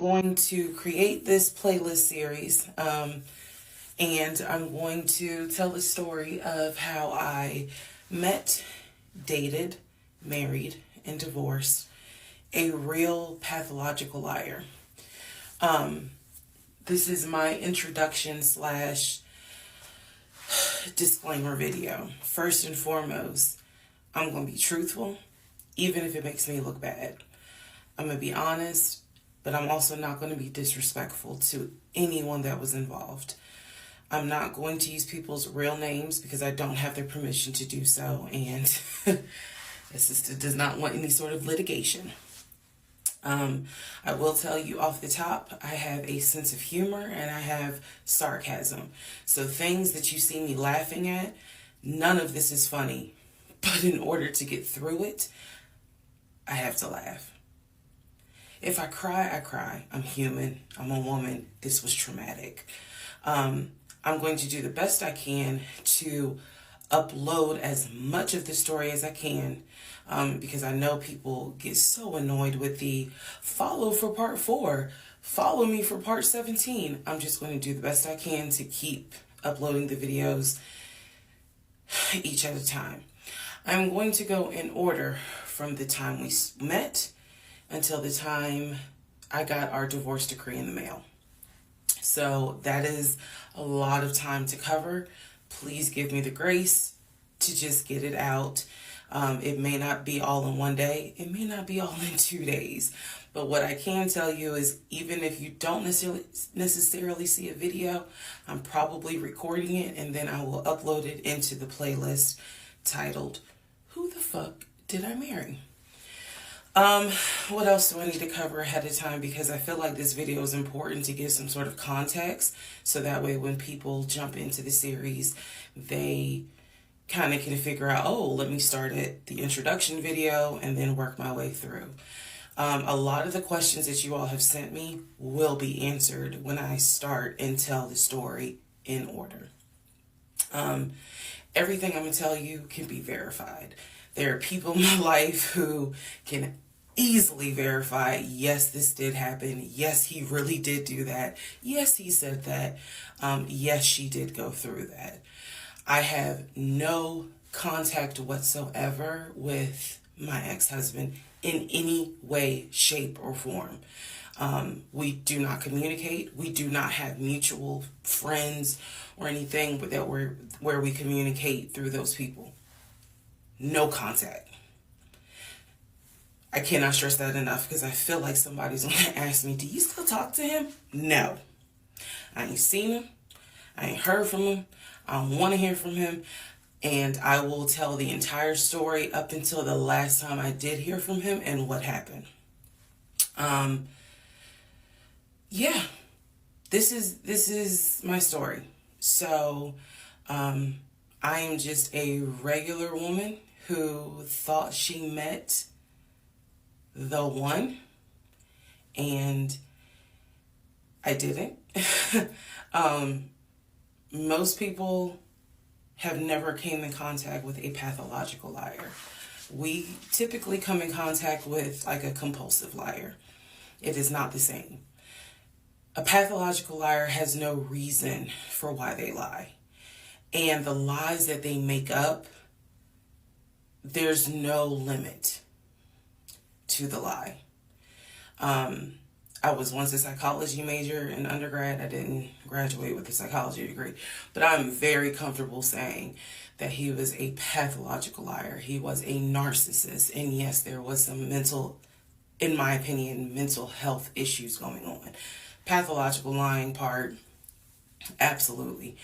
going to create this playlist series, and I'm going to tell the story of how I met, dated, married, and divorced a real pathological liar. This is my introduction slash disclaimer video. First and foremost, I'm going to be truthful, even if it makes me look bad. I'm going to be honest, but I'm also not going to be disrespectful to anyone that was involved. I'm not going to use people's real names because I don't have their permission to do so, and the sister does not want any sort of litigation. I will tell you off the top, I have a sense of humor and I have sarcasm. So things that you see me laughing at, none of this is funny. But in order to get through it, I have to laugh. If I cry, I cry. I'm human. I'm a woman. This was traumatic. I'm going to do the best I can to upload as much of the story as I can, because I know people get so annoyed with the follow for part 4, follow me for part 17. I'm just going to do the best I can to keep uploading the videos each at a time. I'm going to go in order from the time we met until the time I got our divorce decree in the mail. So that is a lot of time to cover. Please give me the grace to just get it out. It may not be all in one day. It may not be all in 2 days. But what I can tell you is, even if you don't necessarily see a video, I'm probably recording it and then I will upload it into the playlist titled, Who the Fuck Did I Marry? What else do I need to cover ahead of time? Because I feel like this video is important to give some sort of context, so that way when people jump into the series, they kind of can figure out, oh, let me start at the introduction video and then work my way through. A lot of the questions that you all have sent me will be answered when I start and tell the story in order. Everything I'm going to tell you can be verified. There are people in my life who can easily verify, yes, this did happen. Yes, he really did do that. Yes, he said that. Yes, she did go through that. I have no contact whatsoever with my ex-husband in any way, shape, or form. We do not communicate. We do not have mutual friends or anything where we communicate through those people. No contact. I cannot stress that enough, because I feel like somebody's going to ask me, do you still talk to him? No. I ain't seen him. I ain't heard from him. I don't want to hear from him. And I will tell the entire story up until the last time I did hear from him and what happened. Yeah. This is my story. So, I am just a regular woman who thought she met the one, and I didn't. Most people have never came in contact with a pathological liar. We typically come in contact with like a compulsive liar. It is not the same. A pathological liar has no reason for why they lie. And the lies that they make up, there's no limit to the lie. I was once a psychology major in undergrad. I didn't graduate with a psychology degree, but I'm very comfortable saying that he was a pathological liar. He was a narcissist. And yes, there was some in my opinion, mental health issues going on. Pathological lying part, absolutely.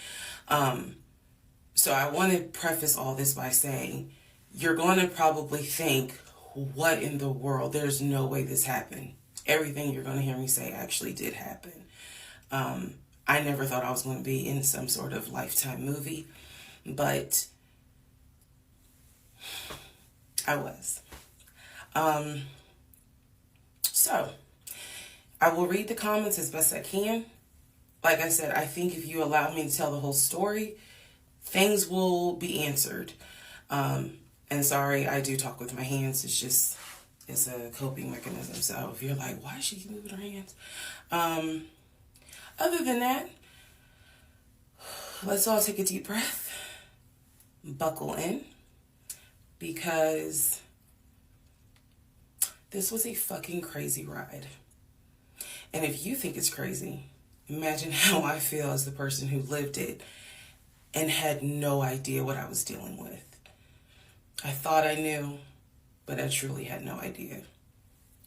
So I want to preface all this by saying, you're going to probably think, what in the world? There's no way this happened. Everything you're going to hear me say actually did happen. I never thought I was going to be in some sort of Lifetime movie, but I was. So I will read the comments as best I can. Like I said, I think if you allow me to tell the whole story, things will be answered. And sorry, I do talk with my hands. It's It's a coping mechanism. So if you're like, why is she moving her hands? Other than that, let's all take a deep breath, buckle in, because this was a fucking crazy ride. And if you think it's crazy, imagine how I feel as the person who lived it and had no idea what I was dealing with. I thought I knew, but I truly had no idea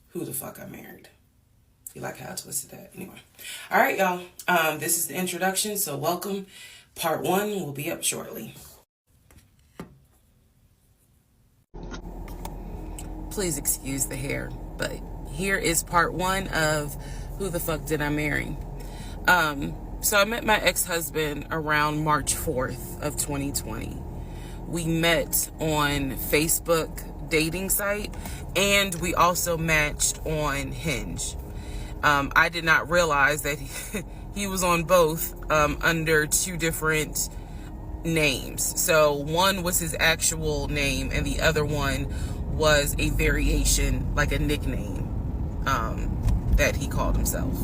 who the fuck I married. You like how I twisted that? Anyway. All right, y'all. This is the introduction, so welcome. Part 1 will be up shortly. Please excuse the hair, but here is part 1 of Who the Fuck Did I Marry? So I met my ex-husband around March 4th of 2020. We met on Facebook dating site, and we also matched on Hinge. I did not realize that he was on both under 2 different names. So one was his actual name, and the other one was a variation, like a nickname that he called himself.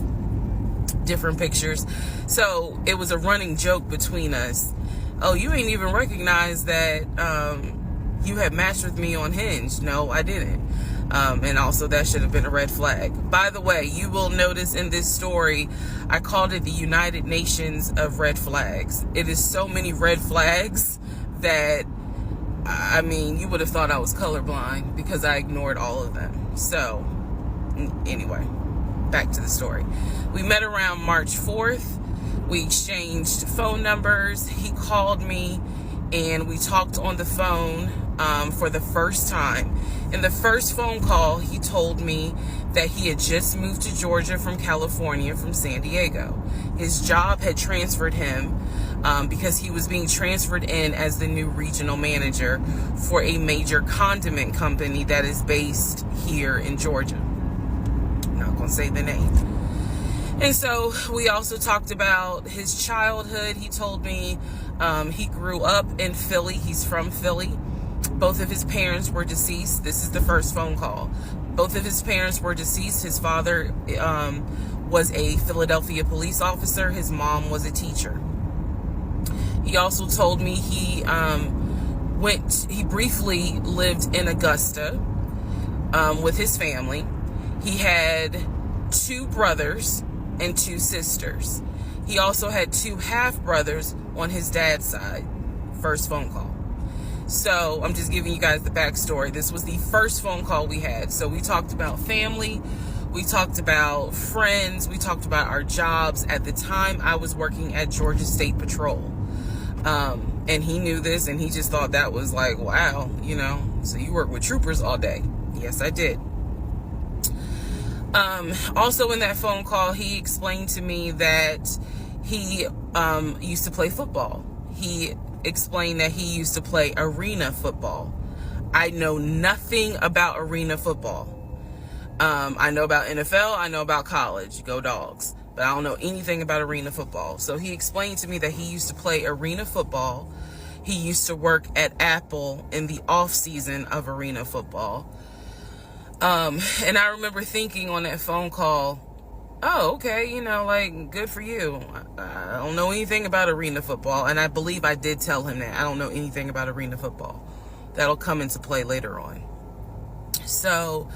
Different pictures. So it was a running joke between us. Oh, you ain't even recognize that you had matched with me on Hinge. No, I didn't. And also that should have been a red flag. By the way, you will notice in this story, I called it the United Nations of red flags. It is so many red flags that, I mean, you would have thought I was colorblind because I ignored all of them. So, anyway, back to the story. We met around March 4th. We exchanged phone numbers. He called me and we talked on the phone for the first time. In the first phone call, he told me that he had just moved to Georgia from California, from San Diego. His job had transferred him because he was being transferred in as the new regional manager for a major condiment company that is based here in Georgia. I'm not going to say the name. And so we also talked about his childhood. He told me he grew up in Philly. He's from Philly. Both of his parents were deceased. This is the first phone call. Both of his parents were deceased. His father was a Philadelphia police officer. His mom was a teacher. He also told me he briefly lived in Augusta with his family. He had 2 brothers and 2 sisters. He also had 2 half-brothers on his dad's side. First phone call. So I'm just giving you guys the backstory. This was the first phone call we had. So we talked about family. We talked about friends. We talked about our jobs. At the time, I was working at Georgia State Patrol. And he knew this, and he just thought that was like, wow, you know, so you work with troopers all day. Yes, I did. Also in that phone call, he explained to me that he used to play football. He explained that he used to play arena football. I know nothing about arena football. I know about NFL. I know about college. Go Dogs. But I don't know anything about arena football. So he explained to me that he used to play arena football. He used to work at Apple in the off season of arena football. And I remember thinking on that phone call, oh, okay, you know, like, good for you. I don't know anything about arena football. And I believe I did tell him that. I don't know anything about arena football. That'll come into play later on. So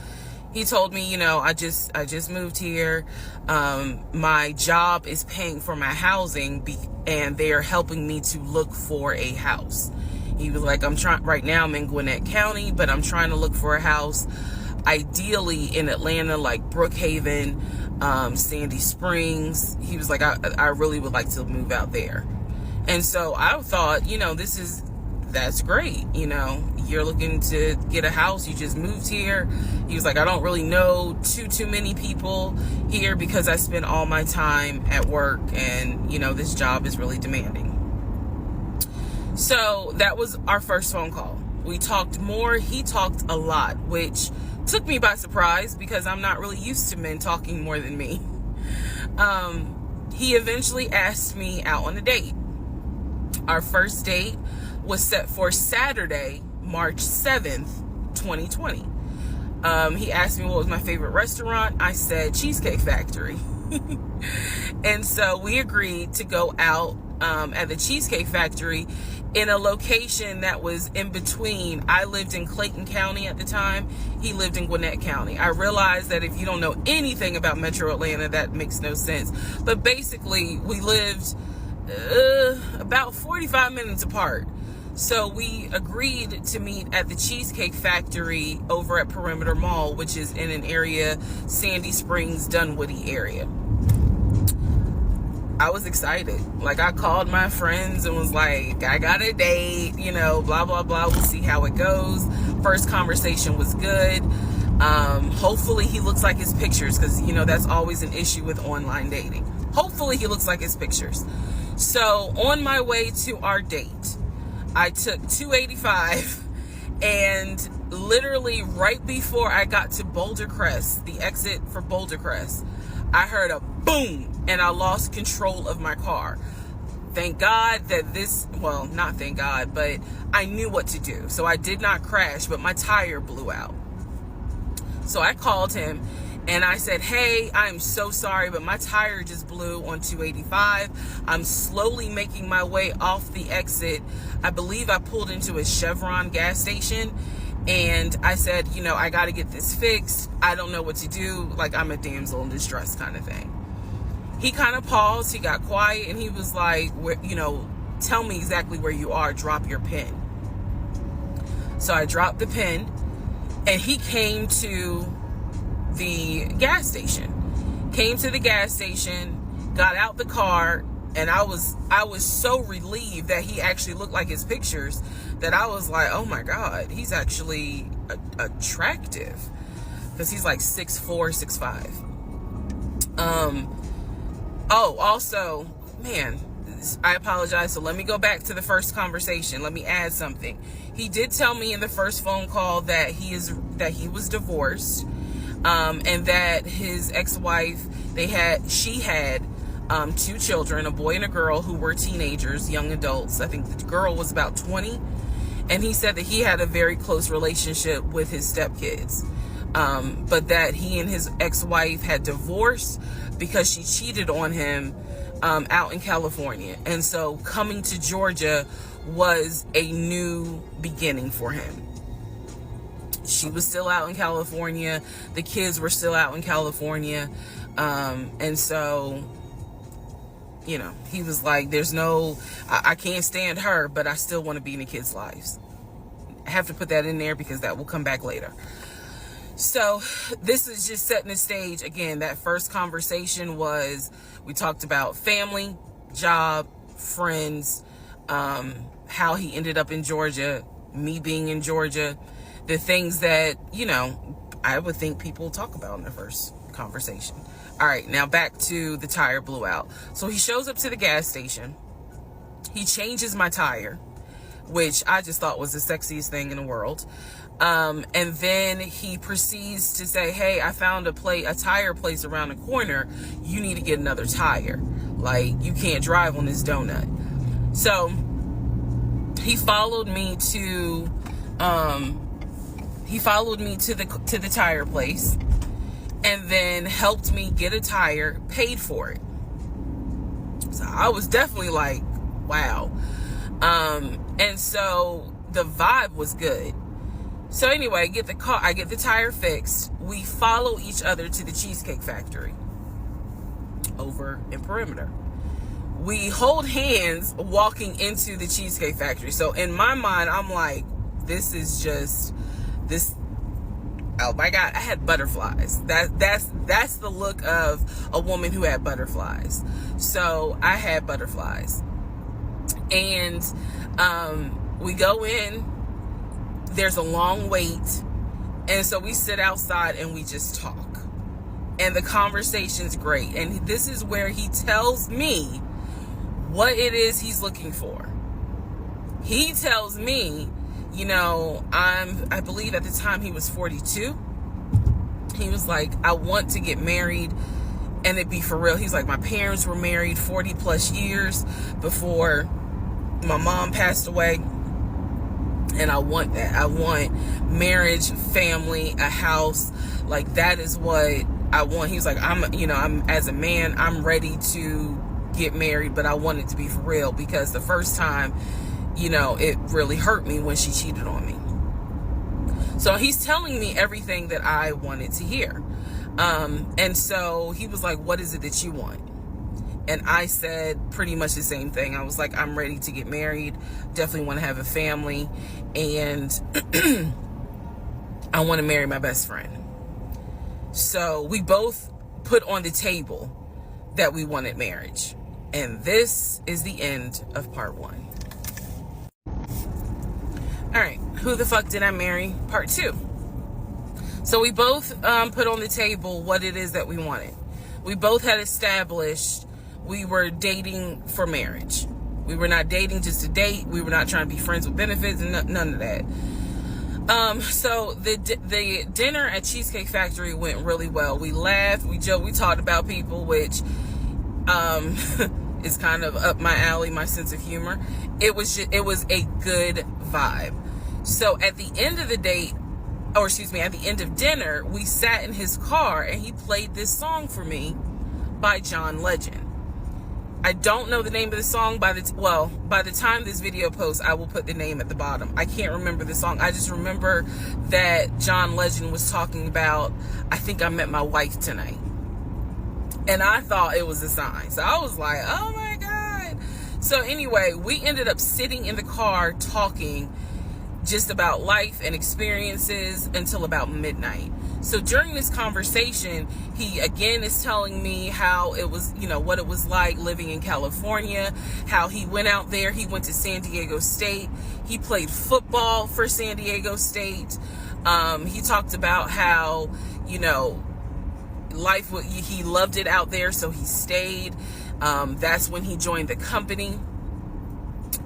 he told me, you know, I just moved here. My job is paying for my housing and they are helping me to look for a house. He was like, right now I'm in Gwinnett County, but I'm trying to look for a house. Ideally in Atlanta, like Brookhaven, Sandy Springs. He was like, I really would like to move out there. And so I thought, you know, that's great. You know, you're looking to get a house. You just moved here. He was like, I don't really know too many people here because I spend all my time at work and, you know, this job is really demanding. So that was our first phone call. We talked more. He talked a lot, which took me by surprise because I'm not really used to men talking more than me. He eventually asked me out on a date. Our first date was set for Saturday, March 7th, 2020. He asked me what was my favorite restaurant. I said Cheesecake Factory. And so we agreed to go out at the Cheesecake Factory in a location that was in between. I lived in Clayton County at the time. He lived in Gwinnett County. I realized that if you don't know anything about Metro Atlanta, that makes no sense. But basically, we lived about 45 minutes apart. So we agreed to meet at the Cheesecake Factory over at Perimeter Mall, which is in an area, Sandy Springs, Dunwoody area. I was excited. Like, I called my friends and was like, I got a date, you know, blah, blah, blah. We'll see how it goes. First conversation was good. Hopefully he looks like his pictures, because, you know, that's always an issue with online dating. Hopefully he looks like his pictures. So on my way to our date, I took 285, and literally right before I got to Boulder Crest, the exit for Boulder Crest, I heard a boom, and I lost control of my car. Thank God that not thank God, but I knew what to do. So I did not crash, but my tire blew out. So I called him and I said, hey, I'm so sorry, but my tire just blew on 285. I'm slowly making my way off the exit. I believe I pulled into a Chevron gas station. And I said, you know, I got to get this fixed. I don't know what to do. Like, I'm a damsel in distress kind of thing. He kind of paused. He got quiet. And he was like, tell me exactly where you are. Drop your pin. So I dropped the pin. And he came to the gas station. Got out the car. And I was so relieved that he actually looked like his pictures that I was like, oh my God, he's actually attractive, because he's like 6'4", 6'5". Also, man, I apologize. So let me go back to the first conversation. Let me add something. He did tell me in the first phone call that he was divorced, and that his ex-wife, she had 2 children, a boy and a girl, who were teenagers, young adults. I think the girl was about 20. And he said that he had a very close relationship with his stepkids. But that he and his ex-wife had divorced because she cheated on him out in California. And so coming to Georgia was a new beginning for him. She was still out in California. The kids were still out in California. And so, you know, he was like, I can't stand her, but I still want to be in the kids' lives. I have to put that in there because that will come back later. So this is just setting the stage. Again, that first conversation we talked about family, job, friends, how he ended up in Georgia, me being in Georgia, the things that, you know, I would think people talk about in the first conversation. All right, now back to the tire blew out. So he shows up to the gas station. He changes my tire, which I just thought was the sexiest thing in the world. And then he proceeds to say, hey, I found a tire place around the corner. You need to get another tire. Like, you can't drive on this donut. So he followed me to the tire place, and then helped me get a tire, paid for it. So I was definitely like, wow. And so the vibe was good. So anyway, I get the tire fixed. We follow each other to the Cheesecake Factory over in Perimeter. We hold hands walking into the Cheesecake Factory. So in my mind, I'm like, this. Oh my God, I had butterflies. That's the look of a woman who had butterflies. So I had butterflies. And we go in, there's a long wait. And so we sit outside and we just talk. And the conversation's great. And this is where he tells me what it is he's looking for. He tells me, you know, I believe at the time he was 42. He was like, I want to get married and it be for real. He's like, my parents were married 40 plus years before my mom passed away. And I want that. I want marriage, family, a house. Like, that is what I want. He was like, I'm as a man, I'm ready to get married, but I want it to be for real, because the first time, it really hurt me when she cheated on me. So he's telling me everything that I wanted to hear. And so he was like, what is it that you want? And I said pretty much the same thing. I was like, I'm ready to get married. Definitely want to have a family. And I want to marry my best friend. So we both put on the table that we wanted marriage. And this is the end of part 1. All right, who the fuck did I marry? Part 2. So we both put on the table what it is that we wanted. We both had established we were dating for marriage. We were not dating just to date. We were not trying to be friends with benefits and none of that. So the dinner at Cheesecake Factory went really well. We laughed, we joked, we talked about people, which is kind of up my alley, my sense of humor. It was a good vibe. So at the end of the date, at the end of dinner, we sat in his car and he played this song for me by John Legend. I don't know the name of the song. By the time this video posts, I will put the name at the bottom. I can't remember the song. I just remember that John Legend was talking about, I think I met my wife tonight. And I thought it was a sign. So I was like, oh my God. So anyway, we ended up sitting in the car talking just about life and experiences until about midnight. So during this conversation, he again is telling me how it was, what it was like living in California, how he went out there. He went to San Diego State. He played football for San Diego State. He talked about how, he loved it out there, so he stayed. That's when he joined the company.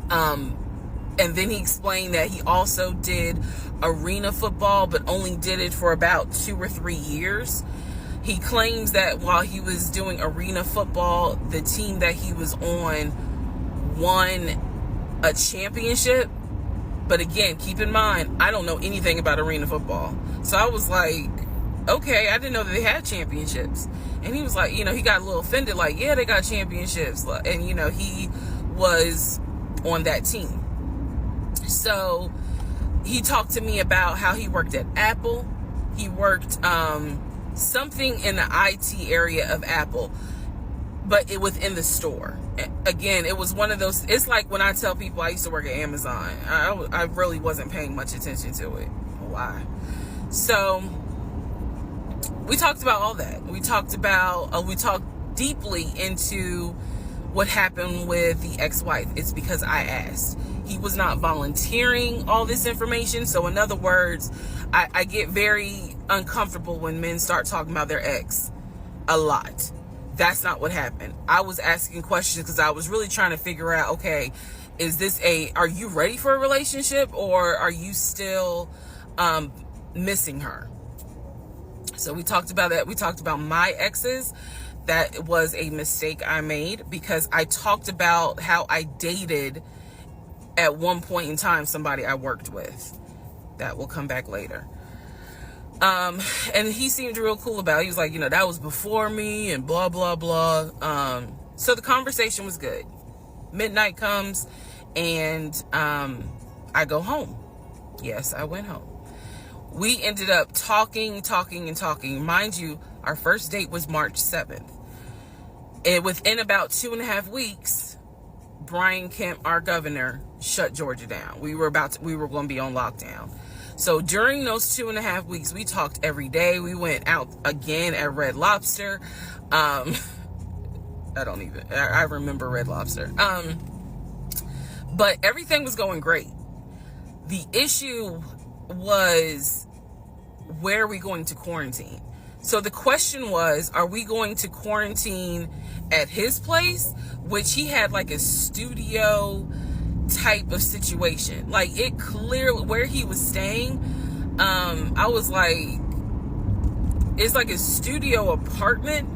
And then he explained that he also did arena football, but only did it for about 2 or 3 years. He claims that while he was doing arena football, the team that he was on won a championship. But again, keep in mind, I don't know anything about arena football. So I was like, okay, I didn't know that they had championships. And he was like, he got a little offended, like, yeah, they got championships. And, he was on that team. So he talked to me about how he worked at Apple. He worked something in the IT area of Apple, but within the store. Again, it was one of those, it's like when I tell people I used to work at Amazon. I really wasn't paying much attention to it. Why? So we talked about all that. We talked deeply into what happened with the ex-wife. It's because I asked. He was not volunteering all this information. So in other words, I get very uncomfortable when men start talking about their ex a lot. That's not what happened. I was asking questions because I was really trying to figure out, okay, are you ready for a relationship, or are you still missing her? So we talked about that. We talked about my exes. That was a mistake I made because I talked about how I dated at one point in time somebody I worked with. That will come back later. And he seemed real cool about it. He was like, that was before me and blah, blah, blah. So the conversation was good. Midnight comes and I go home. Yes, I went home. We ended up talking. Mind you, our first date was March 7th. And within about 2.5 weeks, Brian Kemp, our governor, shut Georgia down. We were going to be on lockdown. So during those 2.5 weeks, we talked every day. We went out again at Red Lobster. I remember Red Lobster. But everything was going great. The issue was, where are we going to quarantine? So the question was, are we going to quarantine at his place, which he had like a studio type of situation. Like, it clearly, where he was staying, I was like, it's like a studio apartment,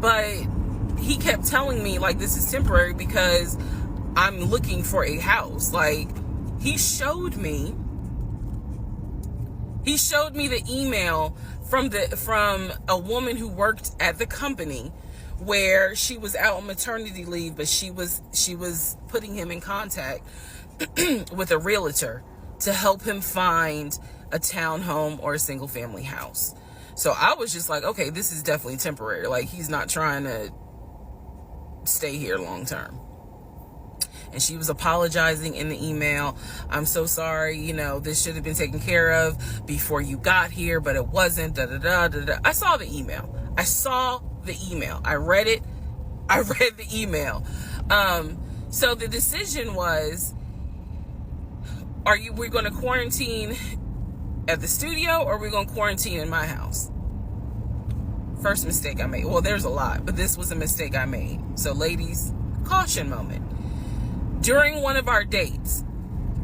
but he kept telling me like, this is temporary because I'm looking for a house. Like, he showed me the email from a woman who worked at the company where she was out on maternity leave, but she was putting him in contact with a realtor to help him find a townhome or a single family house. So I was just like, okay, this is definitely temporary. Like, he's not trying to stay here long term. And she was apologizing in the email. I'm so sorry, you know, this should have been taken care of before you got here, but it wasn't. I saw the email. I read it. I read the email. So the decision was, we're going to quarantine at the studio, or we're going to quarantine in my house? First mistake I made. Well, there's a lot, but this was a mistake I made. So ladies, caution moment. During one of our dates,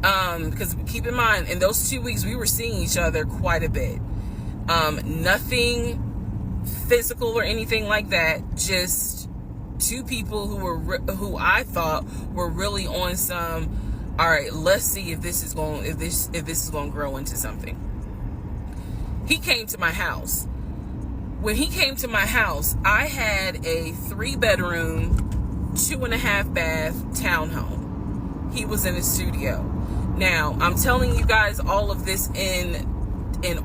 because keep in mind, in those 2 weeks, we were seeing each other quite a bit. Nothing physical or anything like that. Just two people who I thought were really on some, all right, let's see if this is going to grow into something. He came to my house. When he came to my house, I had a 3-bedroom, 2.5 bath townhome. He was in a studio. Now, I'm telling you guys all of this in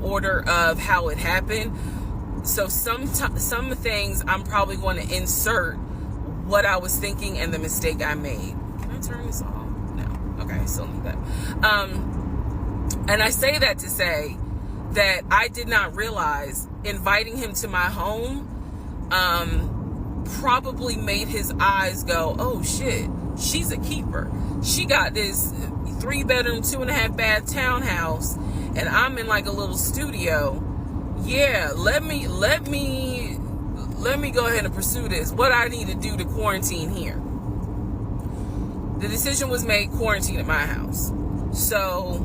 order of how it happened. So some things I'm probably going to insert what I was thinking and the mistake I made. Can I turn this off? No. Okay, I still need that. And I say that to say that I did not realize inviting him to my home probably made his eyes go, oh shit, she's a keeper. She got this 3-bedroom, 2.5 bath townhouse, and I'm in like a little studio. Yeah, let me go ahead and pursue this. What I need to do to quarantine here. The decision was made, quarantine at my house. So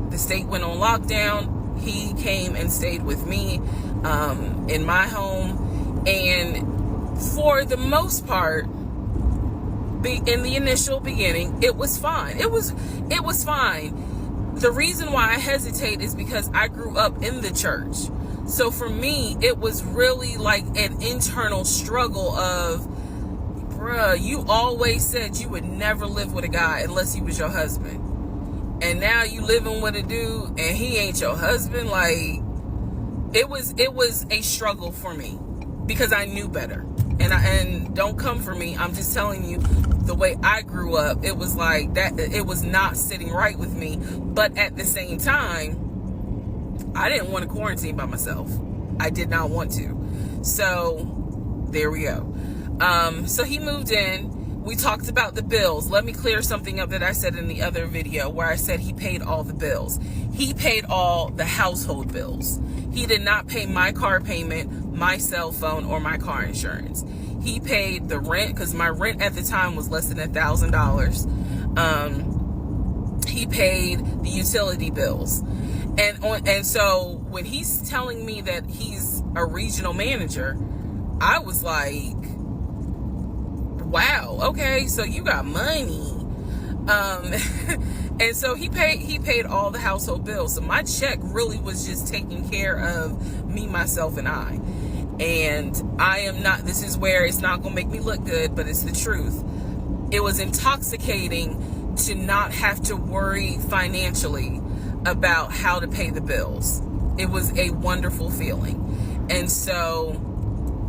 the state went on lockdown. He came and stayed with me in my home, and for the most part, in the initial beginning, it was fine. It was fine. The reason why I hesitate is because I grew up in the church. So for me, it was really like an internal struggle of, bruh, you always said you would never live with a guy unless he was your husband. And now you living with a dude and he ain't your husband. Like, it was a struggle for me because I knew better. And don't come for me. I'm just telling you the way I grew up. It was like that. It was not sitting right with me. But at the same time, I didn't want to quarantine by myself. I did not want to. So there we go. So he moved in. We talked about the bills. Let me clear something up that I said in the other video where I said he paid all the bills. He paid all the household bills. He did not pay my car payment, my cell phone, or my car insurance. He paid the rent, because my rent at the time was less than $1,000. He paid the utility bills. And so when he's telling me that he's a regional manager, I was like, wow, okay, so you got money. And so he paid all the household bills. So my check really was just taking care of me, myself, and I. And I am not, this is where it's not going to make me look good, but it's the truth. It was intoxicating to not have to worry financially about how to pay the bills. It was a wonderful feeling. And so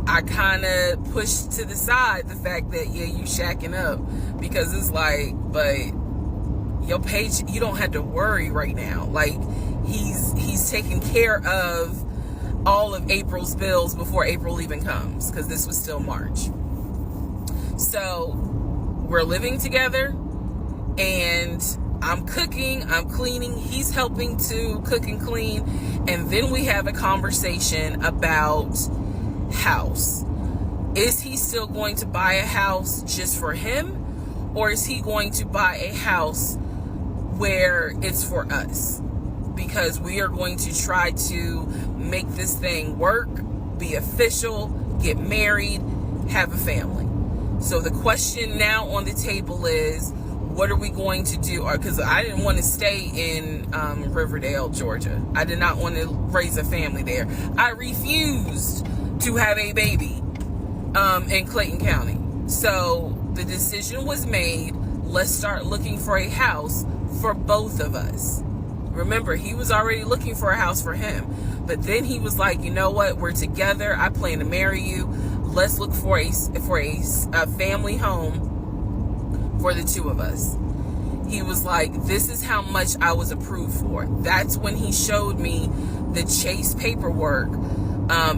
I kind of pushed to the side the fact that, yeah, you shacking up, because it's like, but your page, you don't have to worry right now. Like, he's taking care of all of April's bills before April even comes, because this was still March. So we're living together, and I'm cooking, I'm cleaning, he's helping to cook and clean, and then we have a conversation about house. Is he still going to buy a house just for him, or is he going to buy a house where it's for us? Because we are going to try to make this thing work, be official, get married, have a family. So the question now on the table is, what are we going to do? Because I didn't want to stay in Riverdale, Georgia. I did not want to raise a family there. I refused to have a baby in Clayton County. So the decision was made, let's start looking for a house for both of us. Remember, he was already looking for a house for him. But then he was like, you know what? We're together. I plan to marry you. Let's look for a family home for the two of us. He was like, this is how much I was approved for. That's when he showed me the Chase paperwork.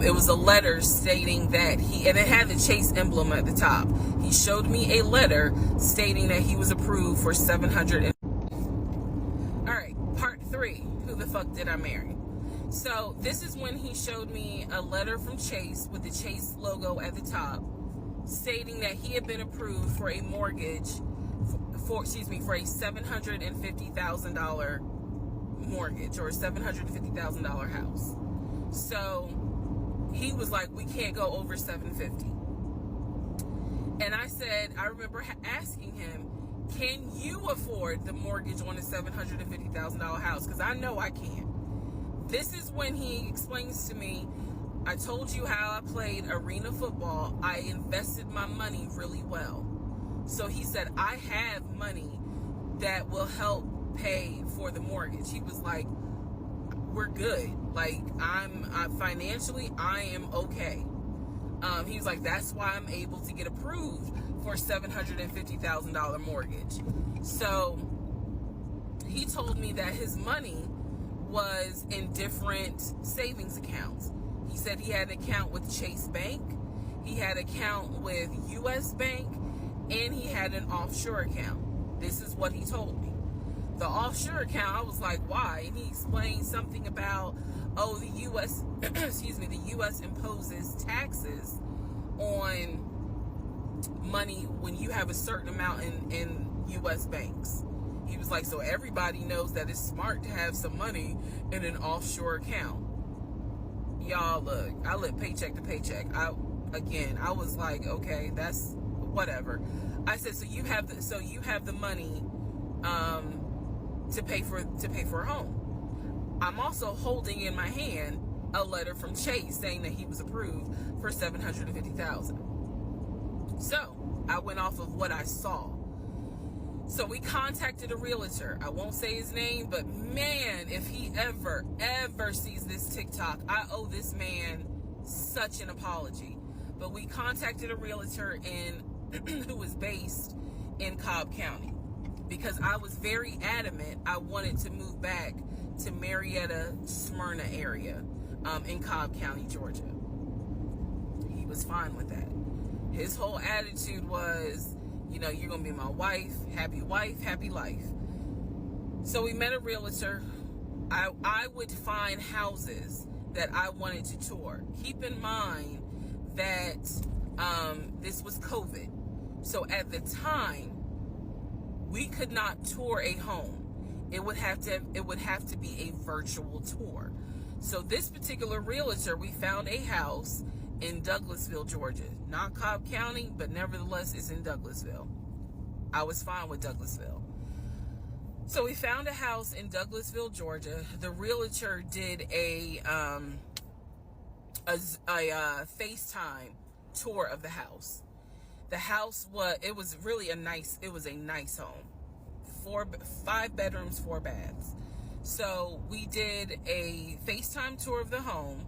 It was a letter stating that and it had the Chase emblem at the top. He showed me a letter stating that he was approved for $700. All right, part 3. Who the fuck did I marry? So this is when he showed me a letter from Chase with the Chase logo at the top, stating that he had been approved for a mortgage for a $750,000 mortgage, or a $750,000 house. So he was like, we can't go over $750,000. And I said, I remember asking him, can you afford the mortgage on a $750,000 house? Because I know I can't. This is when he explains to me, I told you how I played arena football. I invested my money really well. So he said, I have money that will help pay for the mortgage. He was like, we're good. Like, I'm financially, I am okay. He was like, that's why I'm able to get approved for $750,000 mortgage. So he told me that his money was in different savings accounts. He said he had an account with Chase Bank, he had an account with US Bank, and he had an offshore account. This is what he told me. The offshore account, I was like, why? And he explained something about, the US, the US imposes taxes on money when you have a certain amount in US banks. He was like, so everybody knows that it's smart to have some money in an offshore account. Y'all, look, I live paycheck to paycheck. I was like, okay, that's whatever. I said, so you have the money to pay for a home. I'm also holding in my hand a letter from Chase saying that he was approved for $750,000. So I went off of what I saw. So we contacted a realtor. I won't say his name, but man, if he ever sees this TikTok, I owe this man such an apology. But we contacted a realtor who was based in Cobb County, because I was very adamant I wanted to move back to Marietta, Smyrna area in Cobb County, Georgia. He was fine with that. His whole attitude was, you're going to be my wife, happy life. So we met a realtor. I would find houses that I wanted to tour. Keep in mind that this was COVID. So at the time, we could not tour a home. It would have to be a virtual tour. So this particular realtor, we found a house in Douglasville, Georgia. Not Cobb County, but nevertheless, it's in Douglasville. I was fine with Douglasville. So we found a house in Douglasville, Georgia. The realtor did a FaceTime tour of the house. The house was a nice home. 5 bedrooms, 4 baths. So we did a FaceTime tour of the home,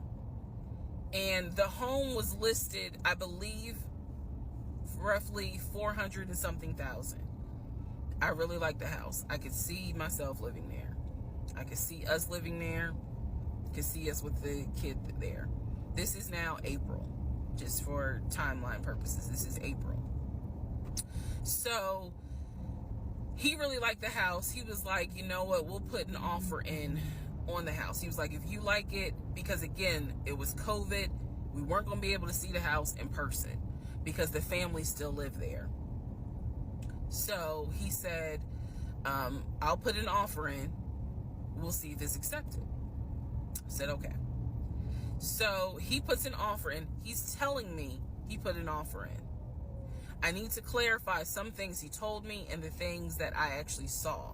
and the home was listed, I believe, roughly 400 and something thousand. I really liked the house. I could see myself living there. I could see us living there. Could see us with the kid there. This is now April, just for timeline purposes. This is April. So he really liked the house. He was like, you know what, we'll put an offer in on the house. He was like, if you like it, because again, it was COVID, we weren't going to be able to see the house in person because the family still lived there. So he said, I'll put an offer in. We'll see if it's accepted. I said, okay. So he puts an offer in. He's telling me he put an offer in. I need to clarify some things he told me and the things that I actually saw.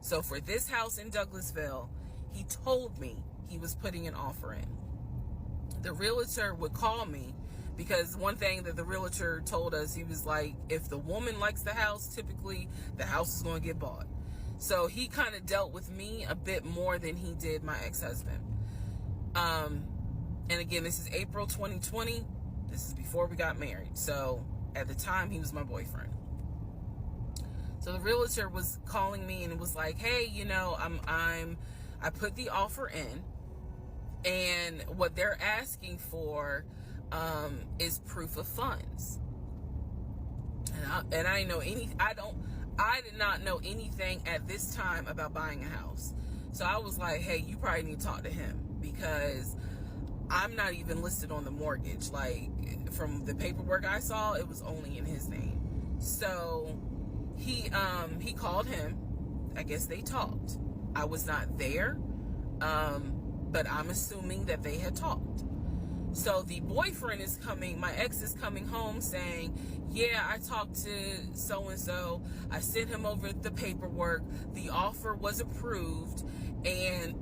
So for this house in Douglasville, he told me he was putting an offer in. The realtor would call me because one thing that the realtor told us, he was like, if the woman likes the house, typically the house is going to get bought. So he kind of dealt with me a bit more than he did my ex-husband. And again, this is April 2020. This is before we got married. So at the time, he was my boyfriend. So the realtor was calling me and was like, hey, you know, I put the offer in, and what they're asking for is proof of funds. And I did not know anything at this time about buying a house. So I was like, hey, you probably need to talk to him, because I'm not even listed on the mortgage. Like, from the paperwork I saw, it was only in his name. So he called him. I guess they talked. I was not there, but I'm assuming that they had talked. So the boyfriend is coming, my ex is coming home saying, yeah, I talked to so-and-so. I sent him over the paperwork. The offer was approved, and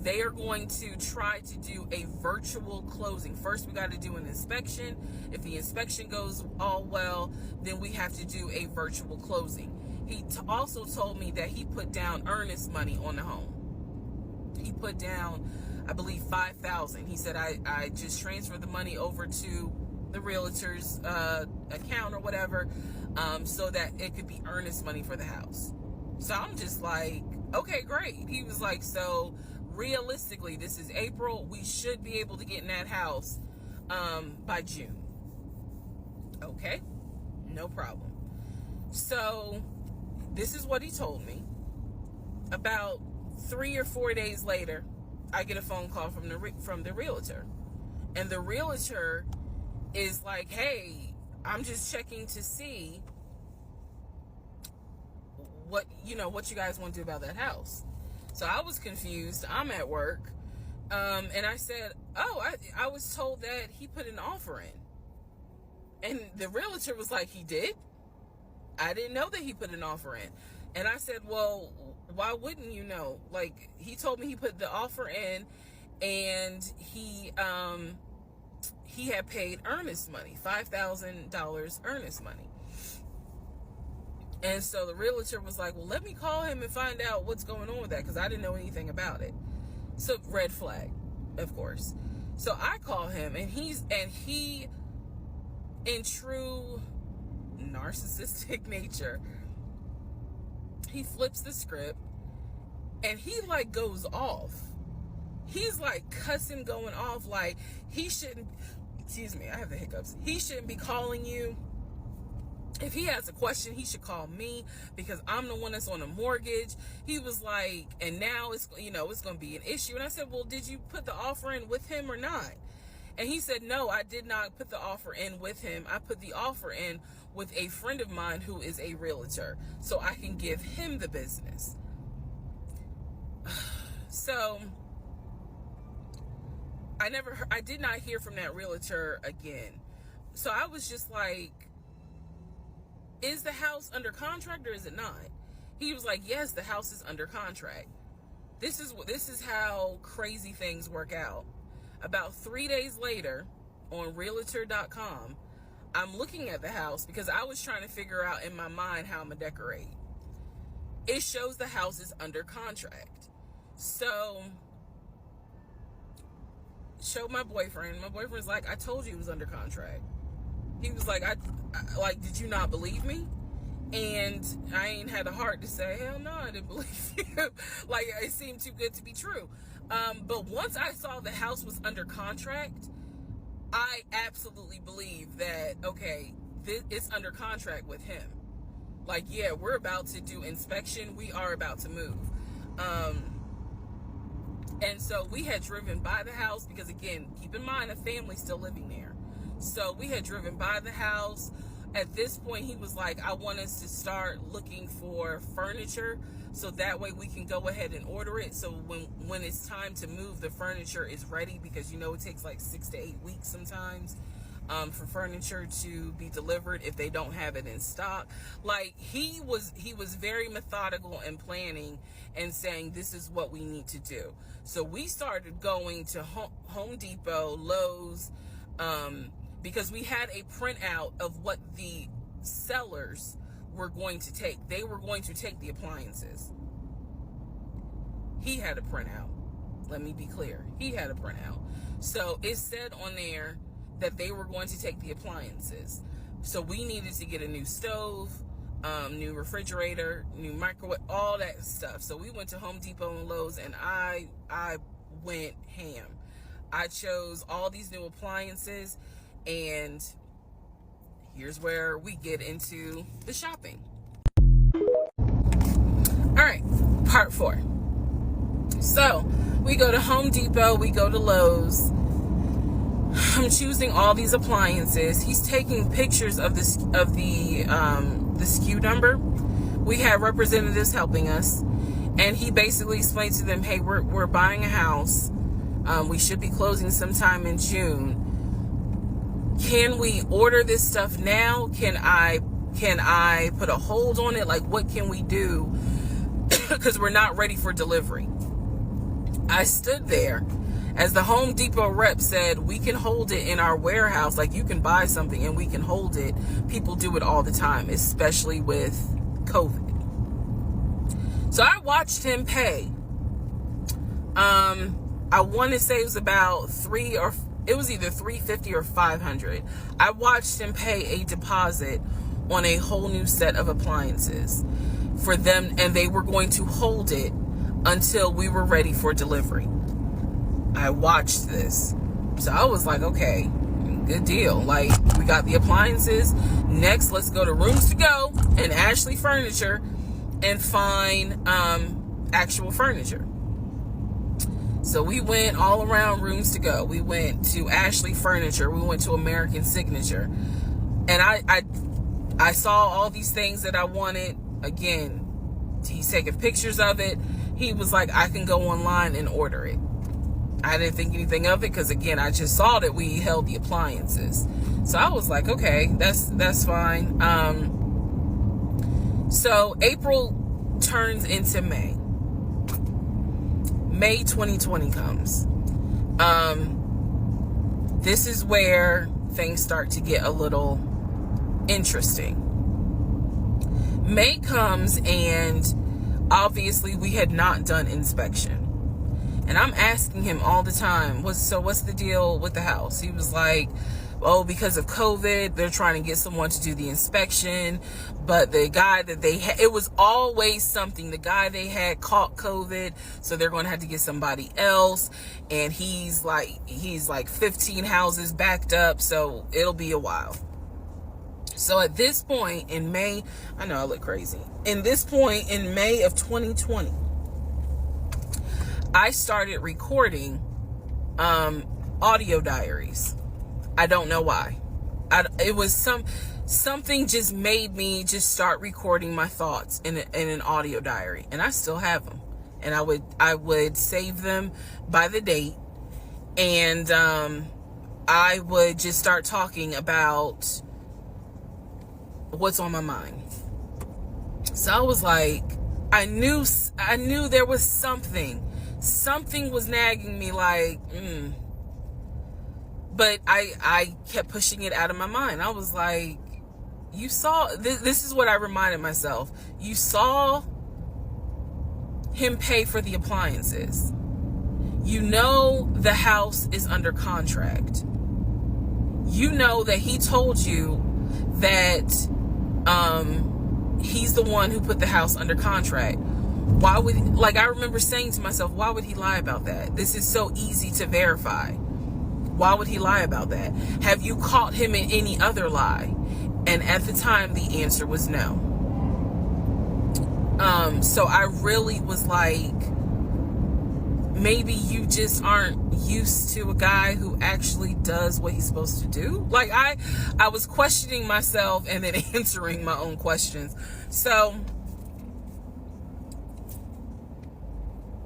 they are going to try to do a virtual closing. First, we got to do an inspection. If the inspection goes all well, then we have to do a virtual closing. He also told me that he put down earnest money on the home. He put down, I believe, $5,000. He said, I just transferred the money over to the realtor's account or whatever, so that it could be earnest money for the house. So I'm just like, okay, great. He was like, so realistically, this is April. We should be able to get in that house by June. Okay, no problem. So this is what he told me. About 3 or 4 days later, I get a phone call from the realtor, and the realtor is like, hey, I'm just checking to see what you guys want to do about that house. So I was confused. I'm at work, and I said, oh, I was told that he put an offer in. And the realtor was like, he did? I didn't know that he put an offer in. And I said, well, why wouldn't you know? Like, he told me he put the offer in, and he had paid earnest money, $5,000 earnest money. And so the realtor was like, well, let me call him and find out what's going on with that, because I didn't know anything about it. So red flag, of course. So I call him, and he, in true narcissistic nature, he flips the script, and he like goes off. He's like cussing, going off, like he shouldn't, excuse me, I have the hiccups. He shouldn't be calling you. If he has a question, he should call me, because I'm the one that's on a mortgage. He was like, and now it's going to be an issue. And I said, well, did you put the offer in with him or not? And he said, no, I did not put the offer in with him. I put the offer in with a friend of mine who is a realtor, so I can give him the business. So I did not hear from that realtor again. So I was just like, is the house under contract or is it not? He was like, yes, the house is under contract. This is how crazy things work out. About 3 days later, on realtor.com, I'm looking at the house because I was trying to figure out in my mind how I'm gonna decorate. It shows the house is under contract. So, showed my boyfriend. My boyfriend's like, I told you it was under contract. He was like, I did you not believe me? And I ain't had the heart to say, hell no, I didn't believe you. Like, it seemed too good to be true. But once I saw the house was under contract, I absolutely believe that, okay, it's under contract with him. Like, yeah, we're about to do inspection. We are about to move. And so we had driven by the house because, again, keep in mind, a family's still living there. So we had driven by the house. At this point, he was like, I want us to start looking for furniture so that way we can go ahead and order it. So when it's time to move, the furniture is ready, because, it takes like 6 to 8 weeks sometimes for furniture to be delivered if they don't have it in stock. Like, he was very methodical and planning and saying, this is what we need to do. So we started going to Home Depot, Lowe's, because we had a printout of what the sellers were going to take. They were going to take the appliances. He had a printout. Let me be clear. He had a printout. So it said on there that they were going to take the appliances. So we needed to get a new stove, new refrigerator, new microwave, all that stuff. So we went to Home Depot and Lowe's, and I went ham. I chose all these new appliances, and here's where we get into the shopping. All right, part 4. So we go to Home Depot, we go to Lowe's. I'm choosing all these appliances. He's taking pictures of the SKU number. We have representatives helping us, and he basically explained to them, hey, we're buying a house. We should be closing sometime in June. Can we order this stuff now? Can I put a hold on it? Like, what can we do? Because we're not ready for delivery. I stood there as the Home Depot rep said, we can hold it in our warehouse. Like, you can buy something and we can hold it. People do it all the time, especially with COVID. So I watched him pay. I want to say it was about it was either $350 or $500. I watched him pay a deposit on a whole new set of appliances for them, and they were going to hold it until we were ready for delivery. I watched this. So I was like, okay, good deal. Like, we got the appliances. Next, let's go to Rooms to Go and Ashley Furniture and find actual furniture. So we went all around Rooms to Go. We went to Ashley Furniture. We went to American Signature. And I saw all these things that I wanted. Again, he's taking pictures of it. He was like, I can go online and order it. I didn't think anything of it because, again, I just saw that we held the appliances. So I was like, okay, that's fine. So April turns into May. May 2020 comes. This is where things start to get a little interesting. May comes, and obviously we had not done inspection. And I'm asking him all the time, what's the deal with the house? He was like, oh, because of COVID, they're trying to get someone to do the inspection. But the guy that they had, it was always something. The guy they had caught COVID, so they're going to have to get somebody else. And he's like 15 houses backed up, so it'll be a while. So at this point in May, I know I look crazy. In this point in May of 2020, I started recording audio diaries. I don't know why. It was something just made me just start recording my thoughts in an audio diary, and I still have them. And I would save them by the date, and I would just start talking about what's on my mind. So I was like, I knew there was something was nagging me, like, but I kept pushing it out of my mind. I was like, you saw, this is what I reminded myself. You saw him pay for the appliances. You know the house is under contract. You know that he told you that he's the one who put the house under contract. Why would, like, I remember saying to myself, why would he lie about that? This is so easy to verify. Why would he lie about that? Have you caught him in any other lie? And at the time, the answer was no. So I really was like, maybe you just aren't used to a guy who actually does what he's supposed to do. Like, I was questioning myself and then answering my own questions. So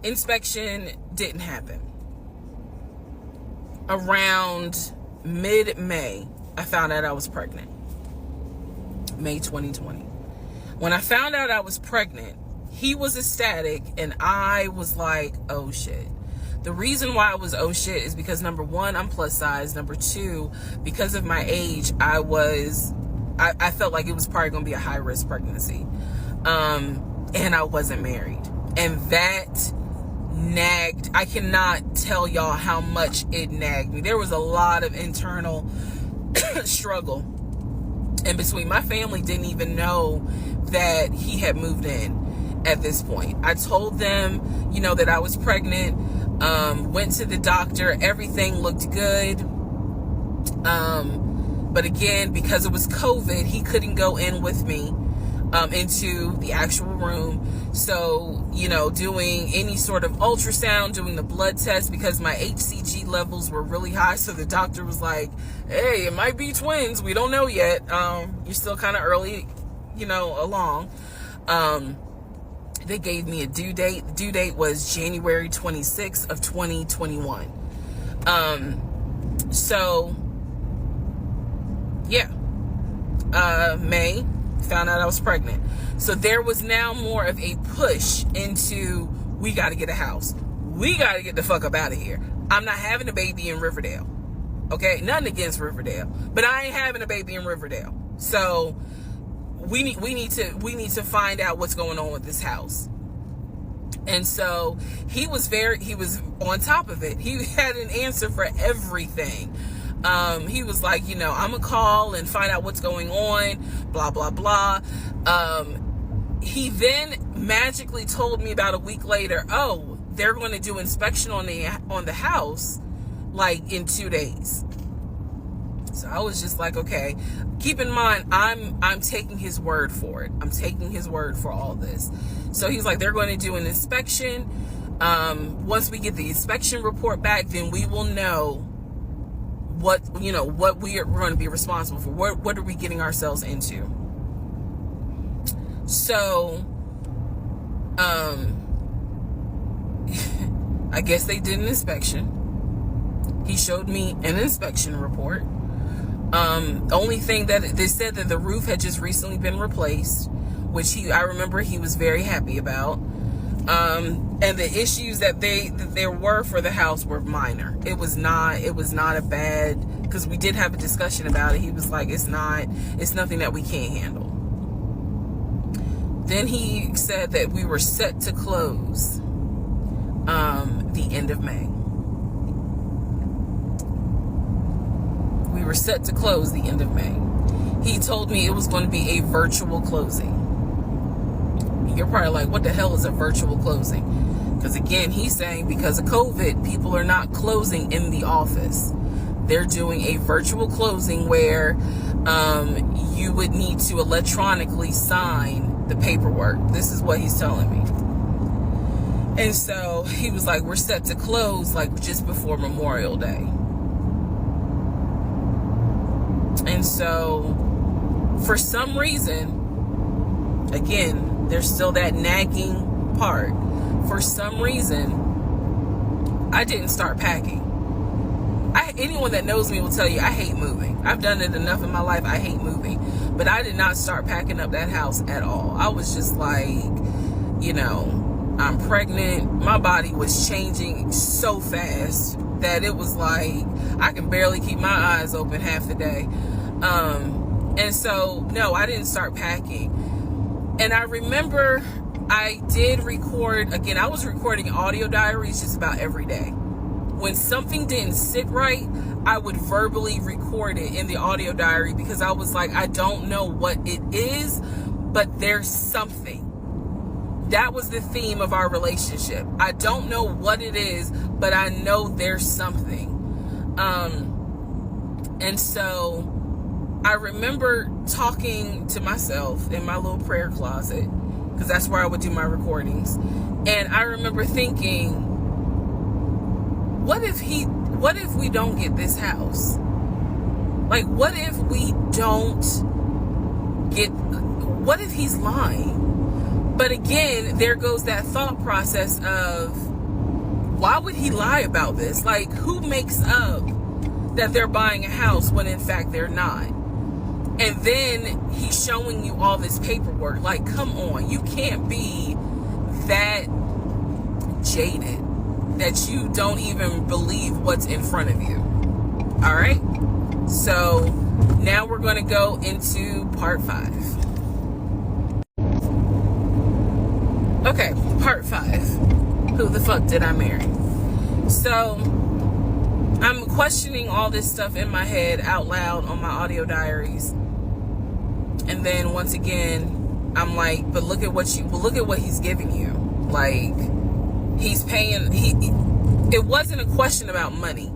inspection didn't happen. Around mid-May, I found out I was pregnant. May 2020. When I found out I was pregnant, he was ecstatic and I was like, oh shit. The reason why I was oh shit is because, number one, I'm plus size. Number two, because of my age, I felt like it was probably going to be a high risk pregnancy. And I wasn't married. And that nagged. I cannot tell y'all how much it nagged me. There was a lot of internal struggle in between. My family didn't even know that he had moved in at this point. I told them, that I was pregnant, went to the doctor, everything looked good. But again, because it was COVID, he couldn't go in with me into the actual room. So, doing any sort of ultrasound, doing the blood test, because my HCG levels were really high. So the doctor was like, hey, it might be twins. We don't know yet. You're still kind of early, along. They gave me a due date. The due date was January 26th of 2021. May, found out I was pregnant. So there was now more of a push into, we got to get a house. We got to get the fuck up out of here. I'm not having a baby in Riverdale. Okay? Nothing against Riverdale, but I ain't having a baby in Riverdale. So we need to find out what's going on with this house. And so he was on top of it. He had an answer for everything. He was like, I'm gonna call and find out what's going on, blah, blah, blah. He then magically told me about a week later, oh, they're going to do inspection on the house, like in 2 days. So I was just like, okay, keep in mind, I'm taking his word for it. I'm taking his word for all this. So he's like, they're going to do an inspection. Once we get the inspection report back, then we will know what we are going to be responsible for. What are we getting ourselves into? So, I guess they did an inspection. He showed me an inspection report. Only thing that they said that the roof had just recently been replaced, which I remember he was very happy about. And the issues that there were for the house were minor. It was not a bad, because we did have a discussion about it. He was like, it's nothing that we can't handle. Then he said that we were set to close the end of May. We were set to close the end of May. He told me it was going to be a virtual closing. You're probably like, what the hell is a virtual closing? Because again, he's saying because of COVID, people are not closing in the office. They're doing a virtual closing where you would need to electronically sign the paperwork. This is what he's telling me. And so he was like, we're set to close like just before Memorial Day. And so for some reason, again, there's still that nagging part. For some reason, I didn't start packing. Anyone that knows me will tell you I hate moving. I've done it enough in my life. I hate moving. But I did not start packing up that house at all. I was just like, I'm pregnant. My body was changing so fast that it was like I can barely keep my eyes open half the day. And so, no, I didn't start packing. And I remember I did record, again, I was recording audio diaries just about every day. When something didn't sit right, I would verbally record it in the audio diary because I was like, I don't know what it is, but there's something. That was the theme of our relationship. I don't know what it is, but I know there's something. And so I remember talking to myself in my little prayer closet, because that's where I would do my recordings. And I remember thinking, what if we don't get this house? Like, what if he's lying? But again, there goes that thought process of, why would he lie about this? Like, who makes up that they're buying a house when in fact they're not. And then he's showing you all this paperwork. Like, come on, you can't be that jaded that you don't even believe what's in front of you. All right, so now we're going to go into part 5. Okay, part 5. Who the fuck did I marry? So I'm questioning all this stuff in my head out loud on my audio diaries. And then once again, I'm like, but look at what he's giving you. Like, he's paying, it wasn't a question about money.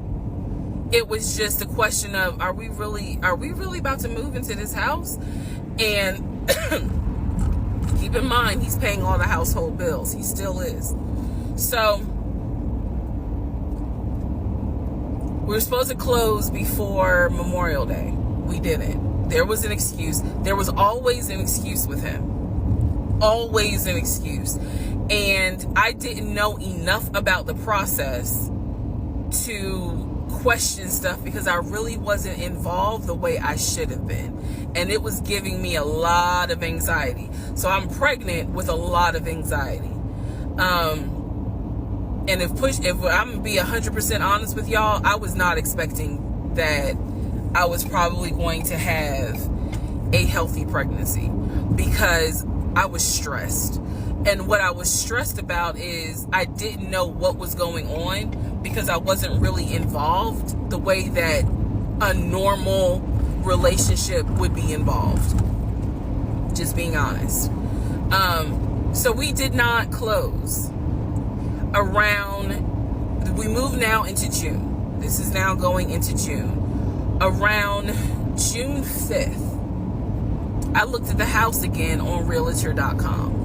It was just a question of, are we really about to move into this house? And keep in mind, he's paying all the household bills. He still is. So we were supposed to close before Memorial Day. We didn't. There was an excuse. There was always an excuse with him. Always an excuse. And I didn't know enough about the process to question stuff because I really wasn't involved the way I should have been. And it was giving me a lot of anxiety. So I'm pregnant with a lot of anxiety. And if I'm gonna be 100% honest with y'all, I was not expecting that I was probably going to have a healthy pregnancy because I was stressed. And what I was stressed about is I didn't know what was going on because I wasn't really involved the way that a normal relationship would be involved. Just being honest. So we did not close we moved now into June. This is now going into June. Around June 5th, I looked at the house again on Realtor.com.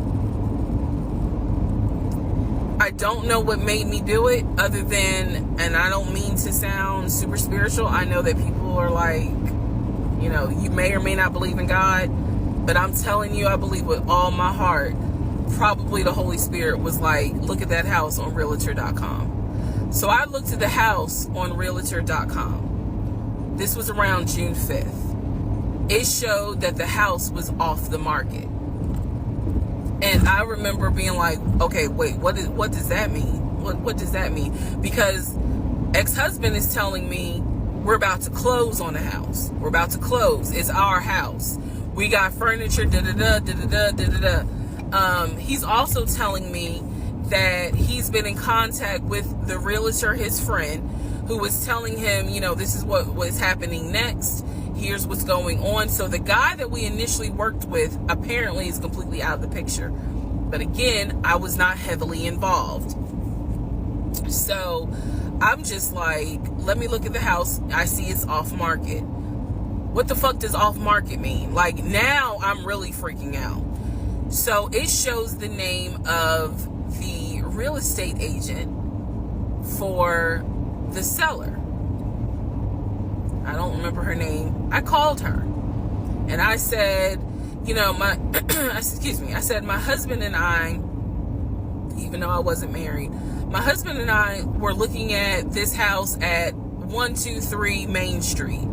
I don't know what made me do it other than, and I don't mean to sound super spiritual. I know that people are like, you know, you may or may not believe in God, but I'm telling you, I believe with all my heart, probably the Holy Spirit was like, look at that house on Realtor.com. So I looked at the house on Realtor.com. This was around June 5th. It showed that the house was off the market. And I remember being like, okay, wait, what does that mean? What does that mean? Because ex-husband is telling me we're about to close on the house. We're about to close. It's our house. We got furniture, da-da-da, da-da-da, da-da-da. He's also telling me that he's been in contact with the realtor, his friend, who was telling him, you know, this is what was happening next. Here's what's going on. So the guy that we initially worked with apparently is completely out of the picture. But again, I was not heavily involved. So I'm just like, let me look at the house. I see it's off market. What the fuck does off market mean? Like, now I'm really freaking out. So it shows the name of the real estate agent for the seller. I don't remember her name. I called her and I said, you know, I said, my husband and I, even though I wasn't married, my husband and I were looking at this house at 123 Main Street.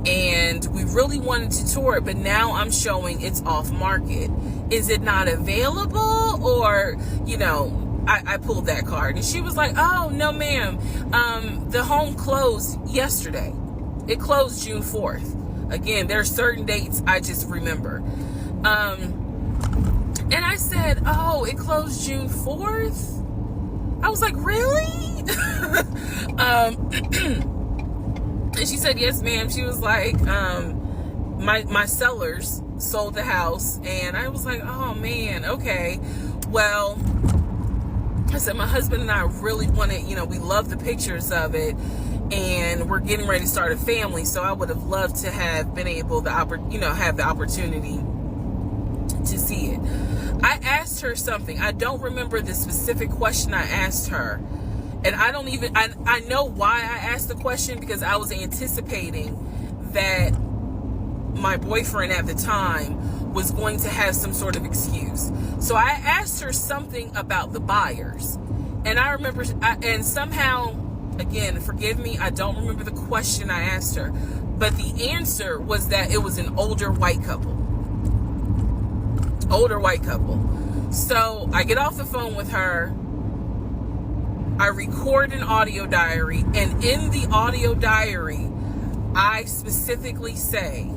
And we really wanted to tour it, but now I'm showing it's off market. Is it not available? Or, you know, I pulled that card and she was like, oh, no, ma'am. The home closed yesterday. It closed June 4th. Again, there are certain dates I just remember. And I said, oh, it closed June 4th? I was like, really? And she said, yes, ma'am. She was like, my sellers sold the house. And I was like, oh, man, okay. Well, I said, my husband and I really wanted, you know, we love the pictures of it. And we're getting ready to start a family. So I would have loved to have been able to, have the opportunity to see it. I asked her something. I don't remember the specific question I asked her. And I know why I asked the question, because I was anticipating that my boyfriend at the time was going to have some sort of excuse. So I asked her something about the buyers. And I remember, and somehow Again, forgive me, I don't remember the question I asked her, but the answer was that it was an older white couple. So I get off the phone with her, I record an audio diary, and in the audio diary, I specifically say,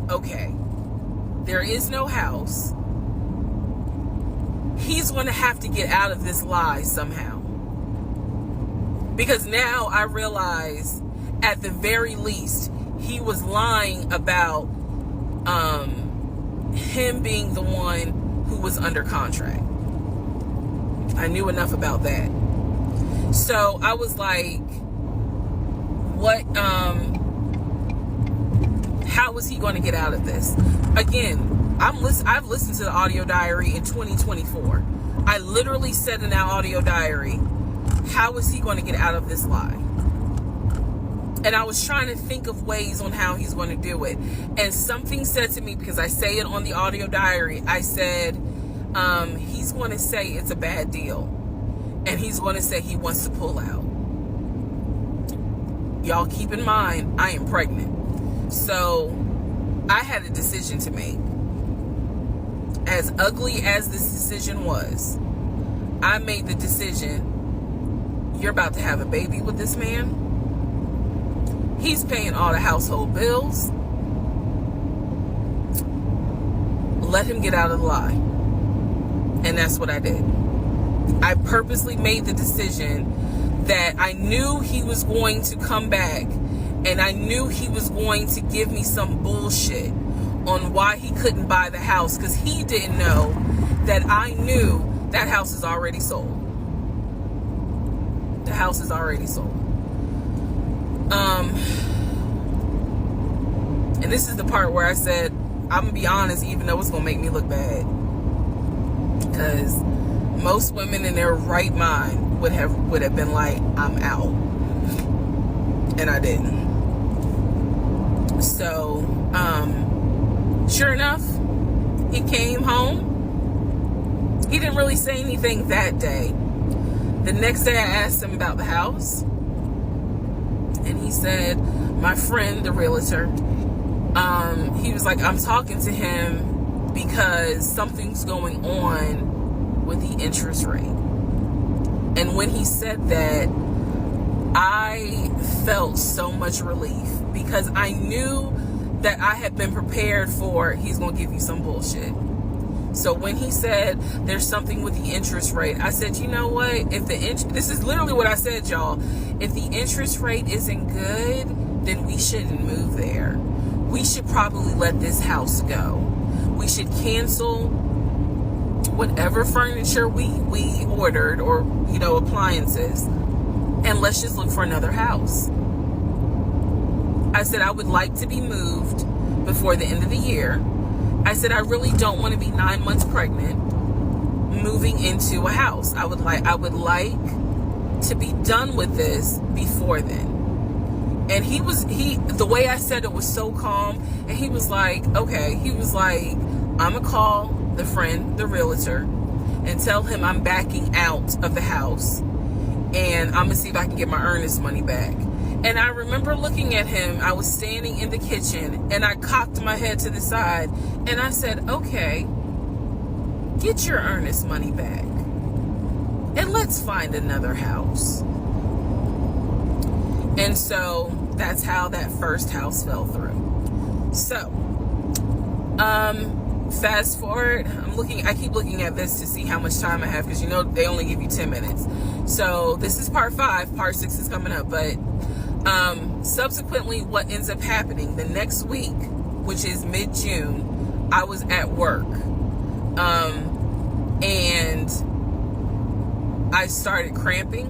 okay, there is no house. He's going to have to get out of this lie somehow. Because now I realize, at the very least, he was lying about him being the one who was under contract. I knew enough about that. So I was like, what, how was he going to get out of this? Again, I've listened to the audio diary in 2024. I literally said in that audio diary, how is he going to get out of this lie? And I was trying to think of ways on how he's going to do it. And something said to me, because I say it on the audio diary, I said, he's going to say it's a bad deal. And he's going to say he wants to pull out. Y'all keep in mind, I am pregnant. So I had a decision to make. As ugly as this decision was, I made the decision, you're about to have a baby with this man. He's paying all the household bills. Let him get out of the lie. And that's what I did. I purposely made the decision that I knew he was going to come back, and I knew he was going to give me some bullshit on why he couldn't buy the house, because he didn't know that I knew that house is already sold. The house is already sold. And this is the part where I said, I'm gonna be honest, even though it's gonna make me look bad, because most women in their right mind would have been like, I'm out, and I didn't. So sure enough, he came home. He didn't really say anything that day. The next day I asked him about the house, and he said, my friend, the realtor, he was like, I'm talking to him because something's going on with the interest rate. And when he said that, I felt so much relief, because I knew that I had been prepared for, he's going to give you some bullshit. So when he said there's something with the interest rate, I said, you know what? If this is literally what I said, y'all. If the interest rate isn't good, then we shouldn't move there. We should probably let this house go. We should cancel whatever furniture we ordered, or, appliances, and let's just look for another house. I said, I would like to be moved before the end of the year. I said, I really don't want to be 9 months pregnant moving into a house. I would like to be done with this before then. And the way I said it was so calm, and he was like, okay. He was like, I'm gonna call the friend, the realtor, and tell him I'm backing out of the house, and I'm gonna see if I can get my earnest money back. And I remember looking at him. I was standing in the kitchen, and I cocked my head to the side, and I said, okay, get your earnest money back, and let's find another house. And so that's how that first house fell through. So fast forward, I keep looking at this to see how much time I have, because they only give you 10 minutes. So this is part 5. Part 6 is coming up. But subsequently, what ends up happening the next week, which is mid-June, I was at work, and I started cramping,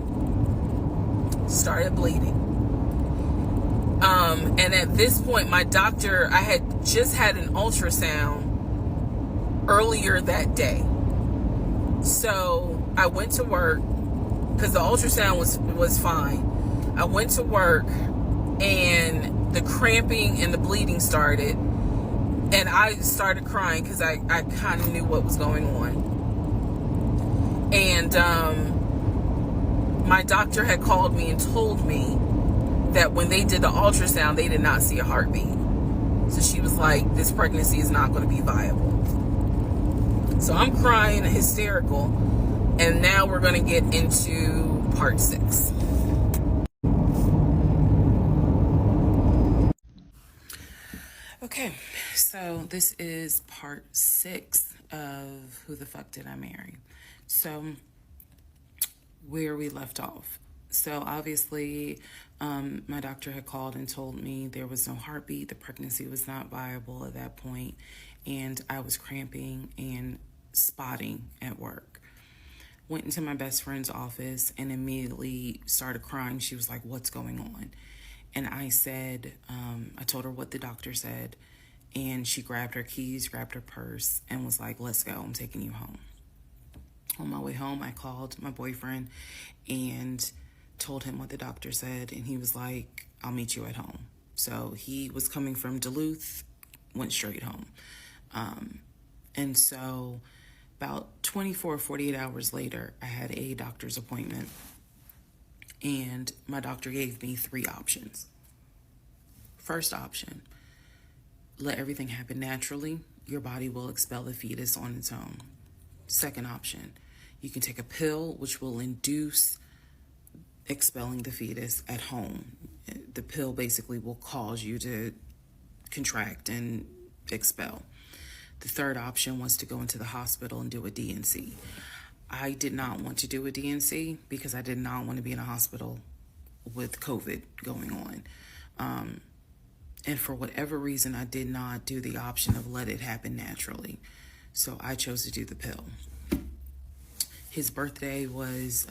started bleeding. And at this point, my doctor, I had just had an ultrasound earlier that day. So I went to work, because the ultrasound was fine. I went to work, and the cramping and the bleeding started, and I started crying because I kind of knew what was going on. And my doctor had called me and told me that when they did the ultrasound, they did not see a heartbeat. So she was like, this pregnancy is not going to be viable. So I'm crying, hysterical. And now we're going to get into part 6. Okay, so this is part 6 of Who the Fuck Did I Marry? So where we left off. So obviously, my doctor had called and told me there was no heartbeat. The pregnancy was not viable at that point, and I was cramping and spotting at work. Went into my best friend's office and immediately started crying. She was like, "What's going on?" And I said, I told her what the doctor said, and she grabbed her keys, grabbed her purse, and was like, "Let's go. I'm taking you home." On my way home, I called my boyfriend and told him what the doctor said, and he was like, "I'll meet you at home." So he was coming from Duluth, went straight home. And so about 24, 48 hours later, I had a doctor's appointment, and my doctor gave me 3 options. First option, let everything happen naturally. Your body will expel the fetus on its own. Second option, you can take a pill which will induce expelling the fetus at home. The pill basically will cause you to contract and expel. The third option was to go into the hospital and do a D&C. I did not want to do a D&C because I did not want to be in a hospital with COVID going on. And for whatever reason, I did not do the option of let it happen naturally. So I chose to do the pill. His birthday was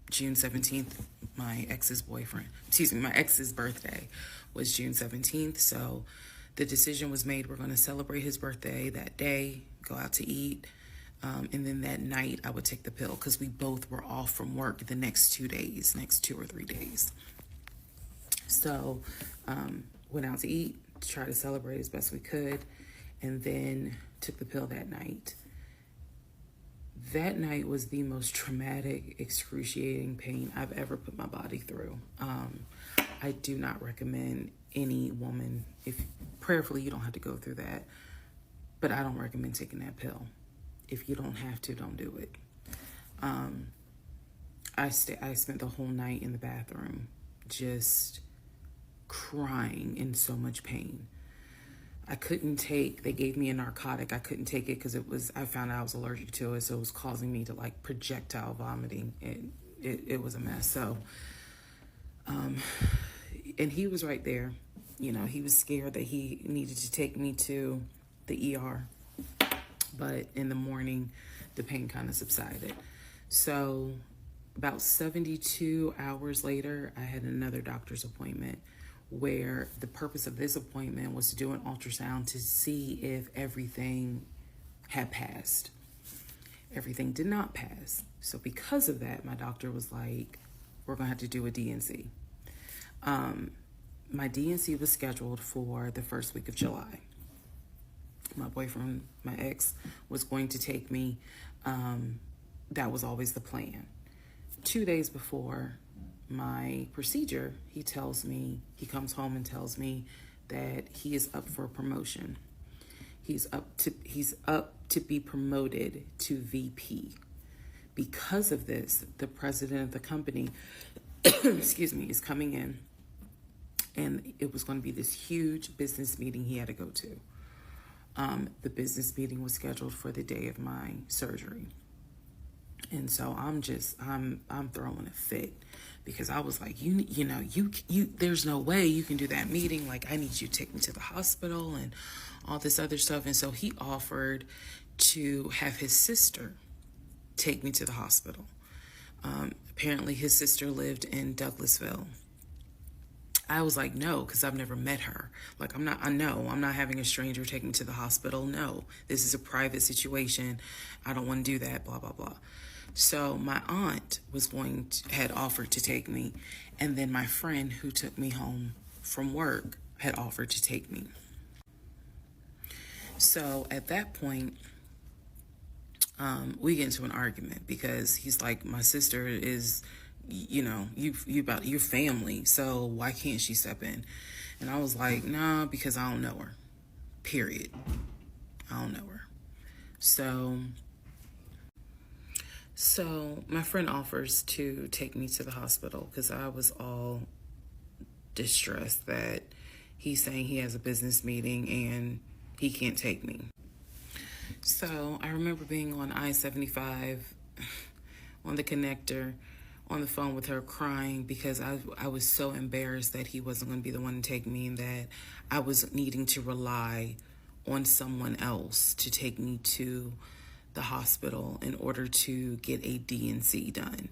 June 17th. My ex's birthday was June 17th. So the decision was made, we're going to celebrate his birthday that day, go out to eat. And then that night I would take the pill because we both were off from work the next 2 or 3 days. So went out to eat, to try to celebrate as best we could, and then took the pill that night. That night was the most traumatic, excruciating pain I've ever put my body through. I do not recommend any woman, if prayerfully you don't have to go through that, but I don't recommend taking that pill. If you don't have to, don't do it. I spent the whole night in the bathroom just crying in so much pain. They gave me a narcotic. I couldn't take it because I found out I was allergic to it. So it was causing me to like projectile vomiting. It was a mess. So, and he was right there. You know, he was scared that he needed to take me to the ER. But in the morning, the pain kind of subsided. So about 72 hours later, I had another doctor's appointment where the purpose of this appointment was to do an ultrasound to see if everything had passed. Everything did not pass. So because of that, my doctor was like, we're going to have to do a D&C. My D&C was scheduled for the first week of July. My boyfriend, my ex, was going to take me. That was always the plan. 2 days before my procedure, he comes home and tells me that he is up for a promotion. He's up to be promoted to VP. Because of this, the president of the company, is coming in, and it was going to be this huge business meeting he had to go to. The business meeting was scheduled for the day of my surgery. And so I'm throwing a fit because I was like, you there's no way you can do that meeting. Like, I need you to take me to the hospital and all this other stuff. And so he offered to have his sister take me to the hospital. Apparently his sister lived in Douglasville. I was like, no, because I've never met her. Like, I'm not having a stranger take me to the hospital. No, this is a private situation. I don't want to do that, blah, blah, blah. So my aunt had offered to take me. And then my friend who took me home from work had offered to take me. So at that point, we get into an argument because he's like, my sister is you about your family, so why can't she step in? And I was like, nah, because I don't know her. Period. I don't know her. So my friend offers to take me to the hospital because I was all distressed that he's saying he has a business meeting and he can't take me. So I remember being on I-75 on the connector on the phone with her crying because I was so embarrassed that he wasn't going to be the one to take me and that I was needing to rely on someone else to take me to the hospital in order to get a D&C done.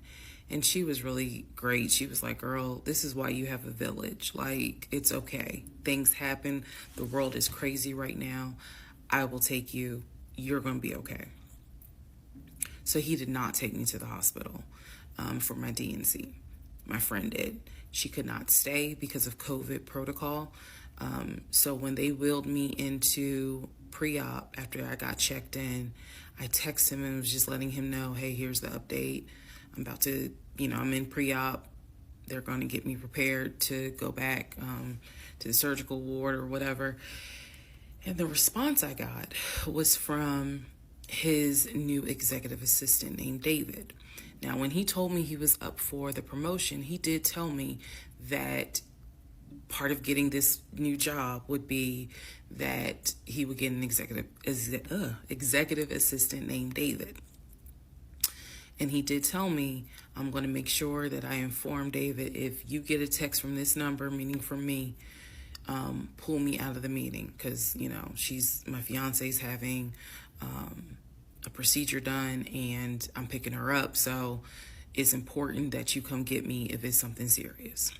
And she was really great. She was like, girl, this is why you have a village. Like, it's okay. Things happen. The world is crazy right now. I will take you. You're going to be okay. So he did not take me to the hospital for my D&C. My friend did. She could not stay because of COVID protocol. So when they wheeled me into pre-op after I got checked in, I texted him and was just letting him know, hey, here's the update. I'm about to, I'm in pre-op. They're going to get me prepared to go back to the surgical ward or whatever. And the response I got was from his new executive assistant named David. Now, when he told me he was up for the promotion, he did tell me that part of getting this new job would be that he would get an executive assistant named David. And he did tell me, I'm going to make sure that I inform David, if you get a text from this number, meaning from me, pull me out of the meeting because, my fiance's having a procedure done and I'm picking her up. So it's important that you come get me if it's something serious.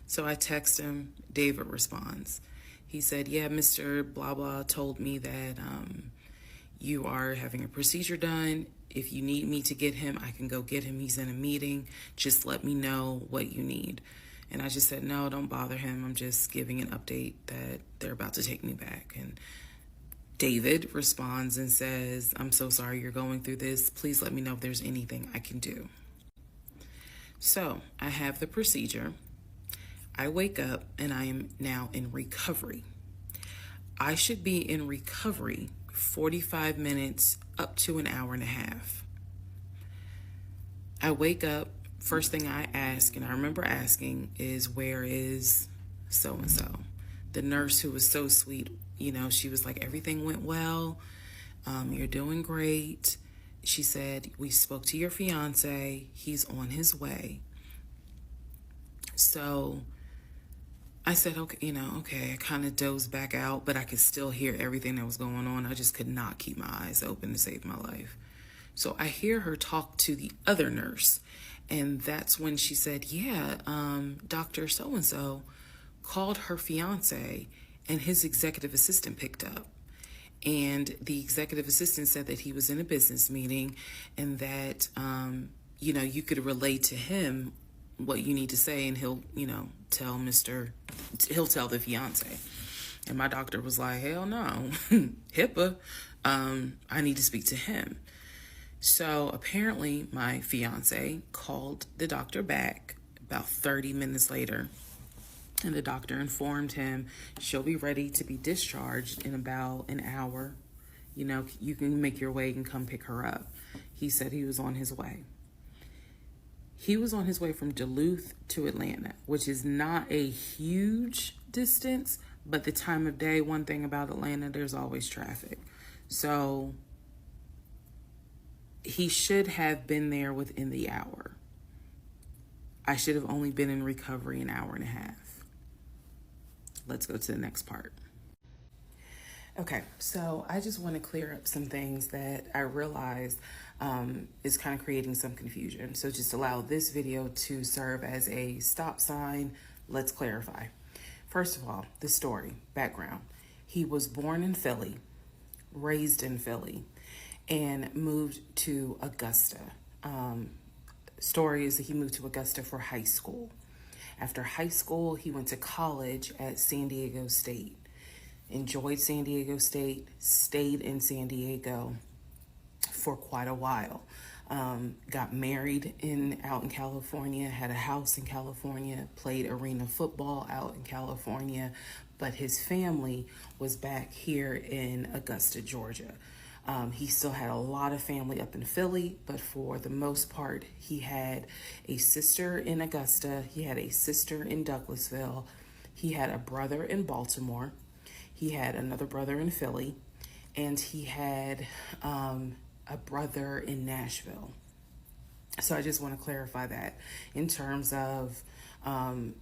So I text him. David responds. He said, yeah, Mr. Blah Blah told me that you are having a procedure done. If you need me to get him, I can go get him. He's in a meeting. Just let me know what you need. And I just said, no, don't bother him. I'm just giving an update that they're about to take me back. And David responds and says, I'm so sorry you're going through this. Please let me know if there's anything I can do. So I have the procedure. I wake up and I am now in recovery. I should be in recovery 45 minutes up to an hour and a half. I wake up, first thing I ask, and I remember asking, is where is so-and-so? The nurse who was so sweet, she was like, everything went well. You're doing great. She said, we spoke to your fiance. He's on his way. So I said, okay, I kind of dozed back out, but I could still hear everything that was going on. I just could not keep my eyes open to save my life. So I hear her talk to the other nurse, and that's when she said, yeah, Dr. So-and-so called her fiance, and his executive assistant picked up. And the executive assistant said that he was in a business meeting and that, you could relate to him what you need to say, and he'll tell the fiance. And my doctor was like, hell no, HIPAA, I need to speak to him. So apparently my fiance called the doctor back about 30 minutes later, and the doctor informed him she'll be ready to be discharged in about an hour. You can make your way and come pick her up. He said he was on his way. He was on his way from Duluth to Atlanta, which is not a huge distance, but the time of day, one thing about Atlanta, there's always traffic. So he should have been there within the hour. I should have only been in recovery an hour and a half. Let's go to the next part. Okay, so I just want to clear up some things that I realized is kind of creating some confusion. So just allow this video to serve as a stop sign. Let's clarify. First of all, the story, background. He was born in Philly, raised in Philly, and moved to Augusta. Story is that he moved to Augusta for high school. After high school, he went to college at San Diego State. Enjoyed San Diego State, stayed in San Diego for quite a while. got married out in California, had a house in California, played arena football out in California, but his family was back here in Augusta, Georgia. He still had a lot of family up in Philly, but for the most part, he had a sister in Augusta, he had a sister in Douglasville, he had a brother in Baltimore, he had another brother in Philly, and he had a brother in Nashville. So I just want to clarify that in terms of not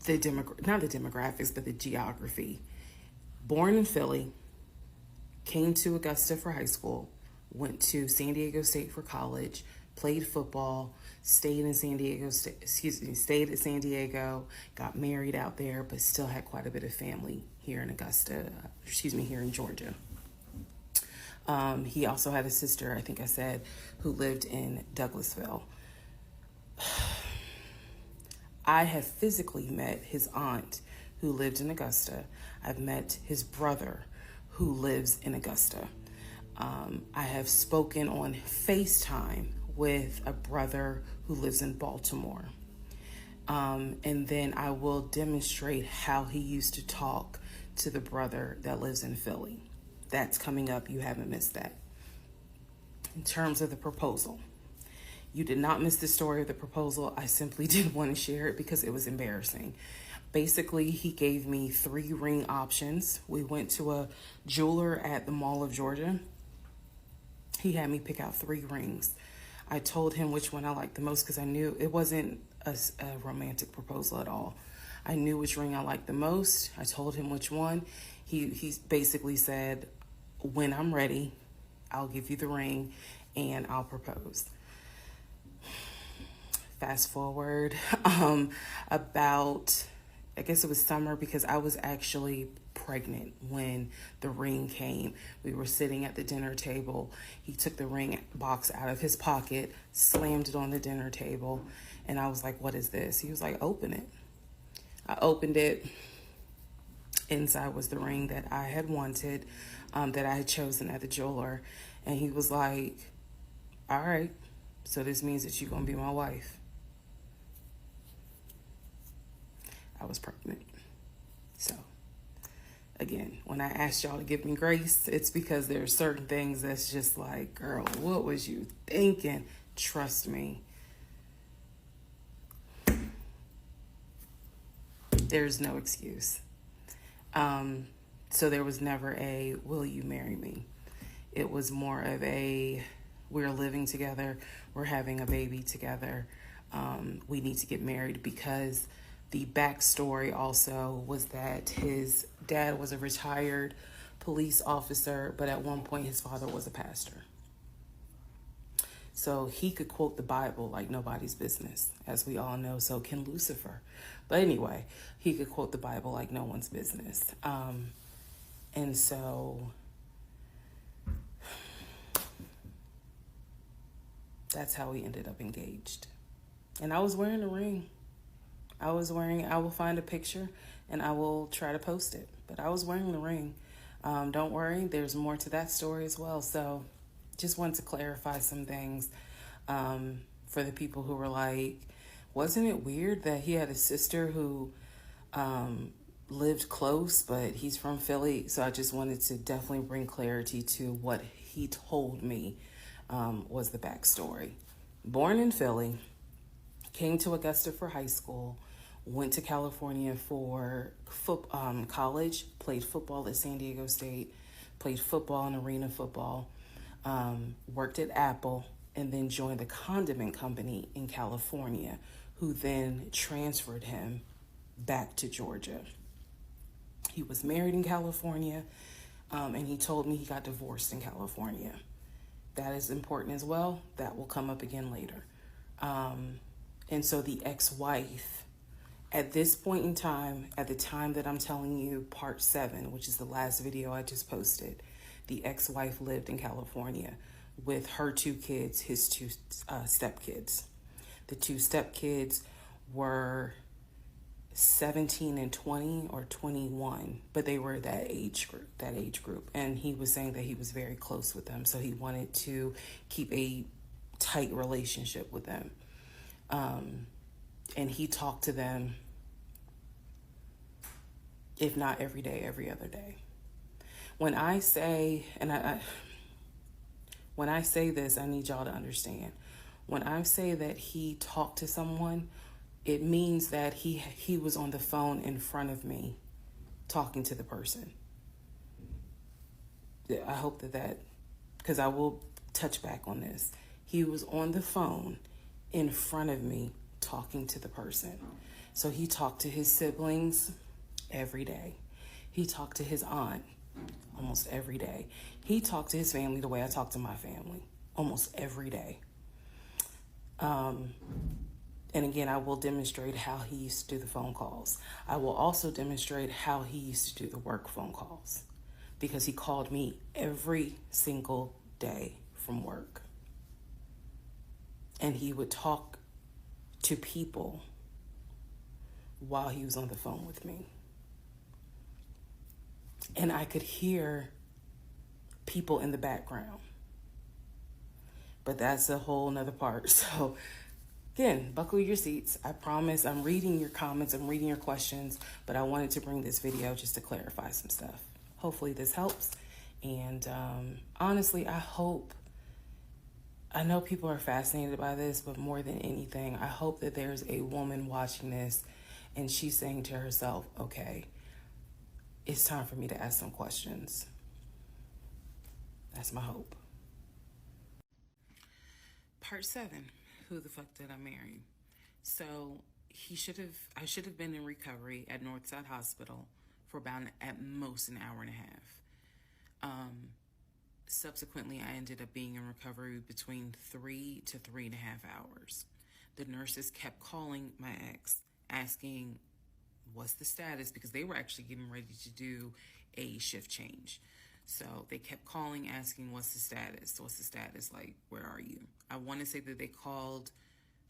the demographics, but the geography. Born in Philly, came to Augusta for high school, went to San Diego State for college, played football, stayed at San Diego, got married out there, but still had quite a bit of family here in here in Georgia. He also had a sister, I think I said, who lived in Douglasville. I have physically met his aunt who lived in Augusta. I've met his brother who lives in Augusta. I have spoken on FaceTime with a brother who lives in Baltimore. And then I will demonstrate how he used to talk to the brother that lives in Philly. That's coming up. You haven't missed that. In terms of the proposal, you did not miss the story of the proposal. I simply didn't want to share it because it was embarrassing. Basically, he gave me 3 ring options. We went to a jeweler at the Mall of Georgia. He had me pick out 3 rings. I told him which one I liked the most because I knew it wasn't a romantic proposal at all. I knew which ring I liked the most. I told him which one. He basically said, when I'm ready, I'll give you the ring and I'll propose. Fast forward about, I guess it was summer because I was actually pregnant when the ring came. We were sitting at the dinner table. He took the ring box out of his pocket, slammed it on the dinner table, and I was like, what is this? He was like, open it. I opened it. Inside was the ring that I had wanted, that I had chosen at the jeweler. And he was like, all right, so this means that you're going to be my wife. I was pregnant. So, again, when I asked y'all to give me grace, it's because there are certain things that's just like, girl, what was you thinking? Trust me. There's no excuse. So there was never a, will you marry me? It was more of a, we're living together, we're having a baby together, we need to get married, because the backstory also was that his dad was a retired police officer, but at one point his father was a pastor. So he could quote the Bible like nobody's business, as we all know. So can Lucifer. But anyway, he could quote the Bible like no one's business. And so that's how we ended up engaged. And I was wearing a ring. I will find a picture and I will try to post it. But I was wearing the ring. Don't worry, there's more to that story as well. So just wanted to clarify some things for the people who were like, wasn't it weird that he had a sister who lived close, but he's from Philly? So I just wanted to definitely bring clarity to what he told me was the backstory. Born in Philly, came to Augusta for high school, went to California for college, played football at San Diego State, played football and arena football, worked at Apple, and then joined the condiment company in California, who then transferred him back to Georgia. He was married in California, and he told me he got divorced in California. That is important as well. That will come up again later. And so the ex-wife, at this point in time, at the time that I'm telling you, part 7, which is the last video I just posted, the ex-wife lived in California with her 2 kids, his 2 stepkids. The 2 stepkids were 17 and 20 or 21, but they were that age group. And he was saying that he was very close with them. So he wanted to keep a tight relationship with them. And he talked to them, if not every day, every other day. When I say, when I say this, I need y'all to understand. When I say that he talked to someone, it means that he was on the phone in front of me talking to the person. I hope that, because I will touch back on this. He was on the phone in front of me talking to the person. So he talked to his siblings every day. He talked to his aunt almost every day. He talked to his family the way I talk to my family almost every day. And again, I will demonstrate how he used to do the phone calls. I will also demonstrate how he used to do the work phone calls, because he called me every single day from work. And he would talk to people while he was on the phone with me. And I could hear people in the background. But that's a whole nother part. So again, buckle your seats. I promise I'm reading your comments, I'm reading your questions, but I wanted to bring this video just to clarify some stuff. Hopefully this helps. And honestly, I know people are fascinated by this, but more than anything, I hope that there's a woman watching this and she's saying to herself, okay, it's time for me to ask some questions. That's my hope. Part 7, who the fuck did I marry? So I should have been in recovery at Northside Hospital for about at most an hour and a half. Subsequently, I ended up being in recovery between 3 to 3.5 hours. The nurses kept calling my ex, asking what's the status, because they were actually getting ready to do a shift change. So they kept calling, asking, what's the status? What's the status? Like, where are you? I want to say that they called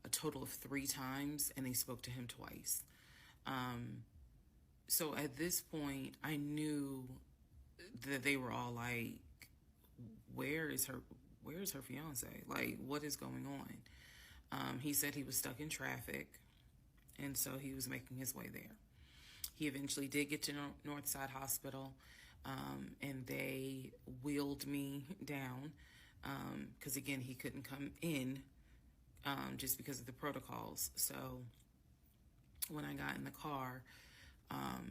a total of 3 times and they spoke to him twice. So at this point, I knew that they were all like, where is her fiance? Like, what is going on? He said he was stuck in traffic, and so he was making his way there. He eventually did get to Northside Hospital, and they wheeled me down, because again, he couldn't come in, just because of the protocols. So when I got in the car,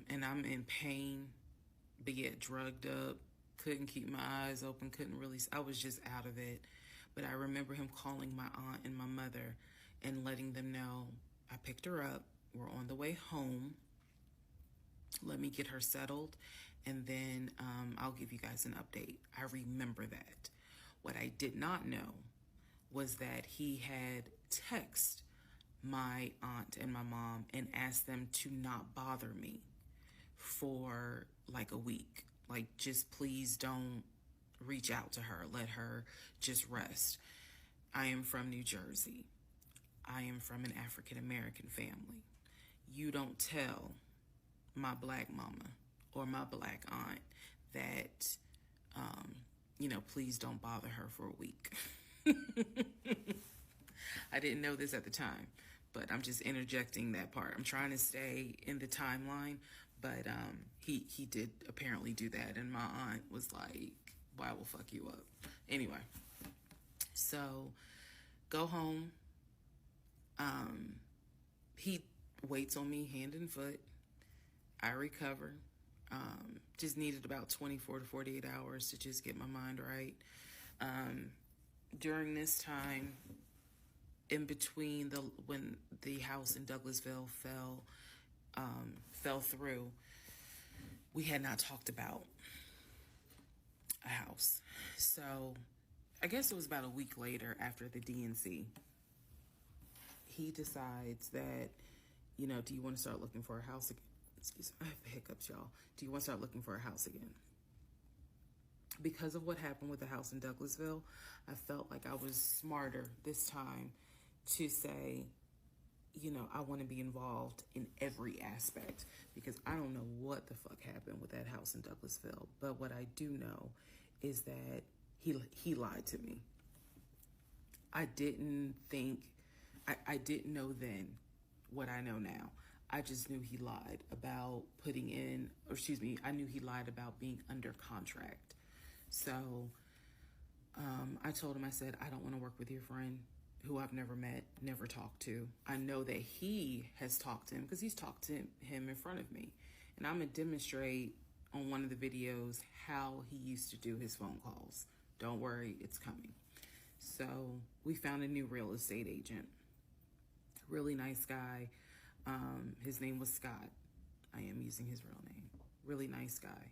and I'm in pain, but yet drugged up, couldn't keep my eyes open, I was just out of it. But I remember him calling my aunt and my mother and letting them know, I picked her up, we're on the way home, let me get her settled, and then I'll give you guys an update. I remember that. What I did not know was that he had texted my aunt and my mom and asked them to not bother me for like a week. Like, just please don't reach out to her. Let her just rest. I am from New Jersey. I am from an African American family. You don't tell my black mama or my black aunt that, please don't bother her for a week. I didn't know this at the time, but I'm just interjecting that part. I'm trying to stay in the timeline, but he did apparently do that, and my aunt was like, "Well, I will fuck you up." Anyway, so go home. He waits on me hand and foot. I recover. Just needed about 24 to 48 hours to just get my mind right. During this time, in between when the house in Douglasville fell through, we had not talked about a house. So I guess it was about a week later, after the DNC, he decides that, do you want to start looking for a house again? Excuse me, I have hiccups, y'all. Do you want to start looking for a house again? Because of what happened with the house in Douglasville, I felt like I was smarter this time to say, I want to be involved in every aspect, because I don't know what the fuck happened with that house in Douglasville. But what I do know is that he lied to me. I didn't think, I didn't know then what I know now. I just knew he lied about I knew he lied about being under contract. So I told him, I said, I don't want to work with your friend who I've never met, never talked to. I know that he has talked to him because he's talked to him in front of me. And I'm going to demonstrate on one of the videos how he used to do his phone calls. Don't worry, it's coming. So we found a new real estate agent. Really nice guy. His name was Scott. I am using his real name. Really nice guy.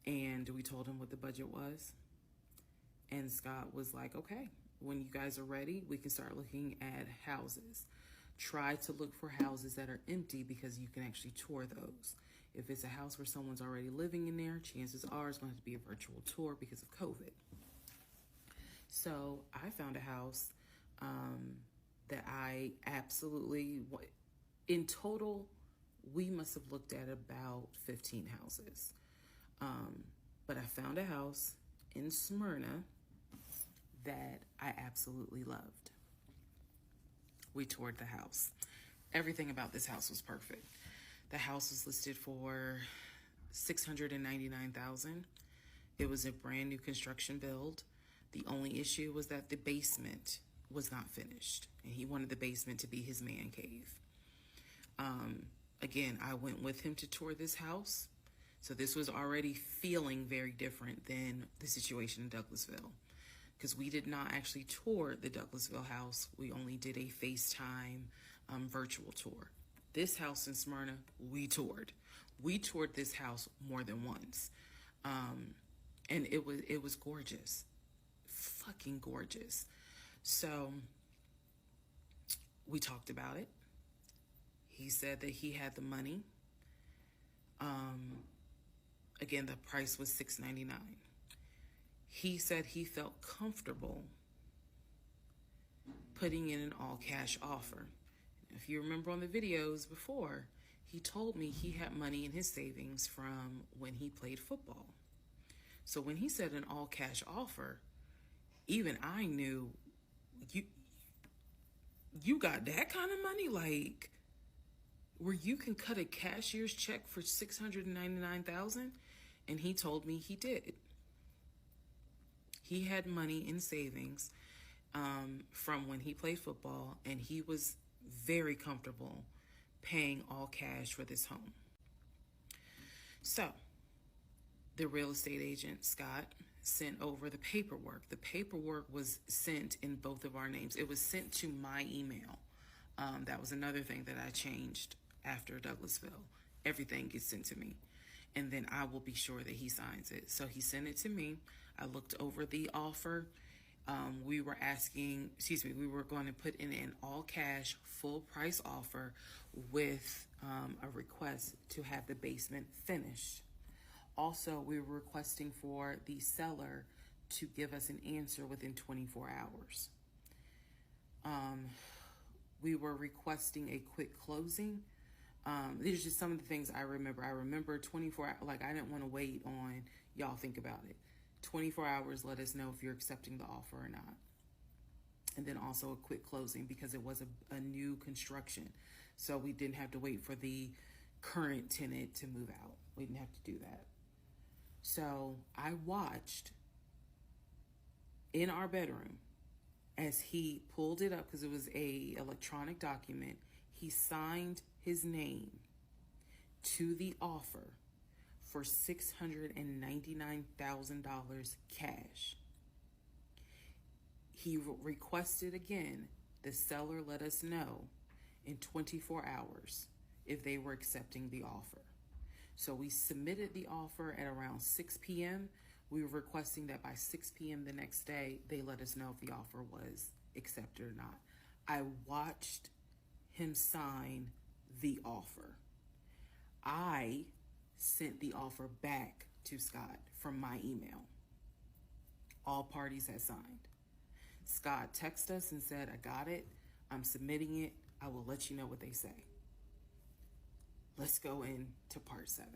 And we told him what the budget was. And Scott was like, okay, when you guys are ready, we can start looking at houses. Try to look for houses that are empty because you can actually tour those. If it's a house where someone's already living in there, chances are it's going to have to be a virtual tour because of COVID. So I found a house that I absolutely, in total, we must have looked at about 15 houses. But I found a house in Smyrna that I absolutely loved. We toured the house. Everything about this house was perfect. The house was listed for $699,000. It was a brand new construction build. The only issue was that the basement was not finished, and he wanted the basement to be his man cave. Again, I went with him to tour this house. So this was already feeling very different than the situation in Douglasville, because we did not actually tour the Douglasville house. We only did a FaceTime virtual tour. This house in Smyrna, we toured. We toured this house more than once. And it was gorgeous. Fucking gorgeous. So we talked about it. He said that he had the money. Again, the price was $699. He said he felt comfortable putting in an all-cash offer. If you remember on the videos before, he told me he had money in his savings from when he played football. So when he said an all-cash offer, even I knew, you got that kind of money? Like, where you can cut a cashier's check for $699,000? And he told me he did. He had money in savings from when he played football, and he was very comfortable paying all cash for this home. So the real estate agent, Scott, sent over the paperwork. The paperwork was sent in both of our names. It was sent to my email. That was another thing that I changed after Douglasville. Everything gets sent to me, and then I will be sure that he signs it. So he sent it to me. I looked over the offer. We were going to put in an all cash, full price offer with a request to have the basement finished. Also, we were requesting for the seller to give us an answer within 24 hours. We were requesting a quick closing. These are just some of the things I remember. I remember 24 hours, like I didn't want to wait on, y'all think about it. 24 hours, let us know if you're accepting the offer or not. And then also a quick closing because it was a new construction. So we didn't have to wait for the current tenant to move out. We didn't have to do that. So I watched in our bedroom as he pulled it up, because it was a electronic document. He signed his name to the offer for $699,000 cash. He requested again, the seller let us know in 24 hours if they were accepting the offer. So we submitted the offer at around 6 p.m. We were requesting that by 6 p.m. the next day, they let us know if the offer was accepted or not. I watched him sign the offer. I sent the offer back to Scott from my email. All parties had signed. Scott texted us and said, I got it. I'm submitting it. I will let you know what they say. Let's go into part 7.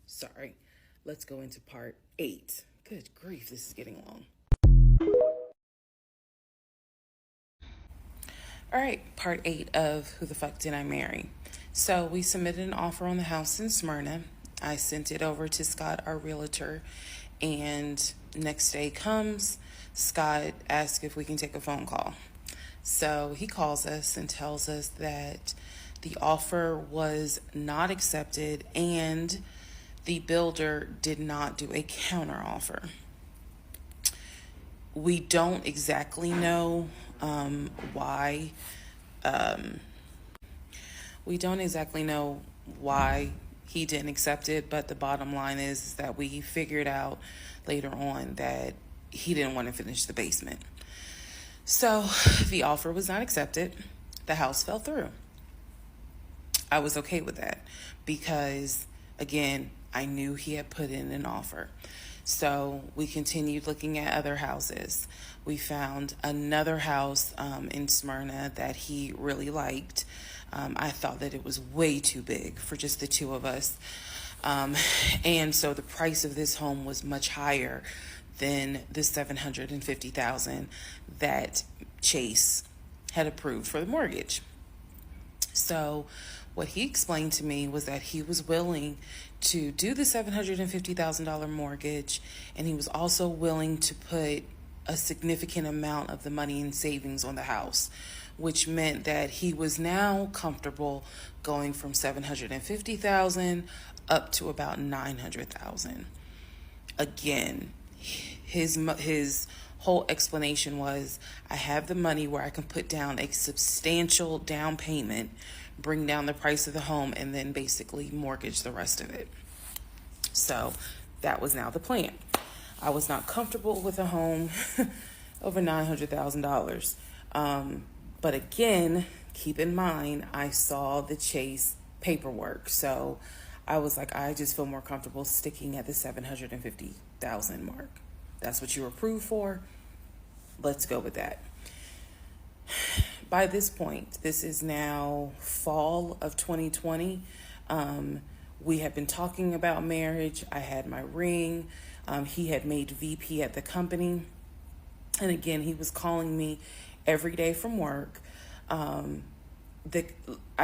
Sorry. Let's go into part 8. Good grief, this is getting long. All right, part 8 of Who the Fuck Did I Marry? So we submitted an offer on the house in Smyrna. I sent it over to Scott, our realtor, and next day comes, Scott asks if we can take a phone call. So he calls us and tells us that the offer was not accepted and the builder did not do a counter offer. We don't exactly know why. We don't exactly know why he didn't accept it, but the bottom line is that we figured out later on that he didn't want to finish the basement. So the offer was not accepted. The house fell through. I was okay with that because, again, I knew he had put in an offer. So we continued looking at other houses. We found another house in Smyrna that he really liked. I thought that it was way too big for just the two of us. And so the price of this home was much higher than the $750,000 that Chase had approved for the mortgage. So what he explained to me was that he was willing to do the $750,000 mortgage, and he was also willing to put a significant amount of the money in savings on the house, which meant that he was now comfortable going from $750,000 up to about $900,000. Again, his whole explanation was, I have the money where I can put down a substantial down payment, bring down the price of the home, and then basically mortgage the rest of it. So that was now the plan. I was not comfortable with a home over $900,000. But again, keep in mind, I saw the Chase paperwork. So I was like, I just feel more comfortable sticking at the $750,000 mark. That's what you were approved for. Let's go with that. By this point, this is now fall of 2020. We had been talking about marriage. I had my ring. He had made VP at the company. And again, he was calling me every day from work. I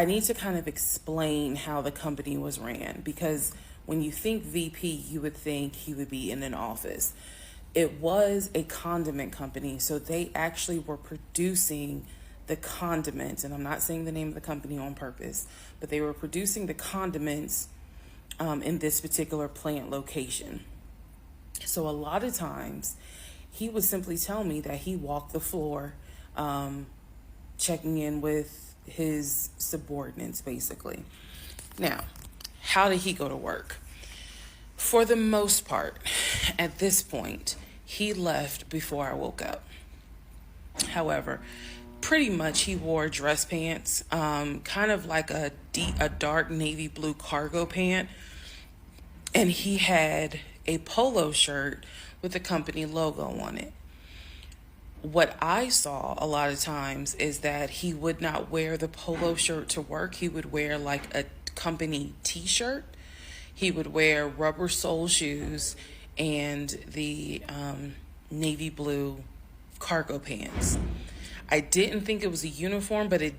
need to kind of explain how the company was ran, because when you think VP, you would think he would be in an office. It was a condiment company, so they actually were producing the condiments, and I'm not saying the name of the company on purpose, but they were producing the condiments in this particular plant location. So a lot of times he would simply tell me that he walked the floor, checking in with his subordinates, basically. Now, how did he go to work? For the most part, at this point, he left before I woke up. However, pretty much he wore dress pants, kind of like a dark navy blue cargo pant, and he had a polo shirt with the company logo on it. What I saw a lot of times is that he would not wear the polo shirt to work. He would wear like a company t-shirt. He would wear rubber sole shoes and the navy blue cargo pants. I didn't think it was a uniform, but it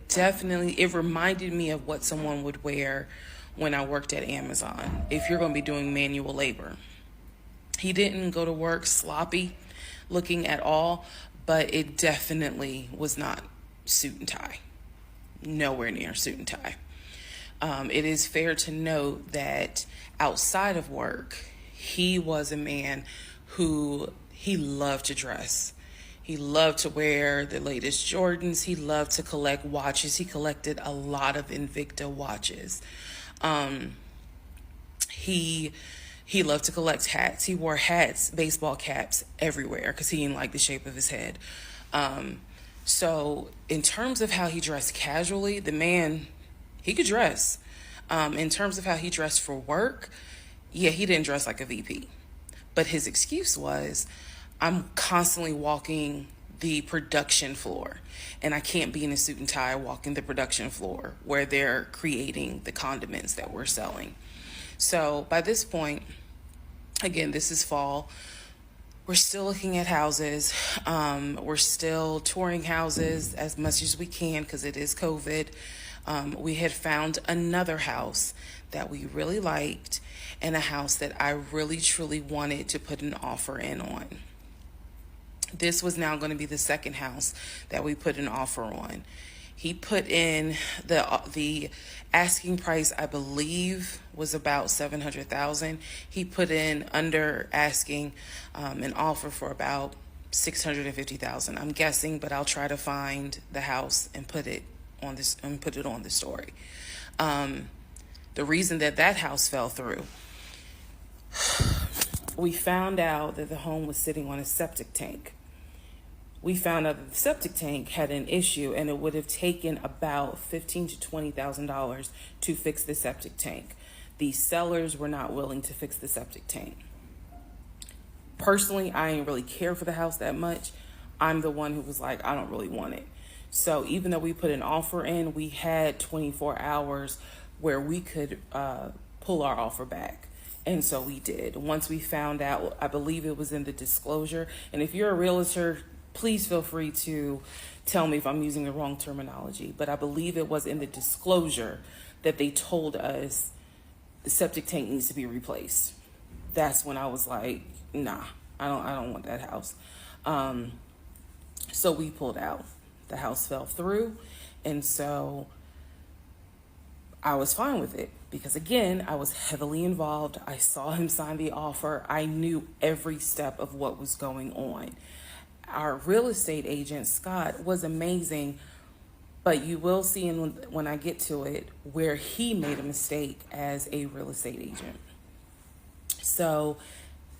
reminded me of what someone would wear when I worked at Amazon, if you're going to be doing manual labor. He didn't go to work sloppy looking at all, but it definitely was not suit and tie. Nowhere near suit and tie. It is fair to note that outside of work, he was a man who he loved to dress. He loved to wear the latest Jordans. He loved to collect watches. He collected a lot of Invicta watches. He loved to collect hats. He wore hats, baseball caps everywhere because he didn't like the shape of his head. So in terms of how he dressed casually, the man, he could dress. In terms of how he dressed for work, yeah, he didn't dress like a VP. But his excuse was, I'm constantly walking the production floor, and I can't be in a suit and tie walking the production floor where they're creating the condiments that we're selling. So by this point, again, this is fall. we're still looking at houses. We're still touring houses as much as we can because it is COVID. We had found another house that we really liked and a house that I really truly wanted to put an offer in on. This was now going to be the second house that we put an offer on. He put in the asking price, I believe, was about $700,000. He put in under asking an offer for about $650,000. I'm guessing, but I'll try to find the house and put it on the story. The reason that house fell through, we found out that the home was sitting on a septic tank. We found out that the septic tank had an issue, and it would have taken about $15,000 to $20,000 to fix the septic tank. The sellers were not willing to fix the septic tank. Personally, I didn't really care for the house that much. I'm the one who was like, I don't really want it. So even though we put an offer in, we had 24 hours where we could pull our offer back. And so we did. Once we found out, I believe it was in the disclosure. And if you're a realtor, please feel free to tell me if I'm using the wrong terminology. But I believe it was in the disclosure that they told us the septic tank needs to be replaced. That's when I was like, nah, I don't want that house. So we pulled out. The house fell through. And so I was fine with it because, again, I was heavily involved. I saw him sign the offer. I knew every step of what was going on. Our real estate agent, Scott, was amazing, but you will see when I get to it where he made a mistake as a real estate agent. So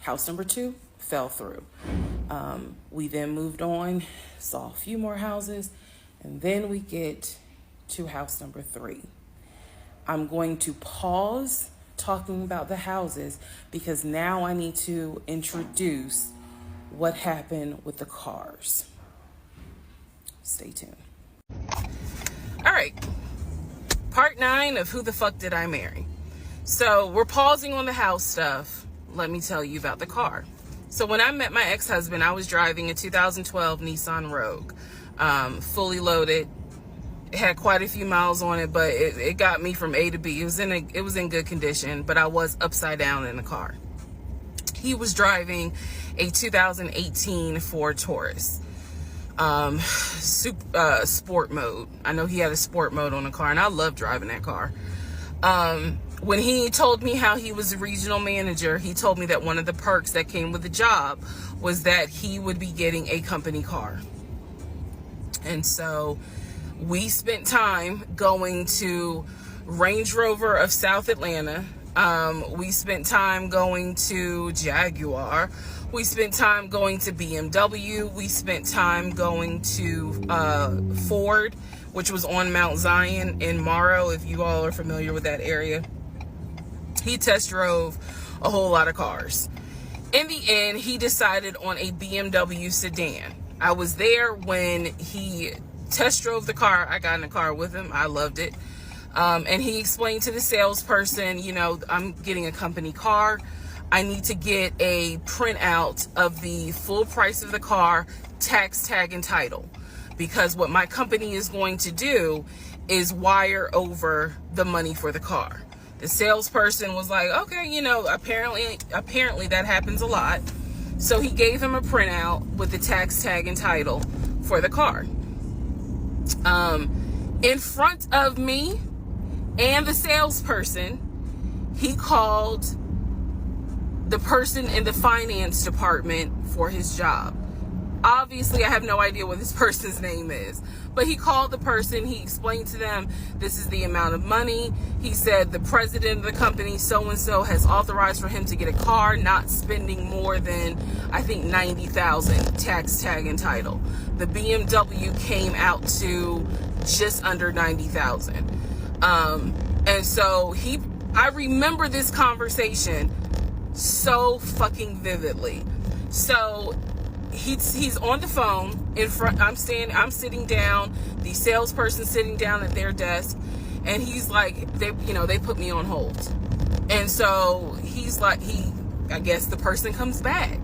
house number 2 fell through. We then moved on, saw a few more houses, and then we get to house number 3. I'm going to pause talking about the houses because now I need to introduce what happened with the cars. Stay tuned. All right. Part 9 of Who the Fuck Did I Marry? So we're pausing on the house stuff. Let me tell you about the car. So when I met my ex-husband, I was driving a 2012 Nissan Rogue, fully loaded. It had quite a few miles on it, but it got me from A to B. It was in good condition, but I was upside down in the car. He was driving a 2018 Ford Taurus, sport mode. I know he had a sport mode on the car, and I love driving that car. When he told me how he was a regional manager, he told me that one of the perks that came with the job was that he would be getting a company car. And so we spent time going to Range Rover of South Atlanta. We spent time going to Jaguar. We spent time going to BMW. We spent time going to Ford, which was on Mount Zion in Morrow, if you all are familiar with that area. He test drove a whole lot of cars. In the end, he decided on a BMW sedan. I was there when he test drove the car. I got in the car with him. I loved it. And he explained to the salesperson, I'm getting a company car. I need to get a printout of the full price of the car, tax tag and title. Because what my company is going to do is wire over the money for the car. The salesperson was like, okay, apparently that happens a lot. So he gave him a printout with the tax tag and title for the car. In front of me and the salesperson, he called the person in the finance department for his job. Obviously, I have no idea what this person's name is, but he called the person. He explained to them, this is the amount of money. He said the president of the company, so-and-so, has authorized for him to get a car, not spending more than, I think, $90,000 tax tag and title. The BMW came out to just under $90,000. And so I remember this conversation so fucking vividly. So he's on the phone in front. I'm sitting down, the salesperson sitting down at their desk, and he's like, they put me on hold. And so he's like, I guess the person comes back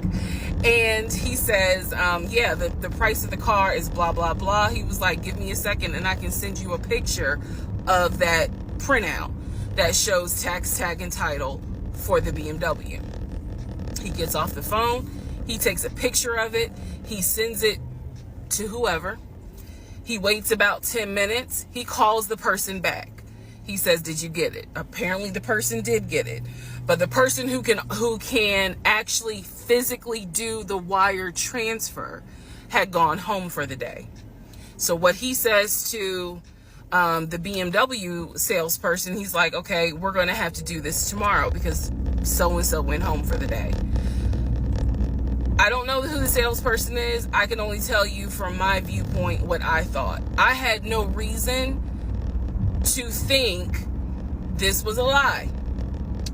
And he says, yeah, the price of the car is blah, blah, blah. He was like, give me a second and I can send you a picture of that printout that shows tax tag and title for the BMW. He gets off the phone. He takes a picture of it. He sends it to whoever. He waits about 10 minutes. He calls the person back. He says, did you get it? Apparently the person did get it. But the person who can actually physically do the wire transfer had gone home for the day. So what he says to the BMW salesperson, he's like, okay, we're going to have to do this tomorrow because so-and-so went home for the day. I don't know who the salesperson is. I can only tell you from my viewpoint what I thought. I had no reason to think this was a lie.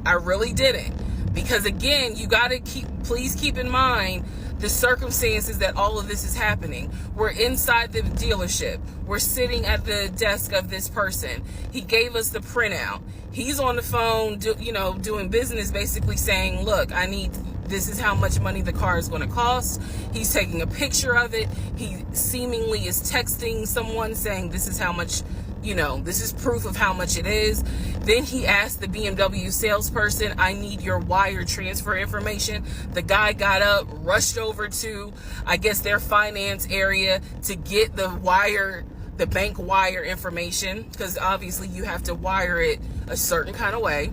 I really didn't. Because again, you got to please keep in mind the circumstances that all of this is happening. We're inside the dealership. We're sitting at the desk of this person. He gave us the printout. He's on the phone, doing business, basically saying, look, this is how much money the car is going to cost. He's taking a picture of it. He seemingly is texting someone saying this is how much, this is proof of how much it is. Then he asked the BMW salesperson, I need your wire transfer information. The guy got up, rushed over to, I guess, their finance area to get the bank wire information, because obviously you have to wire it a certain kind of way.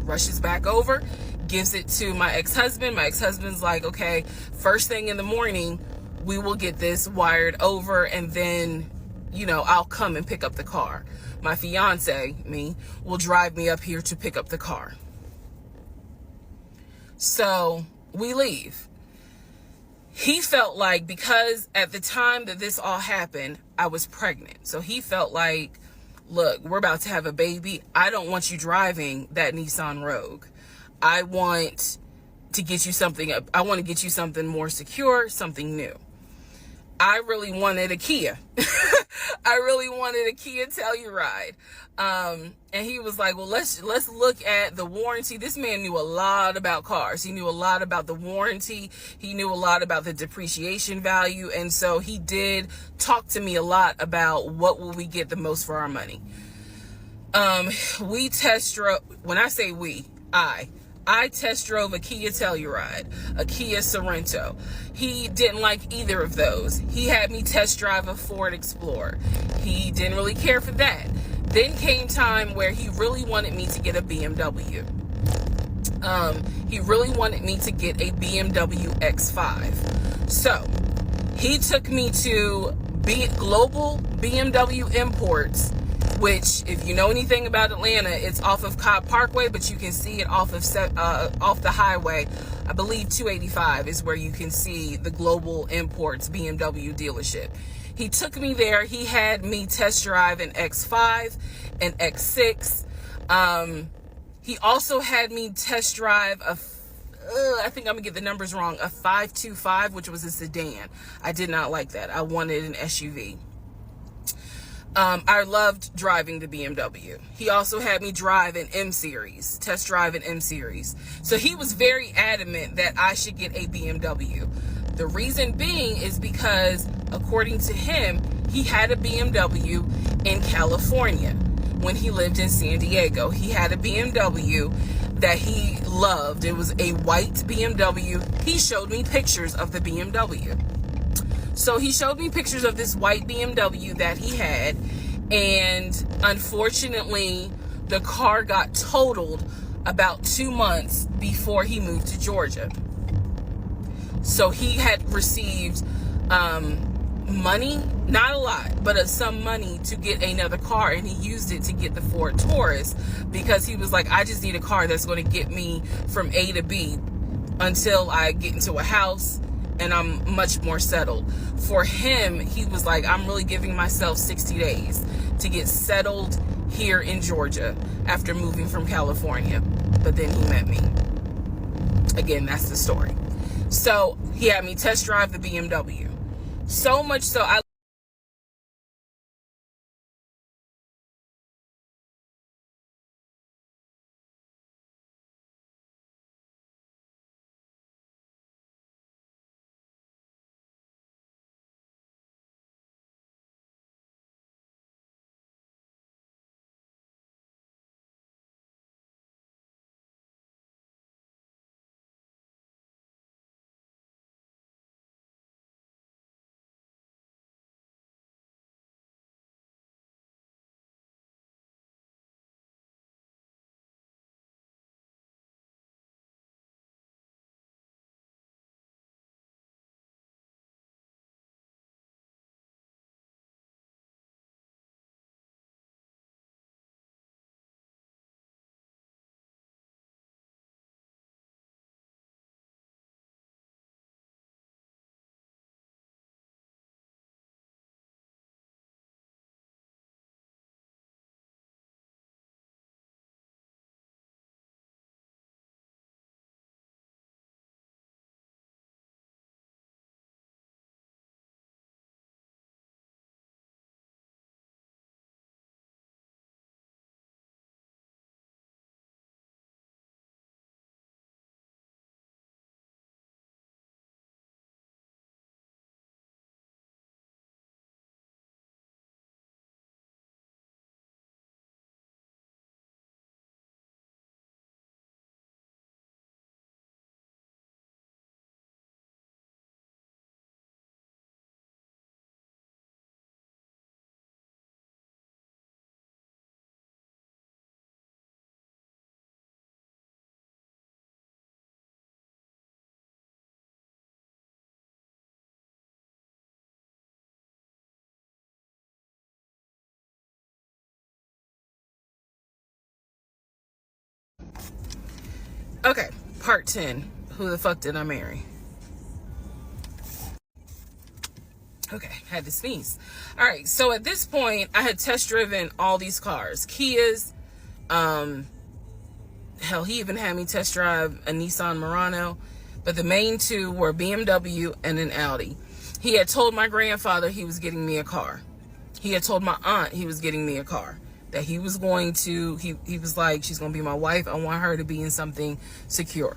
Rushes back over, gives it to my ex-husband. My ex-husband's like, okay, first thing in the morning, we will get this wired over, and then, I'll come and pick up the car. My fiance, me, will drive me up here to pick up the car. So we leave. He felt like, because at the time that this all happened, I was pregnant. So he felt like, look, we're about to have a baby. I don't want you driving that Nissan Rogue. I want to get you something. I want to get you something more secure, something new. I really wanted a Kia. I really wanted a Kia Telluride. And he was like, well, let's look at the warranty. This man knew a lot about cars. He knew a lot about the warranty. He knew a lot about the depreciation value. And so he did talk to me a lot about what will we get the most for our money. We test drove, when I say we, I test drove a Kia Telluride, a Kia Sorento. He didn't like either of those. He had me test drive a Ford Explorer. He didn't really care for that. Then came time where he really wanted me to get a BMW. He really wanted me to get a BMW X5. So he took me to Global BMW Imports, which, if you know anything about Atlanta, it's off of Cobb Parkway, but you can see it off the highway. I believe 285 is where you can see the Global Imports BMW dealership. He took me there. He had me test drive an X5, an X6. He also had me test drive I think I'm gonna get the numbers wrong, a 525, which was a sedan. I did not like that. I wanted an SUV. I loved driving the BMW. He also had me drive an M-Series, test drive an M-Series. So he was very adamant that I should get a BMW. The reason being is because, according to him, he had a BMW in California when he lived in San Diego. He had a BMW that he loved. It was a white BMW. He showed me pictures of the BMW. So he showed me pictures of this white BMW that he had, and unfortunately, the car got totaled about 2 months before he moved to Georgia. So he had received money, not a lot, but some money to get another car, and he used it to get the Ford Taurus because he was like, I just need a car that's going to get me from A to B until I get into a house and I'm much more settled. For him, he was like, I'm really giving myself 60 days to get settled here in Georgia after moving from California. But then he met me. Again, that's the story. So he had me test drive the BMW. So much so, I Okay, part 10. Who the fuck did I marry? Okay, had to sneeze. All right, so at this point, I had test driven all these cars. Kias, hell, he even had me test drive a Nissan Murano, but the main two were BMW and an Audi. He had told my grandfather he was getting me a car. He had told my aunt he was getting me a car. That he was going to, he was like, she's going to be my wife. I want her to be in something secure.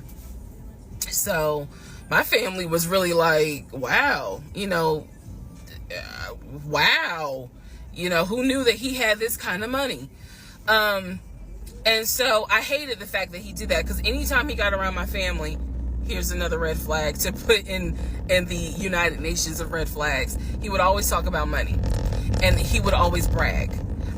So my family was really like, wow, wow, who knew that he had this kind of money? And so I hated the fact that he did that, because anytime he got around my family, here's another red flag to put in the United Nations of red flags, he would always talk about money, and he would always brag.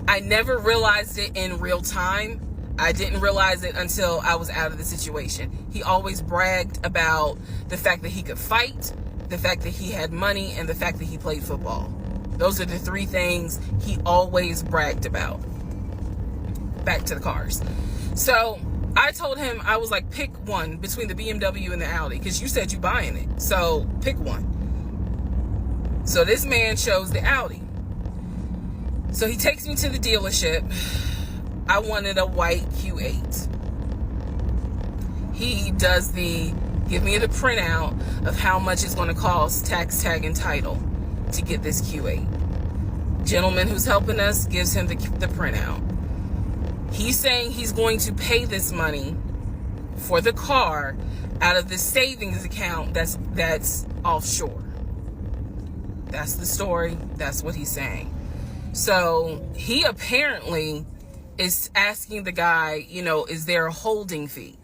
I never realized it in real time. I didn't realize it until I was out of the situation. He always bragged about the fact that he could fight, the fact that he had money, and the fact that he played football. Those are the three things he always bragged about. Back to the cars. So I told him, I was like, pick one between the BMW and the Audi, because you said you buying it. So pick one. So this man chose the Audi. So he takes me to the dealership. I wanted a white Q8. He does give me the printout of how much it's going to cost, tax, tag, and title, to get this Q8. Gentleman who's helping us gives him the printout. He's saying he's going to pay this money for the car out of the savings account that's offshore. That's the story. That's what he's saying. So he apparently is asking the guy, is there a holding fee?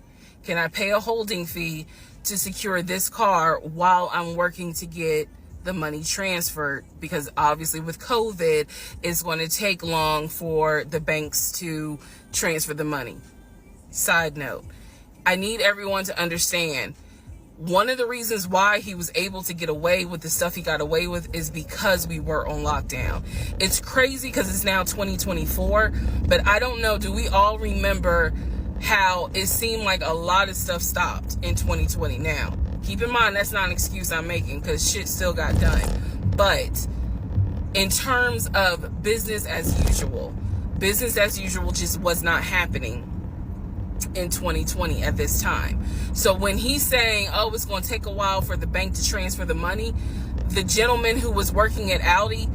Can I pay a holding fee to secure this car while I'm working to get the money transferred? Because obviously with COVID, it's going to take long for the banks to transfer the money. Side note, I need everyone to understand, one of the reasons why he was able to get away with the stuff he got away with is because we were on lockdown. It's crazy because it's now 2024, but I don't know, do we all remember how it seemed like a lot of stuff stopped in 2020? Now, keep in mind, that's not an excuse I'm making, because shit still got done. But in terms of business as usual just was not happening in 2020 at this time. So when he's saying, oh, it's going to take a while for the bank to transfer the money, the gentleman who was working at Audi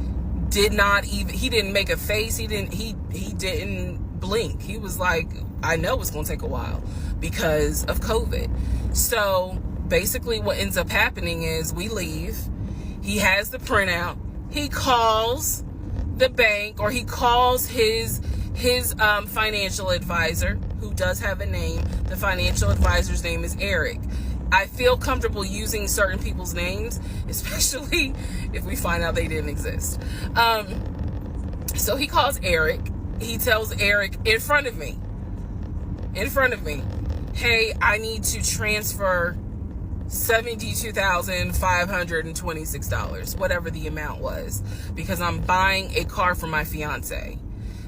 he didn't make a face. He didn't blink. He was like, I know it's going to take a while because of COVID. So basically what ends up happening is we leave. He has the printout. He calls the bank, or he calls his financial advisor, who does have a name. The financial advisor's name is Eric. I feel comfortable using certain people's names, especially if we find out they didn't exist. So he calls Eric. He tells Eric in front of me, hey, I need to transfer $72,526, whatever the amount was, because I'm buying a car for my fiance.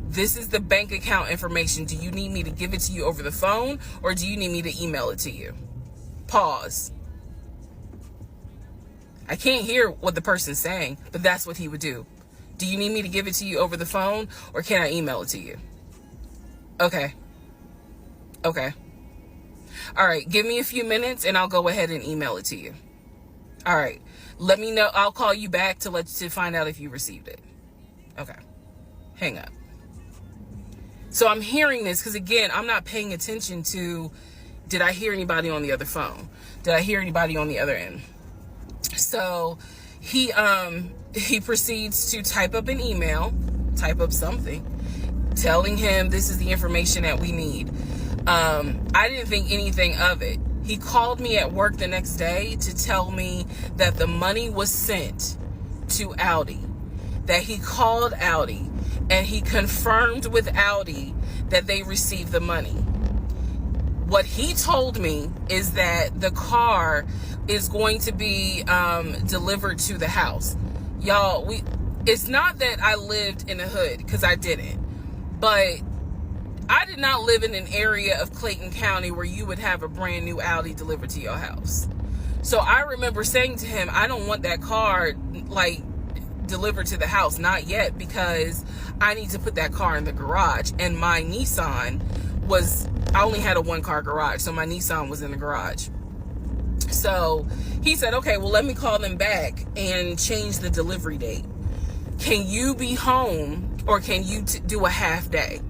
This is the bank account information. Do you need me to give it to you over the phone, or do you need me to email it to you? Pause. I can't hear what the person's saying, but that's what he would do. Do you need me to give it to you over the phone, or can I email it to you? Okay. All right, give me a few minutes and I'll go ahead and email it to you. All right, let me know. I'll call you back to find out if you received it. Okay, hang up. So I'm hearing this because, again, I'm not paying attention to, did I hear anybody on the other phone? Did I hear anybody on the other end? So he proceeds to type up an email, type up something, telling him this is the information that we need. I didn't think anything of it. He called me at work the next day to tell me that the money was sent to Audi, that he called Audi and he confirmed with Audi that they received the money. What he told me is that the car is going to be delivered to the house. Y'all, it's not that I lived in the hood, because I didn't, but I did not live in an area of Clayton County where you would have a brand new Audi delivered to your house. So I remember saying to him, I don't want that car like delivered to the house, not yet, because I need to put that car in the garage. And my Nissan was, I only had a 1-car garage, so my Nissan was in the garage. So he said, okay, well, let me call them back and change the delivery date. Can you be home, or can you do a half day?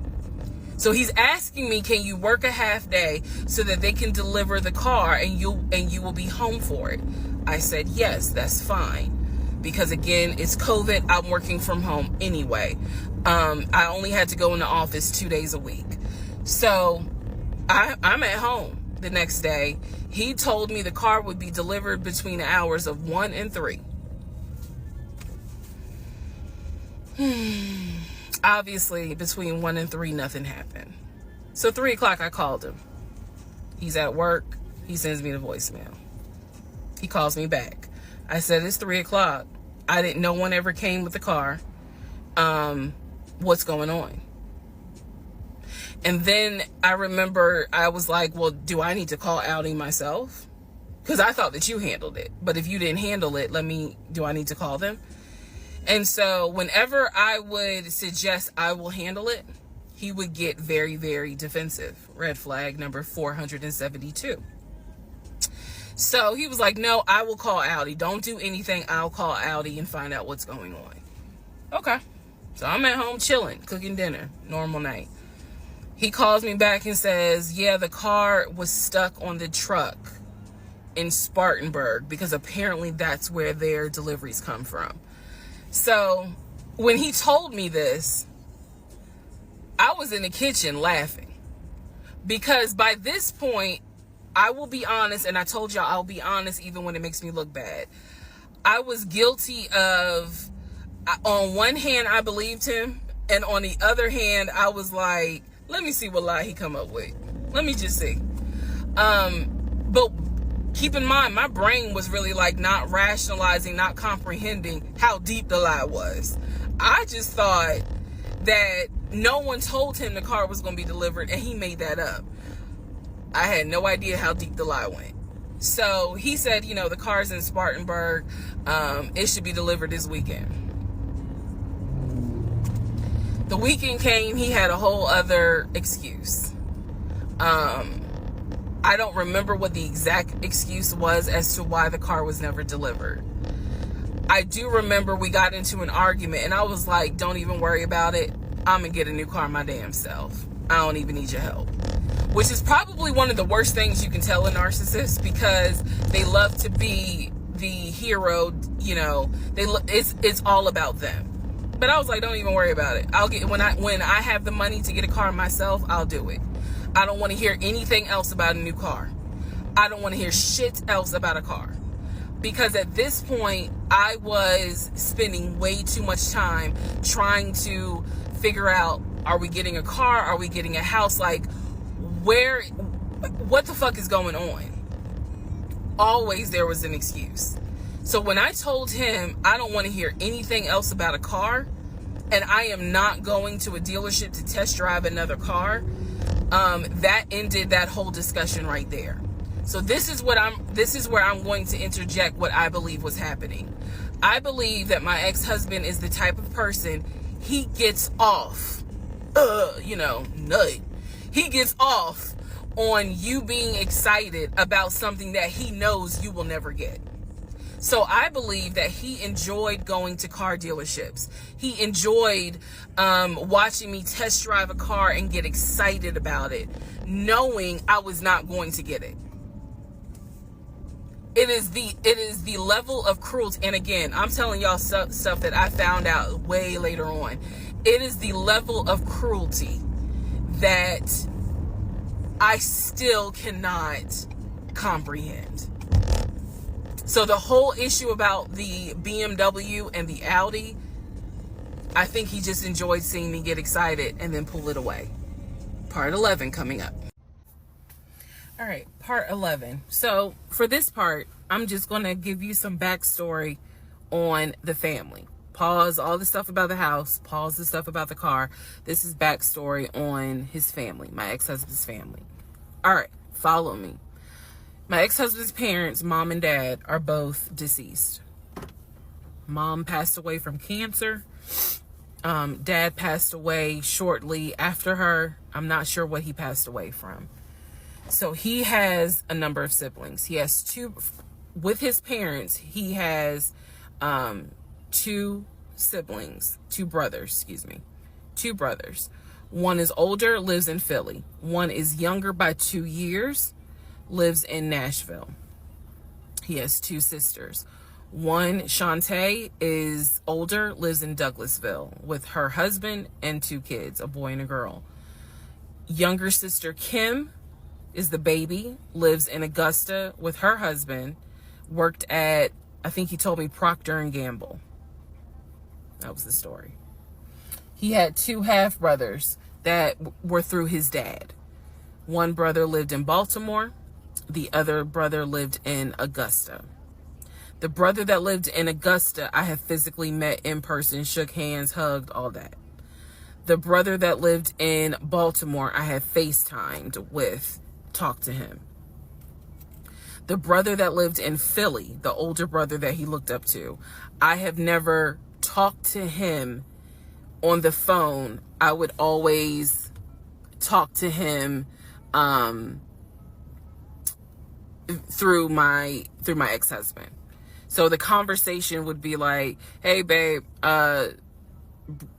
So he's asking me, can you work a half day so that they can deliver the car and you will be home for it? I said, yes, that's fine. Because again, it's COVID. I'm working from home anyway. I only had to go in the office 2 days a week. So I'm at home the next day. He told me the car would be delivered between the hours of 1 and 3. Obviously, between 1 and 3, nothing happened. So 3 o'clock, I called him. He's at work. He sends me the voicemail. He calls me back. I said, it's 3 o'clock. No one ever came with the car. What's going on? And then I remember I was like, well, do I need to call Audi myself? Because I thought that you handled it. But if you didn't handle it, do I need to call them? And so whenever I would suggest I will handle it, he would get very, very defensive. Red flag number 472. So he was like, no, I will call Audi. Don't do anything. I'll call Audi and find out what's going on. Okay. So I'm at home chilling, cooking dinner, normal night. He calls me back and says, yeah, the car was stuck on the truck in Spartanburg, because apparently that's where their deliveries come from. So when he told me this, I was in the kitchen laughing, because by this point, I will be honest, and I told y'all I'll be honest even when it makes me look bad. I was guilty of, on one hand, I believed him, and on the other hand, I was like, let me see what lie he come up with. Let me just see. But keep in mind, my brain was really like not rationalizing, not comprehending how deep the lie was. I just thought that no one told him the car was going to be delivered, and he made that up. I had no idea how deep the lie went. So he said, the car's in Spartanburg. It should be delivered this weekend. The weekend came, he had a whole other excuse. I don't remember what the exact excuse was as to why the car was never delivered. I do remember we got into an argument, and I was like, don't even worry about it. I'm going to get a new car my damn self. I don't even need your help. Which is probably one of the worst things you can tell a narcissist, because they love to be the hero, it's all about them. But I was like, don't even worry about it. I'll get, when I have the money to get a car myself, I'll do it. I don't want to hear anything else about a new car. I don't want to hear shit else about a car. Because at this point, I was spending way too much time trying to figure out, are we getting a car? Are we getting a house? Like, what the fuck is going on? Always there was an excuse. So when I told him I don't want to hear anything else about a car, and I am not going to a dealership to test drive another car, that ended that whole discussion right there. So this is where I'm going to interject what I believe was happening. I believe that my ex-husband is the type of person, he gets off, nut. He gets off on you being excited about something that he knows you will never get. So I believe that he enjoyed going to car dealerships. He enjoyed watching me test drive a car and get excited about it, knowing I was not going to get it. It is the level of cruelty. And again, I'm telling y'all stuff that I found out way later on. It is the level of cruelty that I still cannot comprehend. So the whole issue about the BMW and the Audi, I think he just enjoyed seeing me get excited and then pull it away. Part 11 coming up. All right, part 11. So for this part, I'm just going to give you some backstory on the family. Pause all the stuff about the house. Pause the stuff about the car. This is backstory on his family, my ex-husband's family. All right, follow me. My ex-husband's parents, mom and dad, are both deceased. Mom passed away from cancer. Dad passed away shortly after her. I'm not sure what he passed away from. So he has a number of siblings. He has two, with his parents, he has two siblings, two brothers. One is older, lives in Philly. One is younger by 2 years, lives in Nashville. He has two sisters. One, Shantae, is older, lives in Douglasville with her husband and two kids, a boy and a girl. Younger sister, Kim, is the baby, lives in Augusta with her husband, worked at, I think he told me, Procter and Gamble. That was the story. He had two half brothers that were through his dad. One brother lived in Baltimore. The other brother lived in Augusta. The brother that lived in Augusta, I have physically met in person, shook hands, hugged, all that. The brother that lived in Baltimore, I have FaceTimed with, talked to him. The brother that lived in Philly, the older brother that he looked up to, I have never talked to him on the phone. I would always talk to him through my ex-husband. So the conversation would be like, hey babe,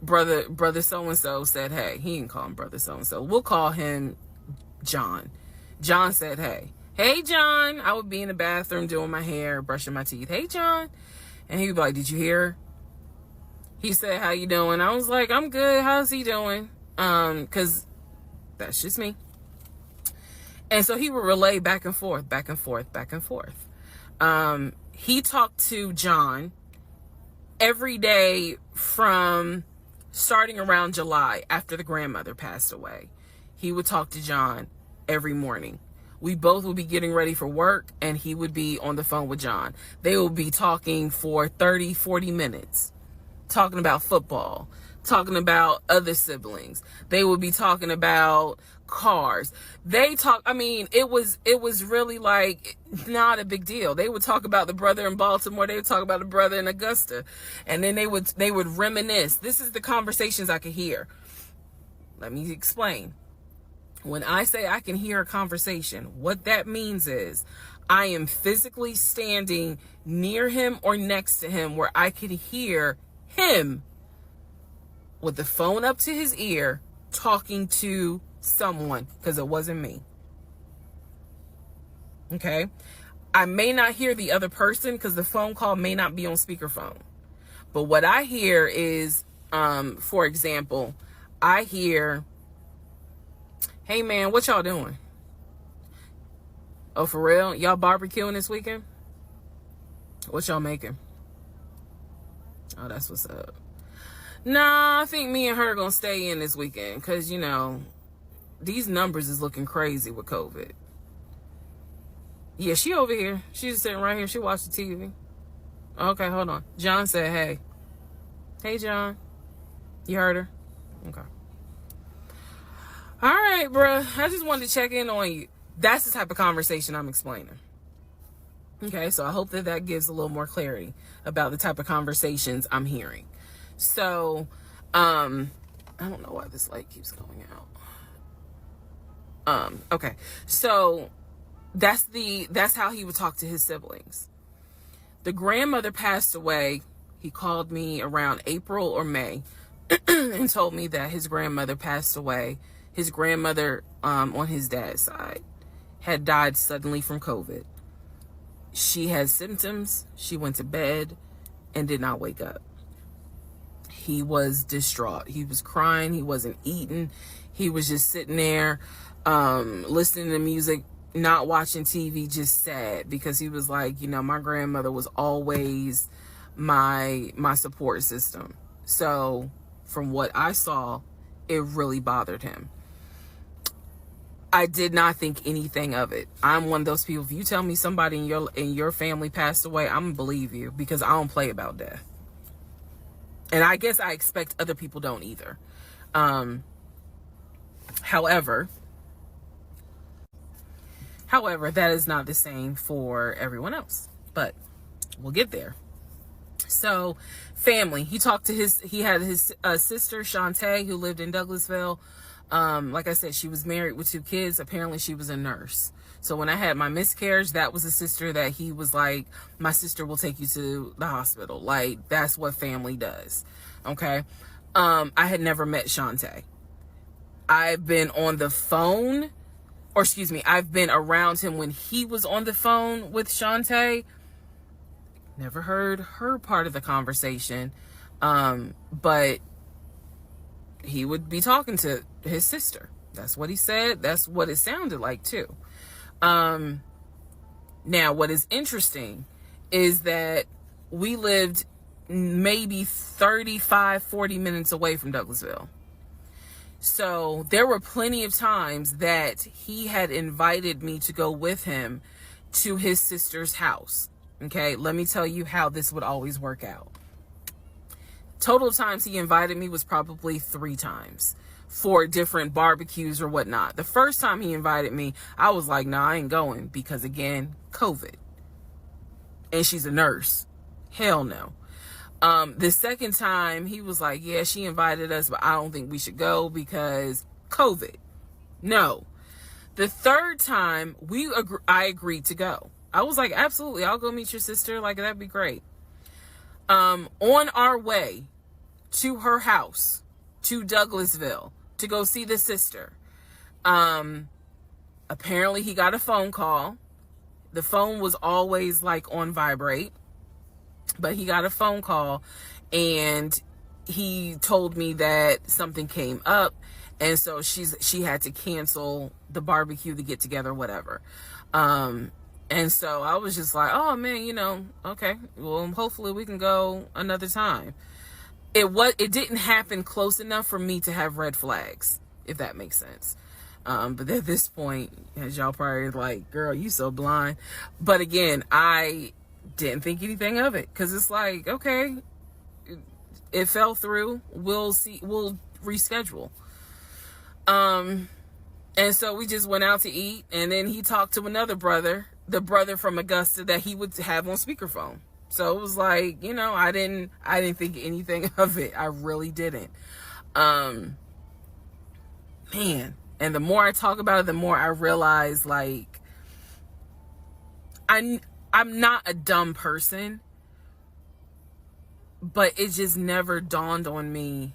brother so-and-so said hey. He didn't call him brother so-and-so. We'll call him John. John said hey John. I would be in the bathroom doing my hair, brushing my teeth. Hey John. And he would be like, did you hear? He said, how you doing? I was like, I'm good. How's he doing? Because that's just me. And so he would relay back and forth. He talked to John every day from starting around July after the grandmother passed away. He would talk to John every morning. We both would be getting ready for work and he would be on the phone with John. They would be talking for 30, 40 minutes, talking about football, talking about other siblings. They would be talking about cars. It was really like not a big deal. They would talk about the brother in Baltimore. They would talk about the brother in Augusta. And then they would reminisce. This is the conversations I could hear. Let me explain. When I say I can hear a conversation, what that means is I am physically standing near him or next to him where I could hear him with the phone up to his ear talking to someone, because it wasn't me. Okay? I may not hear the other person because the phone call may not be on speakerphone. But what I hear is, for example, I hear, hey man, what y'all doing? Oh, for real? Y'all barbecuing this weekend? What y'all making? Oh, that's what's up. Nah, I think me and her are gonna stay in this weekend because, these numbers is looking crazy with COVID. Yeah, she over here. She's just sitting right here. She watched the TV. Okay, hold on. John said, hey. Hey, John. You heard her? Okay. All right, bruh. I just wanted to check in on you. That's the type of conversation I'm explaining. Okay, so I hope that gives a little more clarity about the type of conversations I'm hearing. So, I don't know why this light keeps going out. Okay. So that's how he would talk to his siblings. The grandmother passed away. He called me around April or May and told me that his grandmother passed away. His grandmother, on his dad's side, had died suddenly from COVID. She had symptoms. She went to bed and did not wake up. He was distraught. He was crying. He wasn't eating. He was just sitting there, listening to music, not watching TV, just sad, because he was like, my grandmother was always my support system. So from what I saw, it really bothered him. I did not think anything of it. I'm one of those people, if you tell me somebody in your family passed away, I'm gonna believe you, because I don't play about death. And I guess I expect other people don't either. However, that is not the same for everyone else, but we'll get there. So, family, he had his sister, Shantae, who lived in Douglasville. Like I said, she was married with 2 kids. Apparently she was a nurse. So when I had my miscarriage, that was a sister that he was like, my sister will take you to the hospital. Like, that's what family does. Okay. I had never met Shantae. I've been on the phone, or excuse me, I've been around him when he was on the phone with Shantae. Never heard her part of the conversation. But he would be talking to his sister. That's what he said. That's what it sounded like too. Now what is interesting is that we lived maybe 35, 40 minutes away from Douglasville. So there were plenty of times that he had invited me to go with him to his sister's house. Okay, let me tell you how this would always work out. Total times he invited me was probably 3 times for different barbecues or whatnot. The first time he invited me, I was like, nah, I ain't going because, again, COVID. And she's a nurse. Hell no. The second time he was like, yeah, she invited us, but I don't think we should go because COVID. No. The third time I agreed to go. I was like, absolutely, I'll go meet your sister. Like, that'd be great. On our way to her house, to Douglasville, to go see the sister, apparently he got a phone call. The phone was always like on vibrate, but he got a phone call and he told me that something came up, and so she had to cancel the barbecue, to get together, whatever. And so I was just like, oh man, okay, well, hopefully we can go another time. It didn't happen close enough for me to have red flags, if that makes sense. But at this point, as y'all probably like, girl, you so blind. But again, I didn't think anything of it, because it's like, okay, it fell through. We'll reschedule. And so we just went out to eat, and then he talked to another brother, the brother from Augusta that he would have on speakerphone. So it was like, I didn't think anything of it. I really didn't. Man. And the more I talk about it, the more I realize, like, I'm not a dumb person, but it just never dawned on me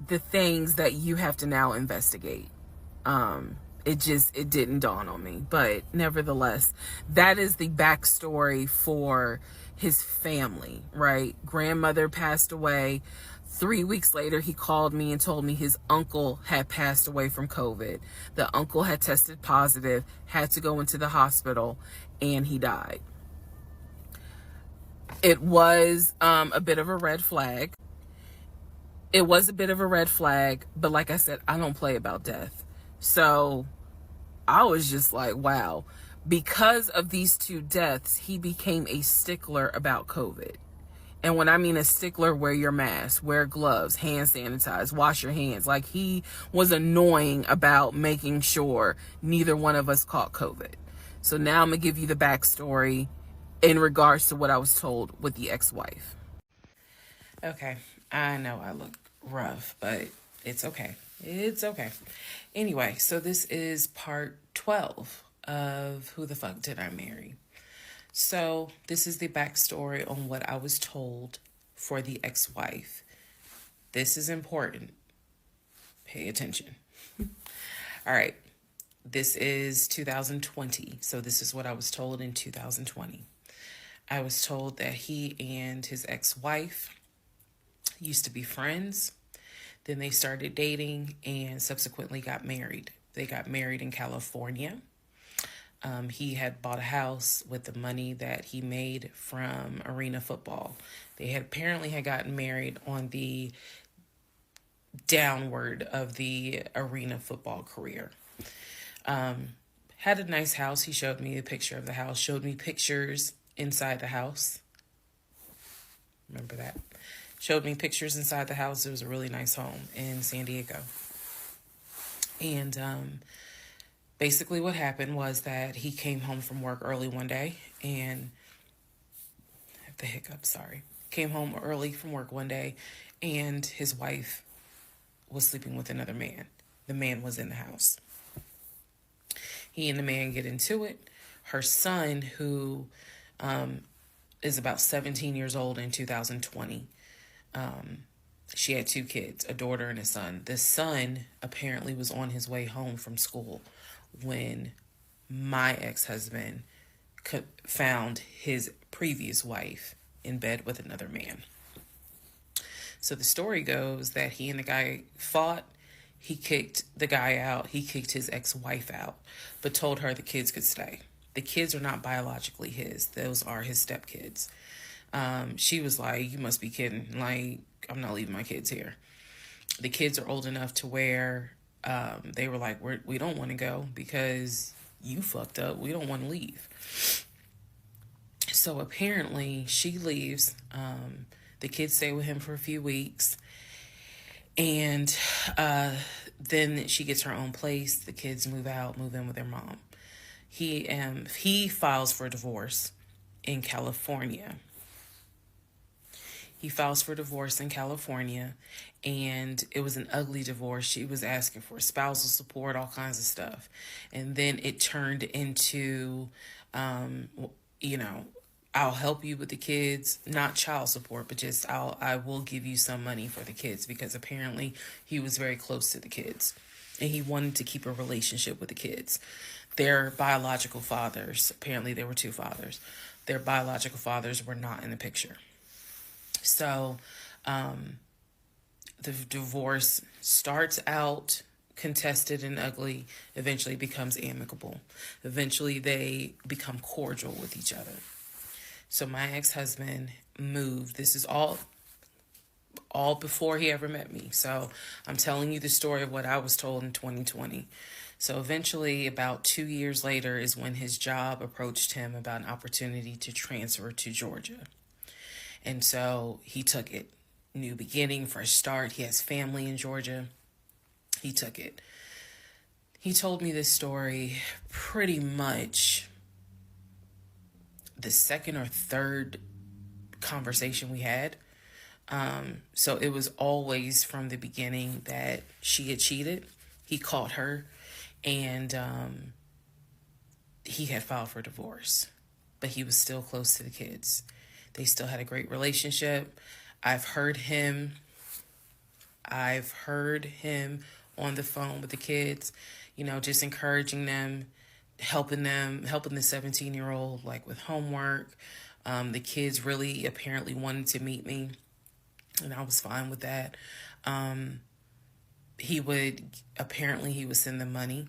the things that you have to now investigate. It didn't dawn on me. But nevertheless, that is the backstory for his family, right? Grandmother passed away. 3 weeks later, he called me and told me his uncle had passed away from COVID. The uncle had tested positive, had to go into the hospital, and he died. It was a bit of a red flag. It was a bit of a red flag, but like I said, I don't play about death. So I was just like, wow. Because of these 2 deaths, he became a stickler about COVID. And when I mean a stickler, wear your mask, wear gloves, hand sanitize, wash your hands. Like, he was annoying about making sure neither one of us caught COVID. So now I'm going to give you the backstory in regards to what I was told with the ex-wife. Okay, I know I look rough, but it's okay. It's okay. Anyway, so this is part 12 of Who the Fuck Did I Marry? So this is the backstory on what I was told for the ex-wife. This is important. Pay attention. All right. This is 2020. So this is what I was told in 2020. I was told that he and his ex-wife used to be friends. Then they started dating and subsequently got married. They got married in California. He had bought a house with the money that he made from arena football. They had apparently gotten married on the downward of the arena football career. Had a nice house. He showed me a picture of the house, showed me pictures inside the house. Remember that? showed me pictures inside the house. It was a really nice home in San Diego. And basically what happened was that he came home from work early one day and I have the hiccup, sorry. Came home early from work one day and his wife was sleeping with another man. The man was in the house. He and the man get into it. Her son, who is about 17 years old in 2020, she had 2 kids, a daughter and a son. The son apparently was on his way home from school when my ex-husband found his previous wife in bed with another man. So the story goes that he and the guy fought. He kicked the guy out. He kicked his ex-wife out, but told her the kids could stay. The kids are not biologically his. Those are his stepkids. She was like, you must be kidding. Like, I'm not leaving my kids here. The kids are old enough to where they were like, we don't want to go because you fucked up. We don't want to leave. So apparently she leaves. The kids stay with him for a few weeks. And then she gets her own place. The kids move in with their mom. He files for divorce in California. He files for divorce in California, and it was an ugly divorce. She was asking for spousal support, all kinds of stuff. And then it turned into, I'll help you with the kids, not child support, but just I will give you some money for the kids, because apparently he was very close to the kids and he wanted to keep a relationship with the kids. Their biological fathers, apparently there were 2 fathers, their biological fathers were not in the picture. So the divorce starts out contested and ugly, eventually becomes amicable. Eventually they become cordial with each other. So my ex-husband moved. This is all before he ever met me. So I'm telling you the story of what I was told in 2020. So eventually, about 2 years later, is when his job approached him about an opportunity to transfer to Georgia. And so he took it. New beginning, fresh start. He has family in Georgia. He took it. He told me this story pretty much the second or third conversation we had. So it was always from the beginning that she had cheated. He caught her, and he had filed for divorce, but he was still close to the kids. They still had a great relationship. I've heard him on the phone with the kids, just encouraging them, helping the 17-year-old, like with homework. The kids really apparently wanted to meet me, and I was fine with that. He would send them money,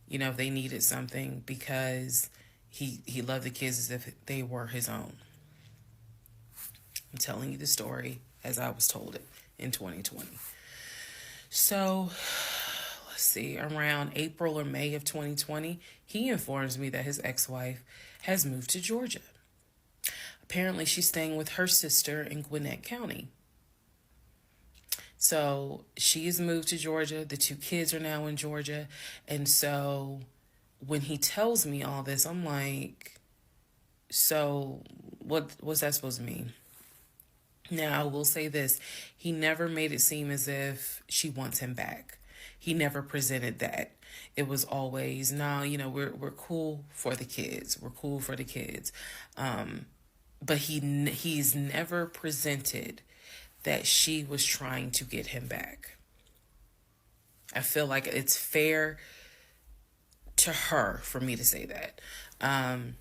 if they needed something, because he loved the kids as if they were his own. I'm telling you the story as I was told it in 2020. So, let's see, around April or May of 2020, he informs me that his ex-wife has moved to Georgia. Apparently, she's staying with her sister in Gwinnett County. So, she's moved to Georgia. The 2 kids are now in Georgia. And so, when he tells me all this, I'm like, so what's that supposed to mean? Now, I will say this. He never made it seem as if she wants him back. He never presented that. It was always, no, we're cool for the kids. We're cool for the kids. But he's never presented that she was trying to get him back. I feel like it's fair to her for me to say that. And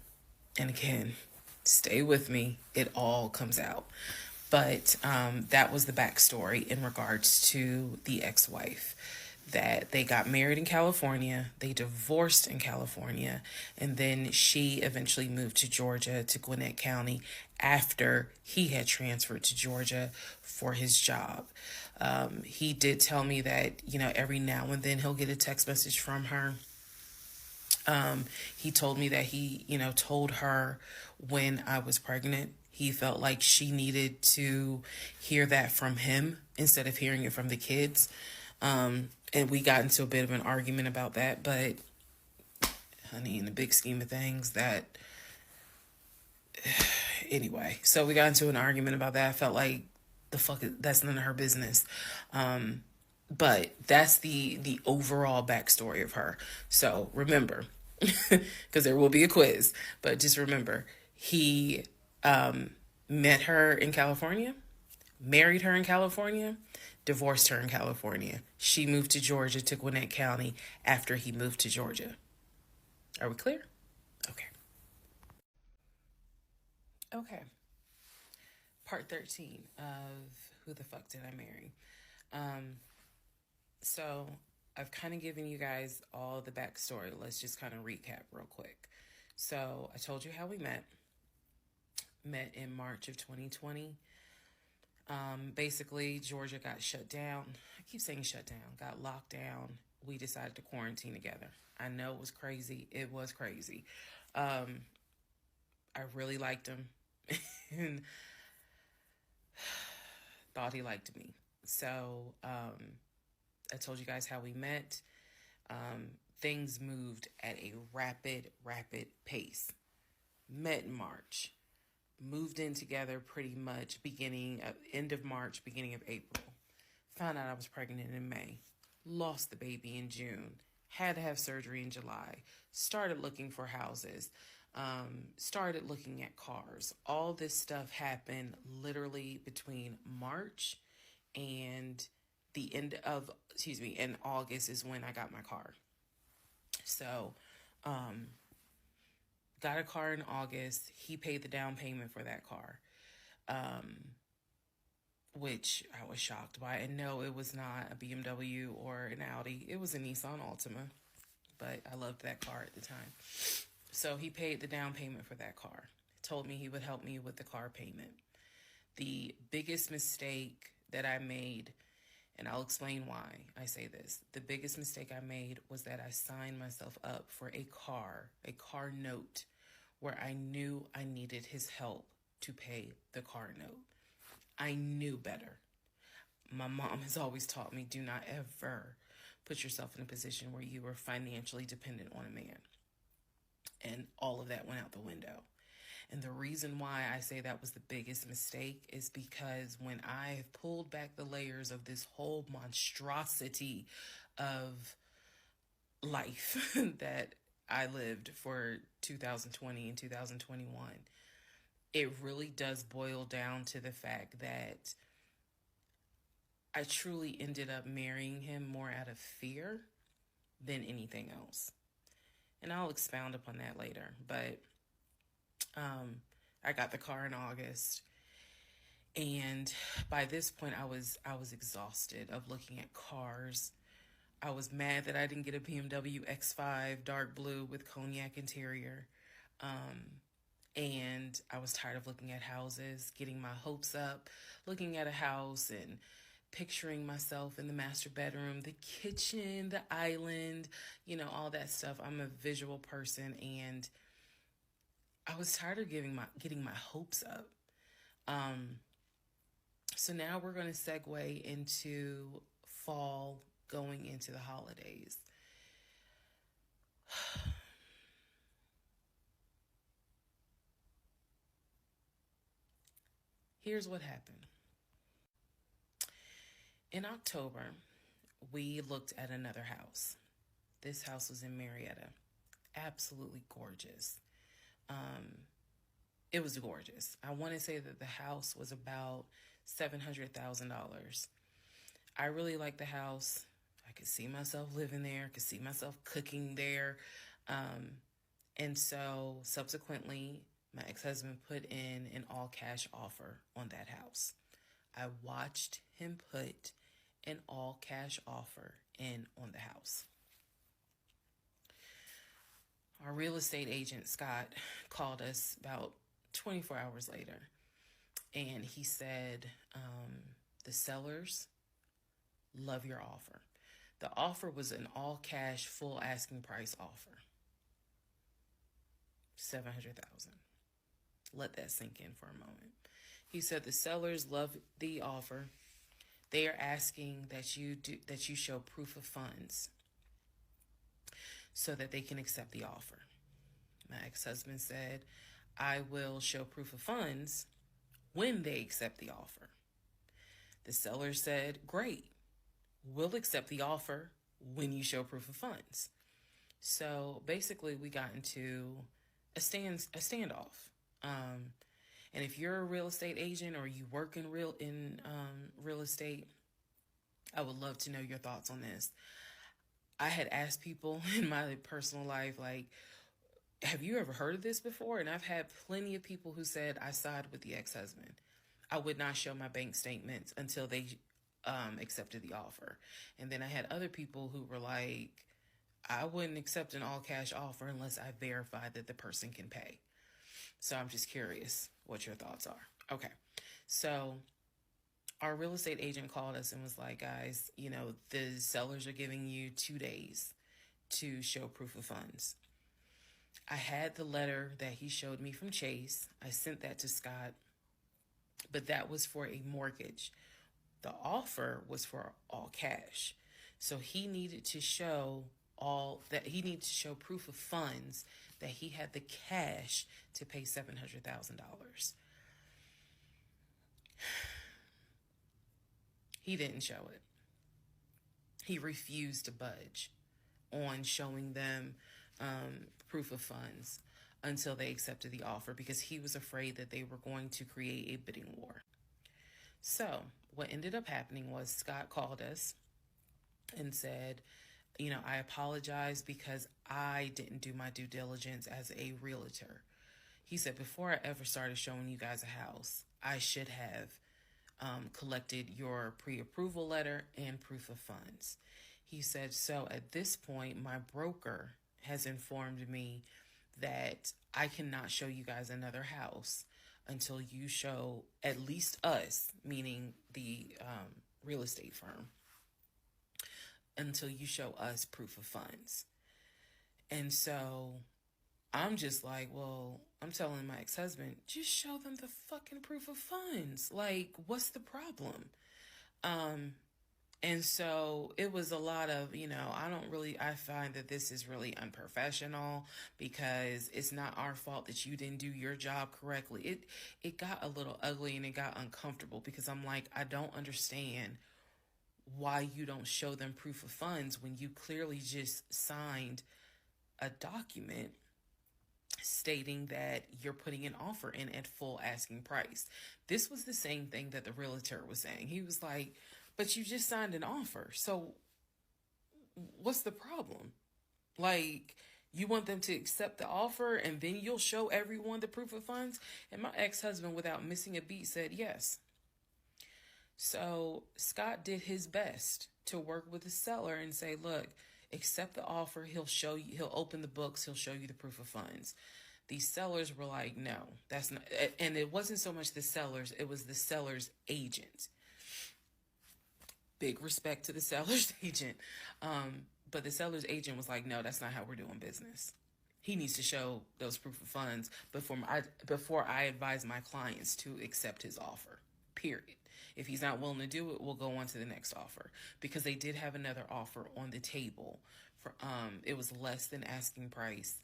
again, stay with me. It all comes out. But that was the backstory in regards to the ex-wife, that they got married in California, they divorced in California, and then she eventually moved to Georgia, to Gwinnett County, after he had transferred to Georgia for his job. He did tell me that, every now and then he'll get a text message from her. He told me that he, told her when I was pregnant. He felt like she needed to hear that from him instead of hearing it from the kids. And we got into a bit of an argument about that. But, honey, in the big scheme of things, anyway. So we got into an argument about that. I felt like that's none of her business. But that's the overall backstory of her. So remember, because there will be a quiz, but just remember, he met her in California, married her in California, divorced her in California. She moved to Georgia, to Gwinnett County after he moved to Georgia. Are we clear? Okay. Okay. Part 13 of Who the Fuck Did I Marry? So I've kind of given you guys all the backstory. Let's just kind of recap real quick. So I told you how we met. Met in March of 2020. Basically, Georgia got shut down. I keep saying shut down. Got locked down. We decided to quarantine together. I know it was crazy. It was crazy. I really liked him. And thought he liked me. So, I told you guys how we met. Things moved at a rapid pace. Met in March. Moved in together pretty much end of March, beginning of April. Found out I was pregnant in May. Lost the baby in June. Had to have surgery in July. Started looking for houses. Started looking at cars. All this stuff happened literally between March and in August is when I got my car. So, got a car in August. He paid the down payment for that car, which I was shocked by. And no, it was not a BMW or an Audi. It was a Nissan Altima, but I loved that car at the time. So he paid the down payment for that car. Told me he would help me with the car payment. The biggest mistake that I made, and I'll explain why I say this. The biggest mistake I made was that I signed myself up for a car note, where I knew I needed his help to pay the car note. I knew better. My mom has always taught me, do not ever put yourself in a position where you are financially dependent on a man. And all of that went out the window. And the reason why I say that was the biggest mistake is because when I have pulled back the layers of this whole monstrosity of life that I lived for 2020 and 2021, it really does boil down to the fact that I truly ended up marrying him more out of fear than anything else. And I'll expound upon that later. But I got the car in August, and by this point I was exhausted of looking at cars. I was mad that I didn't get a BMW X5 dark blue with cognac interior. And I was tired of looking at houses, getting my hopes up, looking at a house and picturing myself in the master bedroom, the kitchen, the island, all that stuff. I'm a visual person, and I was tired of getting my hopes up. So now we're going to segue into fall, going into the holidays. Here's what happened. In October, we looked at another house. This house was in Marietta. Absolutely gorgeous. It was gorgeous. I want to say that the house was about $700,000. I really liked the house. I could see myself living there, could see myself cooking there. And so subsequently, my ex-husband put in an all-cash offer on that house. I watched him put an all-cash offer in on the house. Our real estate agent, Scott, called us about 24 hours later, and he said, the sellers love your offer. The offer was an all-cash, full asking price offer. $700,000. Let that sink in for a moment. He said the sellers love the offer. They are asking that you show proof of funds so that they can accept the offer. My ex-husband said, I will show proof of funds when they accept the offer. The seller said, great, we'll accept the offer when you show proof of funds. So basically we got into a standoff. And if you're a real estate agent or you work in real estate, I would love to know your thoughts on this. I had asked people in my personal life, like, have you ever heard of this before? And I've had plenty of people who said, I side with the ex-husband. I would not show my bank statements until they accepted the offer. And then I had other people who were like, I wouldn't accept an all cash offer unless I verified that the person can pay. So I'm just curious what your thoughts are. Okay. So our real estate agent called us and was like, guys, the sellers are giving you 2 days to show proof of funds. I had the letter that he showed me from Chase. I sent that to Scott, but that was for a mortgage. The offer was for all cash. So he needed to show proof of funds that he had the cash to pay $700,000. He didn't show it. He refused to budge on showing them proof of funds until they accepted the offer because he was afraid that they were going to create a bidding war. So what ended up happening was Scott called us and said, I apologize because I didn't do my due diligence as a realtor. He said, before I ever started showing you guys a house, I should have collected your pre-approval letter and proof of funds. He said, so at this point, my broker has informed me that I cannot show you guys another house until you show at least us, meaning the real estate firm, until you show us proof of funds. And so I'm just like, well, I'm telling my ex-husband, just show them the fucking proof of funds. Like, what's the problem? And so it was a lot of, I find that this is really unprofessional because it's not our fault that you didn't do your job correctly. It got a little ugly and it got uncomfortable because I'm like, I don't understand why you don't show them proof of funds when you clearly just signed a document stating that you're putting an offer in at full asking price. This was the same thing that the realtor was saying. He was like, but you just signed an offer. So what's the problem? Like, you want them to accept the offer and then you'll show everyone the proof of funds? And my ex-husband, without missing a beat, said yes. So Scott did his best to work with the seller and say, look, accept the offer. He'll open the books. He'll show you the proof of funds. These sellers were like, no, that's not. And it wasn't so much the sellers. It was the seller's agent. Big respect to the seller's agent. But the seller's agent was like, no, that's not how we're doing business. He needs to show those proof of funds before I advise my clients to accept his offer. Period. If he's not willing to do it, we'll go on to the next offer, because they did have another offer on the table for it was less than asking price,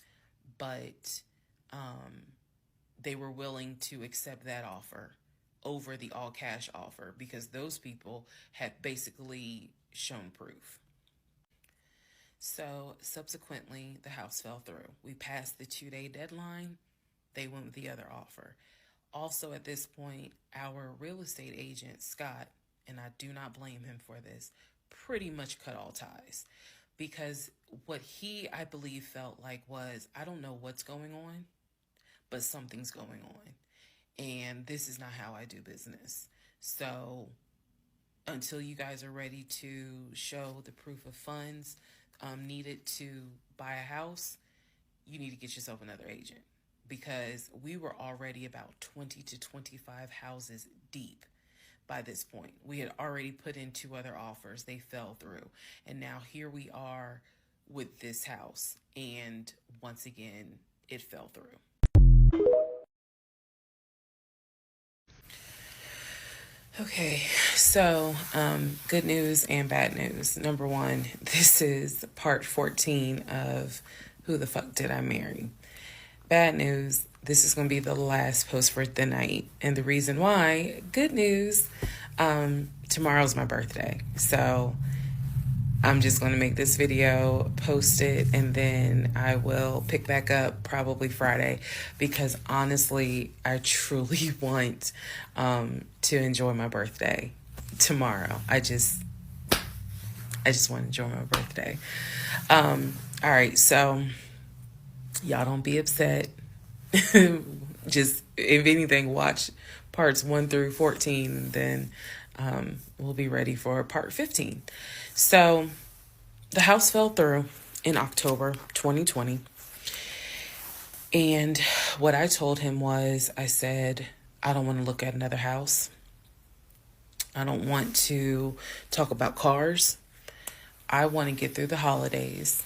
but they were willing to accept that offer over the all cash offer because those people had basically shown proof. So subsequently, the house fell through. We passed the 2-day deadline. They went with the other offer. Also, at this point, our real estate agent, Scott, and I do not blame him for this, pretty much cut all ties. Because what he, I believe, felt like was, I don't know what's going on, but something's going on. And this is not how I do business. So until you guys are ready to show the proof of funds needed to buy a house, you need to get yourself another agent. Because we were already about 20 to 25 houses deep by this point. We had already put in 2 other offers. They fell through. And now here we are with this house. And once again, it fell through. Okay, so good news and bad news. Number one, this is part 14 of Who the Fuck Did I Marry? Bad news, this is going to be the last post for the night. And the reason why, good news, tomorrow's my birthday. So I'm just going to make this video, post it, and then I will pick back up probably Friday, because honestly, I truly want to enjoy my birthday tomorrow. I just want to enjoy my birthday. All right, so y'all don't be upset. Just, if anything, watch parts 1 through 14, and then we'll be ready for part 15. So the house fell through in October 2020. And what I told him was, I said, I don't want to look at another house. I don't want to talk about cars. I want to get through the holidays,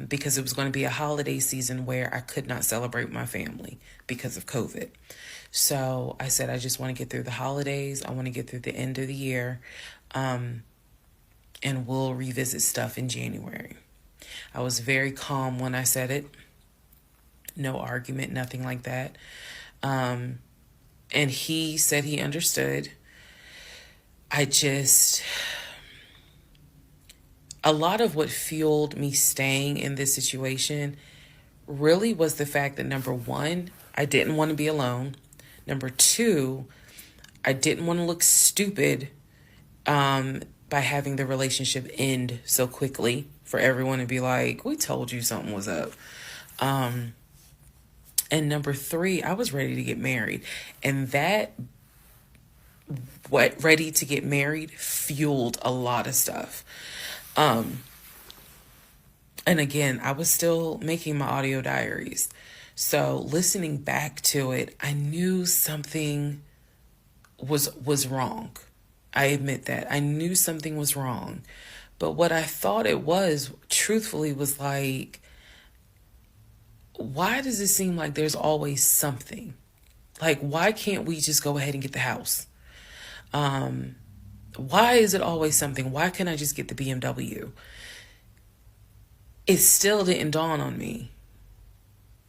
because it was going to be a holiday season where I could not celebrate my family because of COVID. So I said, I just want to get through the holidays. I want to get through the end of the year. And we'll revisit stuff in January. I was very calm when I said it. No argument, nothing like that. And he said he understood. A lot of what fueled me staying in this situation really was the fact that, number one, I didn't want to be alone. Number two, I didn't want to look stupid by having the relationship end so quickly for everyone to be like, we told you something was up. And number three, I was ready to get married. And that, ready to get married, fueled a lot of stuff. And again, I was still making my audio diaries. So listening back to it, I knew something was wrong. I admit that. I knew something was wrong. But what I thought it was, truthfully, was like, why does it seem like there's always something? Like, why can't we just go ahead and get the house? Why is it always something? Why can't I just get the BMW? It still didn't dawn on me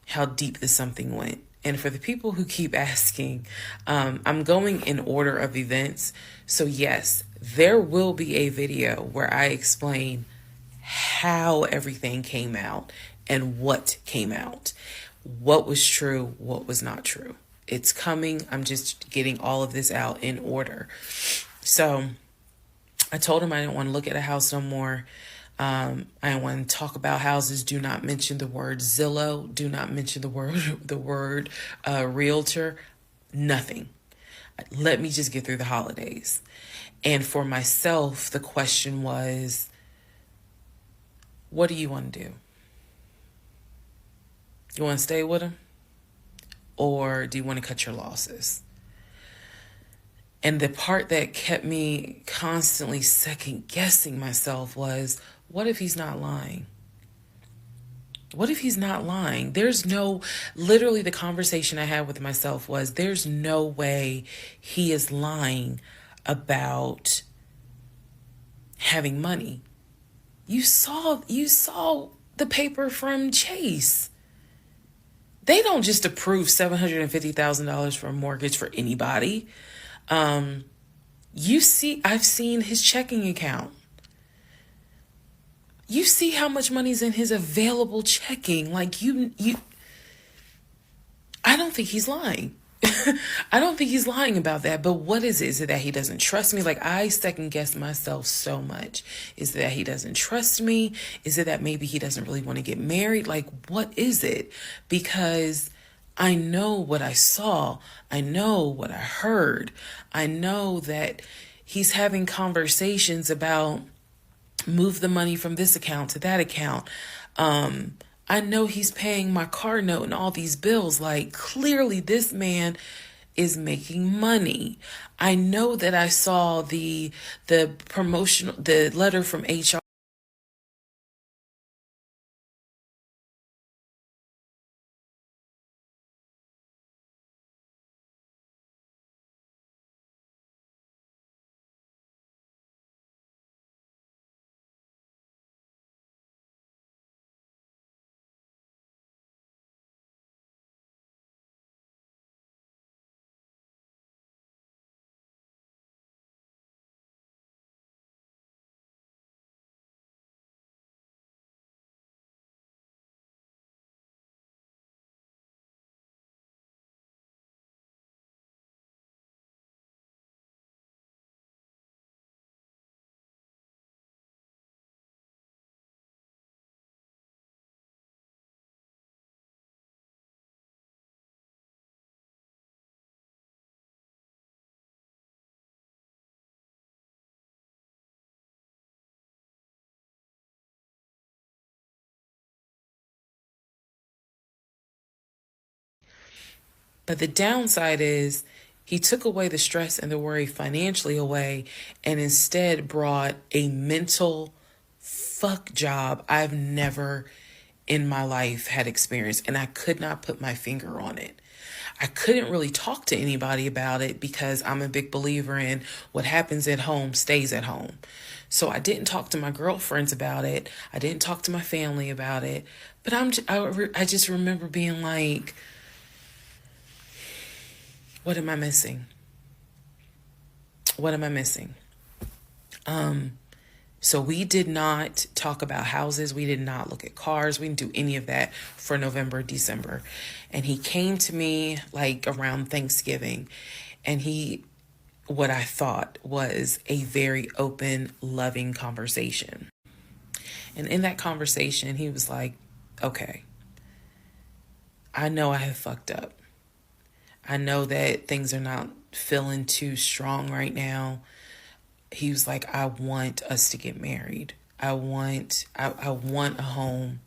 how deep this something went. And for the people who keep asking, I'm going in order of events. So yes, there will be a video where I explain how everything came out and what came out, what was true, what was not true. It's coming. I'm just getting all of this out in order. So I told him I didn't want to look at a house no more. I don't want to talk about houses. Do not mention the word Zillow. Do not mention the word realtor. Nothing. Let me just get through the holidays. And for myself, the question was, what do you want to do? You want to stay with him? Or do you want to cut your losses? And the part that kept me constantly second guessing myself was, what if he's not lying? What if he's not lying? Literally the conversation I had with myself was, there's no way he is lying about having money. You saw the paper from Chase. They don't just approve $750,000 for a mortgage for anybody. I've seen his checking account. You see how much money's in his available checking. Like I don't think he's lying. I don't think he's lying about that. But what is it? Is it that he doesn't trust me? Like, I second guess myself so much. Is it that he doesn't trust me? Is it that maybe he doesn't really want to get married? Like, what is it? Because I know what I saw. I know what I heard. I know that he's having conversations about move the money from this account to that account. I know he's paying my car note and all these bills. Like, clearly this man is making money. I know that I saw the letter from HR But the downside is he took away the stress and the worry financially away and instead brought a mental fuck job I've never in my life had experienced. And I could not put my finger on it. I couldn't really talk to anybody about it because I'm a big believer in what happens at home stays at home. So I didn't talk to my girlfriends about it. I didn't talk to my family about it. But I just remember being like, what am I missing? What am I missing? So we did not talk about houses. We did not look at cars. We didn't do any of that for November, December. And he came to me like around Thanksgiving, and what I thought was a very open, loving conversation. And in that conversation, he was like, okay, I know I have fucked up. I know that things are not feeling too strong right now. He was like, I want us to get married. I want a home.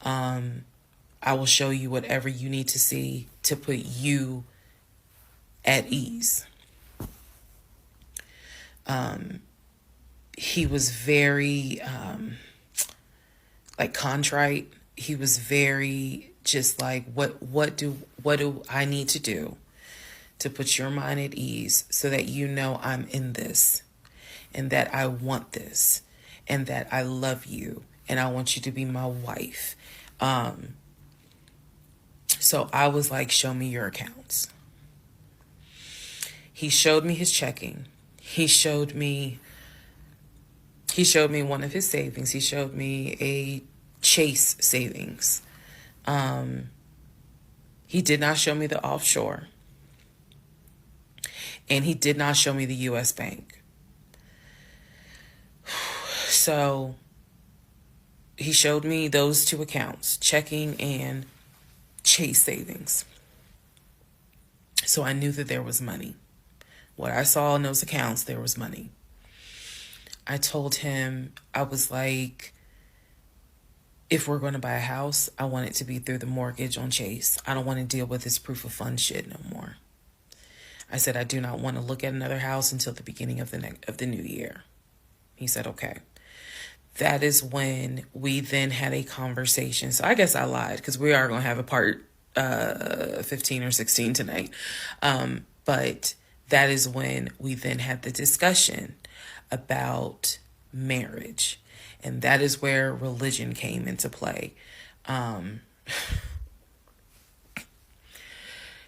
I will show you whatever you need to see to put you at ease. He was very like contrite. He was very just like, what do I need to do to put your mind at ease so that you know I'm in this and that I want this and that I love you and I want you to be my wife. So I was like, show me your accounts. He showed me his checking. He showed me one of his savings. He showed me a Chase savings. He did not show me the offshore. And he did not show me the U.S. bank. So he showed me those two accounts, checking and Chase savings. So I knew that there was money. What I saw in those accounts, there was money. I told him, I was like, if we're going to buy a house, I want it to be through the mortgage on Chase. I don't want to deal with this proof of funds shit no more. I said, I do not want to look at another house until the beginning of the new year. He said, okay. That is when we then had a conversation. So I guess I lied because we are going to have a part 15 or 16 tonight. But that is when we then had the discussion about marriage. And that is where religion came into play.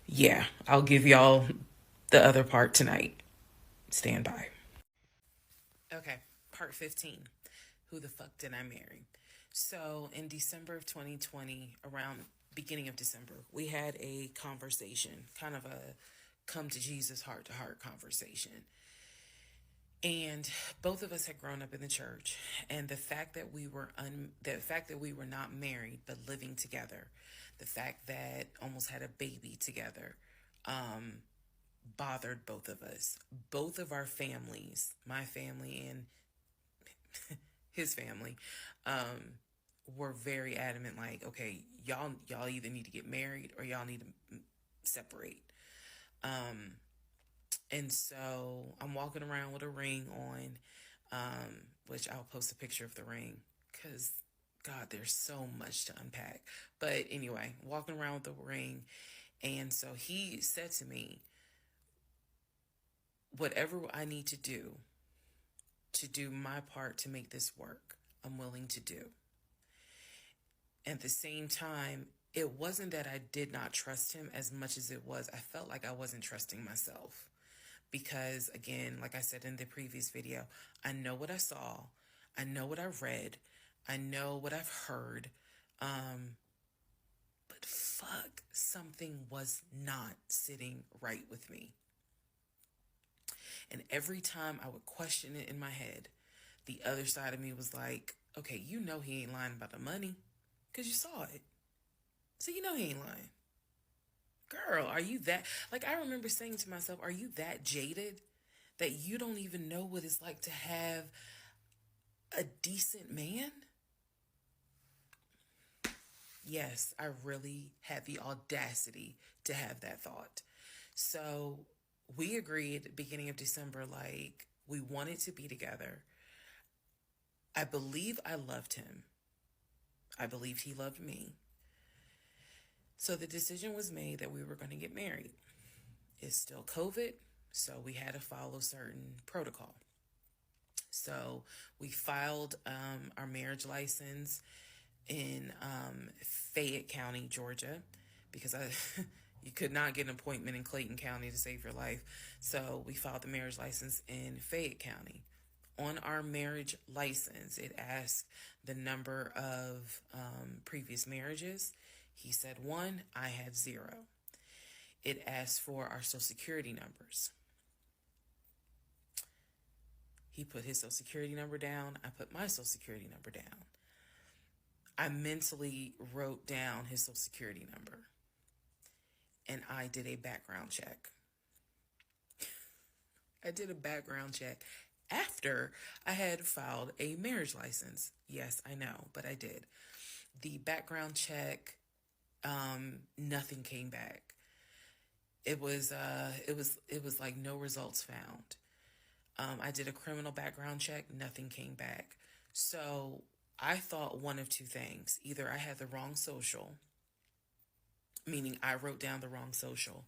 Yeah, I'll give y'all the other part tonight. Stand by. Okay, part 15. Who the fuck did I marry? So in December of 2020, around beginning of December, we had a conversation, kind of a come to Jesus heart-to-heart conversation. And both of us had grown up in the church, and the fact that we were not married but living together, the fact that almost had a baby together, bothered both of us. Both of our families, my family and his family, were very adamant. Like, okay, y'all either need to get married or y'all need to separate. And so I'm walking around with a ring on, which I'll post a picture of the ring because, God, there's so much to unpack. But anyway, walking around with the ring. And so he said to me, whatever I need to do my part to make this work, I'm willing to do. At the same time, it wasn't that I did not trust him as much as it was I felt like I wasn't trusting myself. Because, again, like I said in the previous video, I know what I saw. I know what I read. I know what I've heard. But fuck, something was not sitting right with me. And every time I would question it in my head, the other side of me was like, okay, you know he ain't lying about the money because you saw it. So you know he ain't lying. Girl, are you that... Like, I remember saying to myself, are you that jaded that you don't even know what it's like to have a decent man? Yes, I really had the audacity to have that thought. So we agreed at the beginning of December, like, we wanted to be together. I believe I loved him. I believed he loved me. So the decision was made that we were going to get married. It's still COVID, so we had to follow certain protocol. So we filed our marriage license in Fayette County, Georgia, because you could not get an appointment in Clayton County to save your life. So we filed the marriage license in Fayette County. On our marriage license, it asked the number of previous marriages. He said 1, I had 0. It asked for our social security numbers. He put his social security number down. I put my social security number down. I mentally wrote down his social security number, and I did a background check. I did a background check after I had filed a marriage license. Yes, I know, but I did. The background check, nothing came back. It was like no results found. I did a criminal background check, nothing came back. So I thought one of two things. Either I had the wrong social, meaning I wrote down the wrong social,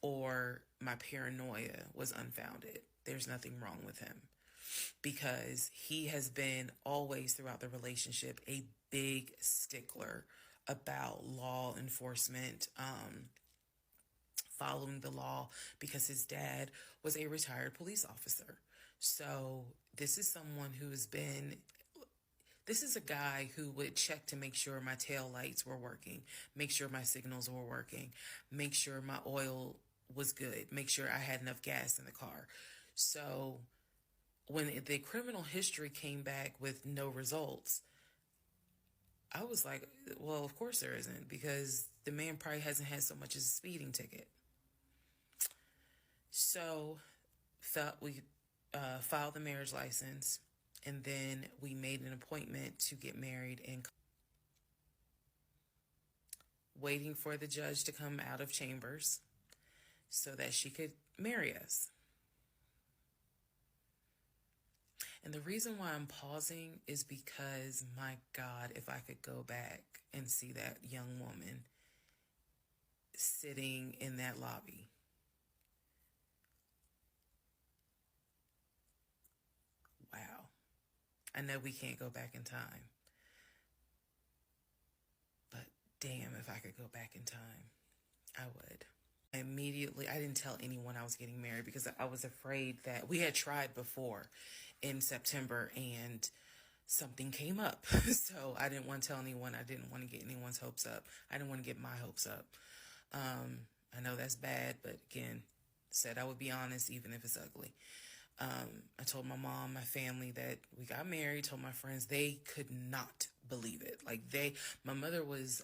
or my paranoia was unfounded. There's nothing wrong with him, because he has been always throughout the relationship a big stickler about law enforcement, following the law, because his dad was a retired police officer. So this is someone who has been, this is a guy who would check to make sure my tail lights were working, make sure my signals were working, make sure my oil was good, make sure I had enough gas in the car. So when the criminal history came back with no results, I was like, well, of course there isn't, because the man probably hasn't had so much as a speeding ticket. So we filed the marriage license, and then we made an appointment to get married, and waiting for the judge to come out of chambers so that she could marry us. And the reason why I'm pausing is because, my God, if I could go back and see that young woman sitting in that lobby. Wow. I know we can't go back in time, but damn, if I could go back in time, I would. I didn't tell anyone I was getting married, because I was afraid that we had tried before in September and something came up. So I didn't want to tell anyone. I didn't want to get anyone's hopes up. I didn't want to get my hopes up. I know that's bad, but again, said I would be honest, even if it's ugly. I told my mom, my family, that we got married, told my friends. They could not believe it. Like, my mother was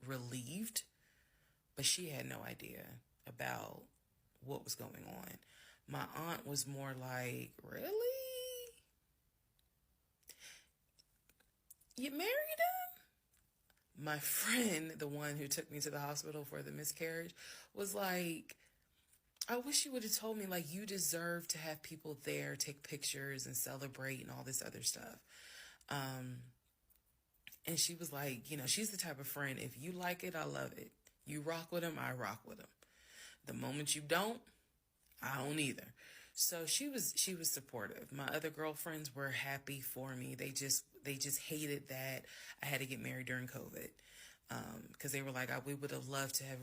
relieved, but she had no idea about what was going on. My aunt was more like, really? You married him? My friend, the one who took me to the hospital for the miscarriage, was like, I wish you would have told me, like, you deserve to have people there, take pictures and celebrate and all this other stuff. And she was like, she's the type of friend, if you like it, I love it. You rock with him, I rock with him. The moment you don't, I don't either. So she was supportive. My other girlfriends were happy for me. They just hated that I had to get married during COVID. Because they were like, we would have loved to have,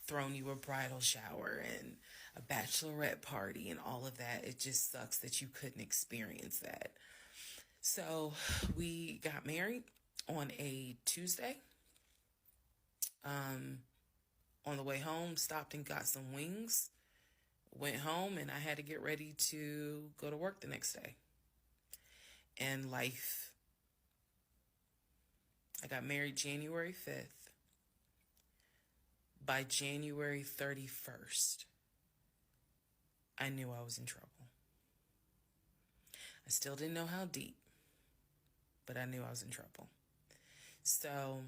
thrown you a bridal shower and a bachelorette party and all of that. It just sucks that you couldn't experience that. So we got married on a Tuesday. On the way home, stopped and got some wings, went home, and I had to get ready to go to work the next day. And life. I got married January 5th. By January 31st, I knew I was in trouble. I still didn't know how deep, but I knew I was in trouble. So,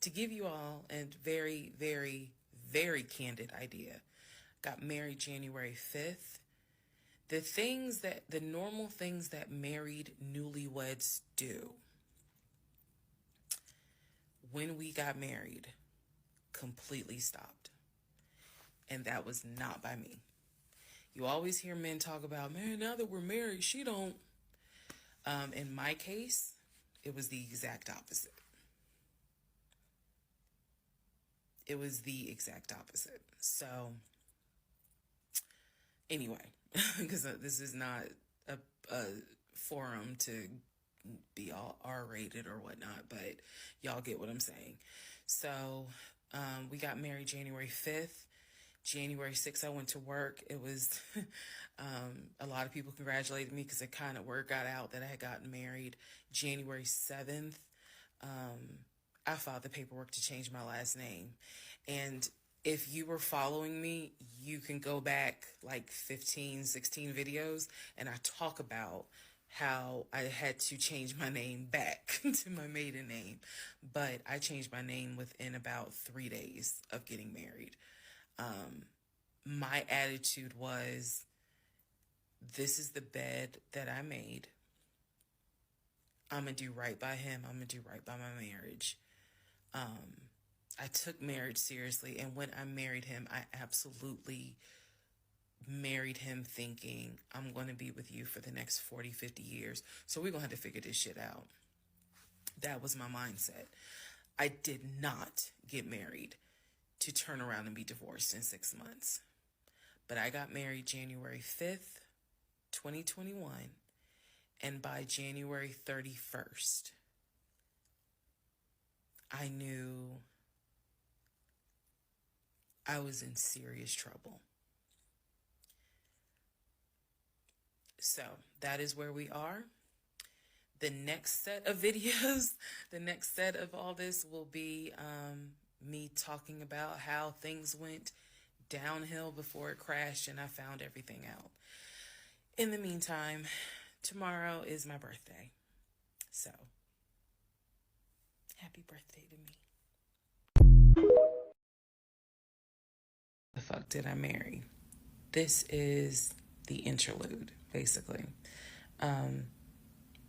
to give you all a very, very, very candid idea, got married January 5th. The normal things that married newlyweds do when we got married completely stopped. And that was not by me. You always hear men talk about, man, now that we're married, she don't. In my case, it was the exact opposite. It was the exact opposite. So, anyway, because this is not a forum to be all R-rated or whatnot, but y'all get what I'm saying. So, we got married January 5th. January 6th, I went to work. It was, a lot of people congratulated me because it kind of word got out that I had gotten married. January 7th, I filed the paperwork to change my last name. And if you were following me, you can go back like 15, 16 videos, and I talk about how I had to change my name back to my maiden name. But I changed my name within about 3 days of getting married. My attitude was, this is the bed that I made. I'm going to do right by him. I'm going to do right by my marriage. I took marriage seriously. And when I married him, I absolutely married him thinking, I'm going to be with you for the next 40, 50 years. So we're going to have to figure this shit out. That was my mindset. I did not get married to turn around and be divorced in 6 months. But I got married January 5th, 2021. And by January 31st, I knew I was in serious trouble. So that is where we are. The next set of videos, the next set of all this will be me talking about how things went downhill before it crashed and I found everything out. In the meantime, tomorrow is my birthday. So, happy birthday to me. The fuck did I marry? This is the interlude, basically. I'm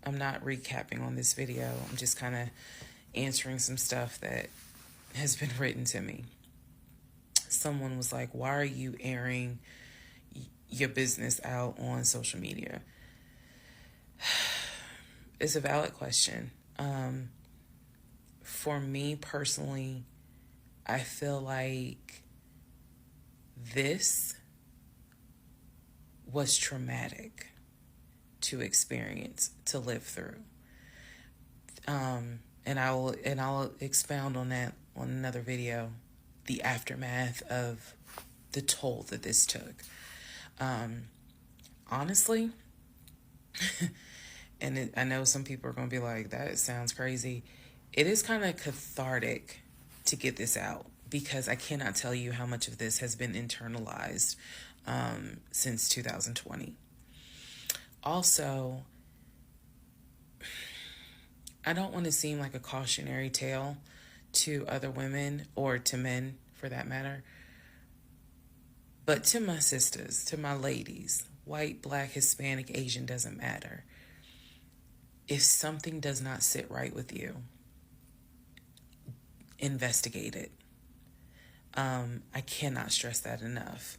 not recapping on this video. I'm just kind of answering some stuff that has been written to me. Someone was like, why are you airing your business out on social media? It's a valid question. For me personally, I feel like this was traumatic to experience, to live through. And I'll expound on that on another video, the aftermath of the toll that this took. Honestly, and I know some people are going to be like, that sounds crazy. It is kind of cathartic to get this out because I cannot tell you how much of this has been internalized since 2020. Also, I don't want to seem like a cautionary tale to other women or to men for that matter. But to my sisters, to my ladies, white, black, Hispanic, Asian, doesn't matter. If something does not sit right with you, investigate it. I cannot stress that enough.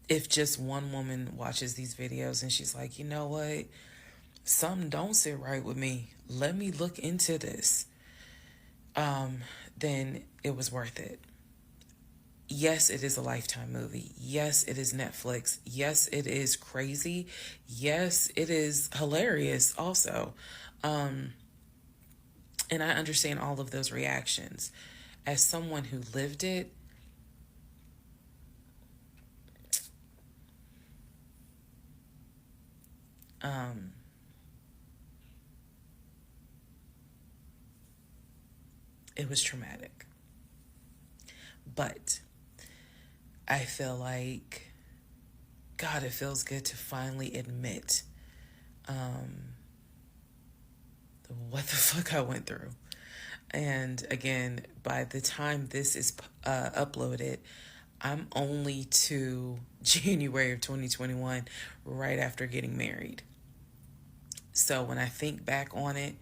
If just one woman watches these videos and she's like, you know what? Something don't sit right with me. Let me look into this. Then it was worth it. Yes, it is a Lifetime movie. Yes, it is Netflix. Yes, it is crazy. Yes, it is hilarious also. And I understand all of those reactions. As someone who lived it, it was traumatic. But I feel like, God, it feels good to finally admit what the fuck I went through. And again, by the time this is uploaded, I'm only to January of 2021, right after getting married. So when I think back on it,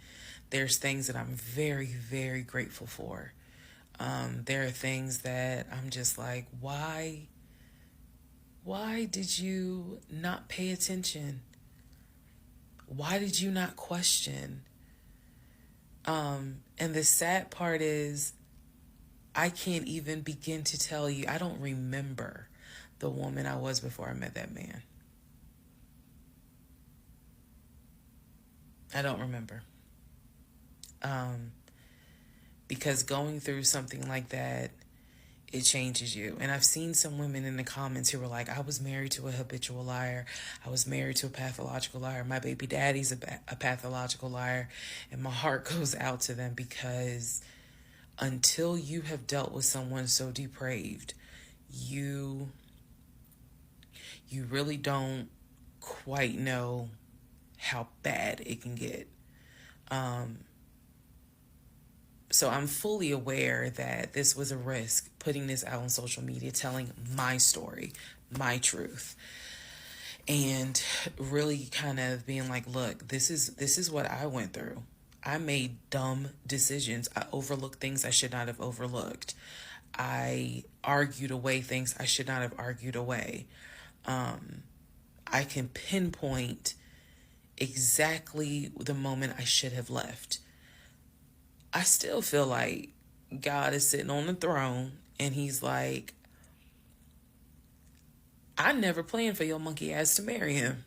there's things that I'm very, very grateful for. There are things that I'm just like, why did you not pay attention? Why did you not question? And the sad part is, I can't even begin to tell you. I don't remember the woman I was before I met that man. I don't remember. Because going through something like that, it changes you. And I've seen some women in the comments who were like, I was married to a habitual liar. I was married to a pathological liar. My baby daddy's a pathological liar. And my heart goes out to them, because until you have dealt with someone so depraved, you really don't quite know how bad it can get. So I'm fully aware that this was a risk, putting this out on social media, telling my story, my truth, and really kind of being like, look, this is what I went through. I made dumb decisions. I overlooked things I should not have overlooked. I argued away things I should not have argued away. I can pinpoint exactly the moment I should have left. I still feel like God is sitting on the throne and he's like, I never planned for your monkey ass to marry him.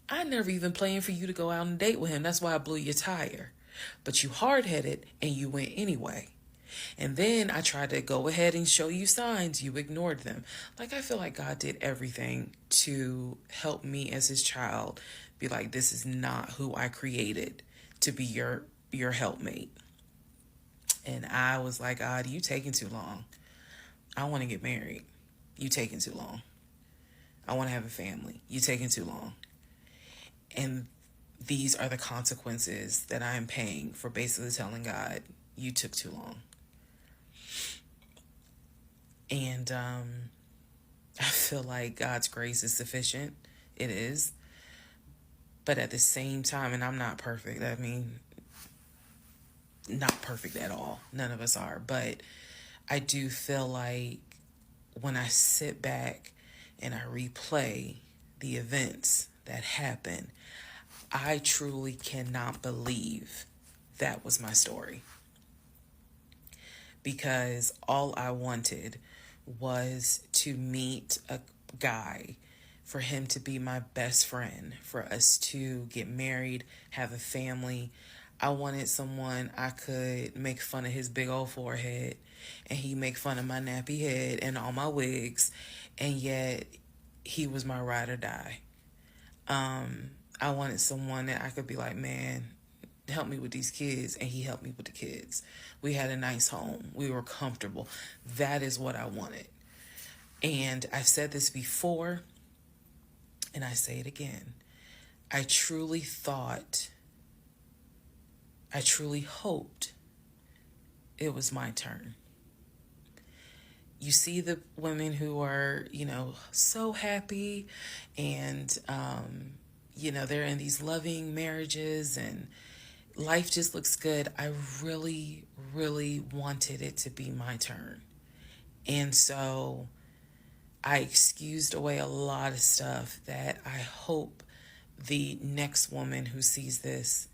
I never even planned for you to go out and date with him. That's why I blew your tire. But you hard-headed and you went anyway. And then I tried to go ahead and show you signs. You ignored them. Like, I feel like God did everything to help me as his child be like, this is not who I created to be your helpmate. And I was like, God, you taking too long. I want to get married. You taking too long. I want to have a family. You taking too long. And these are the consequences that I am paying for basically telling God, you took too long. And I feel like God's grace is sufficient. It is. But at the same time, and I'm not perfect. I mean, not perfect at all. None of us are. But I do feel like when I sit back and I replay the events that happened, I truly cannot believe that was my story. Because all I wanted was to meet a guy, for him to be my best friend, for us to get married, have a family. I wanted someone I could make fun of his big old forehead, and he make fun of my nappy head and all my wigs, and yet he was my ride or die. I wanted someone that I could be like, man, help me with these kids, and he helped me with the kids. We had a nice home. We were comfortable. That is what I wanted. And I've said this before, and I say it again. I truly hoped it was my turn. You see the women who are, so happy, and, they're in these loving marriages and life just looks good. I really, really wanted it to be my turn. And so I excused away a lot of stuff that I hope the next woman who sees this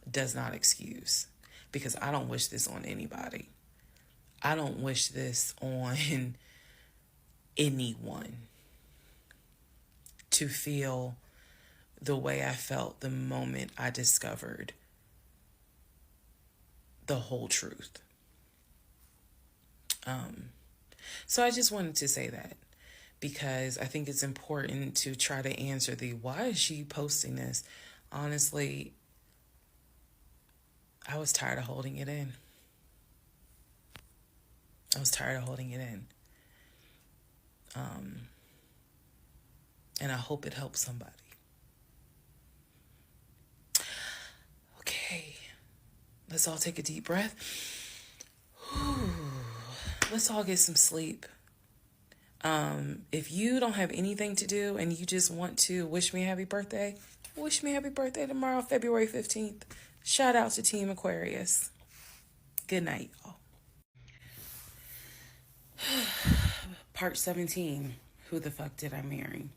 does not excuse, because I don't wish this on anybody. I don't wish this on anyone, to feel the way I felt the moment I discovered the whole truth. So I just wanted to say that, because I think it's important to try to answer why is she posting this? Honestly, I was tired of holding it in. And I hope it helps somebody. Okay, Let's all take a deep breath. Let's all get some sleep. If you don't have anything to do and you just want to wish me a happy birthday, wish me a happy birthday tomorrow, February 15th. Shout out to Team Aquarius. Good night, y'all. Part 17. Who the fuck did I marry?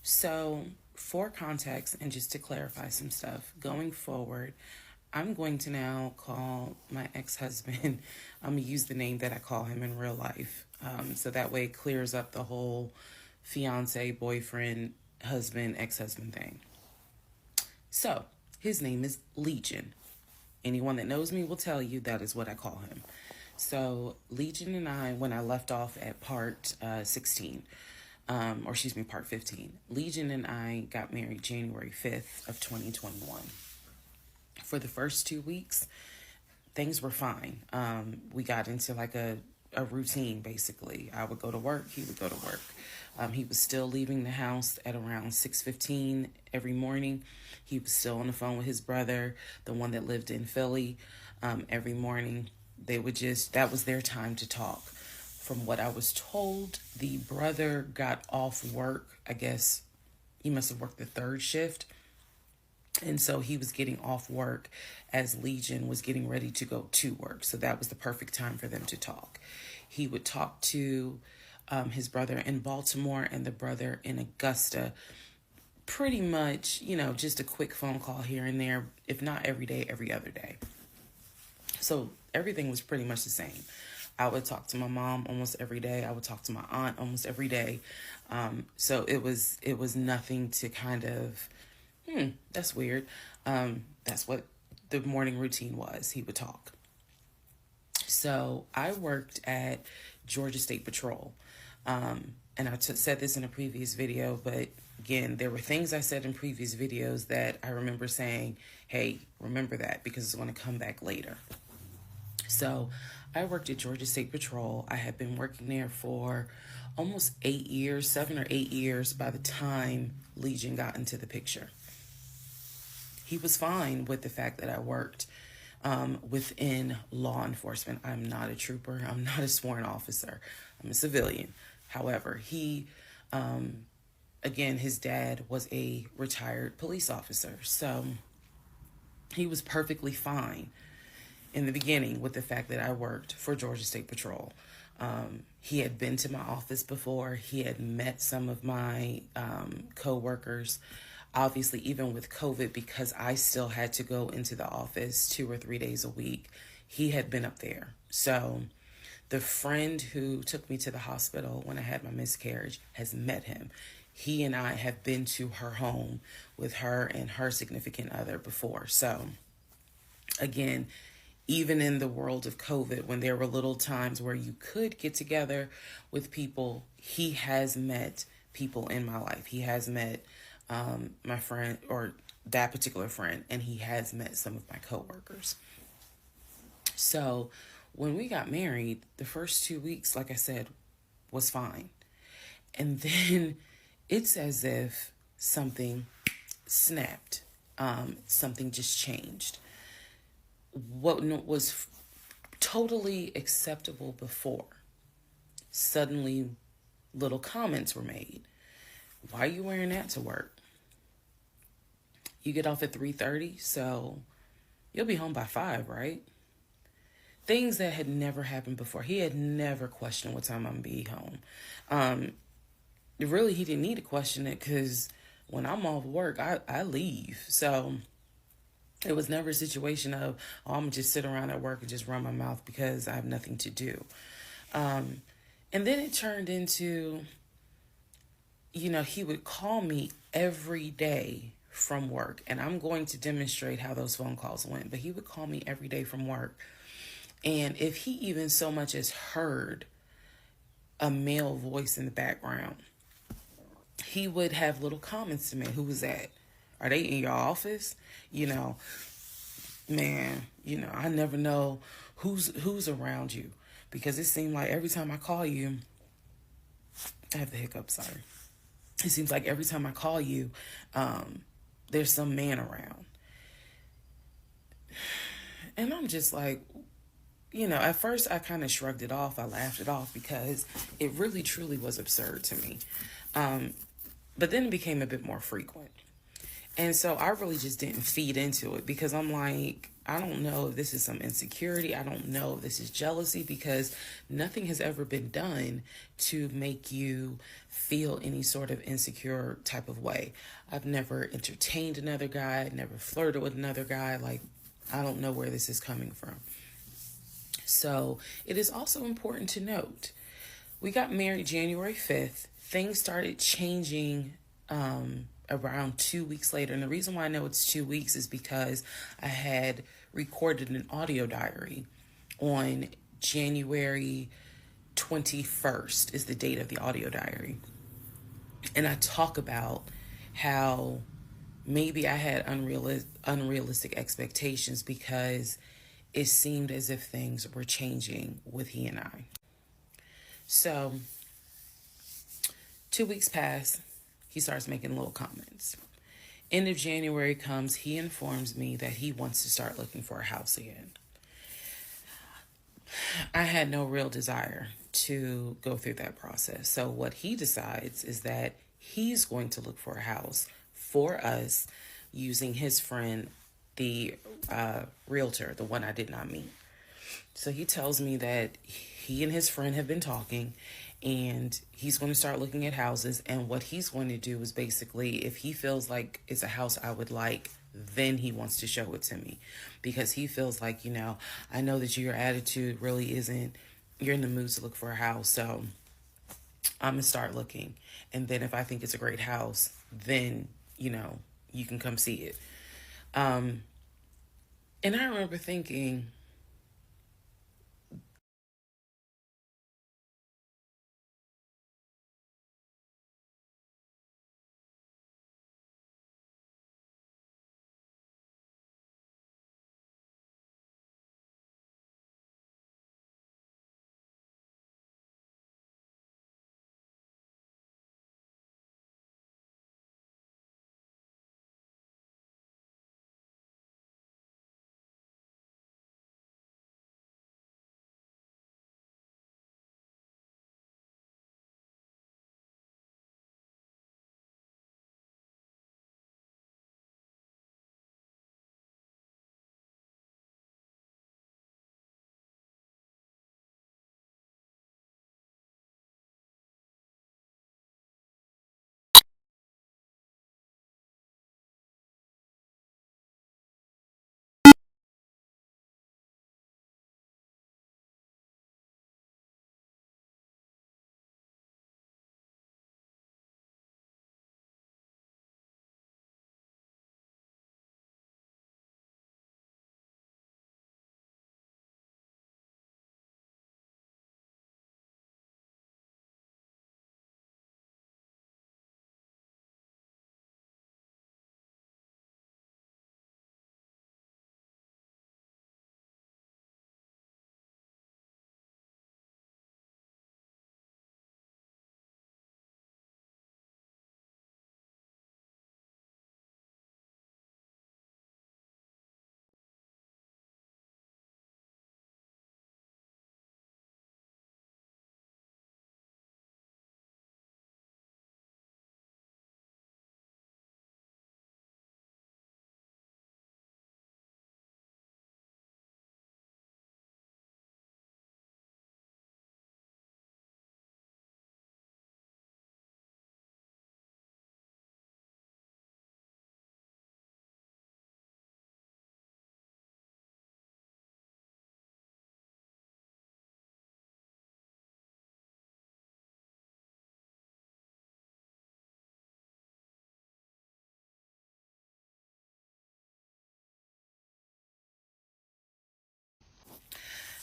So, for context and just to clarify some stuff, going forward, I'm going to now call my ex-husband, I'm going to use the name that I call him in real life. So that way it clears up the whole fiance, boyfriend, husband, ex-husband thing. So, his name is Legion. Anyone that knows me will tell you that is what I call him. So, Legion and I, when I left off at part 16, part 15, Legion and I got married January 5th of 2021. For the first 2 weeks, things were fine. We got into like a routine, basically. I would go to work, he would go to work. He was still leaving the house at around 6:15 every morning. He was still on the phone with his brother, the one that lived in Philly, every morning. That was their time to talk. From what I was told, the brother got off work. I guess he must have worked the third shift. And so he was getting off work as Legion was getting ready to go to work. So that was the perfect time for them to talk. He would talk to his brother in Baltimore and the brother in Augusta. Pretty much, just a quick phone call here and there, if not every day, every other day. So everything was pretty much the same. I would talk to my mom almost every day. I would talk to my aunt almost every day. So it was nothing to kind of, that's weird. That's what the morning routine was. He would talk. So I worked at Georgia State Patrol. And I said this in a previous video, but again, there were things I said in previous videos that I remember saying, hey, remember that because it's going to come back later. So I worked at Georgia State Patrol. I had been working there for almost 8 years, 7 or 8 years by the time Legion got into the picture. He was fine with the fact that I worked within law enforcement. I'm not a trooper. I'm not a sworn officer. I'm a civilian. However, he, again, his dad was a retired police officer. So he was perfectly fine in the beginning with the fact that I worked for Georgia State Patrol. He had been to my office before. He had met some of my co-workers. Obviously, even with COVID, because I still had to go into the office 2 or 3 days a week, he had been up there. So the friend who took me to the hospital when I had my miscarriage has met him. He and I have been to her home with her and her significant other before. So again, even in the world of COVID, when there were little times where you could get together with people, he has met people in my life. He has met my friend, or that particular friend, and he has met some of my coworkers. So when we got married, the first 2 weeks, like I said, was fine. And then it's as if something snapped. Something just changed. What was totally acceptable before, suddenly little comments were made. Why are you wearing that to work? You get off at 3:30, so you'll be home by 5, right? Things that had never happened before. He had never questioned what time I'm going to be home. Really, he didn't need to question it because when I'm off work, I leave. So it was never a situation of, oh, I'm going to just sit around at work and just run my mouth because I have nothing to do. And then it turned into, he would call me every day from work. And I'm going to demonstrate how those phone calls went. But he would call me every day from work. And if he even so much as heard a male voice in the background, he would have little comments to me. Who was that? Are they in your office? Man, I never know who's around you, because it seemed like every time I call you, I have the hiccups, sorry. It seems like every time I call you, there's some man around. And I'm just like, at first I kind of shrugged it off. I laughed it off because it really truly was absurd to me. But then it became a bit more frequent. And so I really just didn't feed into it because I'm like, I don't know if this is some insecurity. I don't know if this is jealousy because nothing has ever been done to make you feel any sort of insecure type of way. I've never entertained another guy, never flirted with another guy. Like, I don't know where this is coming from. So it is also important to note, we got married January 5th. Things started changing around 2 weeks later. And the reason why I know it's 2 weeks is because I had recorded an audio diary on January 21st is the date of the audio diary. And I talk about how maybe I had unrealistic expectations because it seemed as if things were changing with he and I. So 2 weeks pass. He starts making little comments. End of January comes, he informs me that he wants to start looking for a house again. I had no real desire to go through that process. So what he decides is that he's going to look for a house for us using his friend, the realtor, the one I did not meet. So he tells me that he and his friend have been talking and he's going to start looking at houses. And what he's going to do is basically, if he feels like it's a house I would like, then he wants to show it to me because he feels like, I know that your attitude really isn't, you're in the mood to look for a house. So I'm going to start looking. And then if I think it's a great house, then, you can come see it. And I remember thinking,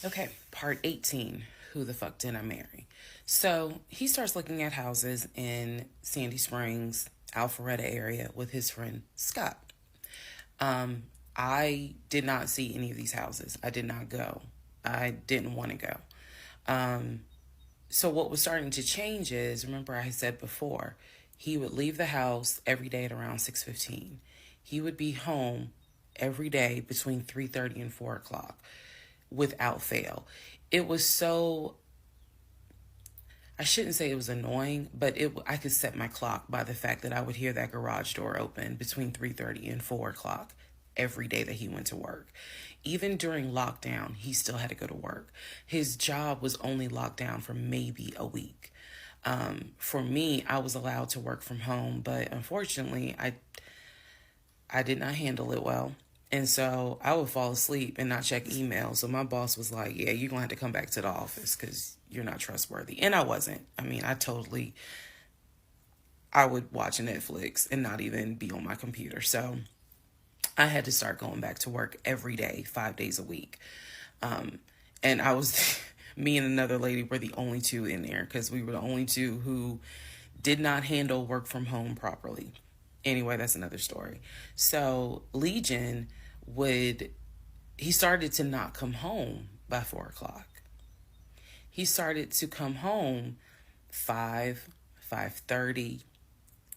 okay, part 18, who the fuck did I marry? So he starts looking at houses in Sandy Springs, Alpharetta area with his friend Scott. I did not see any of these houses. I did not go. I didn't want to go. So what was starting to change is, remember I said before, he would leave the house every day at around 6:15. He would be home every day between 3:30 and 4 o'clock without fail. It was so, I shouldn't say it was annoying, but I could set my clock by the fact that I would hear that garage door open between 3:30 and 4 o'clock every day that he went to work. Even during lockdown, he still had to go to work. His job was only locked down for maybe a week. For me, I was allowed to work from home, but unfortunately, I did not handle it well. And so I would fall asleep and not check email. So my boss was like, yeah, you're going to have to come back to the office because you're not trustworthy. And I wasn't. I mean, I would watch Netflix and not even be on my computer. So I had to start going back to work every day, 5 days a week. And I was, me and another lady were the only two in there because we were the only two who did not handle work from home properly. Anyway, that's another story. So Legion he started to not come home by 4 o'clock. He started to come home 5, 5:30,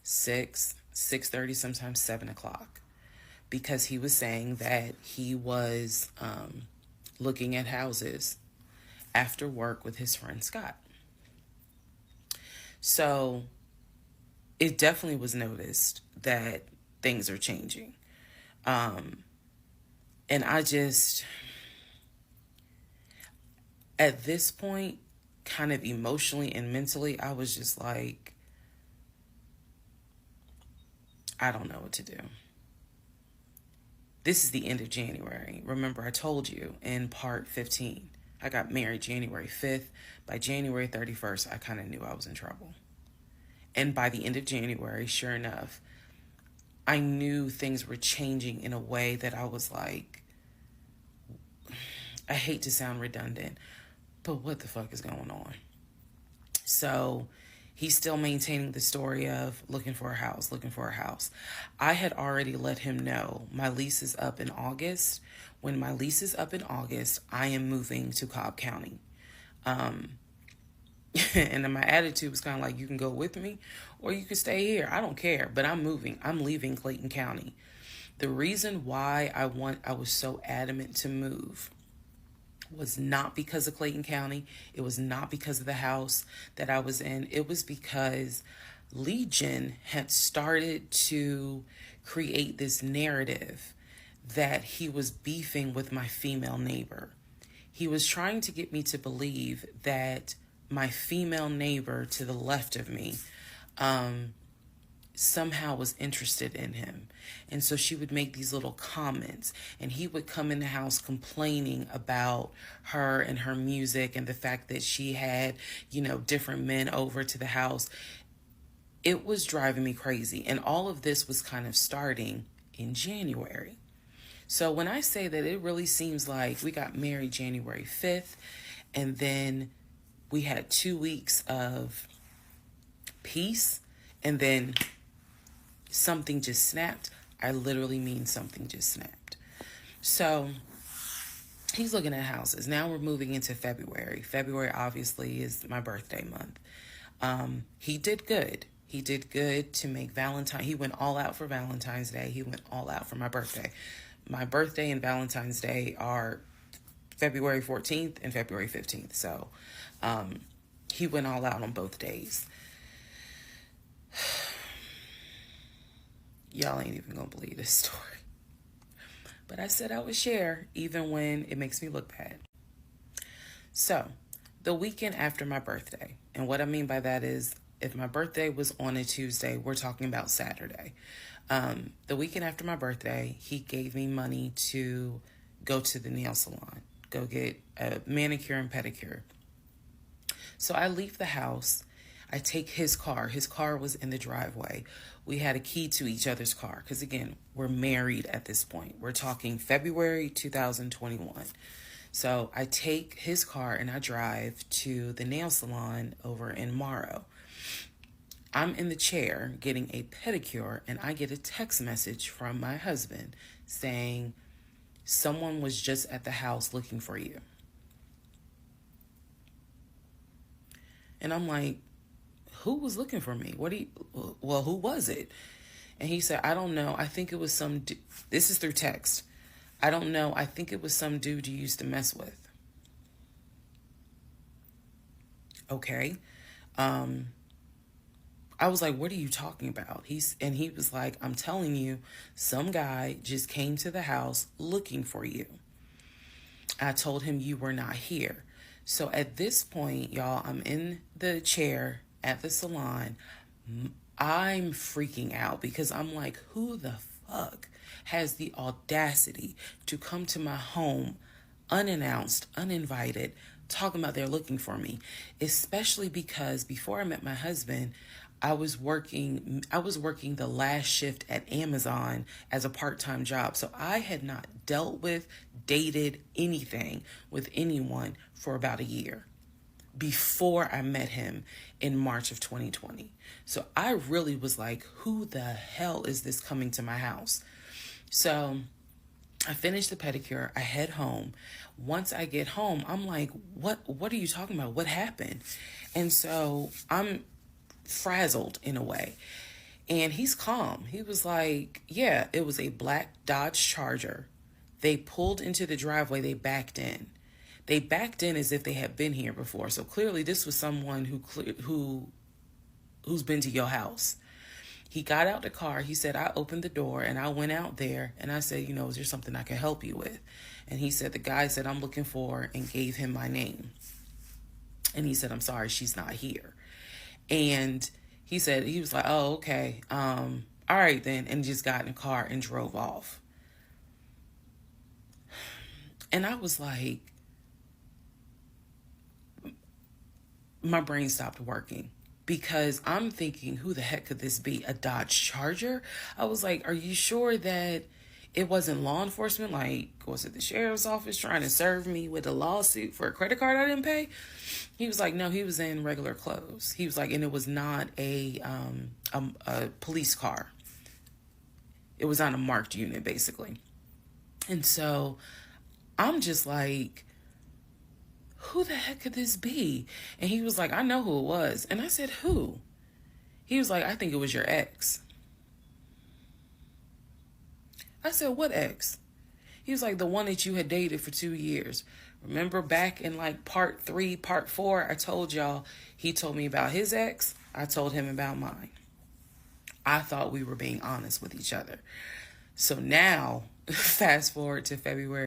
6, 6:30, sometimes 7 o'clock. Because he was saying that he was looking at houses after work with his friend Scott. So it definitely was noticed that things are changing. And at this point, kind of emotionally and mentally, I was just like, I don't know what to do. This is the end of January. Remember, I told you in part 15, I got married January 5th. By January 31st, I kind of knew I was in trouble. And by the end of January, sure enough, I knew things were changing in a way that I was like, I hate to sound redundant, but what the fuck is going on? So he's still maintaining the story of looking for a house, looking for a house. I had already let him know my lease is up in August. When my lease is up in August, I am moving to Cobb County. And then my attitude was kind of like, you can go with me or you can stay here. I don't care, but I'm moving. I'm leaving Clayton County. The reason why I was so adamant to move was not because of Clayton County. It was not because of the house that I was in. It was because Legion had started to create this narrative that he was beefing with my female neighbor. He was trying to get me to believe that my female neighbor to the left of me somehow was interested in him. And so she would make these little comments, and he would come in the house complaining about her and her music and the fact that she had, different men over to the house. It was driving me crazy. And all of this was kind of starting in January. So when I say that, it really seems like we got married January 5th, and then we had 2 weeks of peace, and then something just snapped. I literally mean something just snapped. So he's looking at houses. Now we're moving into February. February obviously is my birthday month. He did good. He did good to make He went all out for Valentine's Day. He went all out for my birthday. My birthday and Valentine's Day are February 14th and February 15th. So he went all out on both days. Y'all ain't even gonna believe this story. But I said I would share even when it makes me look bad. So, the weekend after my birthday, and what I mean by that is if my birthday was on a Tuesday, we're talking about Saturday. The weekend after my birthday, he gave me money to go to the nail salon, go get a manicure and pedicure. So I leave the house. I take his car. His car was in the driveway. We had a key to each other's car because, again, we're married at this point. We're talking February 2021. So I take his car and I drive to the nail salon over in Morrow. I'm in the chair getting a pedicure, and I get a text message from my husband saying, someone was just at the house looking for you. And I'm like, who was looking for me? Who was it? And he said, I don't know. I think it was this is through text. I don't know. I think it was some dude you used to mess with. Okay. I was like, what are you talking about? He was like, I'm telling you, some guy just came to the house looking for you. I told him you were not here. So at this point, y'all, I'm in the chair at the salon. I'm freaking out because I'm like, who the fuck has the audacity to come to my home unannounced, uninvited, talking about they're looking for me? Especially because before I met my husband, I was working the last shift at Amazon as a part-time job. So I had not dealt with, dated anything with anyone for about a year before I met him in March of 2020. So I really was like, who the hell is this coming to my house? So I finished the pedicure. I head home. Once I get home, I'm like, what are you talking about? What happened? And so I'm frazzled in a way. And he's calm. He was like, yeah, it was a black Dodge Charger. They pulled into the driveway. They backed in. They backed in as if they had been here before. So clearly this was someone who's been to your house. He got out the car. He said, I opened the door and I went out there and I said, is there something I can help you with? And he said, the guy said, I'm looking for, and gave him my name. And he said, I'm sorry, she's not here. And he was like, oh, okay. All right then. And just got in the car and drove off. And I was like, my brain stopped working because I'm thinking, who the heck could this be? A Dodge Charger? I was like, are you sure that it wasn't law enforcement? Like, was it the sheriff's office trying to serve me with a lawsuit for a credit card I didn't pay? He was like, no, he was in regular clothes. He was like, and it was not a police car. It was on a marked unit, basically. And so I'm just like, who the heck could this be? And he was like, I know who it was. And I said, who? He was like, I think it was your ex. I said, what ex? He was like, the one that you had dated for 2 years. Remember back in like part 3, part 4, I told y'all, he told me about his ex. I told him about mine. I thought we were being honest with each other. So now, fast forward to February.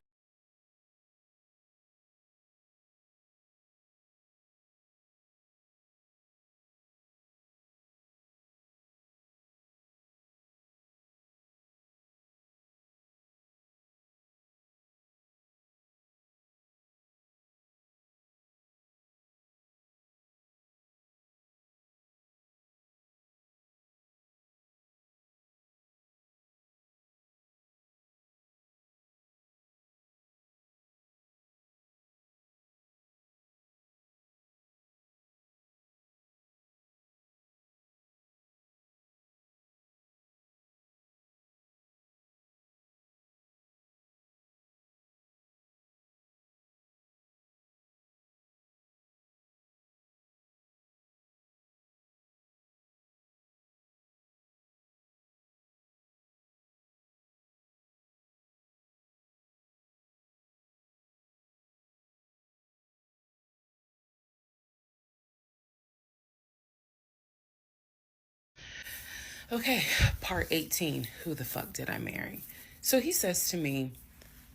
Okay, part 18. Who the fuck did I marry? So he says to me,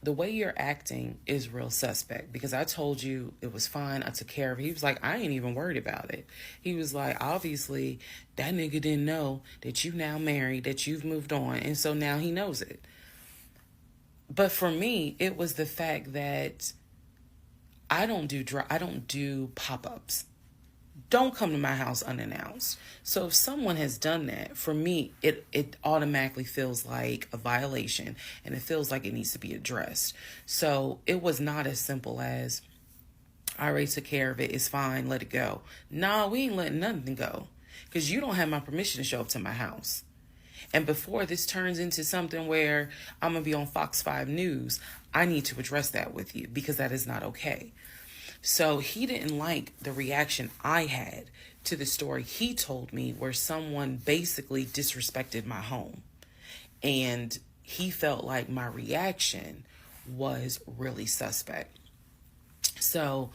the way you're acting is real suspect because I told you it was fine. I took care of it. He was like, I ain't even worried about it. He was like, obviously, that nigga didn't know that you now married, that you've moved on. And so now he knows it. But for me, it was the fact that I don't do pop-ups. Don't come to my house unannounced. So if someone has done that, for me, it automatically feels like a violation and it feels like it needs to be addressed. So it was not as simple as, I already took care of it, it's fine, let it go. Nah, we ain't letting nothing go because you don't have my permission to show up to my house. And before this turns into something where I'm going to be on Fox 5 News, I need to address that with you because that is not okay. So he didn't like the reaction I had to the story he told me, where someone basically disrespected my home. And he felt like my reaction was really suspect. So,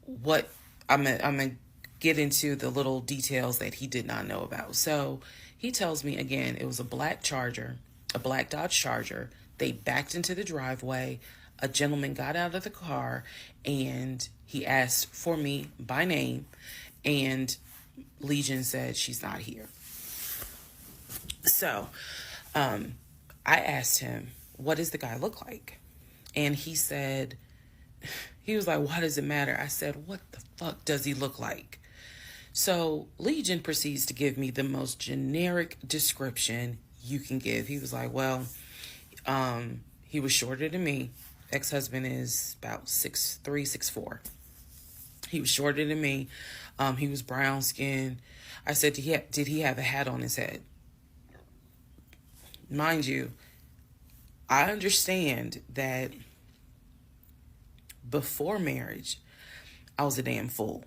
what I'm gonna get into the little details that he did not know about. So he tells me again, it was a black Charger, a black Dodge Charger. They backed into the driveway. A gentleman got out of the car and he asked for me by name, and Legion said she's not here. So, I asked him, what does the guy look like? And he said, he was like, why does it matter? I said, what the fuck does he look like? So Legion proceeds to give me the most generic description you can give. He was like, well, he was shorter than me. Ex-husband is about 6'3", 6'4". He was shorter than me. He was brown skinned. I said, did he have a hat on his head? Mind you, I understand that before marriage, I was a damn fool.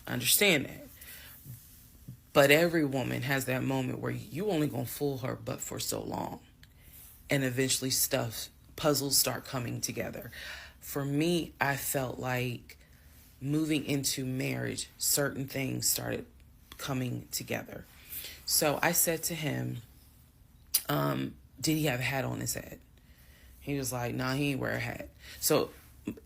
I understand that. But every woman has that moment where you only gonna fool her but for so long. And eventually puzzles start coming together. For me, I felt like moving into marriage, certain things started coming together. So I said to him, did he have a hat on his head? He was like, nah, he ain't wear a hat. So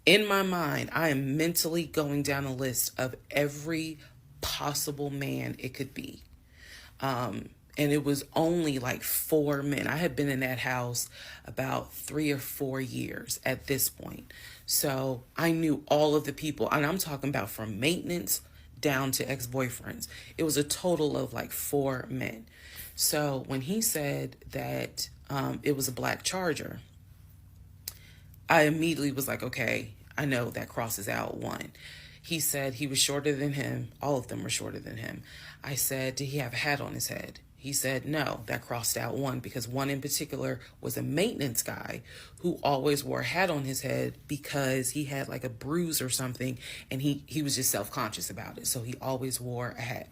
in my mind, I am mentally going down a list of every possible man it could be. And it was only like 4 men. I had been in that house about 3 or 4 years at this point. So I knew all of the people, and I'm talking about from maintenance down to ex-boyfriends. It was a total of like 4 men. So when he said that it was a black Charger, I immediately was like, okay, I know that crosses out one. He said he was shorter than him. All of them were shorter than him. I said, did he have a hat on his head? He said, no, that crossed out one, because one in particular was a maintenance guy who always wore a hat on his head because he had like a bruise or something, and he was just self-conscious about it. So he always wore a hat.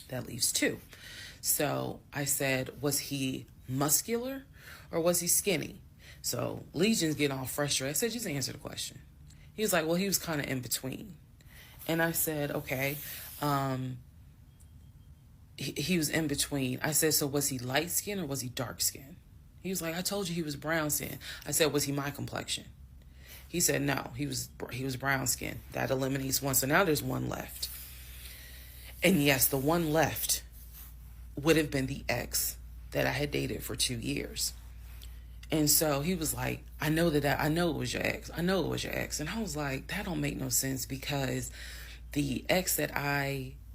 That leaves 2. So I said, was he muscular or was he skinny? So Legion's getting all frustrated. I said, just answer the question. He was like, well, he was kind of in between. And I said, okay. He was in between. I said, so was he light skinned or was he dark skinned? He was like, I told you he was brown skinned. I said, was he my complexion? He said, no, he was brown skinned. That eliminates one. So now there's one left. And yes, the one left would have been the ex that I had dated for 2 years. And so he was like, I know it was your ex. I know it was your ex. And I was like, that don't make no sense, because the ex that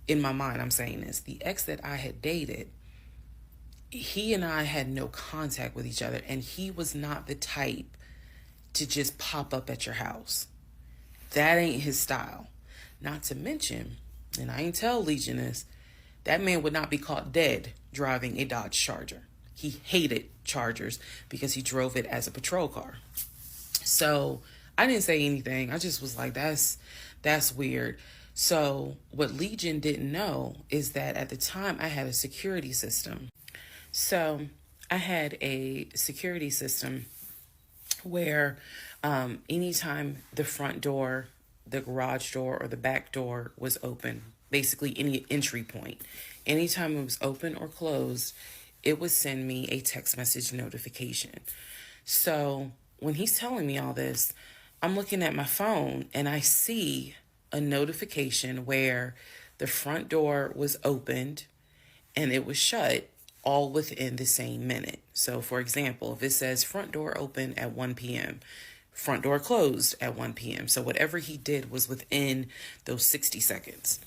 in my mind, I'm saying this, the ex that I had dated, he and I had no contact with each other. And he was not the type to just pop up at your house. That ain't his style. Not to mention, and I ain't tell Legion this, that man would not be caught dead driving a Dodge Charger. He hated Chargers because he drove it as a patrol car. So I didn't say anything. I just was like, that's weird. So what Legion didn't know is that at the time I had a security system. So I had a security system where anytime the front door, the garage door, or the back door was open, basically any entry point, anytime it was open or closed, it would send me a text message notification. So when he's telling me all this, I'm looking at my phone and I see a notification where the front door was opened and it was shut, all within the same minute. So for example, if it says front door open at 1 p.m., front door closed at 1 p.m. So whatever he did was within those 60 seconds.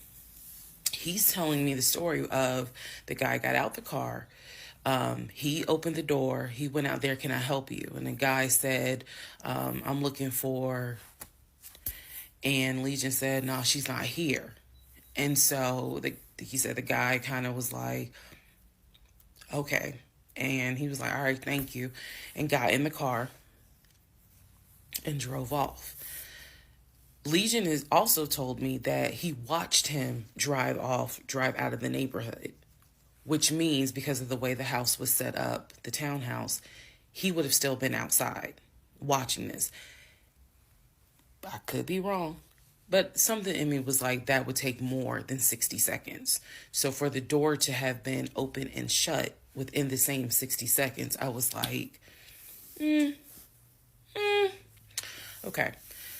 He's telling me the story of the guy got out the car. He opened the door. He went out there. Can I help you? And the guy said, I'm looking for, and Legion said, no, she's not here. And so he said the guy kind of was like, okay. And he was like, all right, thank you. And got in the car and drove off. Legion has also told me that he watched him drive out of the neighborhood, which means because of the way the house was set up, the townhouse, he would have still been outside watching this. I could be wrong, but something in me was like, that would take more than 60 seconds. So for the door to have been open and shut within the same 60 seconds, I was like, okay.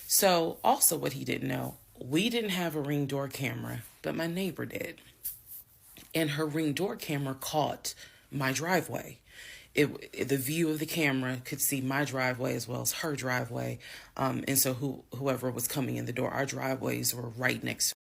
So also what he didn't know, we didn't have a Ring door camera, but my neighbor did. And her Ring door camera caught my driveway. The view of the camera could see my driveway as well as her driveway. And so whoever was coming in the door, our driveways were right next to.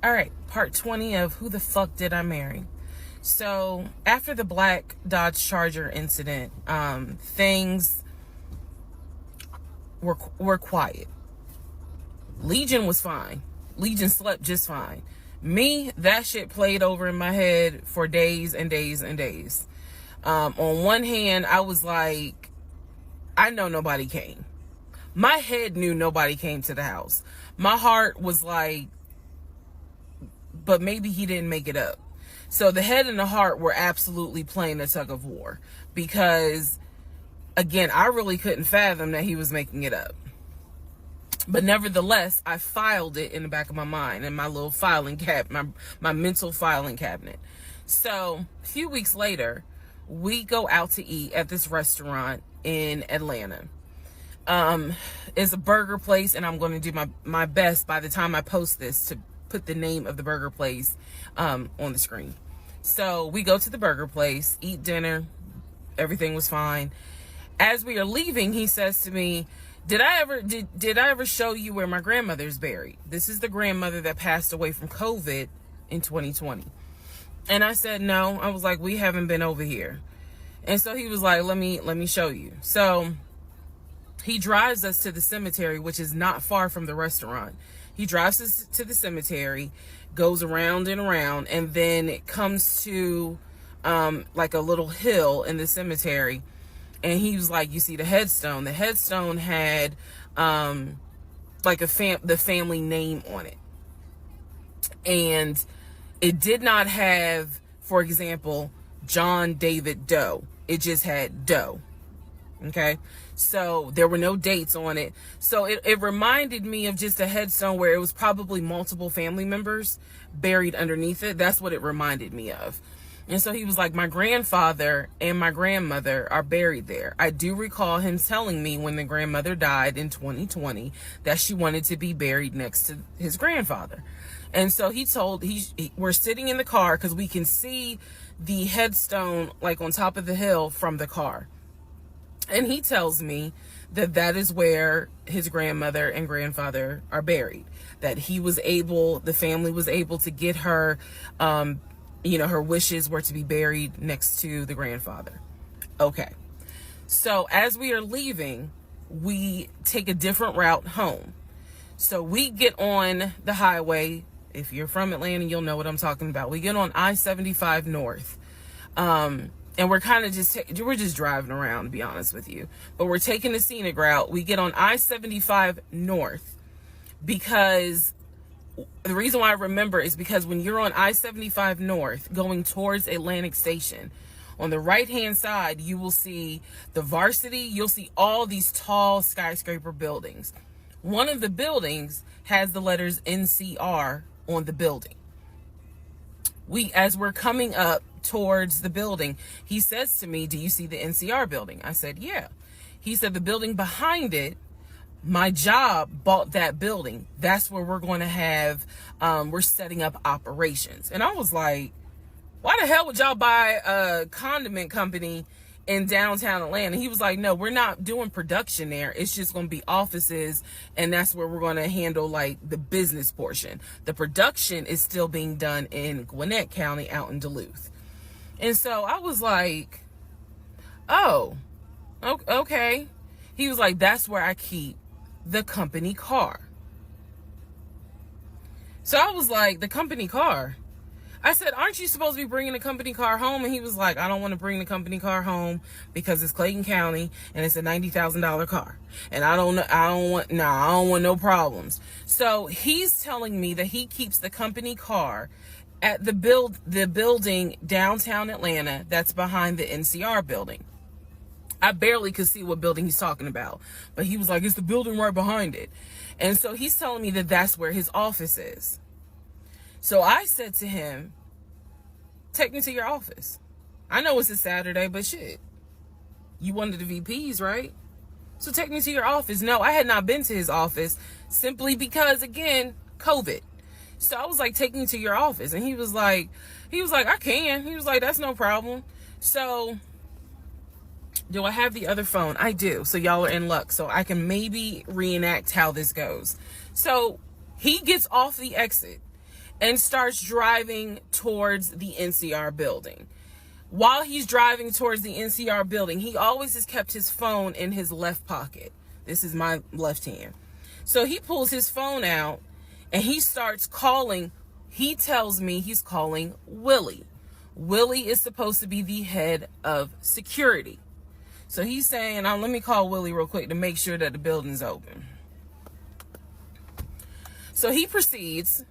All right, part 20 of Who the Fuck Did I Marry? So after the black Dodge Charger incident, things were quiet. Legion was fine. Legion slept just fine. Me, that shit played over in my head for days and days and days. On one hand, I was like, I know nobody came. My head knew nobody came to the house. My heart was like, but maybe he didn't make it up. So the head and the heart were absolutely playing a tug of war because, again, I really couldn't fathom that he was making it up. But nevertheless, I filed it in the back of my mind in my little filing cabinet, my mental filing cabinet. So a few weeks later, we go out to eat at this restaurant in Atlanta. It's a burger place, and I'm going to do my best by the time I post this to put the name of the burger place on the screen. So we go to the burger place, eat dinner. Everything was fine. As we are leaving, he says to me, did I ever show you where my grandmother's buried? This is the grandmother that passed away from COVID in 2020. And I said, no. I was like, we haven't been over here. And so he was like, let me show you. So He drives us to the cemetery, which is not far from the restaurant. He drives us to the cemetery, goes around and around, and then it comes to like a little hill in the cemetery. And he was like, you see the headstone. The headstone had like the family name on it. And it did not have, for example, John David Doe. It just had Doe. Okay, so there were no dates on it. So it reminded me of just a headstone where it was probably multiple family members buried underneath it. That's what it reminded me of. And so he was like, my grandfather and my grandmother are buried there. I do recall him telling me when the grandmother died in 2020 that she wanted to be buried next to his grandfather. And so we're sitting in the car because we can see the headstone like on top of the hill from the car. And he tells me that that is where his grandmother and grandfather are buried. That the family was able to get her, her wishes were to be buried next to the grandfather. Okay. So as we are leaving, we take a different route home. So we get on the highway. If you're from Atlanta, you'll know what I'm talking about. We get on I-75 North. And we're kind of we're just driving around, to be honest with you. But we're taking the scenic route. We get on I-75 North because the reason why I remember is because when you're on I-75 North going towards Atlantic Station, on the right-hand side, you will see the Varsity. You'll see all these tall skyscraper buildings. One of the buildings has the letters NCR on the building. As we're coming up towards the building, he says to me, do you see the NCR building? I said, yeah. He said, the building behind it, my job bought that building. That's where we're going to have, we're setting up operations. And I was like, why the hell would y'all buy a condiment company in downtown Atlanta? He was like, no, we're not doing production there. It's just going to be offices. And that's where we're going to handle like the business portion. The production is still being done in Gwinnett County out in Duluth. And so I was like, oh, okay. He was like, that's where I keep the company car. So I was like, the company car? I said, aren't you supposed to be bringing the company car home? And he was like, I don't want to bring the company car home because it's Clayton County and it's a $90,000 car. And I don't want no problems. So he's telling me that he keeps the company car at the building downtown Atlanta that's behind the NCR building. I barely could see what building he's talking about, but he was like, it's the building right behind it. And so he's telling me that that's where his office is. So I said to him, take me to your office. I know it's a Saturday, but shit, you one of the VPs, right? So take me to your office. No, I had not been to his office simply because, again, COVID. So I was like, take me to your office. And he was like, I can. He was like, that's no problem. So do I have the other phone? I do. So y'all are in luck. So I can maybe reenact how this goes. So he gets off the exit and starts driving towards the NCR building. While he's driving towards the NCR building, he always has kept his phone in his left pocket. This is my left hand. So he pulls his phone out and he starts calling. He tells me he's calling Willie. Willie is supposed to be the head of security. So he's saying, let me call Willie real quick to make sure that the building's open. So he proceeds.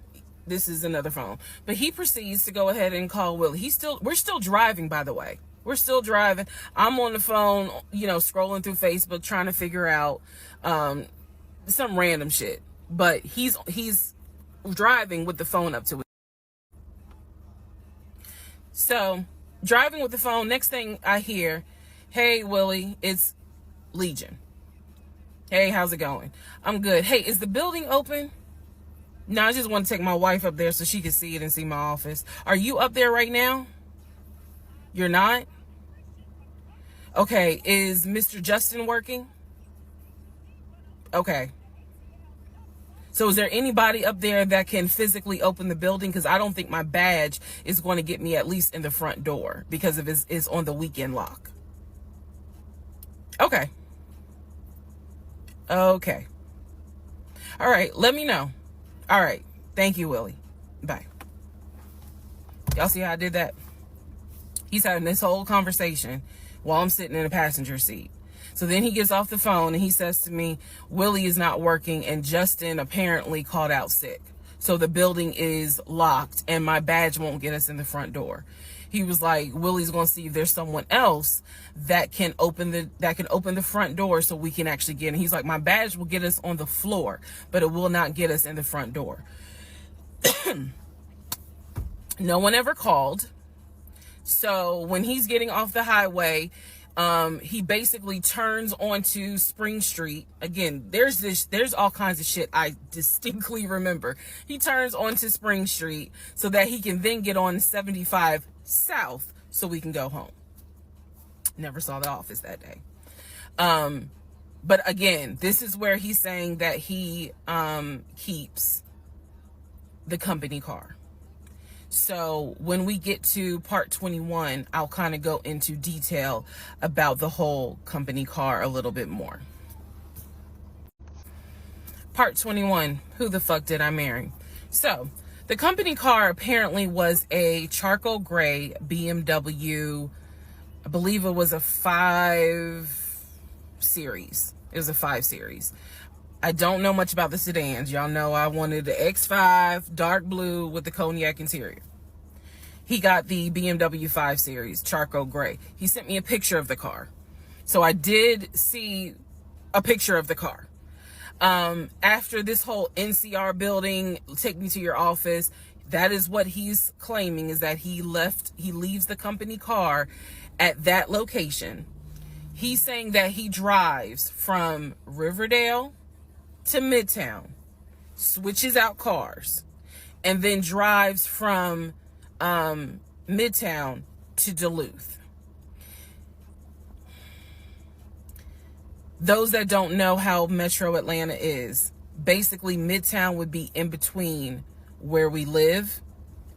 This is another phone, but he proceeds to go ahead and call Willie. We're still driving, by the way. We're still driving. I'm on the phone, scrolling through Facebook, trying to figure out some random shit. But he's driving with the phone up to it. So driving with the phone. Next thing I hear, hey Willie, it's Legion. Hey, how's it going? I'm good. Hey, is the building open? No, I just want to take my wife up there so she can see it and see my office. Are you up there right now? You're not? Okay, is Mr. Justin working? Okay. So is there anybody up there that can physically open the building? Because I don't think my badge is going to get me at least in the front door because of it's on the weekend lock. Okay. Okay. All right. Let me know. All right. Thank you, Willie. Bye. Y'all see how I did that? He's having this whole conversation while I'm sitting in the passenger seat. So then he gets off the phone and he says to me, Willie is not working and Justin apparently called out sick. So the building is locked and my badge won't get us in the front door. He was like, Willie's going to see if there's someone else that can open the front door so we can actually get in. He's like, my badge will get us on the floor, but it will not get us in the front door. No one ever called. So when he's getting off the highway, he basically turns onto Spring Street. Again, there's all kinds of shit I distinctly remember. He turns onto Spring Street so that he can then get on 75 South so we can go home. Never saw the office that day. But again, this is where he's saying that he keeps the company car. So when we get to part 21, I'll kind of go into detail about the whole company car a little bit more. Part 21, who the fuck did I marry? So the company car apparently was a charcoal gray BMW. I believe it was a 5 Series. It was a 5 Series. I don't know much about the sedans. Y'all know I wanted the X5 dark blue with the cognac interior. He got the BMW 5 Series charcoal gray. He sent me a picture of the car. So I did see a picture of the car. After this whole NCR building, take me to your office, that is what he's claiming, is that he leaves the company car at that location. He's saying that he drives from Riverdale to Midtown, switches out cars, and then drives from Midtown to Duluth. Those that don't know how Metro Atlanta is, basically Midtown would be in between where we live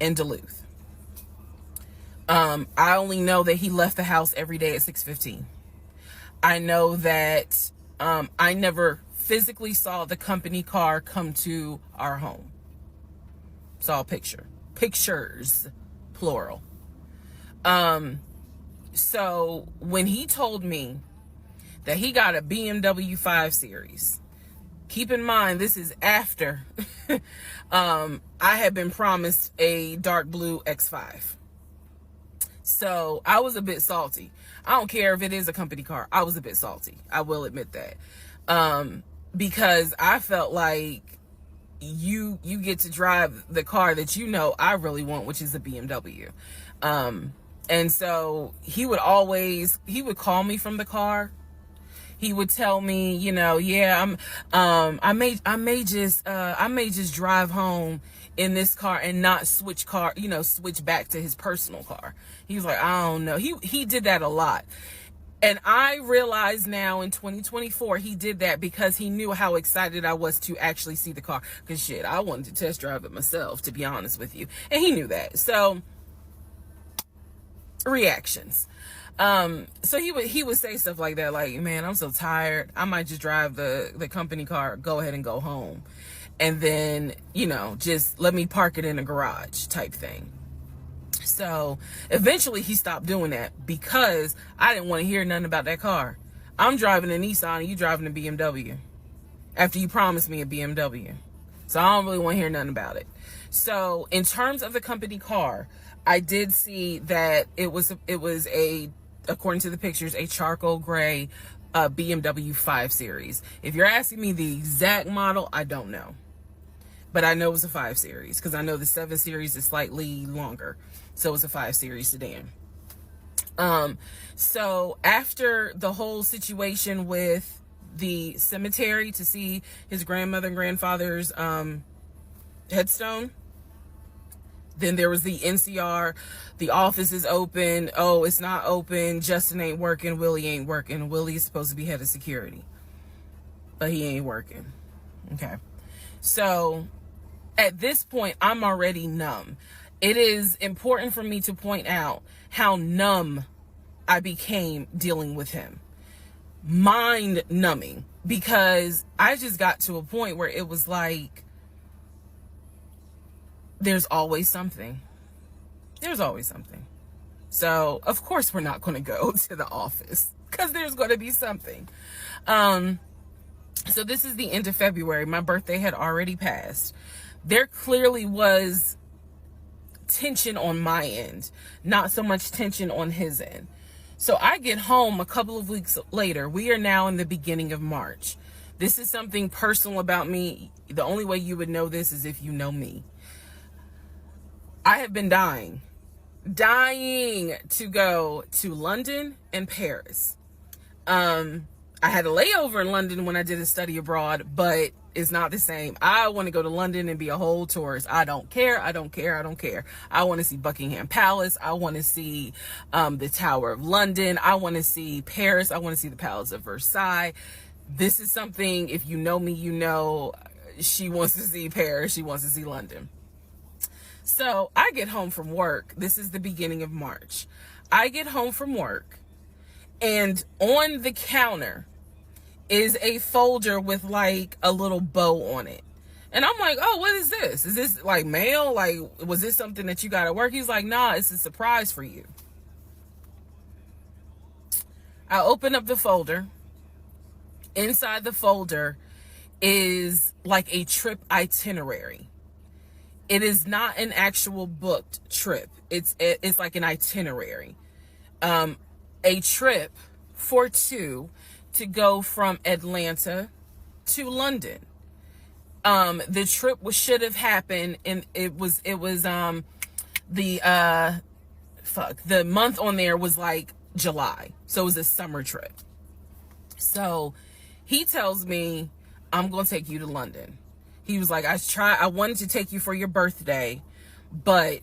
and Duluth. I only know that he left the house every day at 6:15. I know that I never physically saw the company car come to our home. Saw a pictures, plural. So when he told me that he got a BMW 5 Series, keep in mind, this is after I had been promised a dark blue X5. So I was a bit salty. I don't care if it is a company car. I was a bit salty. I will admit that. Because I felt like you get to drive the car that you know I really want, which is a BMW. And so he would call me from the car. He would tell me, yeah, I may just drive home in this car and not switch back to his personal car. He was like, I don't know. He did that a lot. And I realize now in 2024, he did that because he knew how excited I was to actually see the car. Because shit, I wanted to test drive it myself, to be honest with you. And he knew that. So, reactions. So he would say stuff like that, like, man, I'm so tired. I might just drive the company car, go ahead and go home. And then, just let me park it in a garage type thing. So eventually he stopped doing that because I didn't want to hear nothing about that car. I'm driving a Nissan and you driving a BMW after you promised me a BMW. So I don't really want to hear nothing about it. So in terms of the company car, I did see that it was according to the pictures, a charcoal gray BMW 5 Series. If you're asking me the exact model, I don't know. But I know it was a 5 Series because I know the 7 Series is slightly longer. So it's a 5 Series sedan. So after the whole situation with the cemetery to see his grandmother and grandfather's headstone, then there was the NCR, the office is open. Oh, it's not open. Justin ain't working. Willie ain't working. Willie is supposed to be head of security, but he ain't working. Okay. So at this point, I'm already numb. It is important for me to point out how numb I became dealing with him. Mind numbing. because I just got to a point where it was like, there's always something. There's always something. So, of course, we're not going to go to the office because there's going to be something. So this is the end of February. My birthday had already passed. There clearly was tension on my end, not so much tension on his end. So I get home a couple of weeks later. We are now in the beginning of March. This is something personal about me. The only way you would know this is if you know me. I have been dying to go to London and Paris. I had a layover in London when I did a study abroad, but it's not the same. I want to go to London and be a whole tourist. I don't care. I want to see Buckingham Palace. I want to see the Tower of London. I want to see Paris. I want to see the Palace of Versailles. This is something, if you know me, you know she wants to see Paris. She wants to see London. So I get home from work. This is the beginning of March. I get home from work, and on the counter is a folder with like a little bow on it. And I'm like, oh, what is this? Is this like mail? Like, was this something that you got at work? He's like, nah, it's a surprise for you. I open up the folder. Inside the folder is like a trip itinerary. It is not an actual booked trip. It's like an itinerary. A trip for two to go from Atlanta to London. The trip should have happened, and it was the month on there was like July. So it was a summer trip. So he tells me, I'm going to take you to London. He was like, I wanted to take you for your birthday, but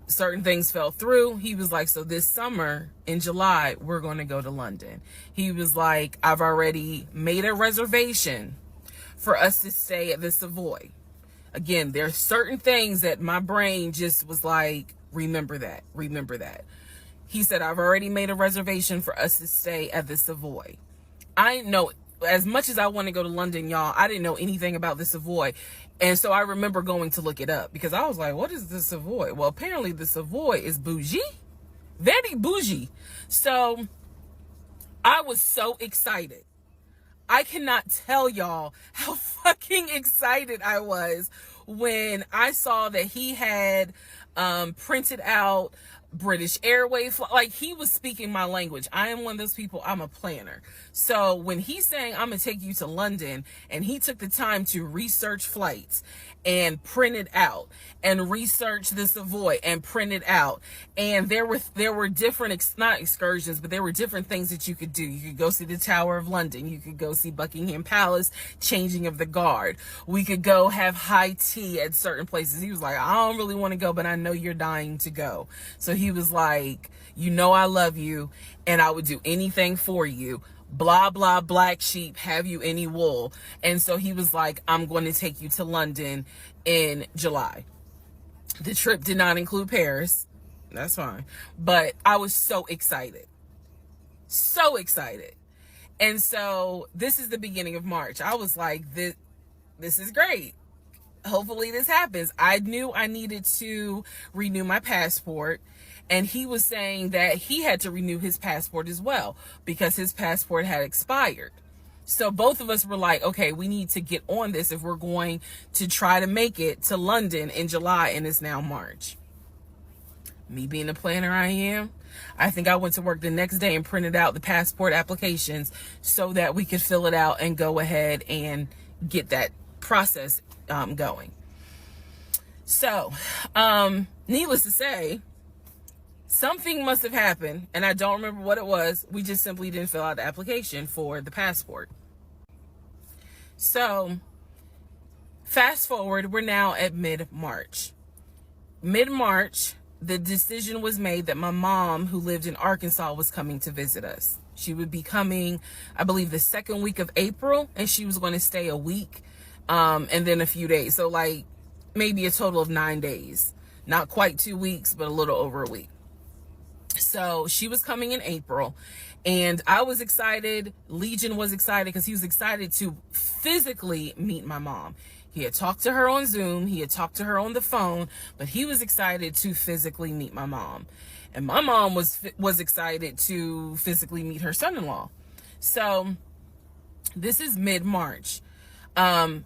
certain things fell through. He was like, so this summer in July, we're going to go to London. He was like, I've already made a reservation for us to stay at the Savoy. Again, there are certain things that my brain just was like, remember that. He said, I've already made a reservation for us to stay at the Savoy. I didn't know, as much as I want to go to London, y'all, I didn't know anything about the Savoy. And so I remember going to look it up because I was like, what is the Savoy? Well, apparently the Savoy is bougie, very bougie. So I was so excited. I cannot tell y'all how fucking excited I was when I saw that he had printed out British Airways. Like, he was speaking my language. I am one of those people, I'm a planner. So when he's saying, I'm going to take you to London, and he took the time to research flights and print it out and research the Savoy and print it out. And there were different, not excursions, but there were different things that you could do. You could go see the Tower of London. You could go see Buckingham Palace, changing of the guard. We could go have high tea at certain places. He was like, I don't really want to go, but I know you're dying to go. So he was like, you know, I love you and I would do anything for you. Blah, blah, black sheep, have you any wool? And so he was like, I'm going to take you to London in July. The trip did not include Paris. That's fine. But I was so excited. So excited. And so this is the beginning of March. I was like, this is great. Hopefully this happens. I knew I needed to renew my passport. And he was saying that he had to renew his passport as well because his passport had expired. So both of us were like, okay, we need to get on this if we're going to try to make it to London in July, and it's now March. Me being the planner I am, I think I went to work the next day and printed out the passport applications so that we could fill it out and go ahead and get that process going. So, needless to say, something must have happened, and I don't remember what it was. We just simply didn't fill out the application for the passport. So, fast forward, we're now at mid-March. Mid-March, the decision was made that my mom, who lived in Arkansas, was coming to visit us. She would be coming, I believe, the second week of April, and she was going to stay a week, and then a few days. So, like, maybe a total of 9 days. Not quite 2 weeks, but a little over a week. So she was coming in April, And I was excited. Legion was excited because he was excited to physically meet my mom. He had talked to her on Zoom. He had talked to her on the phone, but he was excited to physically meet my mom. And my mom was excited to physically meet her son-in-law. So this is mid-March. I'm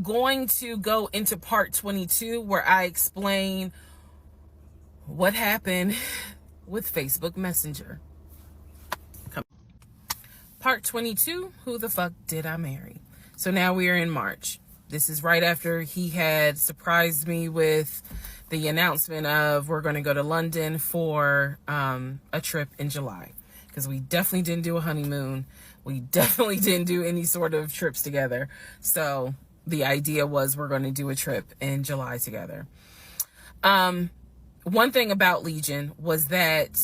going to go into part 22 where I explain what happened with Facebook Messenger. Part 22, who the fuck did I marry? So now we are in March. This is right after he had surprised me with the announcement of we're going to go to London for a trip in July. Because we definitely didn't do a honeymoon. We definitely didn't do any sort of trips together. So the idea was we're going to do a trip in July together. One thing about Legion was that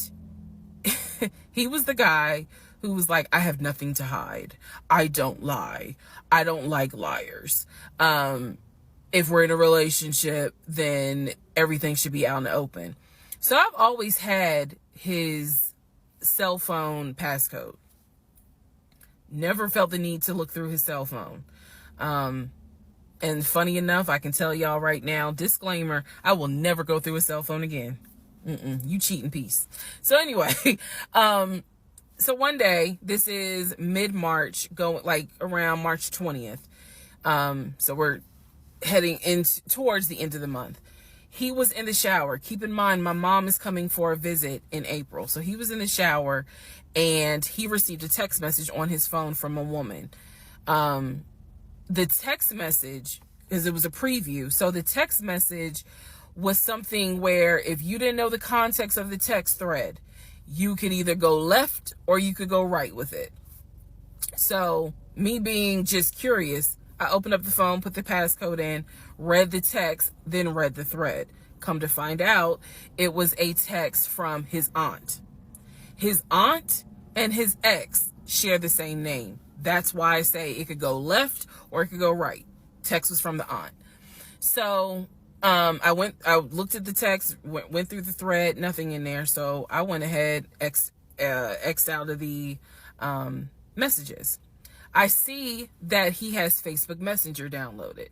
he was the guy who was like, I have nothing to hide. I don't lie. I don't like liars. If we're in a relationship, then everything should be out in the open. So I've always had his cell phone passcode. Never felt the need to look through his cell phone. And funny enough, I can tell y'all right now, disclaimer, I will never go through a cell phone again. You cheating piece. So anyway, so one day, this is mid-March, going like around March 20th. So we're heading towards the end of the month. He was in the shower. Keep in mind, my mom is coming for a visit in April. So he was in the shower and he received a text message on his phone from a woman. The text message, because it was a preview. So the text message was something where if you didn't know the context of the text thread, you could either go left or you could go right with it. So me being just curious, I opened up the phone, put the passcode in, read the text, then read the thread. Come to find out, it was a text from his aunt. His aunt and his ex share the same name. That's why I say it could go left or it could go right. Text was from the aunt. So I looked at the text, went through the thread, nothing in there. So I went ahead, X'd out of the messages. I see that he has Facebook Messenger downloaded.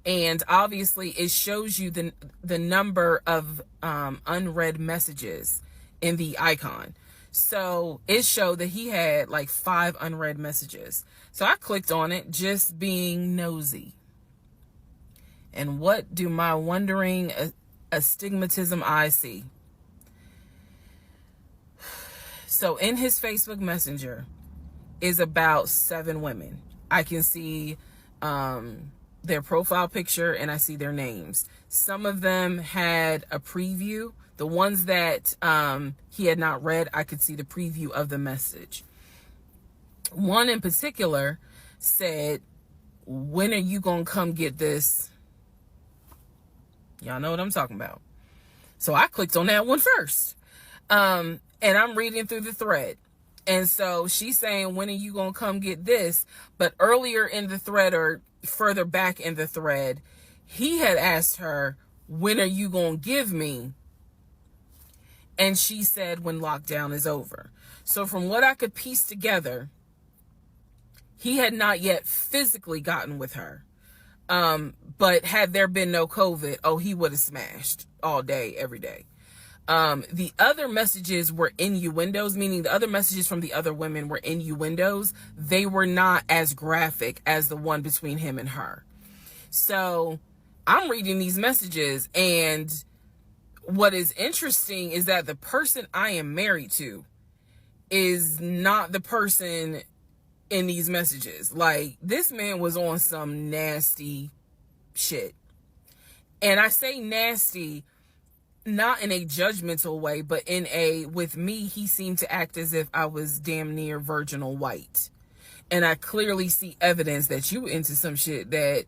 And obviously it shows you the number of unread messages in the icon. So it showed that he had like 5 unread messages. So I clicked on it, just being nosy. And what do my wondering astigmatism eyes see? So in his Facebook Messenger is about 7 women. I can see their profile picture and I see their names. Some of them had a preview. The ones that he had not read, I could see the preview of the message. One in particular said, when are you gonna come get this? Y'all know what I'm talking about. So I clicked on that one first. And I'm reading through the thread. And so she's saying, when are you going to come get this? But earlier in the thread, or further back in the thread, he had asked her, when are you going to give me? And she said, when lockdown is over. So from what I could piece together, he had not yet physically gotten with her. But had there been no COVID, oh, he would have smashed all day, every day. The other messages were innuendos, meaning the other messages from the other women were innuendos. They were not as graphic as the one between him and her. So I'm reading these messages, and what is interesting is that the person I am married to is not the person in these messages. Like, this man was on some nasty shit. And I say nasty not in a judgmental way, but in a, with me, he seemed to act as if I was damn near virginal white. And I clearly see evidence that you into some shit that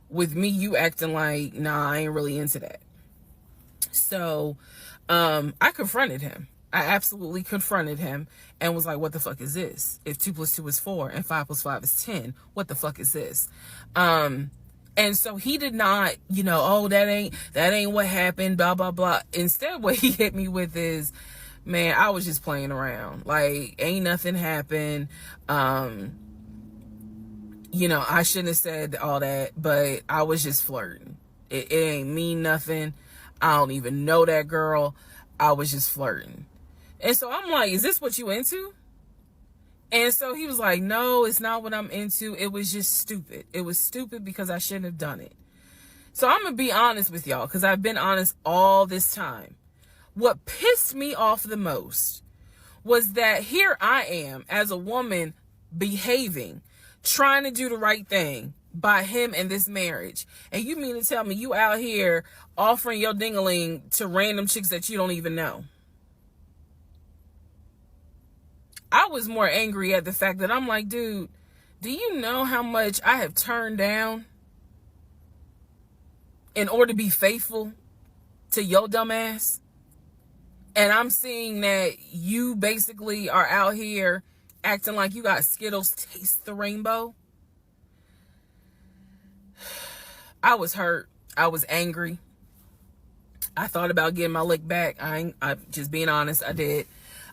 with me, you acting like, nah, I ain't really into that. So I confronted him. I absolutely confronted him and was like, what the fuck is this? If 2 + 2 is 4 and 5 + 5 is 10, what the fuck is this? And so he did not, oh, that ain't what happened, blah, blah, blah. Instead, what he hit me with is, man, I was just playing around. Like, ain't nothing happened. You know, I shouldn't have said all that, but I was just flirting. It ain't mean nothing. I don't even know that girl. I was just flirting. And so I'm like, is this what you into? And so he was like, no, it's not what I'm into. It was just stupid. It was stupid because I shouldn't have done it. So I'm going to be honest with y'all, because I've been honest all this time. What pissed me off the most was that here I am as a woman behaving, trying to do the right thing by him and this marriage. And you mean to tell me you out here offering your ding-a-ling to random chicks that you don't even know? I was more angry at the fact that I'm like, dude, do you know how much I have turned down in order to be faithful to your dumb ass? And I'm seeing that you basically are out here acting like you got Skittles taste the rainbow. I was hurt. I was angry. I thought about getting my lick back. I'm just being honest. I did.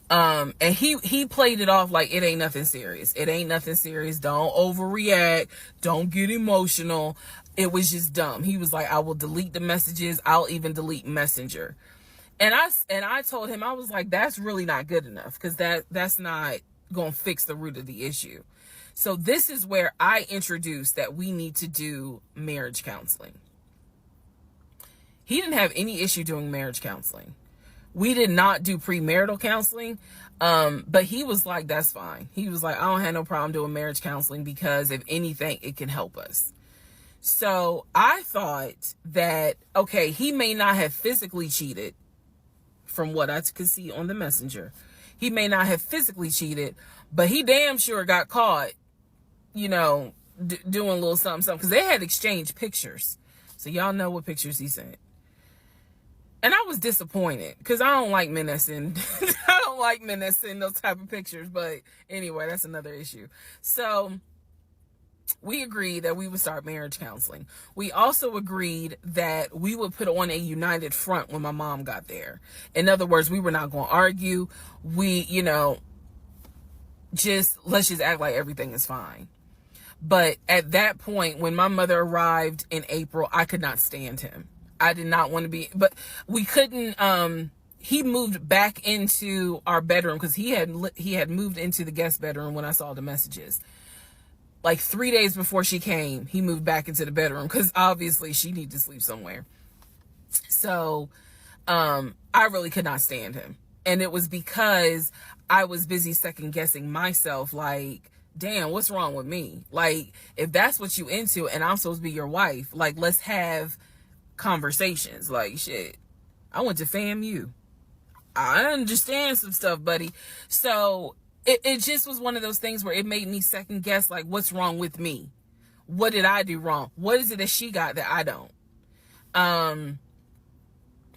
And he played it off like it ain't nothing serious. It ain't nothing serious. Don't overreact. Don't get emotional. It was just dumb. He was like, I will delete the messages. I'll even delete Messenger. And I told him, I was like, that's really not good enough, because that's not going to fix the root of the issue. So this is where I introduced that we need to do marriage counseling. He didn't have any issue doing marriage counseling. We did not do premarital counseling, but he was like, that's fine. He was like, I don't have no problem doing marriage counseling because if anything, it can help us. So I thought that, okay, he may not have physically cheated from what I could see on the messenger. He may not have physically cheated, but he damn sure got caught, you know, doing a little something, because they had exchanged pictures. So y'all know what pictures he sent. And I was disappointed, because I don't like men that send, I don't like men that send those type of pictures. But anyway, that's another issue. So we agreed that we would start marriage counseling. We also agreed that we would put on a united front when my mom got there. In other words, we were not going to argue. We, you know, let's just act like everything is fine. But at that point, when my mother arrived in April, I could not stand him. I did not want to be, but we couldn't, he moved back into our bedroom, because he had moved into the guest bedroom when I saw the messages. Like 3 days before she came, he moved back into the bedroom, because obviously she needed to sleep somewhere. So I really could not stand him. And it was because I was busy second guessing myself, like, damn, what's wrong with me? Like, if that's what you into and I'm supposed to be your wife, like, let's have conversations. Like, shit, I went to FAMU. I understand some stuff, buddy. So it just was one of those things where it made me second guess, like, what's wrong with me? What did I do wrong? What is it that she got that I don't?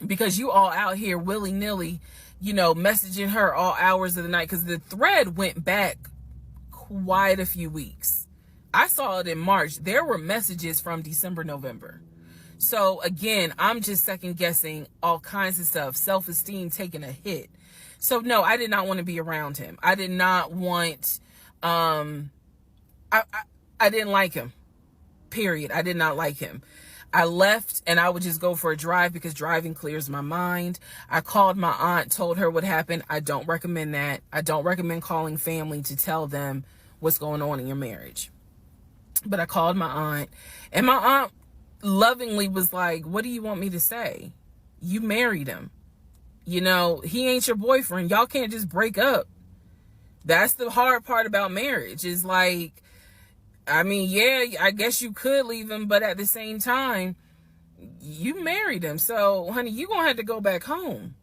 Because you all out here willy-nilly, you know, messaging her all hours of the night, because the thread went back quite a few weeks. I saw it in March. There were messages from December, November. So again, I'm just second guessing all kinds of stuff, self-esteem taking a hit. So no, I did not want to be around him. I did not want, I didn't like him, period. I did not like him. I left and I would just go for a drive, because driving clears my mind. I called my aunt, told her what happened. I don't recommend that. I don't recommend calling family to tell them what's going on in your marriage. But I called my aunt, and my aunt lovingly was like, what do you want me to say? You married him. You know, he ain't your boyfriend. Y'all can't just break up. That's the hard part about marriage, is like, I mean, yeah, I guess you could leave him, but at the same time, you married him. So, honey, you're going to have to go back home.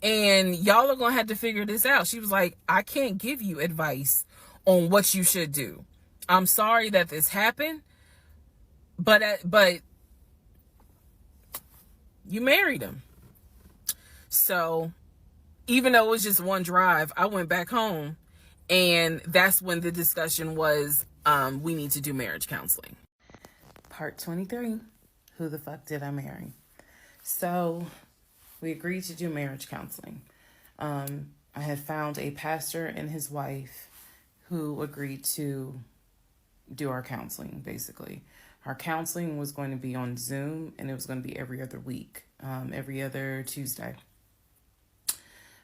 And y'all are going to have to figure this out. She was like, I can't give you advice on what you should do. I'm sorry that this happened, but you married him. So even though it was just one drive, I went back home, and that's when the discussion was, we need to do marriage counseling. Part 23, who the fuck did I marry? So we agreed to do marriage counseling. I had found a pastor and his wife who agreed to do our counseling, basically. Our counseling was going to be on Zoom, and it was going to be every other week, every other Tuesday.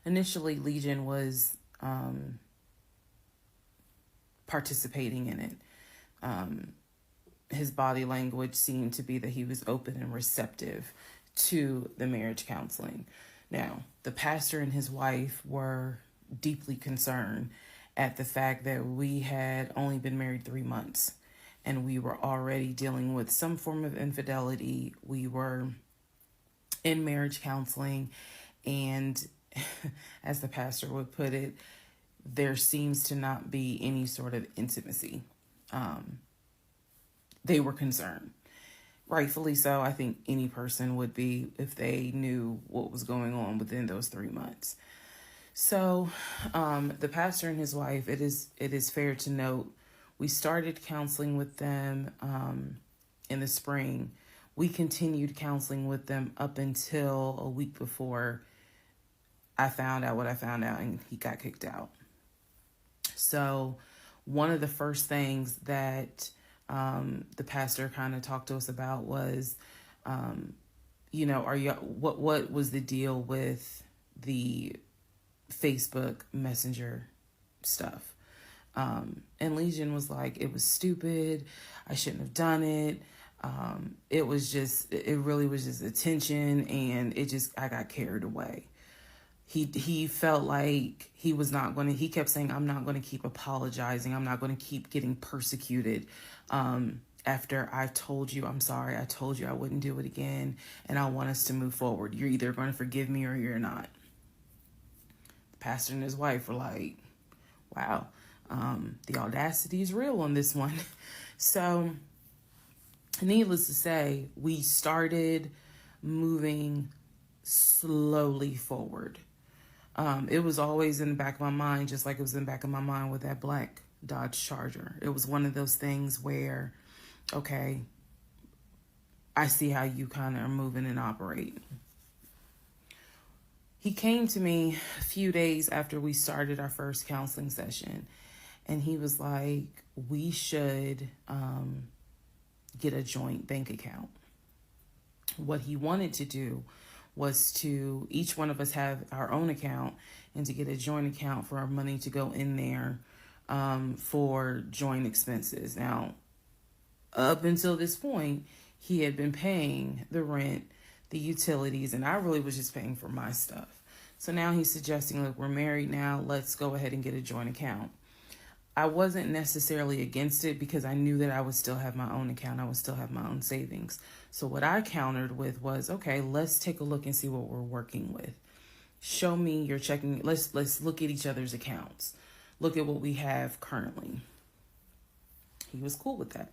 Initially, Legion was participating in it. His body language seemed to be that he was open and receptive to the marriage counseling. Now, the pastor and his wife were deeply concerned at the fact that we had only been married 3 months and we were already dealing with some form of infidelity. We were in marriage counseling, and as the pastor would put it, there seems to not be any sort of intimacy. They were concerned. Rightfully so. I think any person would be if they knew what was going on within those 3 months. So the pastor and his wife, it is fair to note, we started counseling with them in the spring. We continued counseling with them up until a week before I found out what I found out, and he got kicked out. So one of the first things that the pastor kind of talked to us about was, what was the deal with the Facebook Messenger stuff? And Legion was like, it was stupid. I shouldn't have done it. It really was just attention, and I got carried away. He felt like he was not going to, he kept saying, I'm not going to keep apologizing. I'm not going to keep getting persecuted. After I told you, I'm sorry, I told you I wouldn't do it again, and I want us to move forward. You're either going to forgive me or you're not. The pastor and his wife were like, wow, the audacity is real on this one. So needless to say, we started moving slowly forward. It was always in the back of my mind, just like it was in the back of my mind with that black Dodge Charger. It was one of those things where, okay, I see how you kind of are moving and operating. He came to me a few days after we started our first counseling session, and he was like, we should get a joint bank account. What he wanted to do was to each one of us have our own account, and to get a joint account for our money to go in there for joint expenses. Now, up until this point, he had been paying the rent, the utilities, and I really was just paying for my stuff. So now he's suggesting, look, we're married now, let's go ahead and get a joint account. I wasn't necessarily against it because I knew that I would still have my own account. I would still have my own savings. So what I countered with was, okay, let's take a look and see what we're working with. Show me your checking. Let's look at each other's accounts. Look at what we have currently. He was cool with that.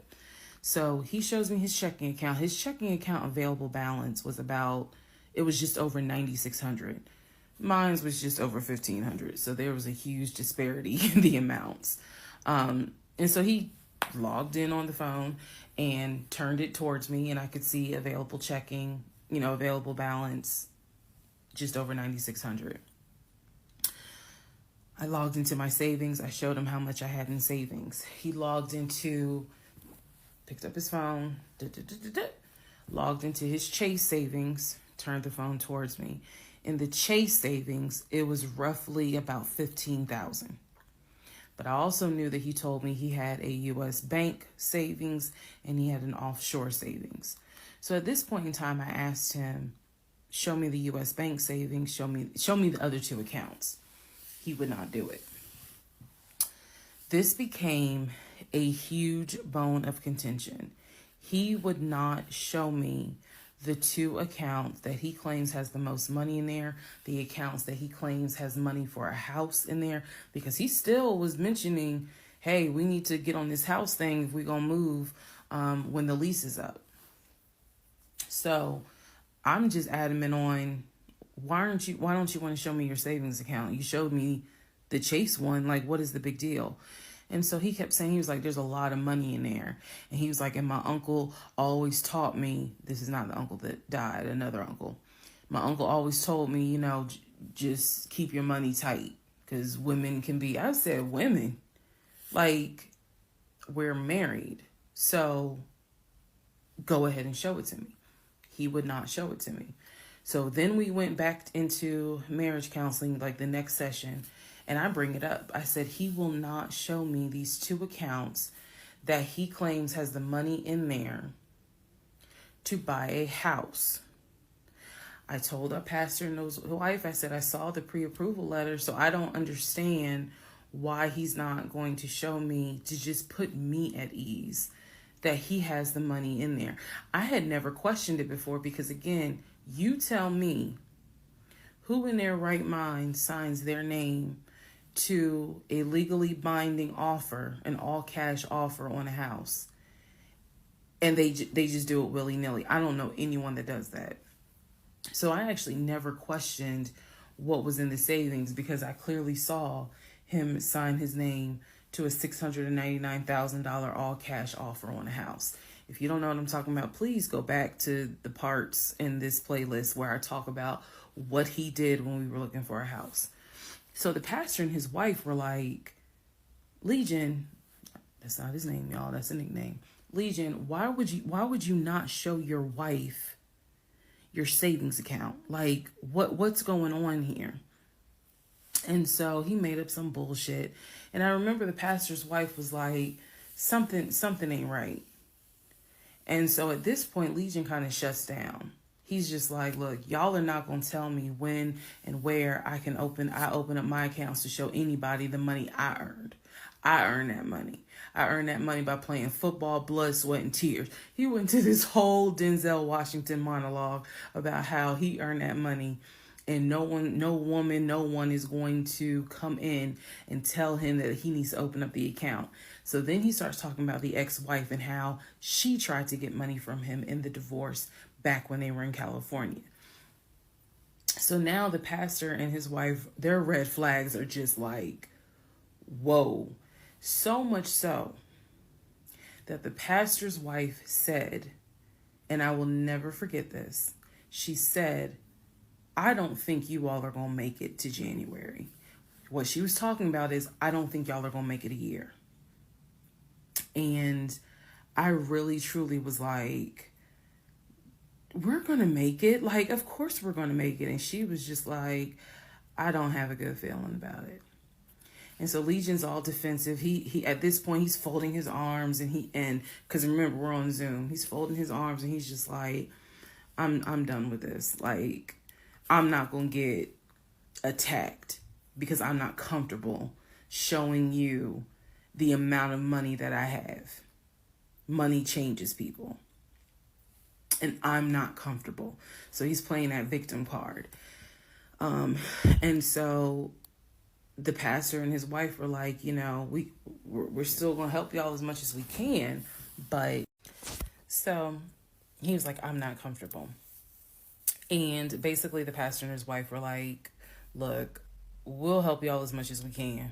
So he shows me his checking account. His checking account available balance was just over $9,600. Mine was just over $1,500. So there was a huge disparity in the amounts. And so he logged in on the phone and turned it towards me, and I could see available checking, available balance, just over $9,600. I logged into my savings. I showed him how much I had in savings. He picked up his phone, logged into his Chase savings, turned the phone towards me. In the Chase savings, it was roughly about $15,000. But I also knew that he told me he had a U.S. bank savings and he had an offshore savings. So at this point in time, I asked him, show me the U.S. bank savings, show me the other two accounts. He would not do it. This became a huge bone of contention. He would not show me the two accounts that he claims has the most money in there, the accounts that he claims has money for a house in there, because he still was mentioning, hey, we need to get on this house thing if we're going to move when the lease is up. So I'm just adamant on, why don't you want to show me your savings account? You showed me the Chase one. Like, what is the big deal? And so he kept saying, he was like, there's a lot of money in there. And he was like, and my uncle always taught me, this is not the uncle that died, another uncle. My uncle always told me, just keep your money tight. Because women can be, I said women, like, we're married. So go ahead and show it to me. He would not show it to me. So then we went back into marriage counseling, like the next session, and I bring it up. I said, he will not show me these two accounts that he claims has the money in there to buy a house. I told our pastor and his wife, I said, I saw the pre-approval letter, so I don't understand why he's not going to show me, to just put me at ease that he has the money in there. I had never questioned it before because, again, you tell me who in their right mind signs their name to a legally binding offer, an all-cash offer on a house, and they just do it willy-nilly. I don't know anyone that does that. So I actually never questioned what was in the savings because I clearly saw him sign his name to a $699,000 all-cash offer on a house. If you don't know what I'm talking about, please go back to the parts in this playlist where I talk about what he did when we were looking for a house. So the pastor and his wife were like, Legion, that's not his name, y'all, that's a nickname. Legion, why would you not show your wife your savings account? Like, what's going on here? And so he made up some bullshit. And I remember the pastor's wife was like, something ain't right. And so at this point, Legion kind of shuts down. He's just like, look, y'all are not going to tell me when and where I open up my accounts to show anybody the money I earned. I earned that money. I earned that money by playing football, blood, sweat, and tears. He went to this whole Denzel Washington monologue about how he earned that money, and no one is going to come in and tell him that he needs to open up the account. So then he starts talking about the ex-wife and how she tried to get money from him in the divorce back when they were in California. So now the pastor and his wife, their red flags are just like, whoa. So much so that the pastor's wife said, and I will never forget this, she said, I don't think you all are going to make it to January. What she was talking about is, I don't think y'all are going to make it a year. And I really, truly was like, we're going to make it. Like, of course we're going to make it. And she was just like, I don't have a good feeling about it. And so Legion's all defensive. He at this point, he's folding his arms and because remember, we're on Zoom. He's folding his arms and he's just like, I'm done with this. Like, I'm not going to get attacked because I'm not comfortable showing you the amount of money that I have. Money changes people. And I'm not comfortable. So he's playing that victim card. And so the pastor and his wife were like, we're still going to help y'all as much as we can. But so he was like, I'm not comfortable. And basically the pastor and his wife were like, look, we'll help y'all as much as we can.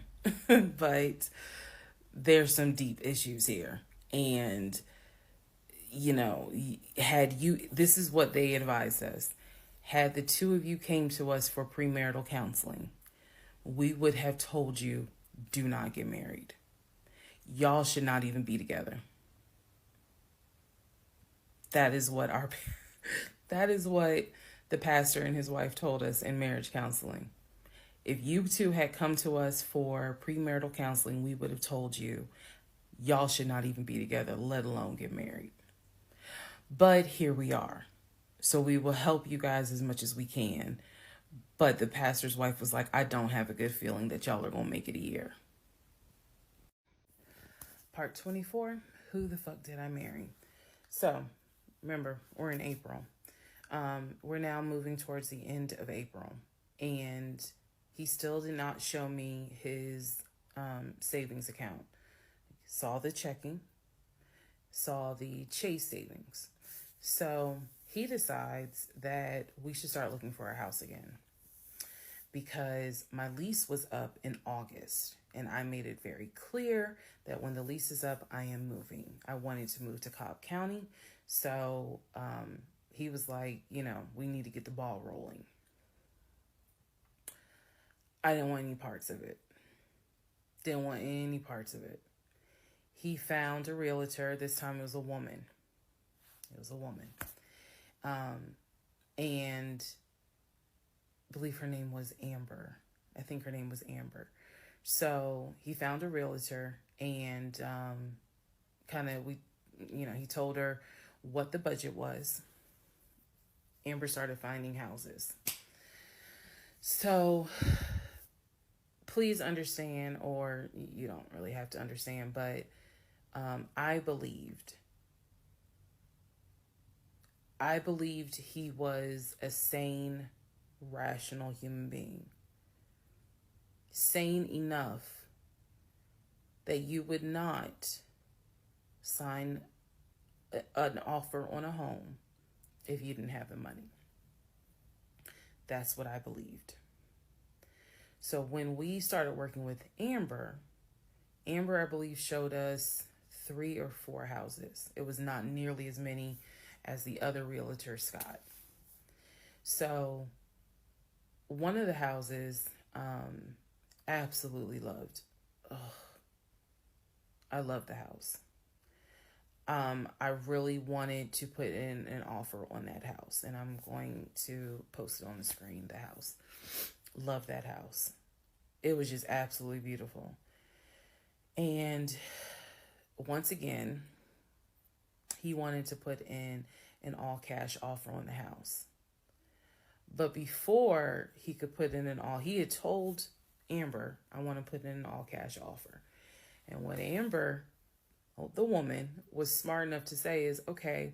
But there's some deep issues here. And, this is what they advised us. Had the two of you came to us for premarital counseling, we would have told you, do not get married. Y'all should not even be together. That is what the pastor and his wife told us in marriage counseling. If you two had come to us for premarital counseling, we would have told you, y'all should not even be together, let alone get married. But here we are. So we will help you guys as much as we can. But the pastor's wife was like, I don't have a good feeling that y'all are going to make it a year. Part 24, who the fuck did I marry? So, remember, we're in April. We're now moving towards the end of April. And he still did not show me his savings account. Saw the checking. Saw the Chase savings. So he decides that we should start looking for a house again. Because my lease was up in August. And I made it very clear that when the lease is up, I am moving. I wanted to move to Cobb County. So he was like, we need to get the ball rolling. I didn't want any parts of it. Didn't want any parts of it. He found a realtor. This time it was a woman. It was a woman. And I believe her name was Amber. I think her name was Amber. So he found a realtor and he told her what the budget was. Amber started finding houses. So please understand, or you don't really have to understand, but I believed he was a sane, rational human being. Sane enough that you would not sign an offer on a home if you didn't have the money. That's what I believed. So when we started working with Amber, I believe showed us 3 or 4 houses. It was not nearly as many as the other realtor, Scott. So one of the houses, absolutely loved. I love the house. I really wanted to put in an offer on that house, and I'm going to post it on the screen, the house. Love that house. It was just absolutely beautiful. And once again, he wanted to put in an all-cash offer on the house. But before he could put in he had told Amber, I want to put in an all-cash offer. And what Amber, the woman, was smart enough to say is, okay,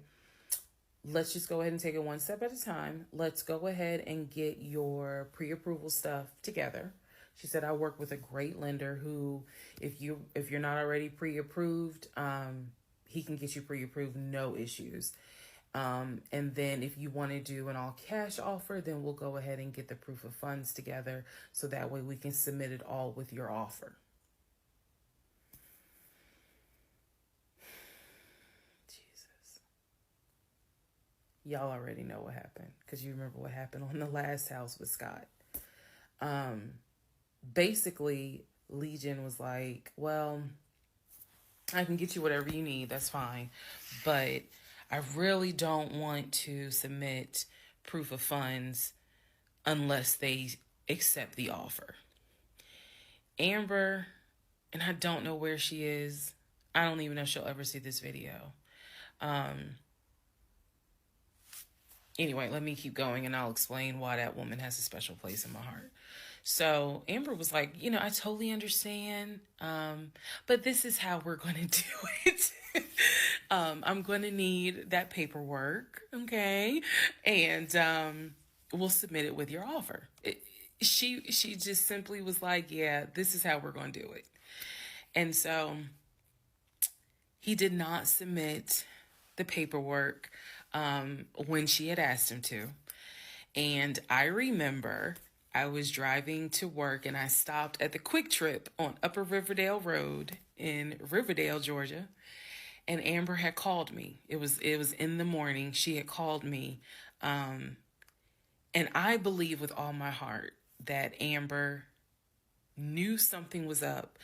let's just go ahead and take it one step at a time. Let's go ahead and get your pre-approval stuff together. She said, I work with a great lender who, if you're not already pre-approved, he can get you pre-approved, no issues. And then if you want to do an all-cash offer, then we'll go ahead and get the proof of funds together so that way we can submit it all with your offer. Jesus. Y'all already know what happened because you remember what happened on the last house with Scott. Basically, Legion was like, well, I can get you whatever you need. That's fine. But I really don't want to submit proof of funds unless they accept the offer. Amber, and I don't know where she is. I don't even know if she'll ever see this video. Anyway, let me keep going and I'll explain why that woman has a special place in my heart. So Amber was like, I totally understand, but this is how we're going to do it. I'm going to need that paperwork, okay? And we'll submit it with your offer. She just simply was like, yeah, this is how we're going to do it. And so he did not submit the paperwork when she had asked him to. And I remember I was driving to work and I stopped at the Quick Trip on Upper Riverdale Road in Riverdale, Georgia. And Amber had called me. It was in the morning. She had called me. And I believe with all my heart that Amber knew something was up,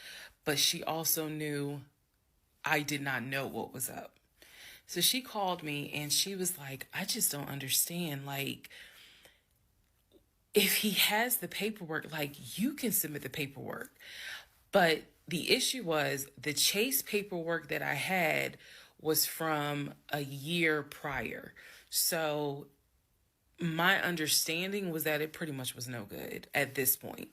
but she also knew I did not know what was up. So she called me and she was like, I just don't understand. Like, if he has the paperwork, like, you can submit the paperwork. But the issue was the Chase paperwork that I had was from a year prior. So my understanding was that it pretty much was no good at this point.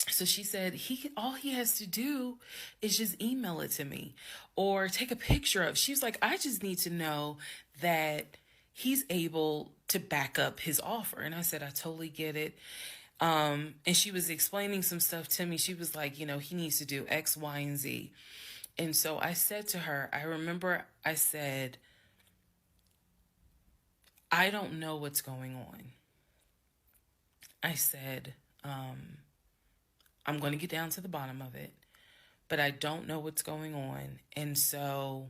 So she said all he has to do is just email it to me or take a picture of. She was like, I just need to know that he's able to back up his offer. And I said, I totally get it. And she was explaining some stuff to me. She was like, he needs to do X, Y, and Z. And so I said to her, I remember I said, I don't know what's going on. I said, I'm going to get down to the bottom of it, but I don't know what's going on. And so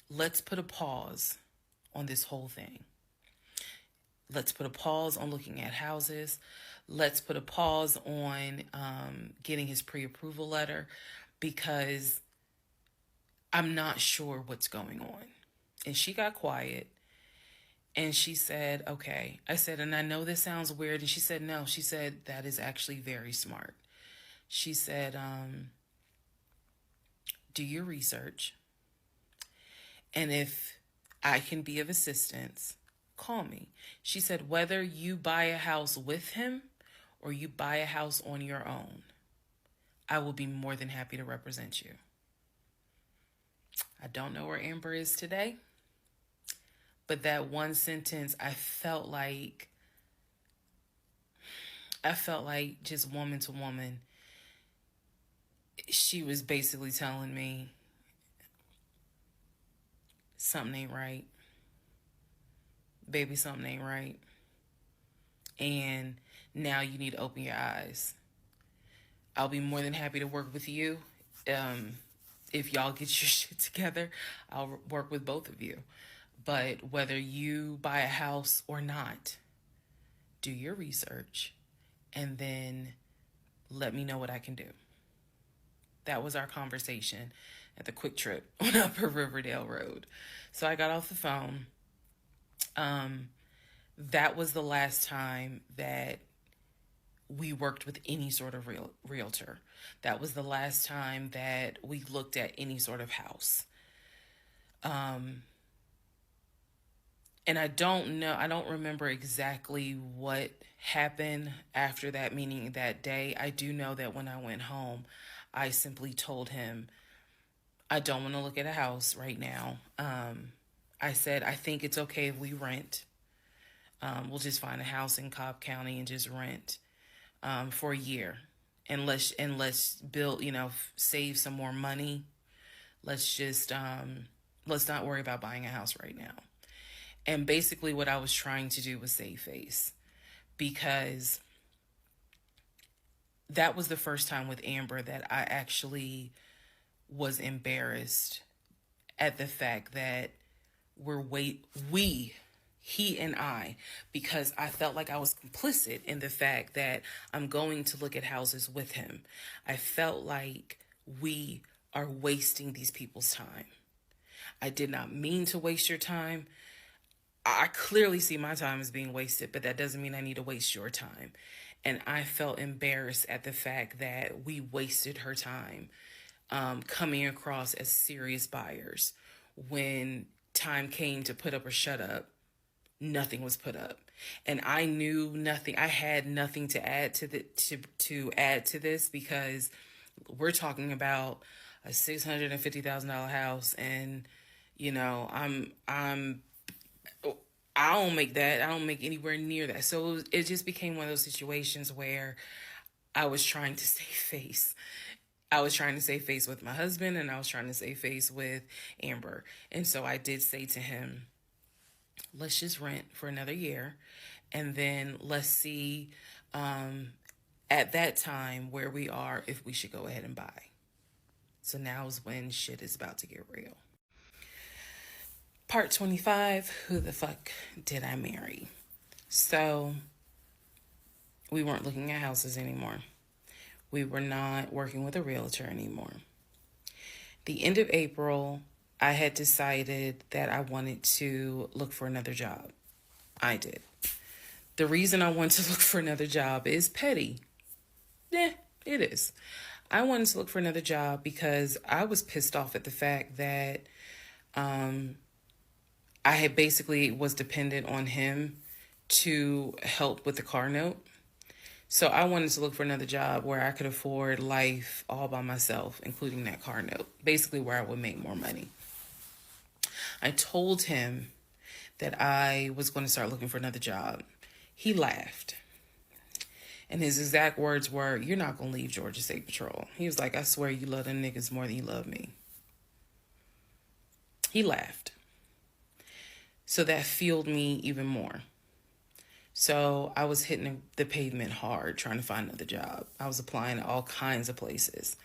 let's put a pause on this whole thing. let's put a pause on looking at houses. Let's put a pause on getting his pre-approval letter, because I'm not sure what's going on. And she got quiet and she said, okay. I said, and I know this sounds weird. And she said, no. She said, that is actually very smart. She said, do your research. And if I can be of assistance, call me. She said, whether you buy a house with him or you buy a house on your own, I will be more than happy to represent you. I don't know where Amber is today, but that one sentence, I felt like just woman to woman, she was basically telling me something ain't right. Baby, something ain't right. And now you need to open your eyes. I'll be more than happy to work with you. If y'all get your shit together, I'll work with both of you. But whether you buy a house or not, do your research and then let me know what I can do. That was our conversation at the Quick Trip on Upper Riverdale Road. So I got off the phone. That was the last time that we worked with any sort of realtor. That was the last time that we looked at any sort of house. And I don't remember exactly what happened after that meeting that day. I do know that when I went home, I simply told him, I don't want to look at a house right now. I said, I think it's okay if we rent. We'll just find a house in Cobb County and just rent for a year. And let's build, save some more money. Let's not worry about buying a house right now. And basically what I was trying to do was save face, because that was the first time with Amber that I actually was embarrassed at the fact that he and I, because I felt like I was complicit in the fact that I'm going to look at houses with him. I felt like we are wasting these people's time. I did not mean to waste your time. I clearly see my time as being wasted, but that doesn't mean I need to waste your time. And I felt embarrassed at the fact that we wasted her time coming across as serious buyers. When time came to put up or shut up, nothing was put up. And I knew nothing. I had nothing to add to add to this, because we're talking about a $650,000 house, and I don't make that. I don't make anywhere near that. So it just became one of those situations where I was trying to save face. I was trying to save face with my husband, and I was trying to save face with Amber. And so I did say to him, let's just rent for another year, and then let's see at that time where we are, if we should go ahead and buy. So now is when shit is about to get real. Part 25, who the fuck did I marry? So we weren't looking at houses anymore. We were not working with a realtor anymore. The end of April, I had decided that I wanted to look for another job. I did. The reason I wanted to look for another job is petty. It is. I wanted to look for another job because I was pissed off at the fact that I had basically was dependent on him to help with the car note. So I wanted to look for another job where I could afford life all by myself, including that car note, basically where I would make more money. I told him that I was going to start looking for another job. He laughed. And his exact words were, "You're not going to leave Georgia State Patrol." He was like, "I swear you love them niggas more than you love me." He laughed. So that fueled me even more. So I was hitting the pavement hard trying to find another job. I was applying to all kinds of places.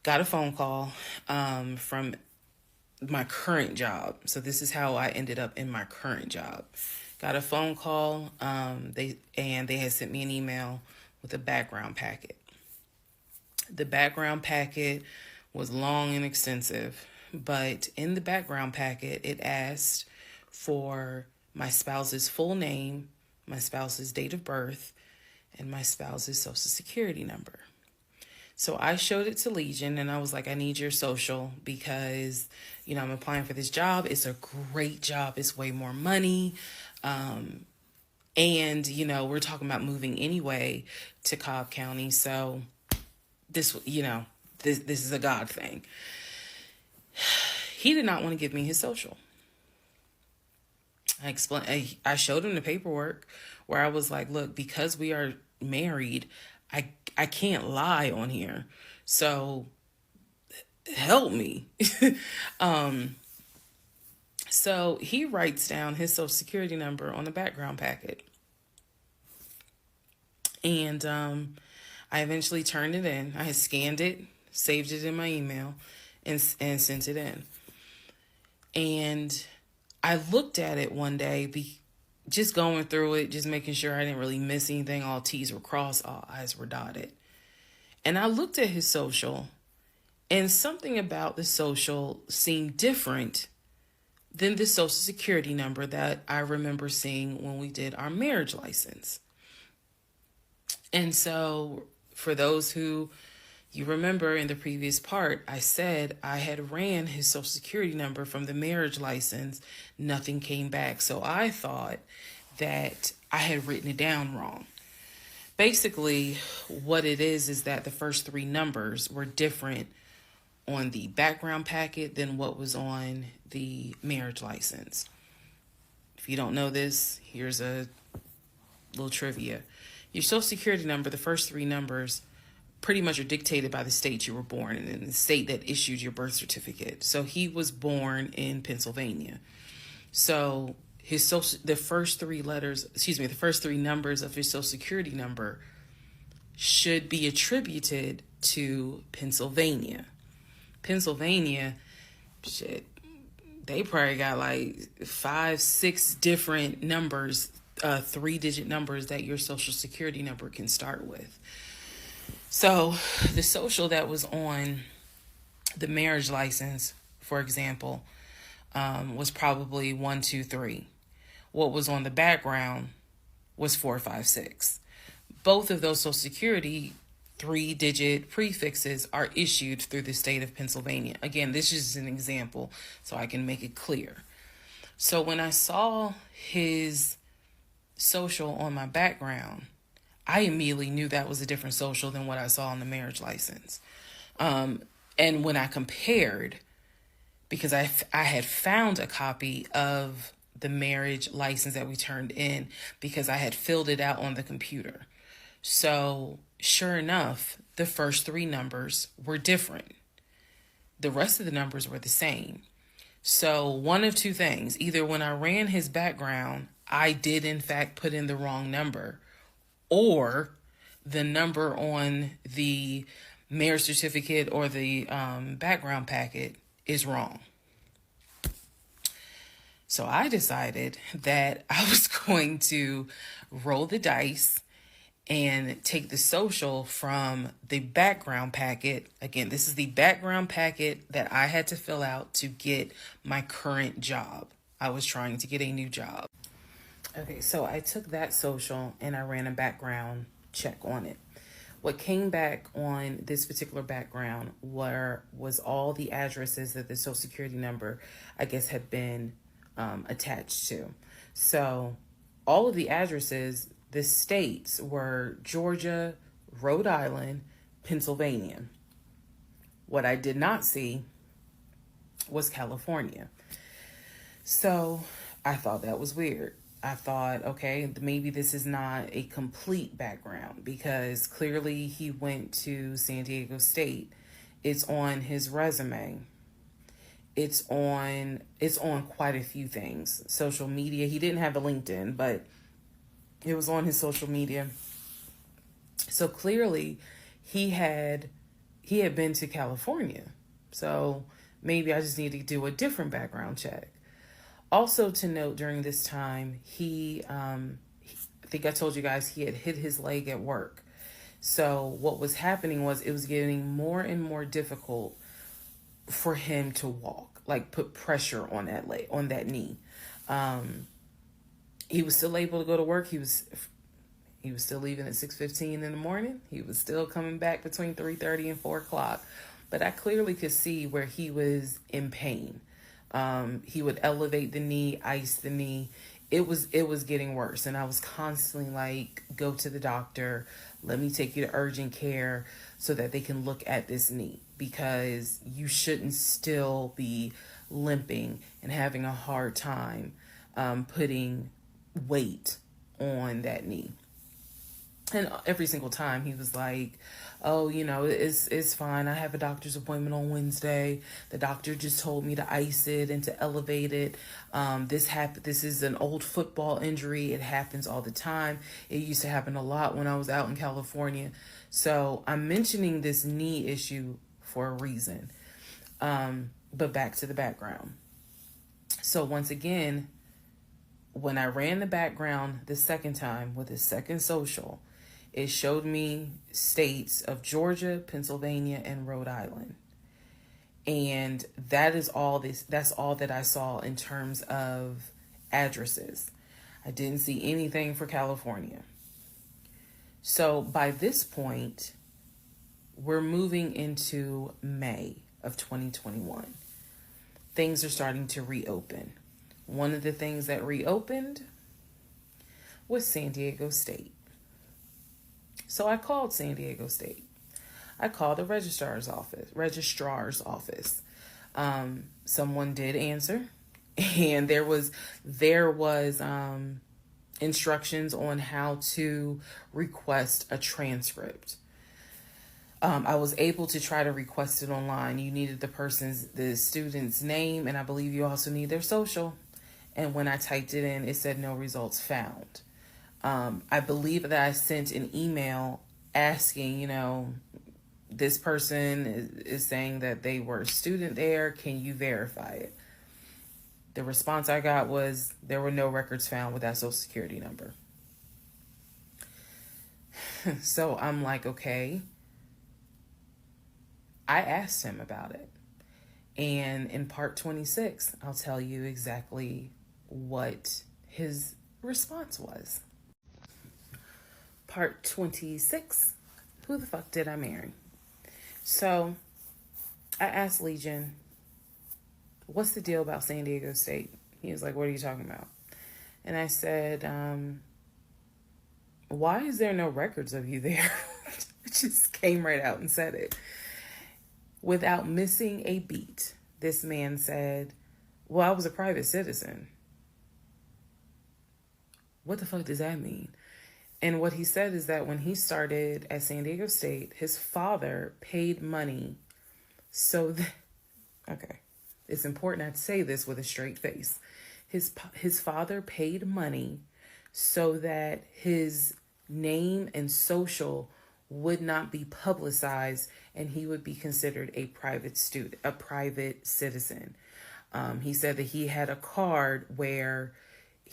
Got a phone call from my current job. So this is how I ended up in my current job. got a phone call. They had sent me an email with a background packet. The background packet was long and extensive, but in the background packet, it asked for my spouse's full name, my spouse's date of birth, and my spouse's social security number. So I showed it to Legion and I was like, I need your social because, I'm applying for this job. It's a great job. It's way more money. And, we're talking about moving anyway to Cobb County. So this is a God thing. He did not want to give me his social. I showed him the paperwork where I was like, look, because we are married, I can't lie on here. So help me. So he writes down his social security number on the background packet. And I eventually turned it in. I had scanned it, saved it in my email, and sent it in. And I looked at it one day, just going through it, just making sure I didn't really miss anything. All T's were crossed, all I's were dotted. And I looked at his social, and something about the social seemed different than the social security number that I remember seeing when we did our marriage license. And so for those who you remember in the previous part, I said I had ran his social security number from the marriage license. Nothing came back. So I thought that I had written it down wrong. Basically, what it is that the first three numbers were different on the background packet than what was on the marriage license. If you don't know this, here's a little trivia. Your social security number, the first three numbers, pretty much are dictated by the state you were born in and the state that issued your birth certificate. So he was born in Pennsylvania. So the first three numbers of his social security number should be attributed to Pennsylvania. Pennsylvania, they probably got like 5-6 different numbers, 3-digit numbers that your social security number can start with. So the social that was on the marriage license, for example, was probably 1, 2, 3. What was on the background was 4, 5, 6. Both of those social security 3-digit prefixes are issued through the state of Pennsylvania. Again, this is an example so I can make it clear. So when I saw his social on my background, I immediately knew that was a different social than what I saw on the marriage license. And when I compared, because I had found a copy of the marriage license that we turned in because I had filled it out on the computer. So sure enough, the first three numbers were different. The rest of the numbers were the same. So one of two things, either when I ran his background, I did in fact put in the wrong number, or the number on the marriage certificate or the background packet is wrong. So I decided that I was going to roll the dice and take the social from the background packet. Again, this is the background packet that I had to fill out to get my current job. I was trying to get a new job. Okay, so I took that social and I ran a background check on it. What came back on this particular background was all the addresses that the social security number, I guess, had been attached to. So all of the addresses, the states were Georgia, Rhode Island, Pennsylvania. What I did not see was California. So I thought that was weird. I thought, okay, maybe this is not a complete background because clearly he went to San Diego State. It's on his resume. It's on quite a few things. Social media. He didn't have a LinkedIn, but it was on his social media. So clearly he had been to California. So maybe I just need to do a different background check. Also to note, during this time, I think I told you guys he had hit his leg at work. So what was happening was it was getting more and more difficult for him to walk, like put pressure on that leg, on that knee. He was still able to go to work. He was still leaving at 6:15 in the morning. He was still coming back between 3:30 and 4 o'clock. But I clearly could see where he was in pain. He would elevate the knee, ice the knee. It was getting worse, and I was constantly like, go to the doctor. Let me take you to urgent care so that they can look at this knee, because you shouldn't still be limping and having a hard time putting weight on that knee. And every single time he was like, oh, it's fine. I have a doctor's appointment on Wednesday. The doctor just told me to ice it and to elevate it. This is an old football injury. It happens all the time. It used to happen a lot when I was out in California. So I'm mentioning this knee issue for a reason. But back to the background. So once again, when I ran the background the second time with the second social, it showed me states of Georgia, Pennsylvania, and Rhode Island. And that's all that I saw in terms of addresses. I didn't see anything for California. So by this point, we're moving into May of 2021. Things are starting to reopen. One of the things that reopened was San Diego State. So I called San Diego State. I called the registrar's office. Someone did answer, and there was instructions on how to request a transcript. I was able to try to request it online. You needed the student's name, and I believe you also need their social. And when I typed it in, it said no results found. I believe that I sent an email asking, this person is saying that they were a student there. Can you verify it? The response I got was there were no records found with that social security number. So I'm like, okay. I asked him about it. And in part 26, I'll tell you exactly what his response was. Part 26, who the fuck did I marry? So I asked Legion, what's the deal about San Diego State? He was like, what are you talking about? And I said, why is there no records of you there? Just came right out and said it. Without missing a beat, this man said, well, I was a private citizen. What the fuck does that mean? And what he said is that when he started at San Diego State, his father paid money so that, okay, it's important I say this with a straight face. His father paid money so that his name and social would not be publicized and he would be considered a private citizen. He said that he had a card where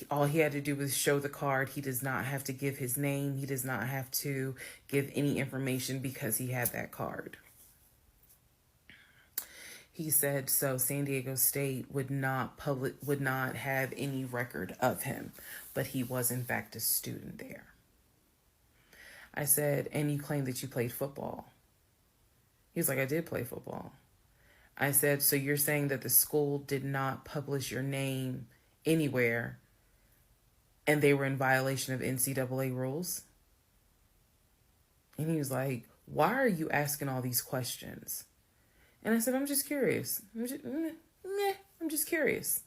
all he had to do was show the card. He does not have to give his name. He does not have to give any information because he had that card. He said so San Diego State would not have any record of him, but he was in fact a student there. I said, and you claim that you played football. He was like, I did play football. I said, so you're saying that the school did not publish your name anywhere and they were in violation of NCAA rules? And he was like, why are you asking all these questions? And I said, I'm just curious. I'm just curious.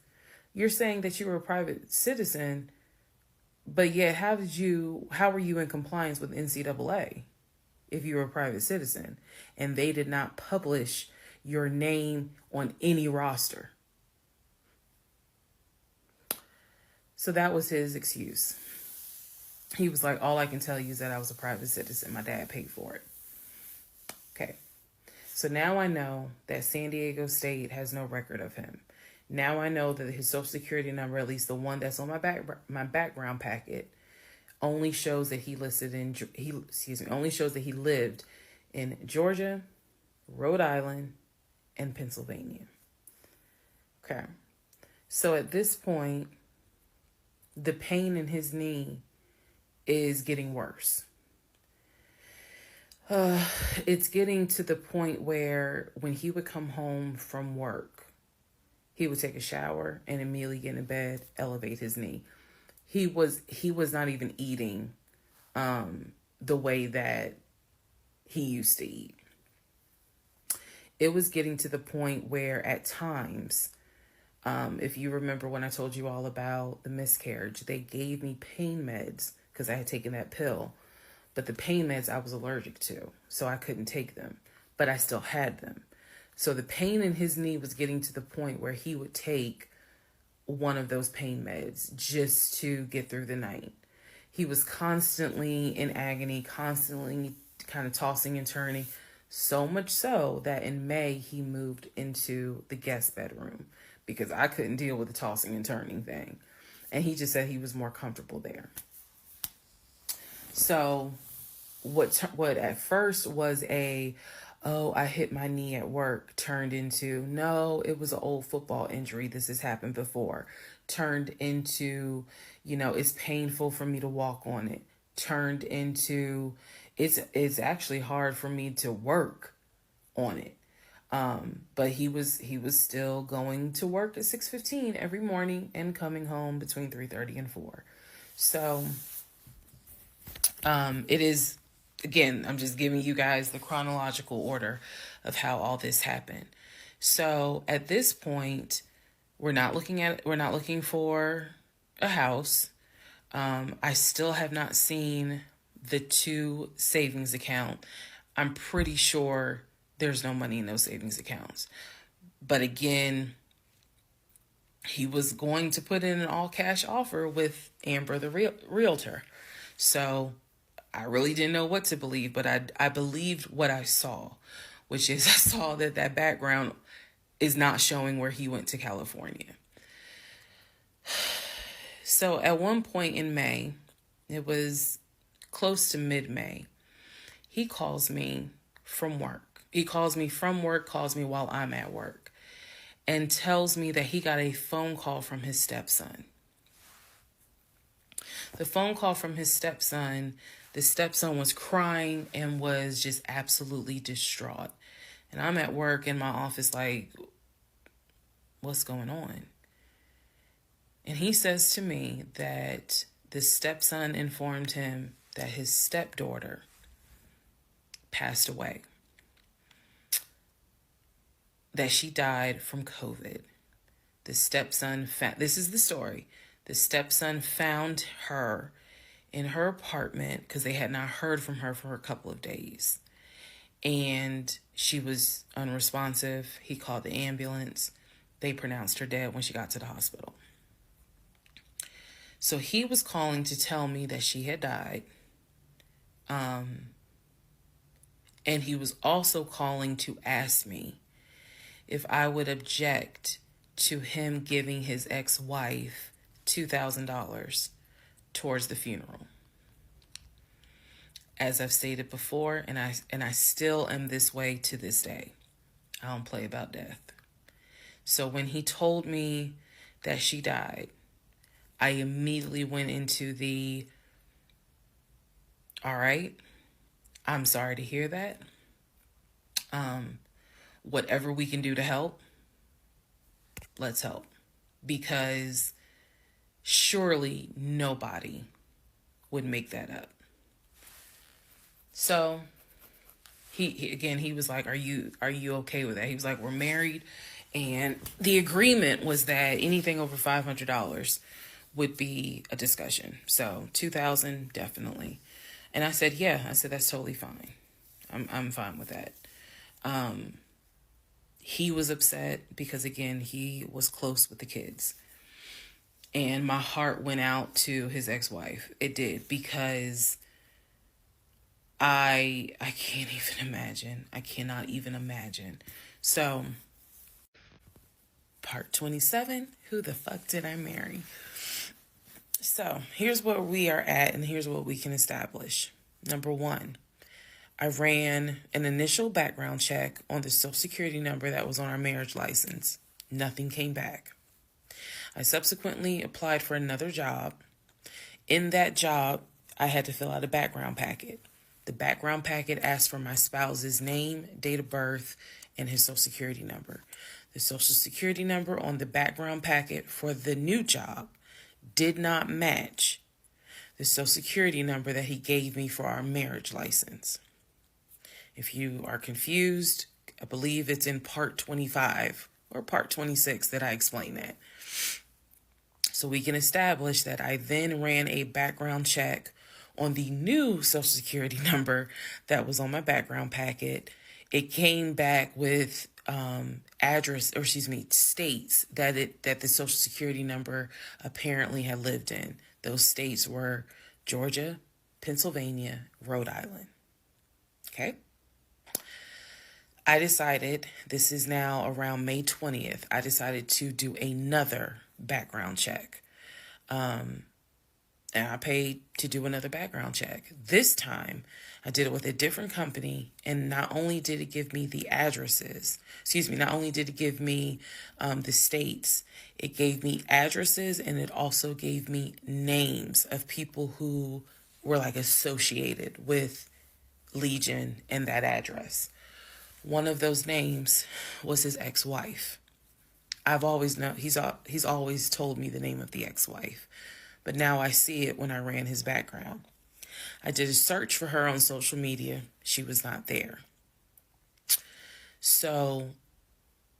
You're saying that you were a private citizen, but yet how were you in compliance with NCAA if you were a private citizen and they did not publish your name on any roster? So that was his excuse. He was like, all I can tell you is that I was a private citizen. My dad paid for it. Okay. So now I know that San Diego State has no record of him. Now I know that his social security number, at least the one that's on my background packet, only shows that only shows that he lived in Georgia, Rhode Island, and Pennsylvania. Okay. So at this point, the pain in his knee is getting worse. It's getting to the point where when he would come home from work, he would take a shower and immediately get in bed, elevate his knee. He was not even eating the way that he used to eat. It was getting to the point where at times, if you remember when I told you all about the miscarriage, they gave me pain meds because I had taken that pill. But the pain meds I was allergic to, so I couldn't take them. But I still had them. So the pain in his knee was getting to the point where he would take one of those pain meds just to get through the night. He was constantly in agony, constantly kind of tossing and turning. So much so that in May, he moved into the guest bedroom because I couldn't deal with the tossing and turning thing. And he just said he was more comfortable there. So what at first was I hit my knee at work, turned into, no, it was an old football injury. This has happened before. Turned into, it's painful for me to walk on it. Turned into, it's actually hard for me to work on it. But he was still going to work at 6:15 every morning and coming home between 3:30 and 4. So it is, again, I'm just giving you guys the chronological order of how all this happened. So at this point, we're not looking for a house. I still have not seen the 2 savings account. I'm pretty sure there's no money in those savings accounts. But again, he was going to put in an all cash offer with Amber, the realtor. So I really didn't know what to believe, but I believed what I saw, which is I saw that background is not showing where he went to California. So at one point in May, it was close to mid-May, he calls me from work. He calls me from work, calls me while I'm at work, and tells me that he got a phone call from his stepson. The phone call from his stepson, the stepson was crying and was just absolutely distraught. And I'm at work in my office like, what's going on? And he says to me that the stepson informed him that his stepdaughter passed away. That she died from COVID. The stepson, this is the story. The stepson found her in her apartment because they had not heard from her for a couple of days. And she was unresponsive. He called the ambulance. They pronounced her dead when she got to the hospital. So he was calling to tell me that she had died. And he was also calling to ask me if I would object to him giving his ex-wife $2,000 towards the funeral. As I've stated before, and I still am this way to this day. I don't play about death. So when he told me that she died, I immediately went into the, all right, I'm sorry to hear that. Whatever we can do to help, let's help. Because surely nobody would make that up. So he was like, are you okay with that? He was like, we're married, and the agreement was that anything over $500 would be a discussion. So $2,000 definitely. And I said, yeah, that's totally fine. I'm fine with that. He was upset because, again, he was close with the kids. And my heart went out to his ex-wife. It did, because I can't even imagine. I cannot even imagine. So, part 27, who the fuck did I marry? So, here's where we are at, and here's what we can establish. Number one, I ran an initial background check on the social security number that was on our marriage license. Nothing came back. I subsequently applied for another job. In that job, I had to fill out a background packet. The background packet asked for my spouse's name, date of birth, and his social security number. The social security number on the background packet for the new job did not match the social security number that he gave me for our marriage license. If you are confused, I believe it's in part 25 or part 26 that I explain that. So we can establish that I then ran a background check on the new social security number that was on my background packet. It came back with states that the social security number apparently had lived in. Those states were Georgia, Pennsylvania, Rhode Island. Okay. I decided, this is now around May 20th, I decided to do another background check. And I paid to do another background check. This time, I did it with a different company, and not only did it give me the addresses, not only did it give me the states, it gave me addresses, and it also gave me names of people who were like associated with Legion and that address. One of those names was his ex-wife. I've always known, he's always told me the name of the ex-wife, but now I see it when I ran his background. I did a search for her on social media. She was not there. So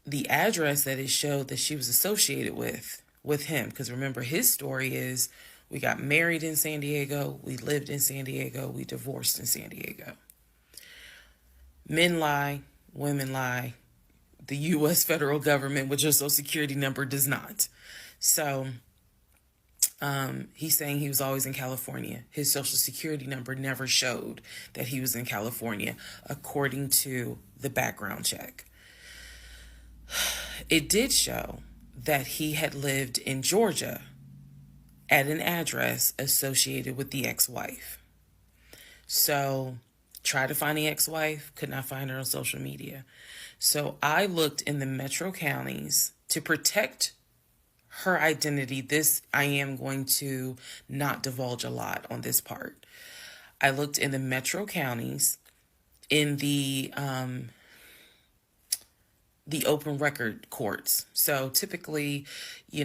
the address that it showed that she was associated with him, because remember, his story is we got married in San Diego, we lived in San Diego, we divorced in San Diego. Men lie, women lie. The U.S. federal government with your social security number does not. So he's saying he was always in California. His social security number never showed that he was in California, according to the background check. It did show that he had lived in Georgia at an address associated with the ex-wife. So tried to find the ex-wife, could not find her on social media. So I looked in the metro counties to protect her identity. This, I am going to not divulge a lot on this part. I looked in the metro counties in the open record courts. So typically, you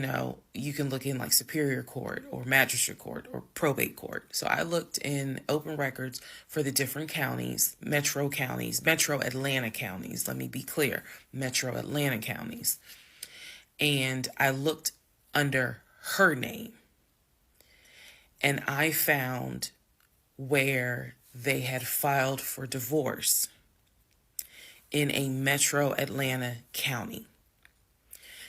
can look in like Superior Court or Magistrate Court or Probate Court. So I looked in open records for the different counties, metro Atlanta counties. Let me be clear, metro Atlanta counties. And I looked under her name. And I found where they had filed for divorce in a metro Atlanta county.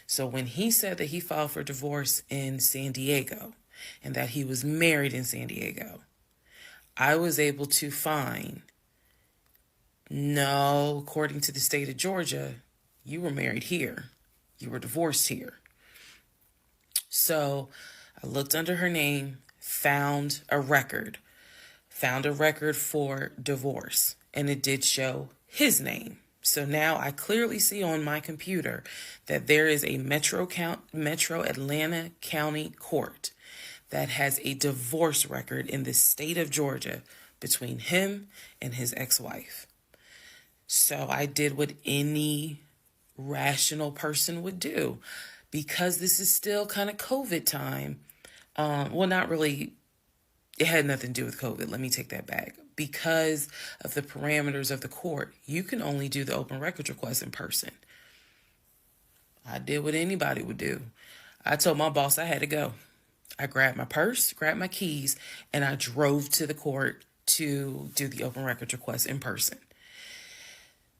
So when he said that he filed for divorce in San Diego and that he was married in San Diego, I was able to find, no, according to the state of Georgia, you were married here. You were divorced here. So I looked under her name, found a record for divorce, and it did show his name. So now I clearly see on my computer that there is a metro Atlanta County Court that has a divorce record in the state of Georgia between him and his ex-wife. So I did what any rational person would do, because this is still kind of COVID time. Well, not really. It had nothing to do with COVID. Let me take that back. Because of the parameters of the court, you can only do the open records request in person. I did what anybody would do. I told my boss I had to go. I grabbed my purse, grabbed my keys, and I drove to the court to do the open records request in person.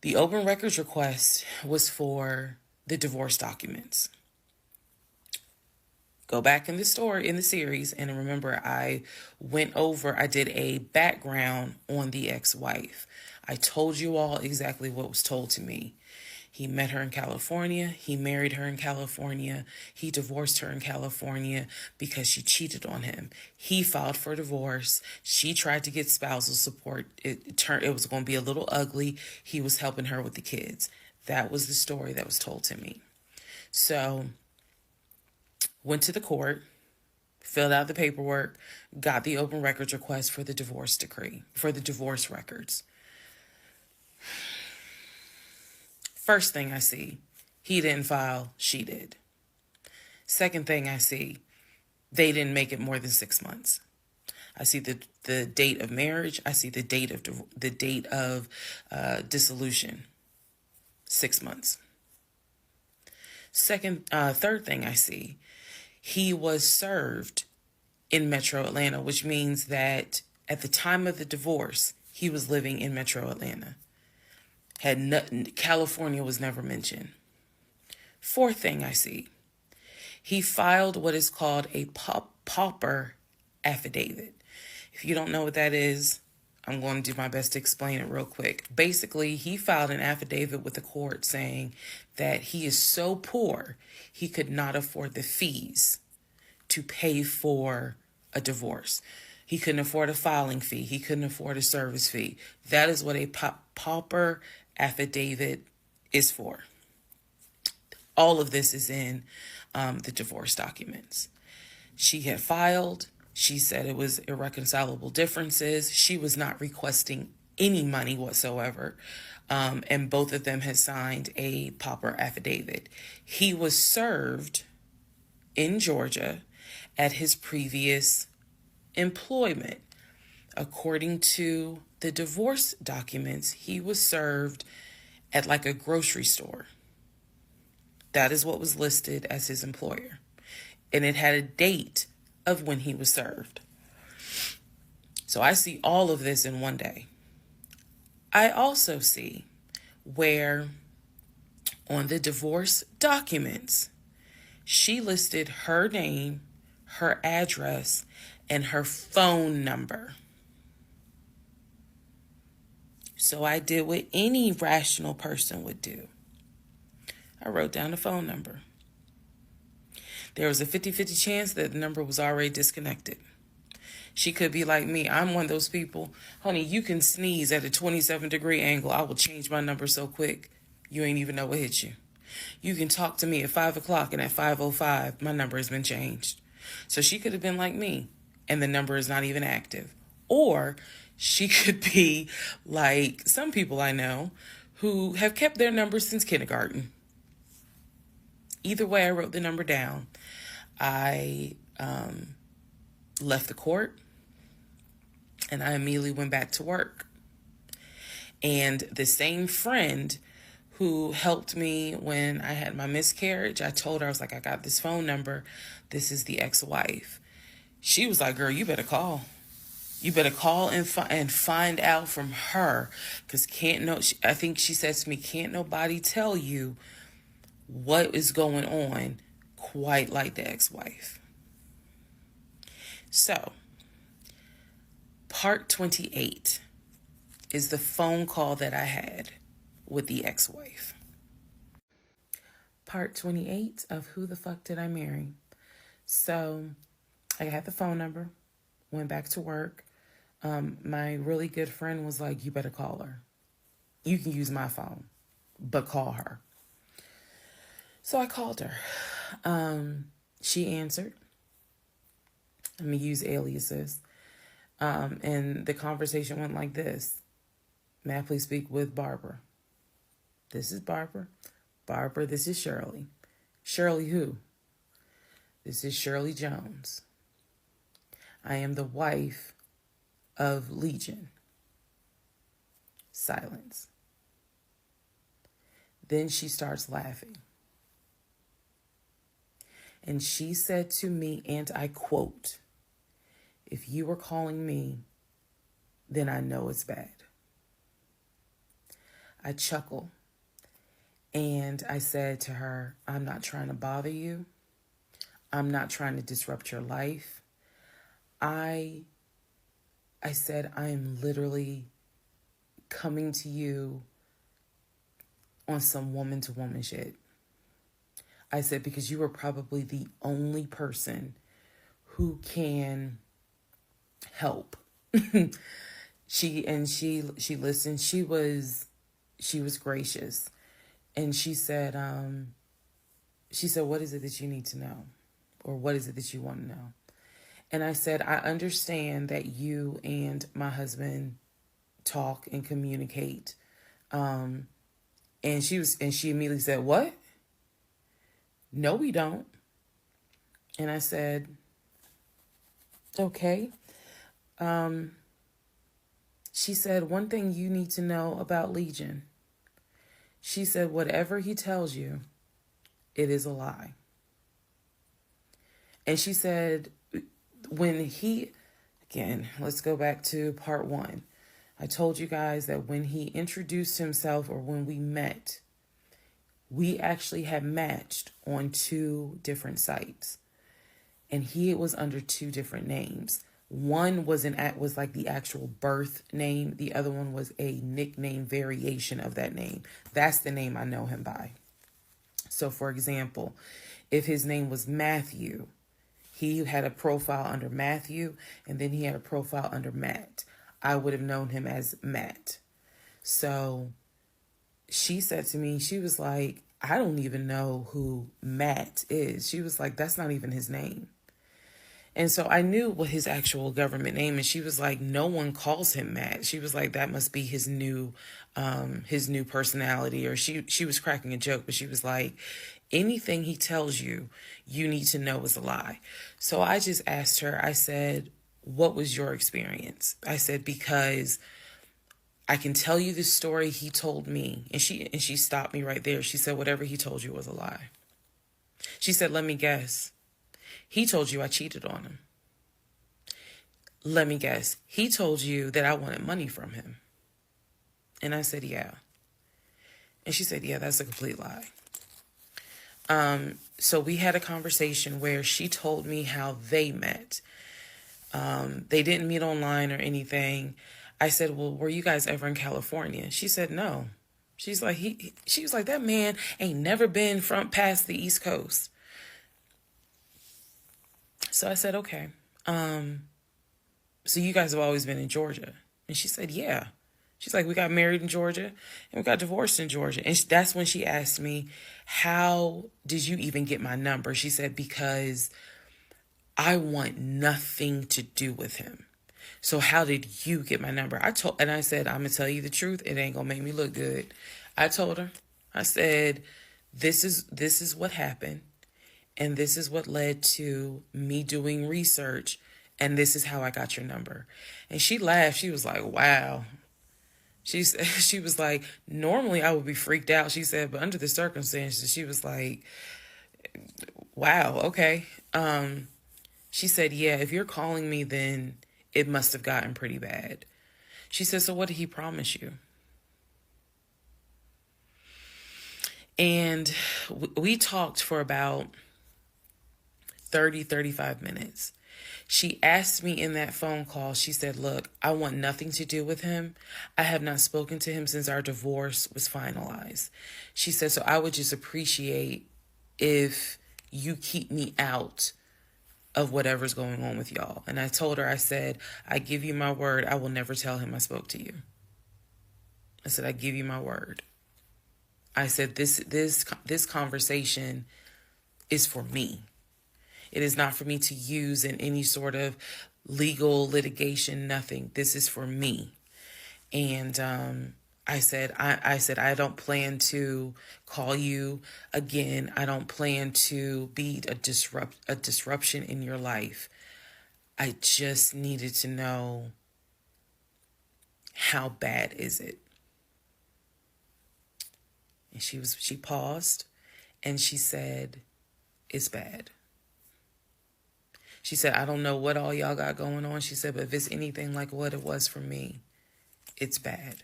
The open records request was for the divorce documents. Go back in the story, in the series, and remember I did a background on the ex-wife. I told you all exactly what was told to me. He met her in California. He married her in California. He divorced her in California because she cheated on him. He filed for divorce. She tried to get spousal support. It was going to be a little ugly. He was helping her with the kids. That was the story that was told to me. So, went to the court, filled out the paperwork, got the open records request for the divorce decree, for the divorce records. First thing I see, he didn't file, she did. Second thing I see, they didn't make it more than 6 months. I see the date of marriage. I see the date of dissolution. 6 months. Third thing I see, he was served in Metro Atlanta, which means that at the time of the divorce, he was living in Metro Atlanta. California was never mentioned. Fourth thing I see, he filed what is called a pauper affidavit. If you don't know what that is, I'm going to do my best to explain it real quick. Basically, he filed an affidavit with the court saying that he is so poor, he could not afford the fees to pay for a divorce. He couldn't afford a filing fee. He couldn't afford a service fee. That is what a pauper affidavit is for. All of this is in the divorce documents. She had filed. She said it was irreconcilable differences. She was not requesting any money whatsoever. And both of them had signed a pauper affidavit. He was served in Georgia at his previous employment. According to the divorce documents, he was served at like a grocery store. That is what was listed as his employer. And it had a date of when he was served. So I see all of this in one day. I also see where on the divorce documents, she listed her name, her address, and her phone number. So I did what any rational person would do. I wrote down the phone number. There was a 50-50 chance that the number was already disconnected. She could be like me. I'm one of those people. Honey, you can sneeze at a 27-degree angle. I will change my number so quick, you ain't even know what hit you. You can talk to me at 5 o'clock, and at 5:05, my number has been changed. So she could have been like me, and the number is not even active. Or she could be like some people I know who have kept their number since kindergarten. Either way, I wrote the number down. I left the court, and I immediately went back to work. And the same friend who helped me when I had my miscarriage, I told her, I was like, I got this phone number. This is the ex-wife. She was like, girl, you better call. You better call and find out from her. Because I think she said to me, can't nobody tell you what is going on quite like the ex-wife. So, part 28 is the phone call that I had with the ex-wife. Part 28 of Who the Fuck Did I Marry? So, I had the phone number, went back to work. My really good friend was like, you better call her. You can use my phone, but call her. So I called her. She answered. Let me use aliases. And the conversation went like this. May I please speak with Barbara? This is Barbara. Barbara, this is Shirley. Shirley who? This is Shirley Jones. I am the wife of Legion. Silence. Then she starts laughing. And she said to me, and I quote, if you were calling me, then I know it's bad. I chuckle and I said to her, I'm not trying to bother you. I'm not trying to disrupt your life. I said, I am literally coming to you on some woman to woman shit. I said, because you are probably the only person who can help. She listened. She was gracious. And she said, what is it that you need to know? Or what is it that you want to know? And I said, I understand that you and my husband talk and communicate. And she immediately said, what? No, we don't. And I said, okay. She said, one thing you need to know about Legion. She said, whatever he tells you, it is a lie. And she said, again, let's go back to part 1. I told you guys that when he introduced himself, or when we met, we actually had matched on 2 different sites. And he was under 2 different names. One was like the actual birth name. The other one was a nickname variation of that name. That's the name I know him by. So, for example, if his name was Matthew, he had a profile under Matthew, and then he had a profile under Matt. I would have known him as Matt. So she said to me, she was like, I don't even know who Matt is. She was like, that's not even his name. And so I knew what his actual government name, and she was like, no one calls him Matt. She was like, that must be his new personality. Or she was cracking a joke, but she was like, anything he tells you, you need to know is a lie. So I just asked her, I said, what was your experience? I said, because I can tell you the story he told me. And she stopped me right there. She said, whatever he told you was a lie. She said, let me guess. He told you I cheated on him. Let me guess. He told you that I wanted money from him. And I said, yeah. And she said, yeah, that's a complete lie. So we had a conversation where she told me how they met. They didn't meet online or anything. I said, well, were you guys ever in California? She said, no. She's like, she was like, that man ain't never been past the East Coast. So I said, okay. So you guys have always been in Georgia? And she said, yeah. She's like, we got married in Georgia and we got divorced in Georgia. And that's when she asked me, how did you even get my number? She said, because I want nothing to do with him. So how did you get my number? I said, I'm going to tell you the truth. It ain't going to make me look good. I told her, I said, this is what happened. And this is what led to me doing research. And this is how I got your number. And she laughed. She was like, wow. She was like, normally I would be freaked out. She said, but under the circumstances, she was like, wow, okay. She said, yeah, if you're calling me, then it must have gotten pretty bad. She said, so what did he promise you? And we talked for about 35 minutes. She asked me in that phone call, she said, look, I want nothing to do with him. I have not spoken to him since our divorce was finalized. She said, so I would just appreciate if you keep me out of whatever's going on with y'all. And I told her, I said, I give you my word, I will never tell him I spoke to you. I said, I give you my word. I said, this conversation is for me. It is not for me to use in any sort of legal litigation, nothing. This is for me. And I said, I don't plan to call you again. I don't plan to be a disruption in your life. I just needed to know, how bad is it? And she paused and she said, it's bad. She said, I don't know what all y'all got going on. She said, but if it's anything like what it was for me, it's bad.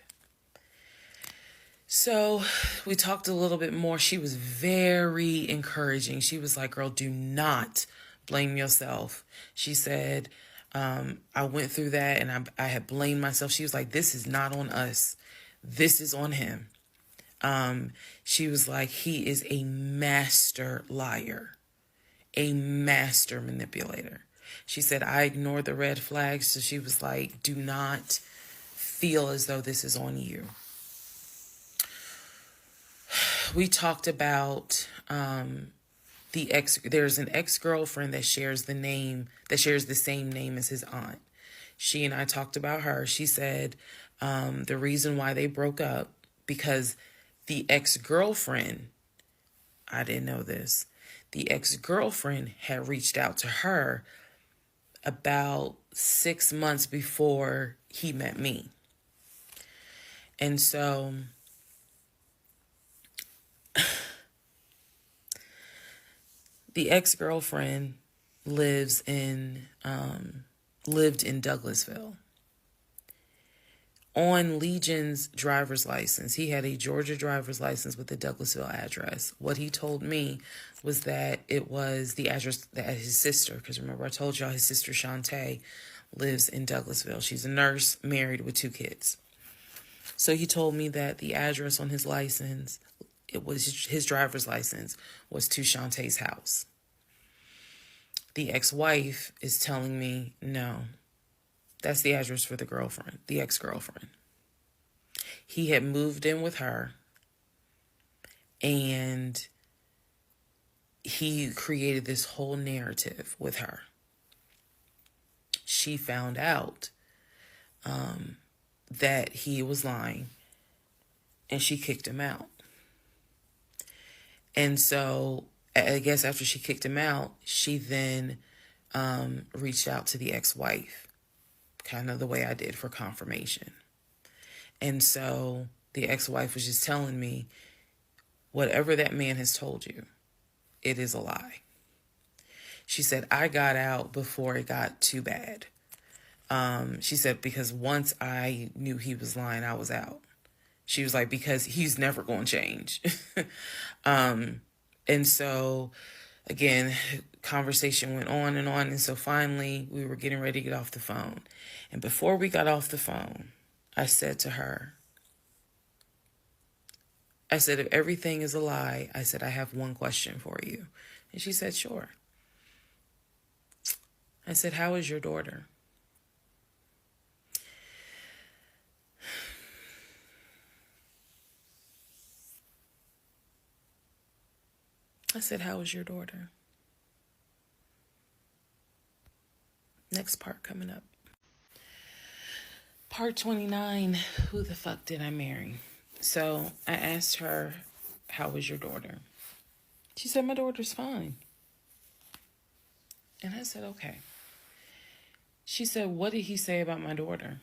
So we talked a little bit more. She was very encouraging. She was like, girl, do not blame yourself. She said, I went through that and I had blamed myself. She was like, this is not on us. This is on him. She was like, he is a master liar, a master manipulator. She said, I ignored the red flags. So she was like, do not feel as though this is on you. We talked about there's an ex-girlfriend that shares the same name as his aunt. She and I talked about her. She said the reason why they broke up, because the ex-girlfriend, I didn't know this, the ex-girlfriend had reached out to her about 6 months before he met me. And so the ex-girlfriend lived in Douglasville. On Legion's driver's license, he had a Georgia driver's license with the Douglasville address. What he told me was that it was the address that his sister, because remember I told y'all his sister Shantae lives in Douglasville. She's a nurse, married with 2 kids. So he told me that the address on his license, it was his driver's license, was to Shantae's house. The ex-wife is telling me, no, that's the address for the ex-girlfriend. He had moved in with her and he created this whole narrative with her. She found out that he was lying and she kicked him out. And so I guess after she kicked him out, she then reached out to the ex-wife, kind of the way I did, for confirmation. And so the ex-wife was just telling me, whatever that man has told you, it is a lie. She said, I got out before it got too bad. She said, because once I knew he was lying, I was out. She was like, because he's never going to change. And so, again, conversation went on. And so finally, we were getting ready to get off the phone. And before we got off the phone, I said to her, I said, if everything is a lie, I said, I have one question for you. And she said, sure. I said, how is your daughter? I said, how is your daughter? Next part coming up. Part 29, who the fuck did I marry? So I asked her, how is your daughter? She said, my daughter's fine. And I said, okay. She said, what did he say about my daughter?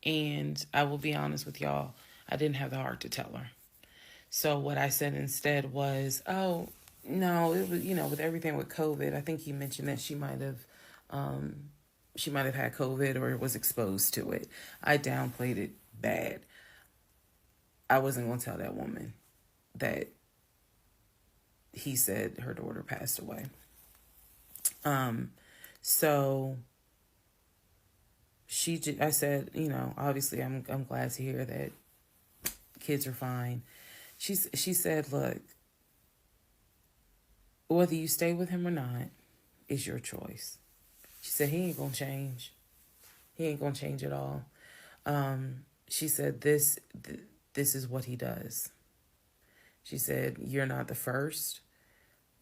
And I will be honest with y'all, I didn't have the heart to tell her. So what I said instead was, oh, no, it was, with everything with COVID, I think he mentioned that she might have had COVID or was exposed to it. I downplayed it bad. I wasn't going to tell that woman that he said her daughter passed away. So I said, obviously I'm glad to hear that kids are fine. She said, look, whether you stay with him or not is your choice. She said, he ain't going to change. He ain't going to change at all. She said, this is what he does. She said, you're not the first.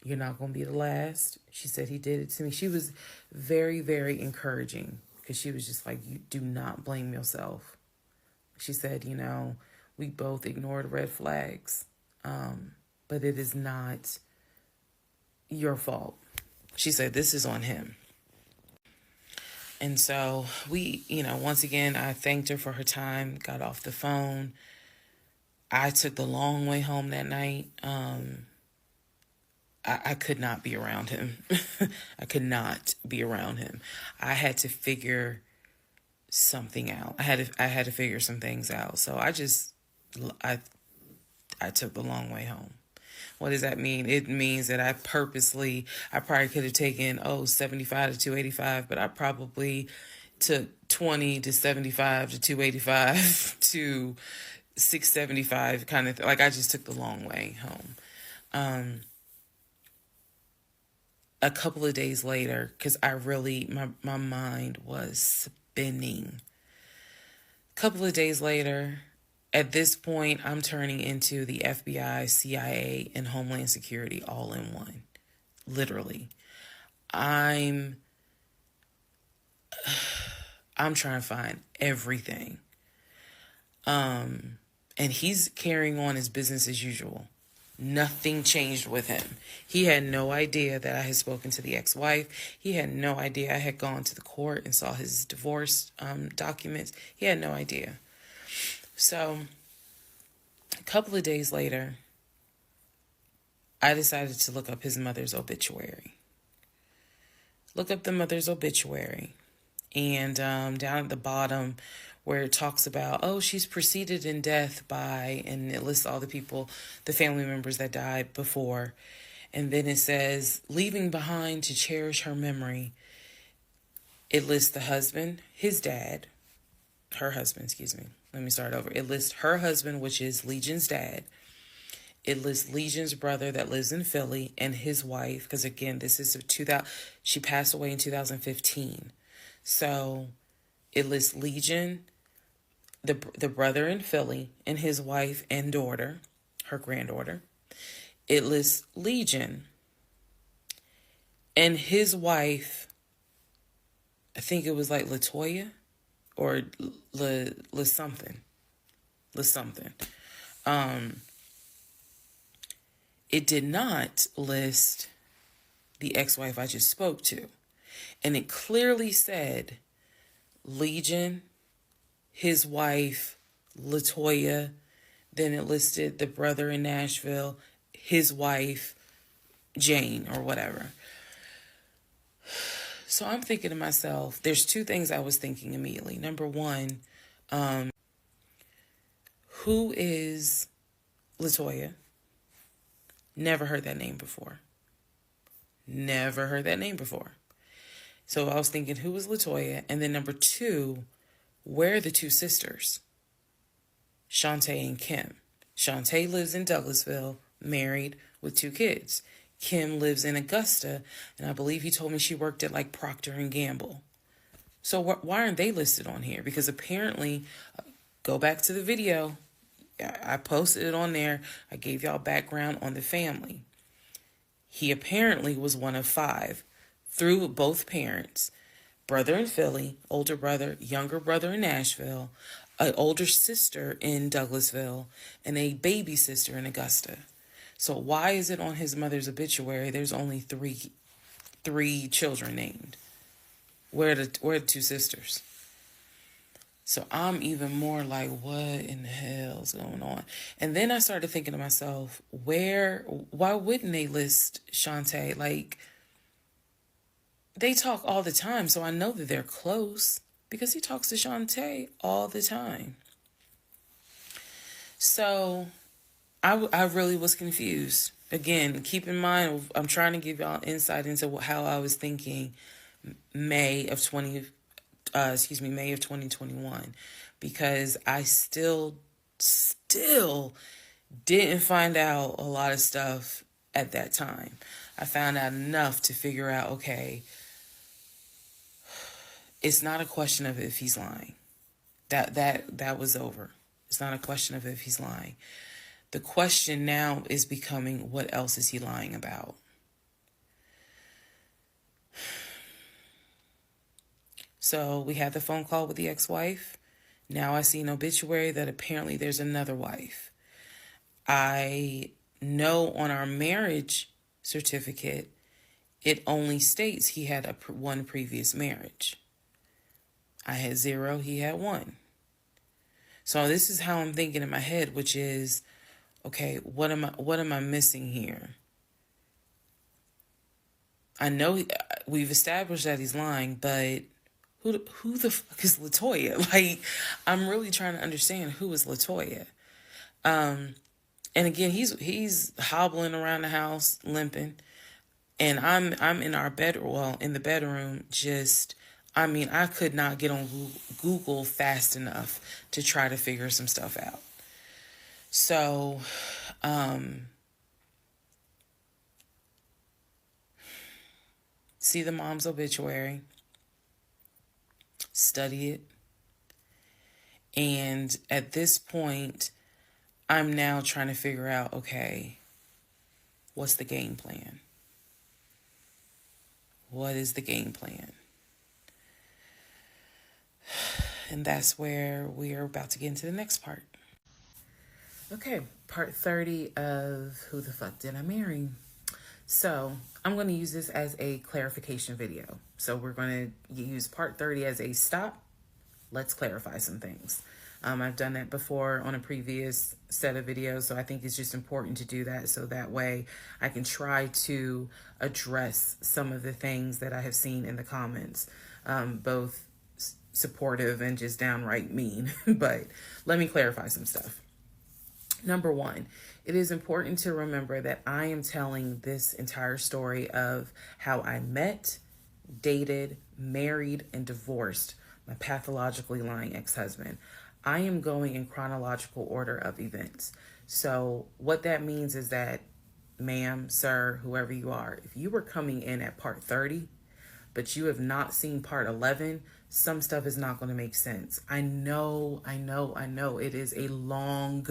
You're not going to be the last. She said, he did it to me. She was very, very encouraging because she was just like, you do not blame yourself. She said, we both ignored red flags, but it is not your fault. She said, this is on him. And so we, once again, I thanked her for her time, got off the phone. I took the long way home that night. I could not be around him. I could not be around him. I had to figure something out. I had to figure some things out. So I just I I took the long way home. What does that mean? It means that I probably could have taken 75 to 285, but I probably took 20 to 75 to 285 to 675 kind of like I just took the long way home. A couple of days later, because my mind was spinning. A couple of days later, at this point, I'm turning into the FBI, CIA, and Homeland Security all in one. Literally. I'm trying to find everything. And he's carrying on his business as usual. Nothing changed with him. He had no idea that I had spoken to the ex-wife. He had no idea I had gone to the court and saw his divorce documents. He had no idea. So, a couple of days later, I decided to look up his mother's obituary. Look up the mother's obituary. And down at the bottom where it talks about, she's preceded in death by, and it lists all the people, the family members that died before. And then it says, leaving behind to cherish her memory. It lists the husband, her husband, excuse me. Let me start over. It lists her husband, which is Legion's dad. It lists Legion's brother that lives in Philly and his wife, because again, this is she passed away in 2015. So it lists Legion, the brother in Philly, and his wife and daughter, her granddaughter. It lists Legion and his wife, I think it was like Latoya or Le something. It did not list the ex-wife I just spoke to. And it clearly said Legion, his wife, Latoya. Then it listed the brother in Nashville, his wife, Jane, or whatever. So I'm thinking to myself, there's two things I was thinking immediately. Number one, who is Latoya? Never heard that name before. So I was thinking, who is Latoya? And then number two, where are the two sisters? Shantae and Kim. Shantae lives in Douglasville, married with 2 kids. Kim lives in Augusta, and I believe he told me she worked at like Procter & Gamble. So why aren't they listed on here? Because apparently, go back to the video. I posted it on there. I gave y'all background on the family. He apparently was one of 5 through both parents. Brother in Philly, older brother, younger brother in Nashville, an older sister in Douglasville, and a baby sister in Augusta. So why is it on his mother's obituary there's only three children named? Where are the 2 sisters? So I'm even more like, what in the hell is going on? And then I started thinking to myself, why wouldn't they list Shantae? Like, they talk all the time, so I know that they're close because he talks to Shantae all the time. So I really was confused. Again, keep in mind, I'm trying to give y'all insight into how I was thinking May of 2021, because I still didn't find out a lot of stuff at that time. I found out enough to figure out, okay, it's not a question of if he's lying. That was over. It's not a question of if he's lying. The question now is becoming, what else is he lying about? So we had the phone call with the ex-wife. Now I see an obituary that apparently there's another wife. I know on our marriage certificate, it only states he had one previous marriage. I had 0, he had 1. So this is how I'm thinking in my head, which is, okay, what am I missing here? I know we've established that he's lying, but who the fuck is Latoya? Like, I'm really trying to understand who is Latoya. And again, he's hobbling around the house, limping, and I'm in our in the bedroom, just. I mean, I could not get on Google fast enough to try to figure some stuff out. So, see the mom's obituary, study it, and at this point, I'm now trying to figure out, okay, what's the game plan? What is the game plan? And that's where we are about to get into the next part. Okay, part 30 of Who the Fuck Did I Marry? So I'm going to use this as a clarification video. So we're going to use part 30 as a stop. Let's clarify some things. I've done that before on a previous set of videos, so I think it's just important to do that so that way I can try to address some of the things that I have seen in the comments, both supportive and just downright mean. But let me clarify some stuff. Number one, it is important to remember that I am telling this entire story of how I met, dated, married, and divorced my pathologically lying ex-husband. I am going in chronological order of events. So what that means is that, ma'am, sir, whoever you are, if you were coming in at part 30, but you have not seen part 11, some stuff is not going to make sense. I know. It is a long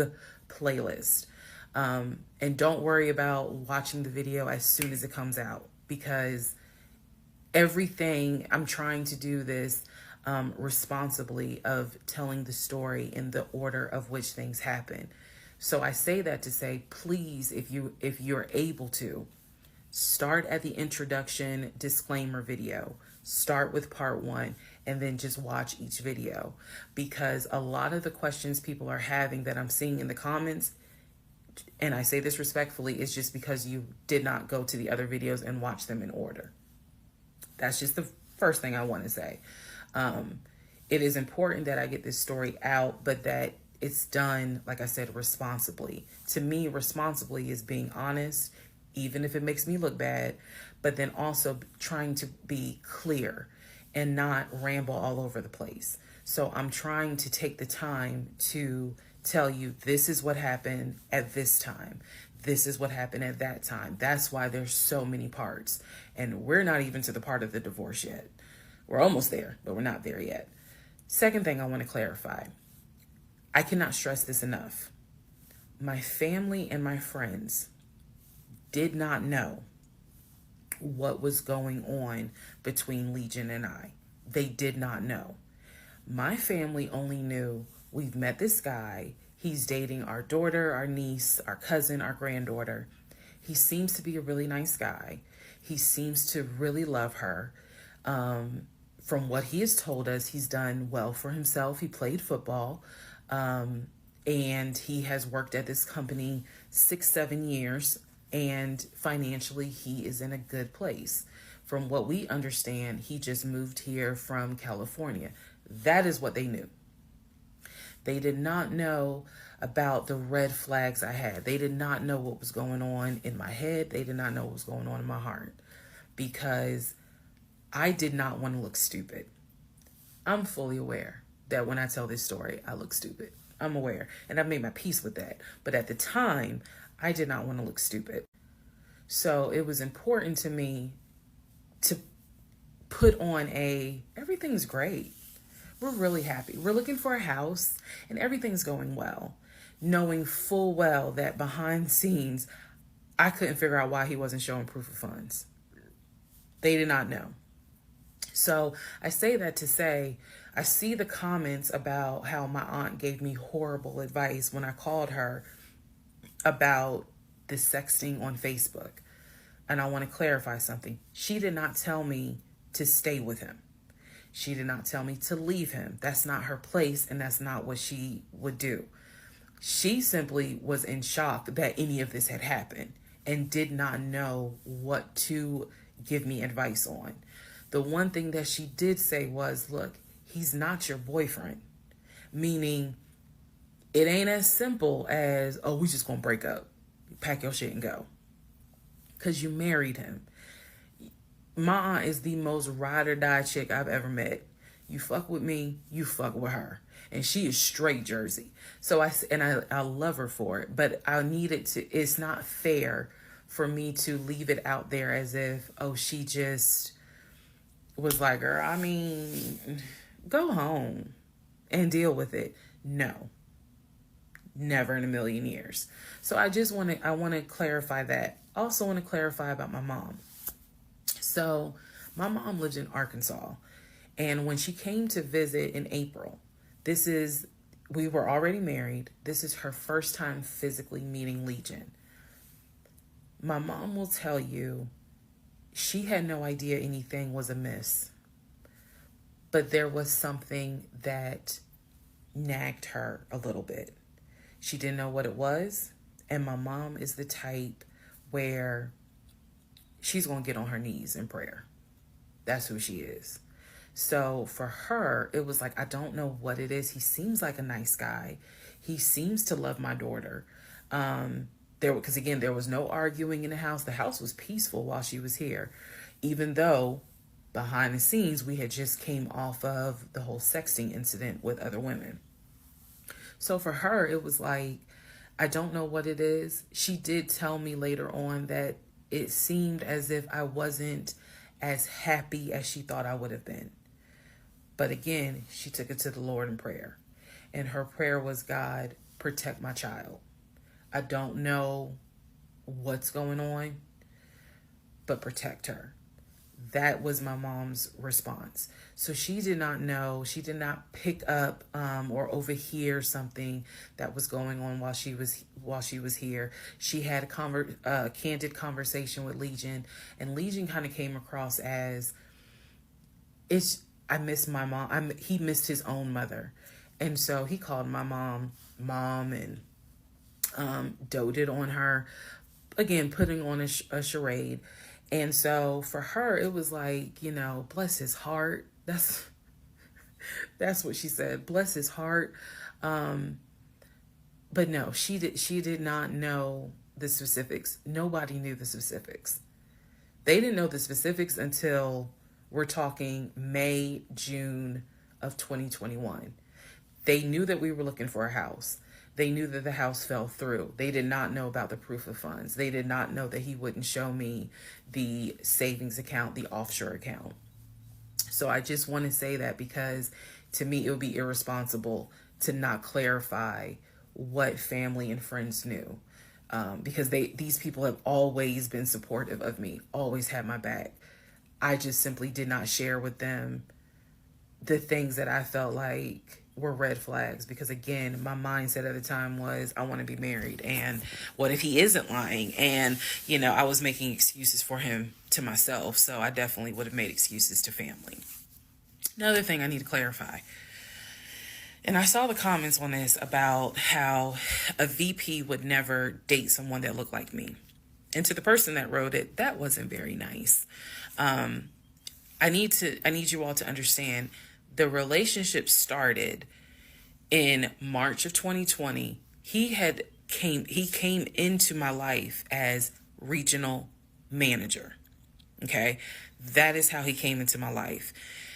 playlist. And don't worry about watching the video as soon as it comes out, because everything, I'm trying to do this responsibly, of telling the story in the order of which things happen. So I say that to say, please, if you're able to, start at the introduction disclaimer video. Start with part 1 and then just watch each video, because a lot of the questions people are having that I'm seeing in the comments, and I say this respectfully, is just because you did not go to the other videos and watch them in order. That's just the first thing I want to say. It is important that I get this story out, but that it's done, like I said, responsibly. To me, responsibly is being honest, even if it makes me look bad, but then also trying to be clear and not ramble all over the place. So I'm trying to take the time to tell you, this is what happened at this time. This is what happened at that time. That's why there's so many parts. And we're not even to the part of the divorce yet. We're almost there, but we're not there yet. Second thing I want to clarify. I cannot stress this enough. My family and my friends did not know what was going on between Legion and I. They did not know. My family only knew, we've met this guy. He's dating our daughter, our niece, our cousin, our granddaughter. He seems to be a really nice guy. He seems to really love her. From what he has told us, he's done well for himself. He played football. And he has worked at this company 6-7 years. And financially, he is in a good place. From what we understand, he just moved here from California. That is what they knew. They did not know about the red flags I had. They did not know what was going on in my head. They did not know what was going on in my heart, because I did not want to look stupid. I'm fully aware that when I tell this story, I look stupid. I'm aware, and I've made my peace with that. But at the time, I did not want to look stupid. So it was important to me to put on everything's great. We're really happy. We're looking for a house and everything's going well, knowing full well that behind the scenes, I couldn't figure out why he wasn't showing proof of funds. They did not know. So I say that to say, I see the comments about how my aunt gave me horrible advice when I called her about the sexting on Facebook. And I want to clarify something. She did not tell me to stay with him. She did not tell me to leave him. That's not her place, and that's not what she would do. She simply was in shock that any of this had happened and did not know what to give me advice on. The one thing that she did say was, look, he's not your boyfriend. Meaning, It ain't as simple as, oh, we just gonna break up. Pack your shit and go. Because you married him. My aunt is the most ride or die chick I've ever met. You fuck with me, you fuck with her. And she is straight Jersey. So I love her for it. But I needed to, it's not fair for me to leave it out there as if, oh, she just was like, girl, I mean, go home and deal with it. No, never in a million years. So I want to clarify that. Also want to clarify about my mom. So my mom lived in Arkansas, and when she came to visit in April, we were already married. This is her first time physically meeting Legion. My mom will tell you she had no idea anything was amiss, but there was something that nagged her a little bit. She didn't know what it was, and my mom is the type where she's going to get on her knees in prayer. That's who she is. So for her, it was like, I don't know what it is. He seems like a nice guy. He seems to love my daughter. Because again, there was no arguing in the house. The house was peaceful while she was here, even though behind the scenes, we had just came off of the whole sexting incident with other women. So for her, it was like, I don't know what it is. She did tell me later on that it seemed as if I wasn't as happy as she thought I would have been. But again, she took it to the Lord in prayer. And her prayer was, God, protect my child. I don't know what's going on, but protect her. That was my mom's response. So she did not know, she did not pick up or overhear something that was going on while she was here. She had a candid conversation with Legion, and Legion kind of came across as, I miss my mom. He missed his own mother. And so he called my mom, and doted on her, again, putting on a charade. And so for her, it was like, bless his heart. That's what she said. Bless his heart. But no, she did not know the specifics. Nobody knew the specifics. They didn't know the specifics until we're talking May, June of 2021. They knew that we were looking for a house. They knew that the house fell through. They did not know about the proof of funds. They did not know that he wouldn't show me the savings account, the offshore account. So I just want to say that because to me, it would be irresponsible to not clarify what family and friends knew. Because these people have always been supportive of me, always had my back. I just simply did not share with them the things that I felt like were red flags, because again, my mindset at the time was, I want to be married, and what if he isn't lying? And I was making excuses for him to myself, so I definitely would have made excuses to family. Another thing I need to clarify, and I saw the comments on this about how a VP would never date someone that looked like me, and to the person that wrote it, that wasn't very nice. I need you all to understand, the relationship started in March of 2020. He came into my life as regional manager. Okay. That is how he came into my life.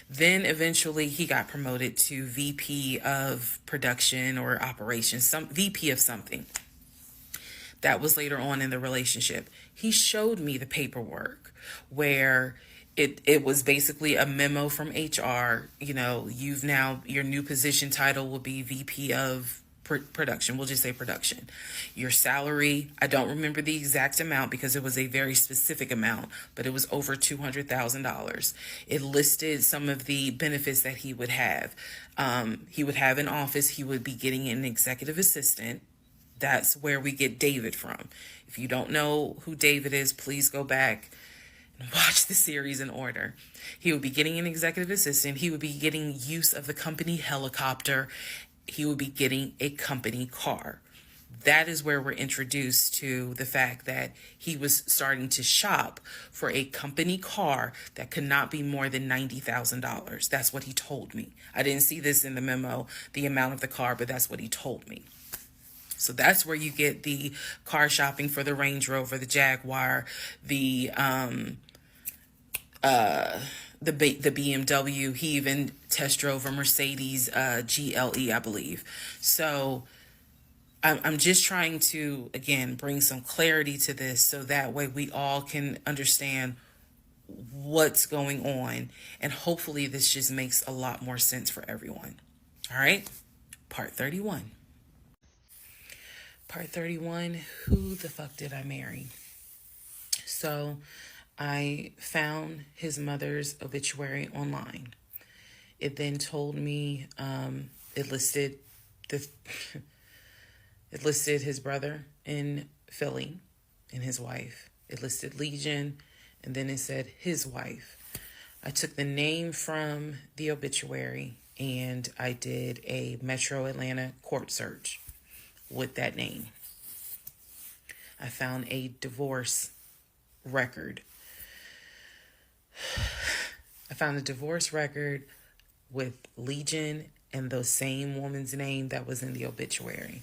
Then eventually he got promoted to VP of production or operations, some VP of something. That was later on in the relationship. He showed me the paperwork where it was basically a memo from HR. Your new position title will be VP of production. We'll just say production. Your salary, I don't remember the exact amount because it was a very specific amount, but it was over $200,000. It listed some of the benefits that he would have. He would have an office. He would be getting an executive assistant. That's where we get David from. If you don't know who David is, please go back and watch the series in order. He would be getting an executive assistant. He would be getting use of the company helicopter. He would be getting a company car. That is where we're introduced to the fact that he was starting to shop for a company car that could not be more than $90,000. That's what he told me. I didn't see this in the memo, the amount of the car, but that's what he told me. So that's where you get the car shopping for the Range Rover, the Jaguar, the BMW. He even test drove a Mercedes GLE, I believe. So I'm just trying to, again, bring some clarity to this so that way we all can understand what's going on. And hopefully this just makes a lot more sense for everyone. All right. Part 31. Part 31, who the fuck did I marry? So I found his mother's obituary online. It then told me it listed the it listed his brother in Philly and his wife. It listed Legion, and then it said his wife. I took the name from the obituary and I did a Metro Atlanta court search with that name. I found a divorce record. I found a divorce record with Legion and the same woman's name that was in the obituary.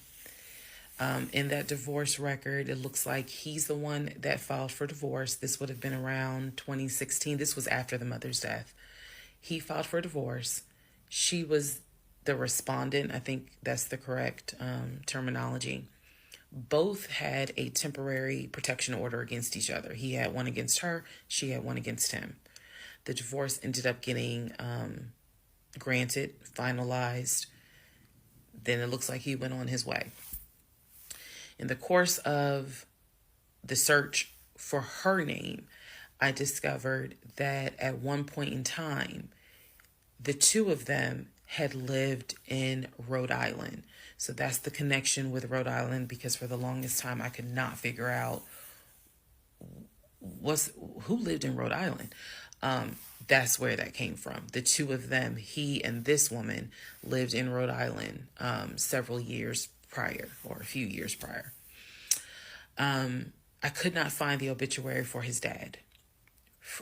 In that divorce record, it looks like he's the one that filed for divorce. This would have been around 2016. This was after the mother's death. He filed for divorce. She was the respondent. I think that's the correct terminology. Both had a temporary protection order against each other. He had one against her. She had one against him. The divorce ended up getting granted, finalized. Then it looks like he went on his way. In the course of the search for her name, I discovered that at one point in time, the two of them had lived in Rhode Island. So that's the connection with Rhode Island, because for the longest time I could not figure out who lived in Rhode Island. That's where that came from. The two of them, he and this woman, lived in Rhode Island several years prior, or a few years prior. I could not find the obituary for his dad.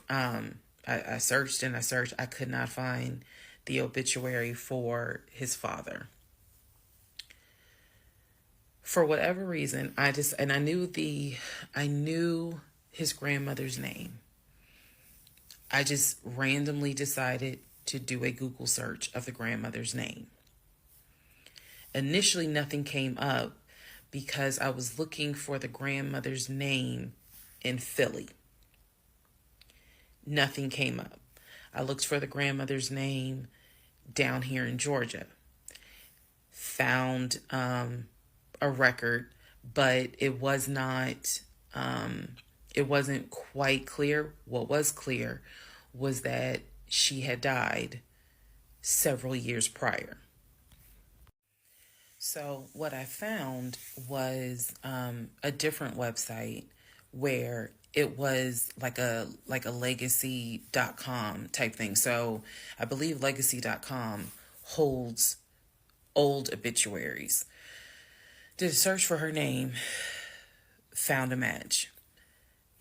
I searched and I searched. I could not find the obituary for his father. For whatever reason, I knew his grandmother's name. I just randomly decided to do a Google search of the grandmother's name. Initially, nothing came up because I was looking for the grandmother's name in Philly. Nothing came up. I looked for the grandmother's name down here in Georgia. Found a record, but it wasn't quite clear. What was clear was that she had died several years prior. So what I found was a different website where it was like a legacy.com type thing. So I believe legacy.com holds old obituaries. Did a search for her name, found a match.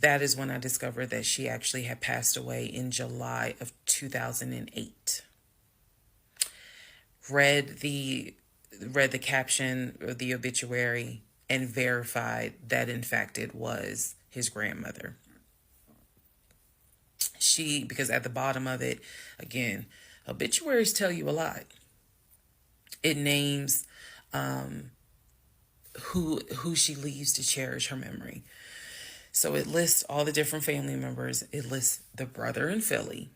That is when I discovered that she actually had passed away in July of 2008. Read the caption of the obituary and verified that in fact it was his grandmother. Because at the bottom of it, again, obituaries tell you a lot. It names who she leaves to cherish her memory. So it lists all the different family members. It lists the brother in Philly.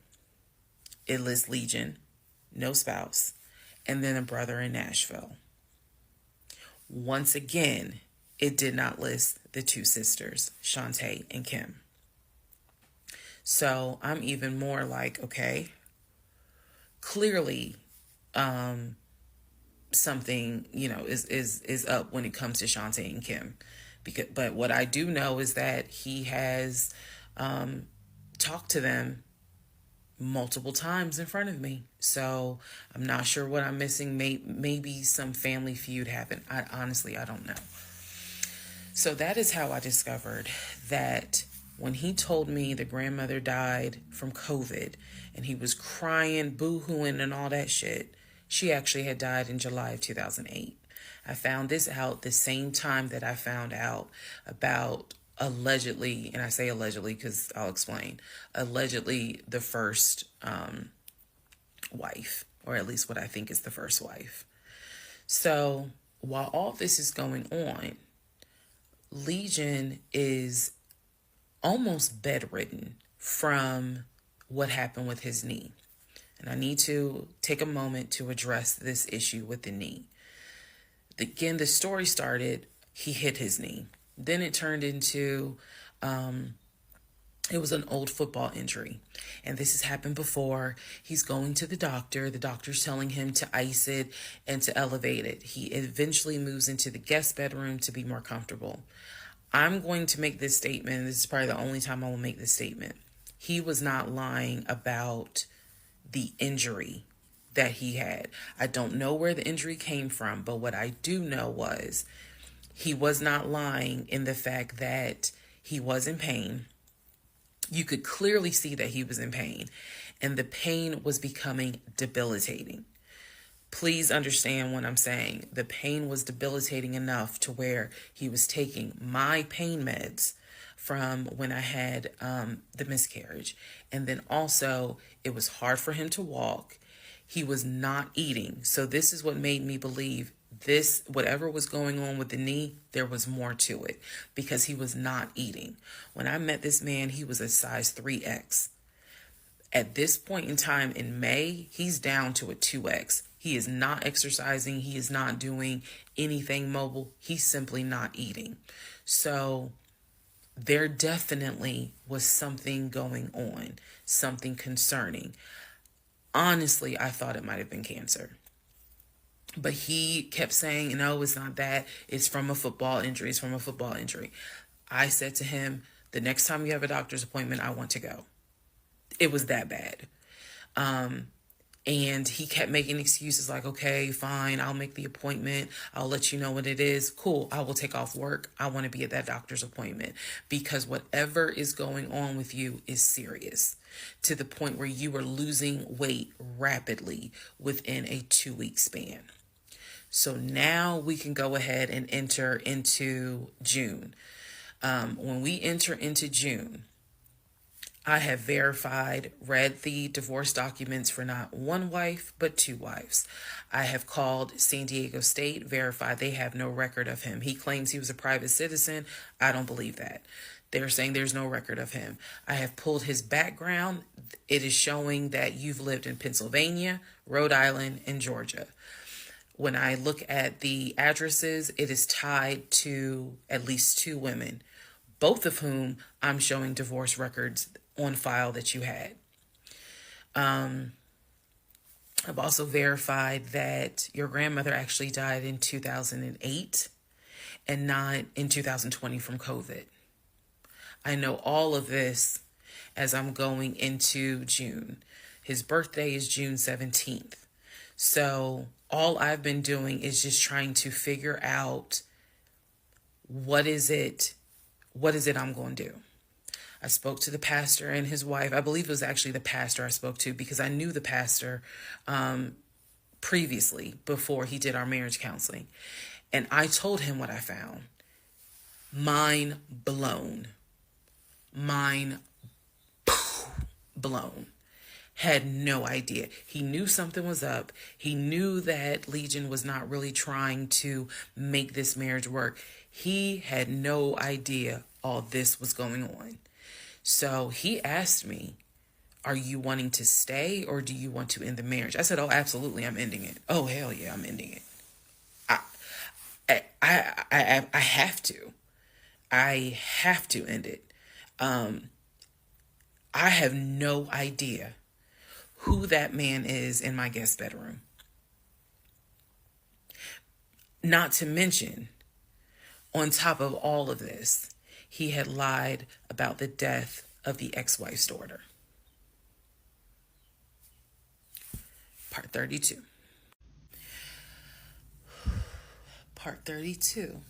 It lists Legion, no spouse, and then a brother in Nashville. Once again, it did not list the two sisters, Shantae and Kim. So I'm even more like, okay, clearly something, is up when it comes to Shantae and Kim. But what I do know is that he has talked to them multiple times in front of me. So I'm not sure what I'm missing. Maybe some family feud happened. I don't know. So that is how I discovered that when he told me the grandmother died from COVID and he was crying, boo-hooing and all that shit, she actually had died in July of 2008. I found this out the same time that I found out about allegedly, and I say allegedly because I'll explain, allegedly the first wife, or at least what I think is the first wife. So while all this is going on, Legion is almost bedridden from what happened with his knee. And I need to take a moment to address this issue with the knee. Again, the story started, he hit his knee. Then it turned into, it was an old football injury. And this has happened before. He's going to the doctor. The doctor's telling him to ice it and to elevate it. He eventually moves into the guest bedroom to be more comfortable. I'm going to make this statement. This is probably the only time I will make this statement. He was not lying about the injury that he had. I don't know where the injury came from, but what I do know was he was not lying in the fact that he was in pain. You could clearly see that he was in pain, and the pain was becoming debilitating. Please understand what I'm saying. The pain was debilitating enough to where he was taking my pain meds from when I had the miscarriage. And then also, it was hard for him to walk. He was not eating. So this is what made me believe this, whatever was going on with the knee, there was more to it, because he was not eating. When I met this man, he was a size 3X. At this point in time in May, he's down to a 2X. He is not exercising. He is not doing anything mobile. He's simply not eating. So there definitely was something going on, something concerning. Honestly, I thought it might have been cancer. But he kept saying, no, it's not that. It's from a football injury. It's from a football injury. I said to him, the next time you have a doctor's appointment, I want to go. It was that bad. And he kept making excuses like, okay, fine, I'll make the appointment. I'll let you know what it is. Cool, I will take off work. I want to be at that doctor's appointment, because whatever is going on with you is serious, to the point where you are losing weight rapidly within a 2-week span. So now we can go ahead and enter into June. When we enter into June, I have verified, read the divorce documents for not one wife, but 2 wives. I have called San Diego State, verified they have no record of him. He claims he was a private citizen. I don't believe that. They're saying there's no record of him. I have pulled his background. It is showing that you've lived in Pennsylvania, Rhode Island, and Georgia. When I look at the addresses, it is tied to at least 2 women, both of whom I'm showing divorce records on file that you had. I've also verified that your grandmother actually died in 2008 and not in 2020 from COVID. I know all of this as I'm going into June. His birthday is June 17th. So all I've been doing is just trying to figure out what is it I'm going to do. I spoke to the pastor and his wife. I believe it was actually the pastor I spoke to, because I knew the pastor previously, before he did our marriage counseling. And I told him what I found. Mind blown. Mind blown. Had no idea. He knew something was up. He knew that Legion was not really trying to make this marriage work. He had no idea all this was going on. So he asked me, are you wanting to stay, or do you want to end the marriage? I said, oh, absolutely, I'm ending it. Oh, hell yeah, I'm ending it. I have to. I have to end it. I have no idea who that man is in my guest bedroom. Not to mention, on top of all of this, he had lied about the death of the ex-wife's daughter. Part 32. Part 32.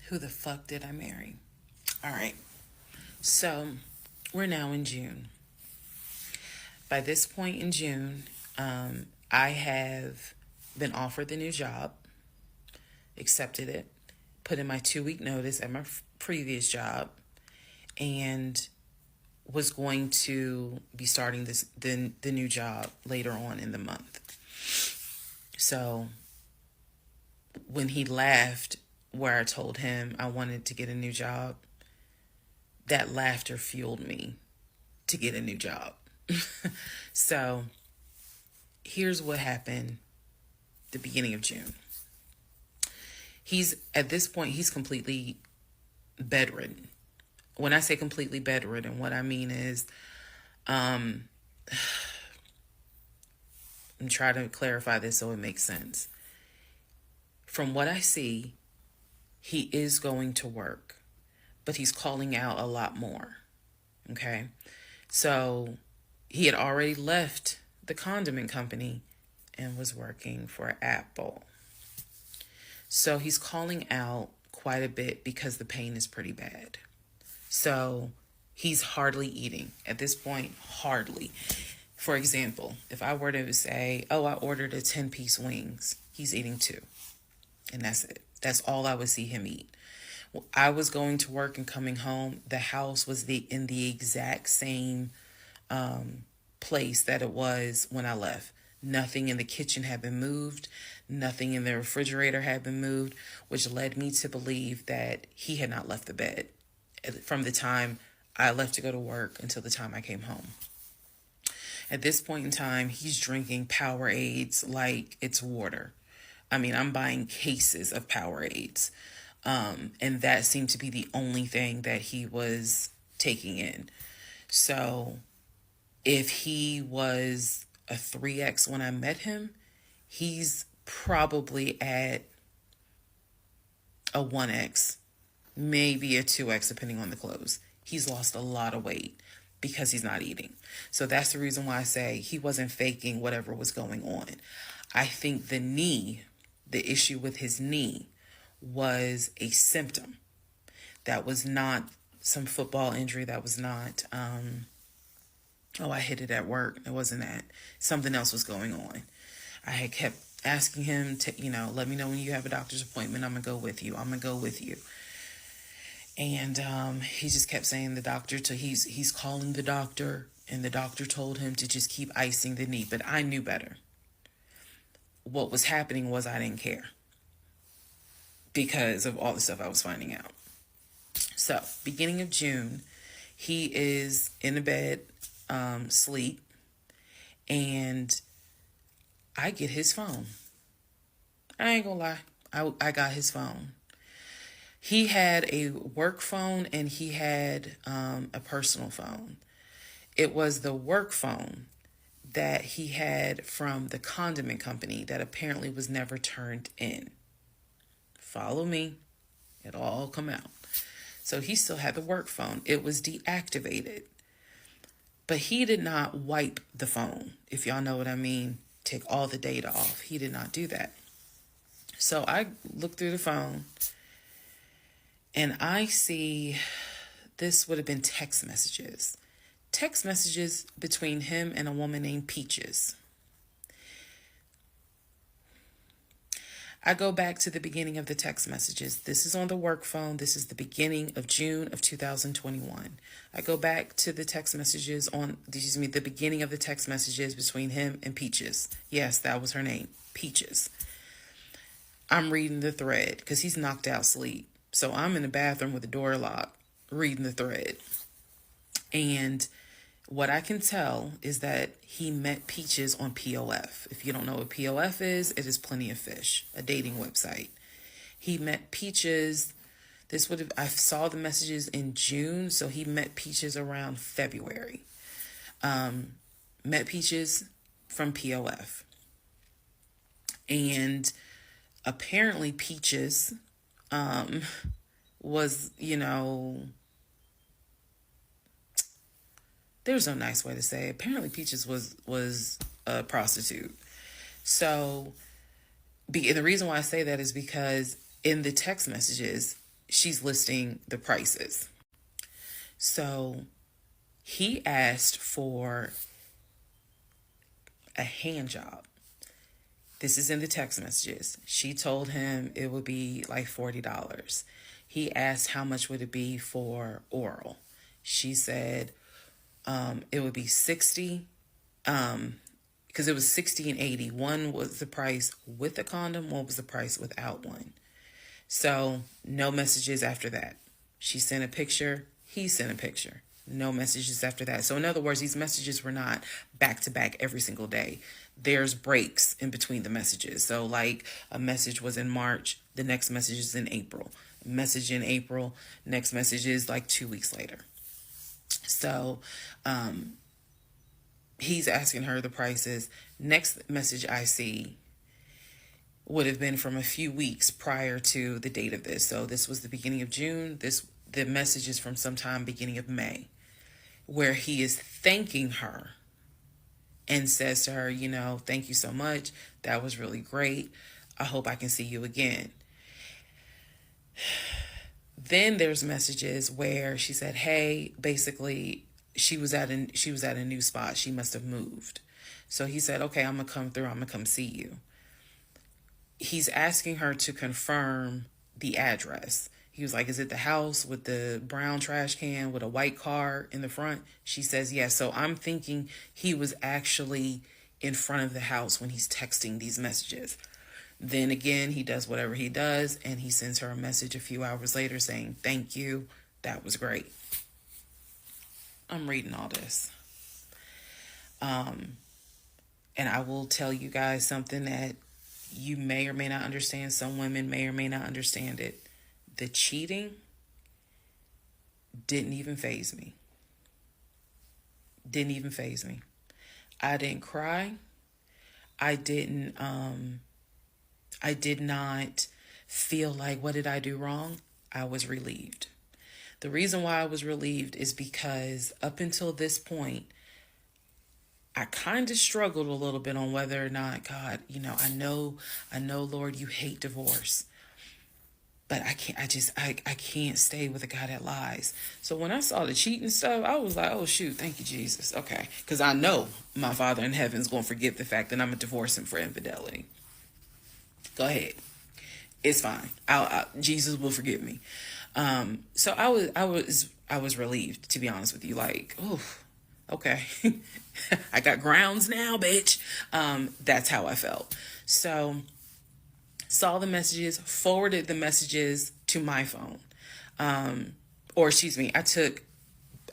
Who the fuck did I marry? All right. So we're now in June. By this point in June, I have been offered the new job. accepted it, put in my 2-week notice at my previous job, and was going to be starting the new job later on in the month. So when he laughed where I told him I wanted to get a new job, that laughter fueled me to get a new job. So here's what happened the beginning of June. At this point, he's completely bedridden. When I say completely bedridden, what I mean is, I'm trying to clarify this so it makes sense. From what I see, he is going to work, but he's calling out a lot more. Okay? So he had already left the condiment company and was working for Apple. So he's calling out quite a bit because the pain is pretty bad. So he's hardly eating. At this point, hardly. For example, if I were to say, oh, I ordered a 10-piece wings, he's eating 2. And that's it. That's all I would see him eat. I was going to work and coming home. The house was in the exact same place that it was when I left. Nothing in the kitchen had been moved. Nothing in the refrigerator had been moved, which led me to believe that he had not left the bed from the time I left to go to work until the time I came home. At this point in time, he's drinking Powerades like it's water. I mean, I'm buying cases of Powerades. And that seemed to be the only thing that he was taking in. So if he was a 3X when I met him, he's probably at a 1X, maybe a 2X, depending on the clothes. He's lost a lot of weight because he's not eating. So that's the reason why I say he wasn't faking whatever was going on. I think the issue with his knee was a symptom. That was not some football injury. That was not, I hit it at work. It wasn't that. Something else was going on. I had kept asking him to, let me know when you have a doctor's appointment. I'm going to go with you. I'm going to go with you. And he just kept saying the doctor, he's calling the doctor, and the doctor told him to just keep icing the knee. But I knew better. What was happening was I didn't care because of all the stuff I was finding out. So, beginning of June, he is in the bed, sleep, and I get his phone. I ain't gonna lie. I got his phone. He had a work phone and he had a personal phone. It was the work phone that he had from the condiment company that apparently was never turned in. Follow me. It'll all come out. So he still had the work phone. It was deactivated. But he did not wipe the phone, if y'all know what I mean. Take all the data off. He did not do that. So I look through the phone and I see this would have been text messages. Text messages between him and a woman named Peaches. I go back to the beginning of the text messages. This is on the work phone. This is the beginning of June of 2021. I go back to the text messages the beginning of the text messages between him and Peaches. Yes, that was her name, Peaches. I'm reading the thread because he's knocked out sleep. So I'm in the bathroom with the door locked, reading the thread. And what I can tell is that he met Peaches on POF. If you don't know what POF is, it is Plenty of Fish, a dating website. He met Peaches. I saw the messages in June, so he met Peaches around February. Met Peaches from POF. And apparently Peaches was, there's no nice way to say it. Apparently Peaches was a prostitute. So, and the reason why I say that is because in the text messages, she's listing the prices. So he asked for a hand job. This is in the text messages. She told him it would be like $40. He asked how much would it be for oral. She said it would be 60, because it was 60 and 80. One was the price with the condom, one was the price without one. So no messages after that. She sent a picture, he sent a picture. No messages after that. So in other words, these messages were not back to back every single day. There's breaks in between the messages. So like a message was in March, the next message is in April. Message in April, next message is like 2 weeks later. So he's asking her the prices. Next message I see would have been from a few weeks prior to the date of this. So this was the beginning of June. The message is from sometime beginning of May, where he is thanking her and says to her, thank you so much. That was really great. I hope I can see you again. Then there's messages where she said, hey, basically she was at a new spot. She must have moved. So he said, okay, I'm going to come through. I'm going to come see you. He's asking her to confirm the address. He was like, is it the house with the brown trash can with a white car in the front? She says, yes. So I'm thinking he was actually in front of the house when he's texting these messages. Then again, he does whatever he does, and he sends her a message a few hours later saying, thank you. That was great. I'm reading all this. And I will tell you guys something that you may or may not understand. Some women may or may not understand it. The cheating didn't even faze me. Didn't even faze me. I didn't cry. I did not feel like, what did I do wrong? I was relieved. The reason why I was relieved is because up until this point, I kind of struggled a little bit on whether or not, God, I know, Lord, you hate divorce. But I can't stay with a guy that lies. So when I saw the cheating stuff, I was like, oh, shoot, thank you, Jesus. Okay. Because I know my Father in heaven is going to forgive the fact that I'm going to divorce him for infidelity. Go ahead. It's fine. Jesus will forgive me. So I was relieved, to be honest with you. Like, oh, okay. I got grounds now, bitch. That's how I felt. So saw the messages, forwarded the messages to my phone. I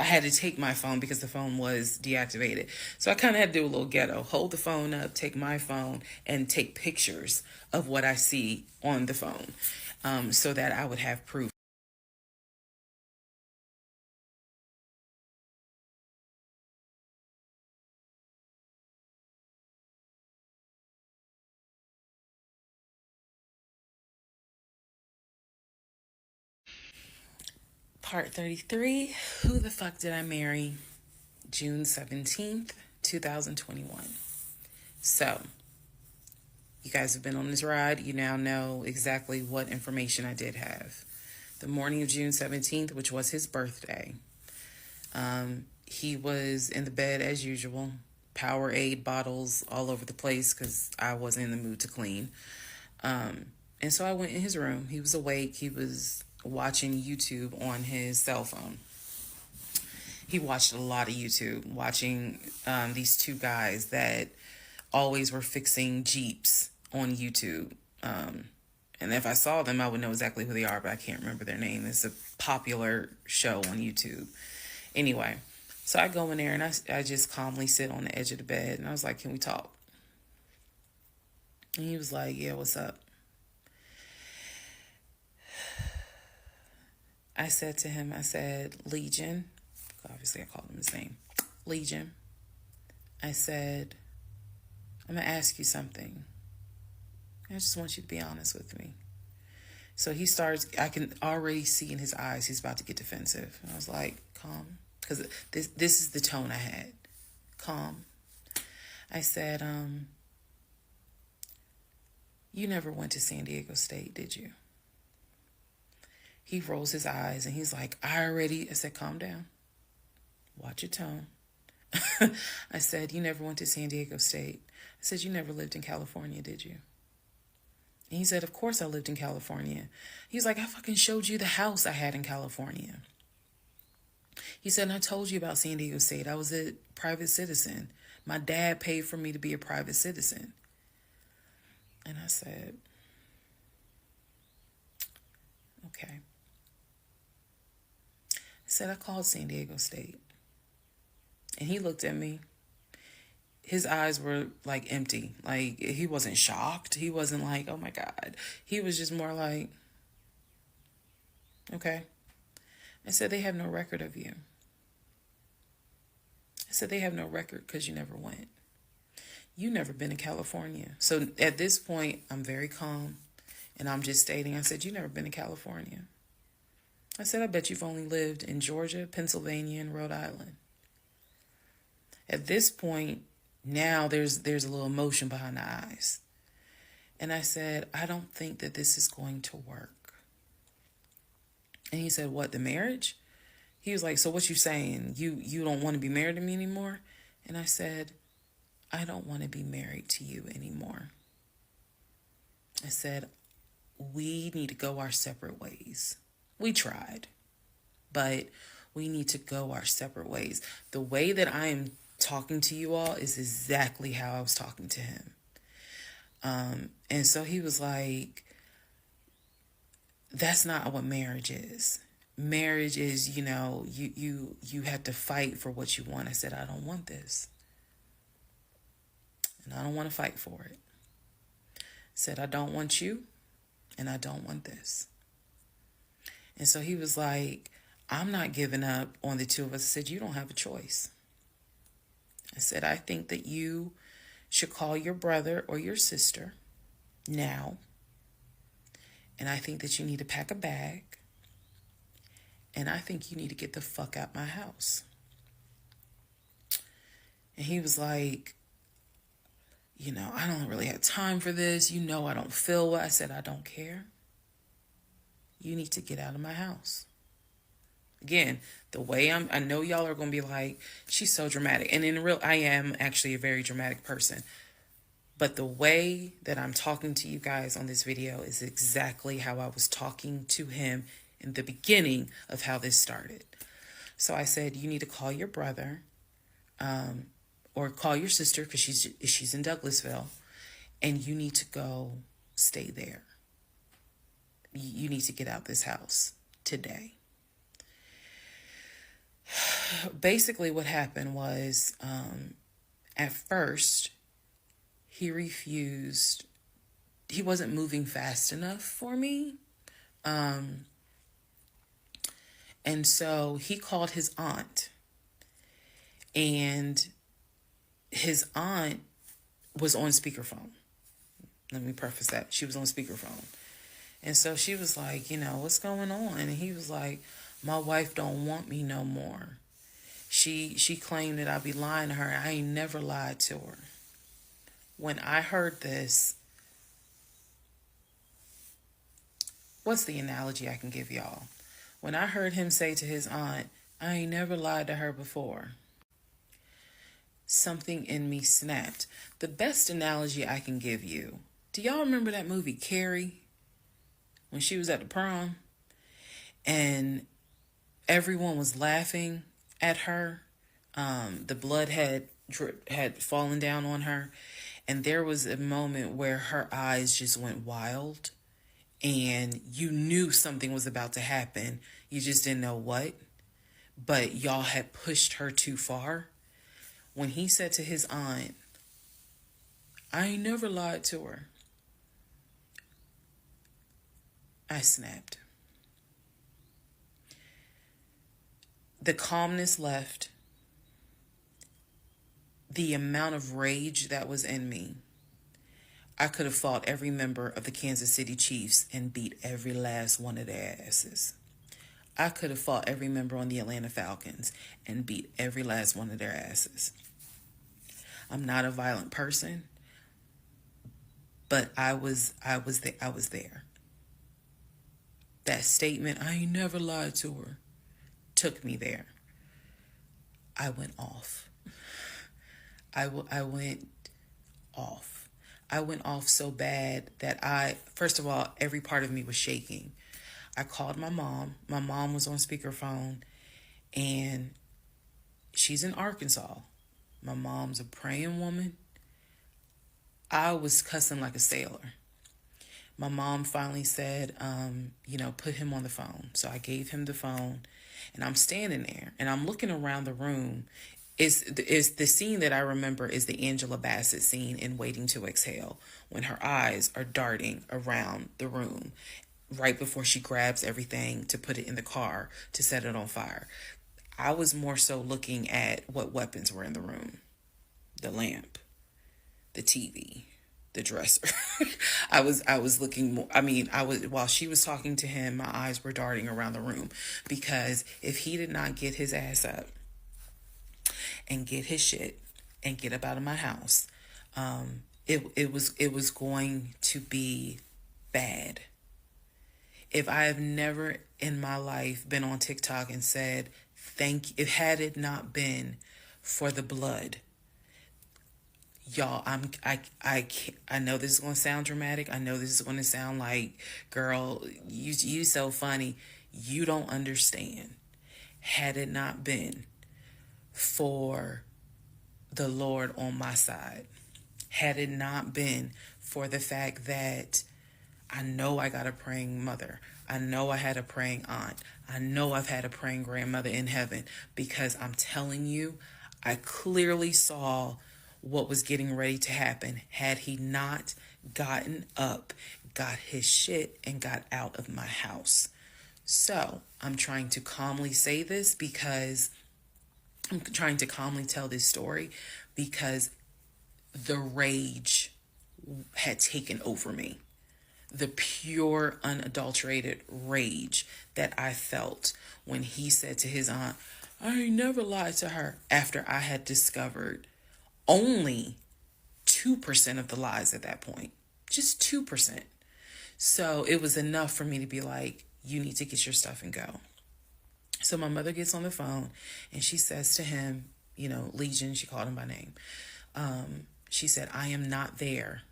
had to take my phone because the phone was deactivated. So I kind of had to do a little ghetto, hold the phone up, take my phone, and take pictures of what I see on the phone, so that I would have proof. Part 33, who the fuck did I marry? June 17th, 2021. So, you guys have been on this ride. You now know exactly what information I did have. The morning of June 17th, which was his birthday, he was in the bed as usual. Powerade bottles all over the place because I wasn't in the mood to clean. And so I went in his room. He was awake. He was watching YouTube on his cell phone. He watched a lot of YouTube, watching these two guys that always were fixing Jeeps on YouTube. And if I saw them, I would know exactly who they are, but I can't remember their name. It's a popular show on YouTube. Anyway, so I go in there and I just calmly sit on the edge of the bed. And I was like, can we talk? And he was like, yeah, what's up? I said to him, Legion. Obviously, I called him his name. Legion. I said, I'm going to ask you something. I just want you to be honest with me. So he starts, I can already see in his eyes, he's about to get defensive. And I was like, calm. Because this is the tone I had. Calm. I said, you never went to San Diego State, did you? He rolls his eyes and he's like, I said, calm down. Watch your tone. I said, you never went to San Diego State. I said, you never lived in California, did you? And he said, of course I lived in California. He's like, I fucking showed you the house I had in California. He said, and I told you about San Diego State. I was a private citizen. My dad paid for me to be a private citizen. And I said, okay. I said, I called San Diego State. And he looked at me. His eyes were like empty. Like, he wasn't shocked. He wasn't like, oh my God. He was just more like, okay. I said, they have no record of you. I said, they have no record because you never went. You never been to California. So at this point, I'm very calm. And I'm just stating, I said, you never been to California. I said, I bet you've only lived in Georgia, Pennsylvania, and Rhode Island. At this point, now there's a little emotion behind the eyes. And I said, I don't think that this is going to work. And he said, what, the marriage? He was like, so what you saying? You don't want to be married to me anymore? And I said, I don't want to be married to you anymore. I said, we need to go our separate ways. We tried, but we need to go our separate ways. The way that I am talking to you all is exactly how I was talking to him. And so he was like, that's not what marriage is. Marriage is, you have to fight for what you want. I said, I don't want this. And I don't want to fight for it. I said, I don't want you, and I don't want this. And so he was like, I'm not giving up on the two of us. I said, you don't have a choice. I said, I think that you should call your brother or your sister now. And I think that you need to pack a bag. And I think you need to get the fuck out my house. And he was like, I don't really have time for this. I don't feel well. I said, I don't care. You need to get out of my house. Again, the way I know y'all are going to be like, she's so dramatic. And I am actually a very dramatic person. But the way that I'm talking to you guys on this video is exactly how I was talking to him in the beginning of how this started. So I said, you need to call your brother, or call your sister because she's in Douglasville, and you need to go stay there. You need to get out this house today. Basically what happened was, at first, he refused. He wasn't moving fast enough for me. And so he called his aunt. And his aunt was on speakerphone. Let me preface that. She was on speakerphone. And so she was like, what's going on? And he was like, my wife don't want me no more. She claimed that I'd be lying to her. I ain't never lied to her. When I heard this, what's the analogy I can give y'all? When I heard him say to his aunt, I ain't never lied to her before, something in me snapped. The best analogy I can give you, do y'all remember that movie Carrie? When she was at the prom and everyone was laughing at her. The blood had fallen down on her. And there was a moment where her eyes just went wild. And you knew something was about to happen. You just didn't know what. But y'all had pushed her too far. When he said to his aunt, I ain't never lied to her, I snapped. The calmness left. The amount of rage that was in me. I could have fought every member of the Kansas City Chiefs and beat every last one of their asses. I could have fought every member on the Atlanta Falcons and beat every last one of their asses. I'm not a violent person, but I was there. That statement, I ain't never lied to her, took me there. I went off. I went off. I went off so bad that first of all, every part of me was shaking. I called my mom. My mom was on speakerphone, and she's in Arkansas. My mom's a praying woman. I was cussing like a sailor. My mom finally said, put him on the phone. So I gave him the phone, and I'm standing there, and I'm looking around the room. Is the scene that I remember is the Angela Bassett scene in Waiting to Exhale, when her eyes are darting around the room right before she grabs everything to put it in the car to set it on fire. I was more so looking at what weapons were in the room. The lamp, the TV, the dresser. I was looking more, while she was talking to him, my eyes were darting around the room, because if he did not get his ass up and get his shit and get up out of my house, it was going to be bad. If I have never in my life been on TikTok and said thank you, if had it not been for the blood, y'all, I know this is going to sound dramatic. I know this is going to sound like, girl, you so funny. You don't understand. Had it not been for the Lord on my side, had it not been for the fact that I know I got a praying mother, I know I had a praying aunt, I know I've had a praying grandmother in heaven, because I'm telling you, I clearly saw what was getting ready to happen had he not gotten up, got his shit, and got out of my house. So I'm trying to calmly say this because I'm trying to calmly tell this story because the rage had taken over me. The pure, unadulterated rage that I felt when he said to his aunt, I ain't never lied to her, after I had discovered only 2% of the lies at that point. Just 2%. So it was enough for me to be like, you need to get your stuff and go. So my mother gets on the phone and she says to him, Legion, she called him by name. She said, I am not there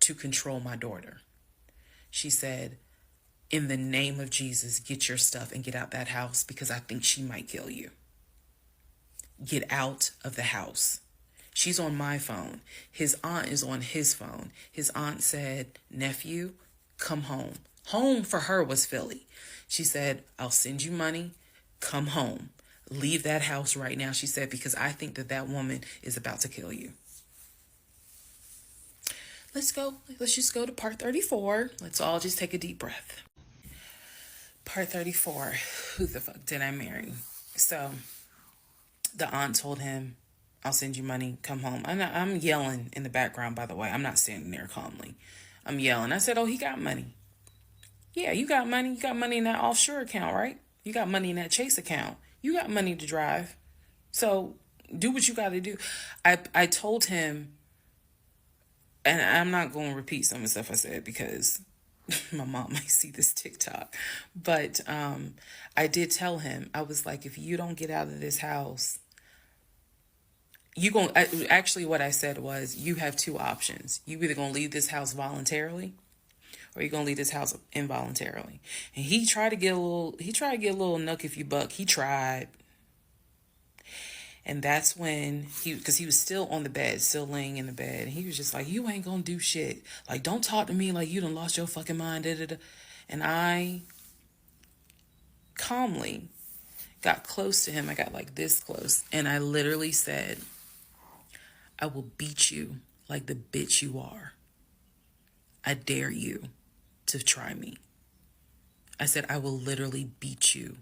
to control my daughter. She said, in the name of Jesus, get your stuff and get out that house, because I think she might kill you. Get out of the house. She's on my phone. His aunt is on his phone. His aunt said, nephew, come home. Home for her was Philly. She said, I'll send you money. Come home. Leave that house right now, she said, because I think that woman is about to kill you. Let's just go to part 34. Let's all just take a deep breath. Part 34. Who the fuck did I marry? So the aunt told him, I'll send you money. Come home. I'm yelling in the background, by the way. I'm not standing there calmly. I'm yelling. I said, oh, he got money. Yeah, you got money. You got money in that offshore account, right? You got money in that Chase account. You got money to drive. So do what you got to do. I told him, and I'm not going to repeat some of the stuff I said because my mom might see this TikTok. But I did tell him, I was like, if you don't get out of this house, actually what I said was, you have two options. You either going to leave this house voluntarily, or you're going to leave this house involuntarily. And he tried to get a little nuck if you buck. He tried. And that's when because he was still on the bed, still laying in the bed. And he was just like, you ain't going to do shit. Like, don't talk to me like you done lost your fucking mind. Da, da, da. And I calmly got close to him. I got like this close. And I literally said, I will beat you like the bitch you are. I dare you to try me. I said, I will literally beat you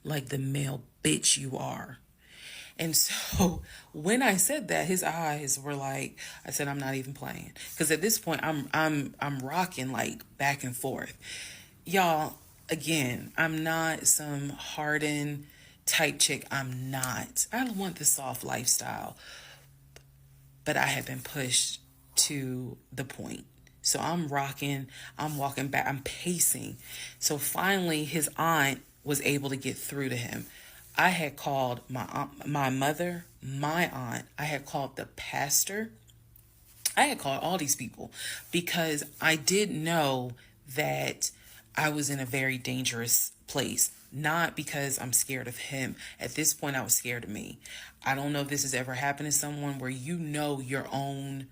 like the male bitch you are. And so when I said that, his eyes were like, I said, I'm not even playing. Because at this point, I'm rocking like back and forth. Y'all, again, I'm not some hardened type chick. I'm not. I want the soft lifestyle. But I have been pushed to the point. So I'm rocking, I'm walking back, I'm pacing. So finally, his aunt was able to get through to him. I had called my aunt, my mother, my aunt. I had called the pastor I had called all these people because I did know that I was in a very dangerous place. Not because I'm scared of him. At this point, I was scared of me. I don't know if this has ever happened to someone where you know yourself.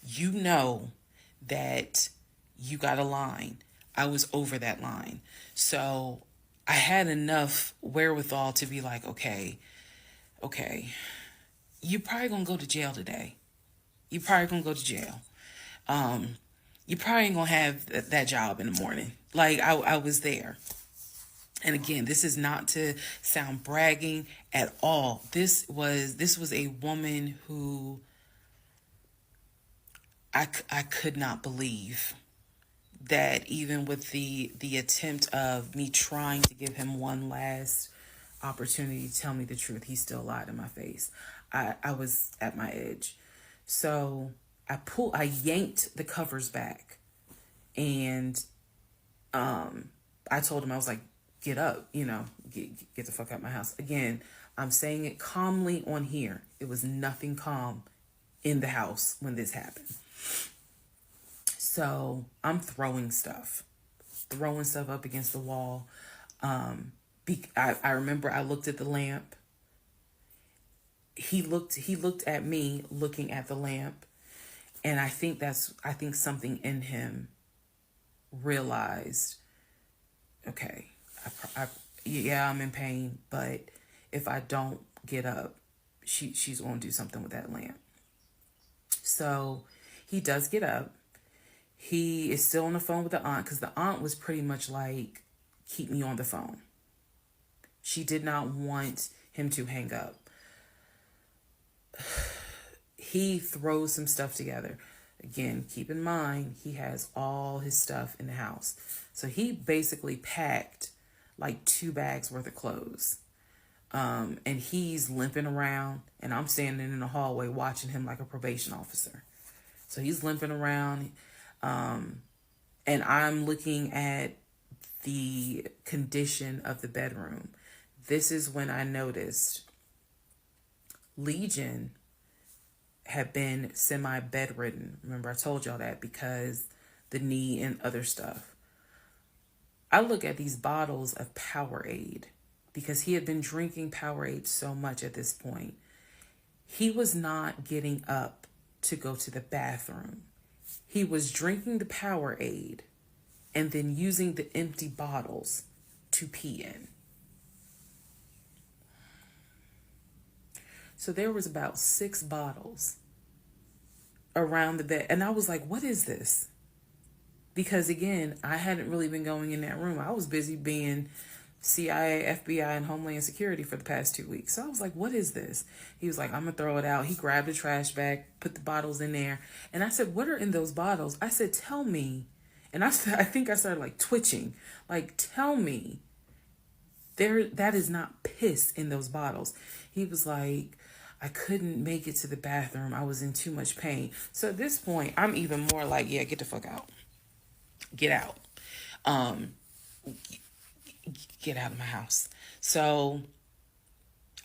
You know that you got a line. I was over that line. So I had enough wherewithal to be like, okay, you probably gonna go to jail today. You probably gonna go to jail. You probably ain't gonna have that job in the morning. Like I was there. And again, this is not to sound bragging at all. This was a woman who I could not believe that even with the attempt of me trying to give him one last opportunity to tell me the truth, he still lied in my face. I was at my edge. So I yanked the covers back, and I told him, I was like, get up, get the fuck out of my house. Again, I'm saying it calmly on here. It was nothing calm in the house when this happened. So I'm throwing stuff up against the wall. I remember I looked at the lamp. He looked at me looking at the lamp. And I think something in him realized, okay, I'm in pain, but if I don't get up, she's going to do something with that lamp. So he does get up. He is still on the phone with the aunt, because the aunt was pretty much like, keep me on the phone. She did not want him to hang up. He throws some stuff together. Again, keep in mind, he has all his stuff in the house. So he basically packed like 2 bags worth of clothes. And he's limping around, and I'm standing in the hallway watching him like a probation officer. So he's limping around, and I'm looking at the condition of the bedroom. This is when I noticed Legion had been semi-bedridden. Remember, I told y'all that, because the knee and other stuff. I look at these bottles of Powerade, because he had been drinking Powerade so much at this point. He was not getting up to go to the bathroom. He was drinking the Powerade and then using the empty bottles to pee in. So there was about 6 bottles around the bed. And I was like, what is this? Because again, I hadn't really been going in that room. I was busy being CIA, FBI, and Homeland Security for the past 2 weeks. So I was like, what is this? He was like, I'm going to throw it out. He grabbed a trash bag, put the bottles in there. And I said, what are in those bottles? I said, tell me. And I think I started like twitching. Like, tell me. That is not piss in those bottles. He was like, I couldn't make it to the bathroom. I was in too much pain. So at this point, I'm even more like, yeah, get the fuck out. Get out. Get out of my house. So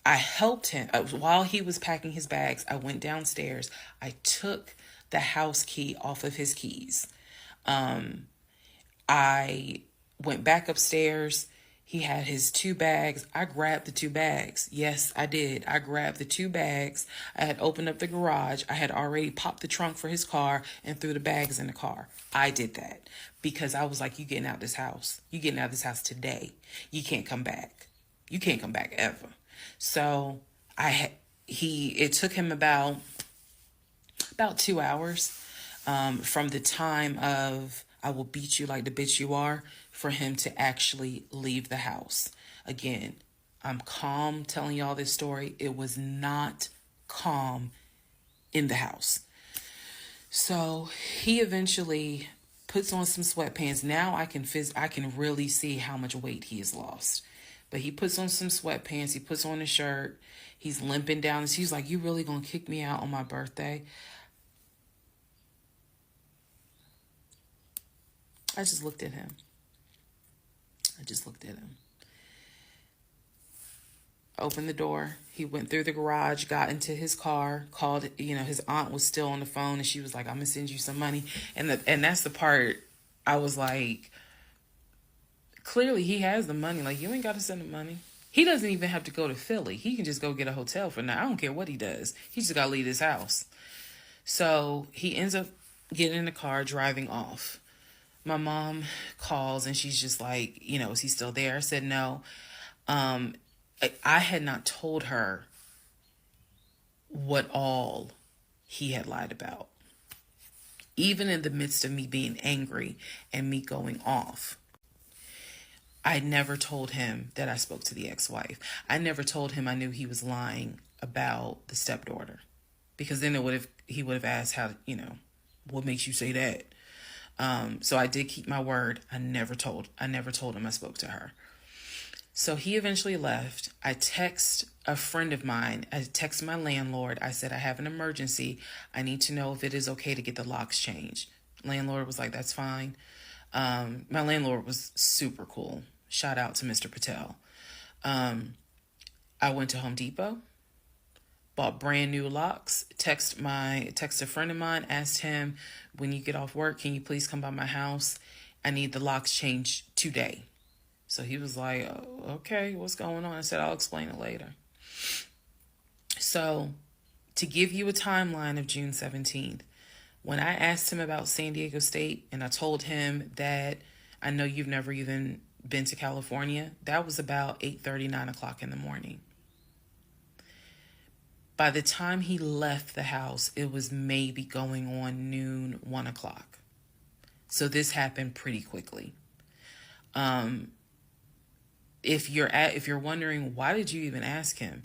I helped him. While he was packing his bags, I went downstairs. I took the house key off of his keys. I went back upstairs. He had his 2 bags. I grabbed the 2 bags. Yes, I did. I grabbed the 2 bags. I had opened up the garage. I had already popped the trunk for his car and threw the bags in the car. I did that because I was like, you getting out of this house. You getting out of this house today. You can't come back. You can't come back ever. So it took him about 2 hours from the time of I will beat you like the bitch you are for him to actually leave the house. Again, I'm calm telling y'all this story. It was not calm in the house. So he eventually puts on some sweatpants. Now I can really see how much weight he has lost. But he puts on some sweatpants. He puts on a shirt. He's limping down. He's like, you really gonna kick me out on my birthday? I just looked at him. opened the door. He went through the garage, got into his car, called, his aunt was still on the phone, and she was like, I'm going to send you some money. And that's the part I was like, clearly he has the money. Like, you ain't got to send him money. He doesn't even have to go to Philly. He can just go get a hotel for now. I don't care what he does. He just got to leave his house. So he ends up getting in the car, driving off. My mom calls and she's just like, is he still there? I said no. I had not told her what all he had lied about. Even in the midst of me being angry and me going off, I never told him that I spoke to the ex-wife. I never told him I knew he was lying about the stepdaughter, because then he would have asked how, what makes you say that? So I did keep my word. I never told him I spoke to her. So he eventually left. I text a friend of mine. I text my landlord. I said, I have an emergency. I need to know if it is okay to get the locks changed. Landlord was like, that's fine. My landlord was super cool. Shout out to Mr. Patel. I went to Home Depot, bought brand new locks, text a friend of mine, asked him, when you get off work, can you please come by my house? I need the locks changed today. So he was like, oh, okay, what's going on? I said, I'll explain it later. So to give you a timeline of June 17th, when I asked him about San Diego State and I told him that I know you've never even been to California, that was about 8:30, 9 o'clock in the morning. By the time he left the house, it was maybe going on noon, 1 o'clock. So this happened pretty quickly. If you're wondering, why did you even ask him?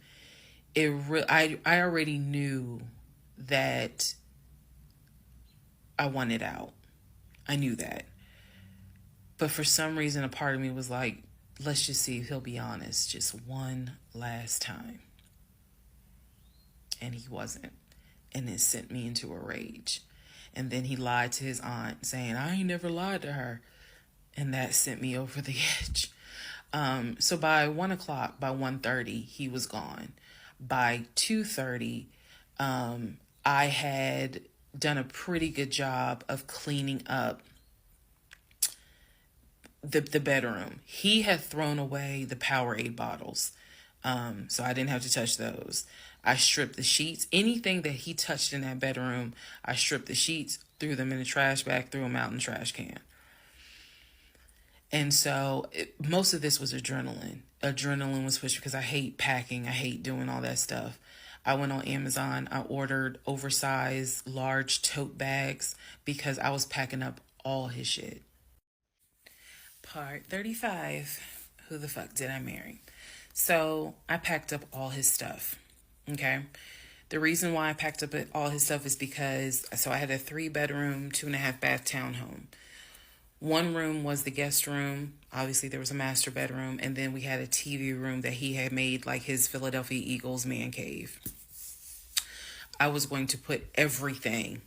I already knew that I wanted out. I knew that. But for some reason, a part of me was like, let's just see if he'll be honest just one last time. And he wasn't. And it sent me into a rage. And then he lied to his aunt saying, I ain't never lied to her. And that sent me over the edge. So by 1 o'clock, by 1:30, he was gone. By 2:30, I had done a pretty good job of cleaning up the bedroom. He had thrown away the Powerade bottles. So I didn't have to touch those. I stripped the sheets. Anything that he touched in that bedroom, I stripped the sheets, threw them in the trash bag, threw them out in the trash can. And so most of this was adrenaline. Adrenaline was pushed because I hate packing. I hate doing all that stuff. I went on Amazon. I ordered oversized, large tote bags because I was packing up all his shit. Part 35. Who the fuck did I marry? So I packed up all his stuff. Okay. The reason why I packed up all his stuff is because, so I had a 3-bedroom, 2.5-bath townhome. One room was the guest room. Obviously, there was a master bedroom. And then we had a TV room that he had made like his Philadelphia Eagles man cave. I was going to put everything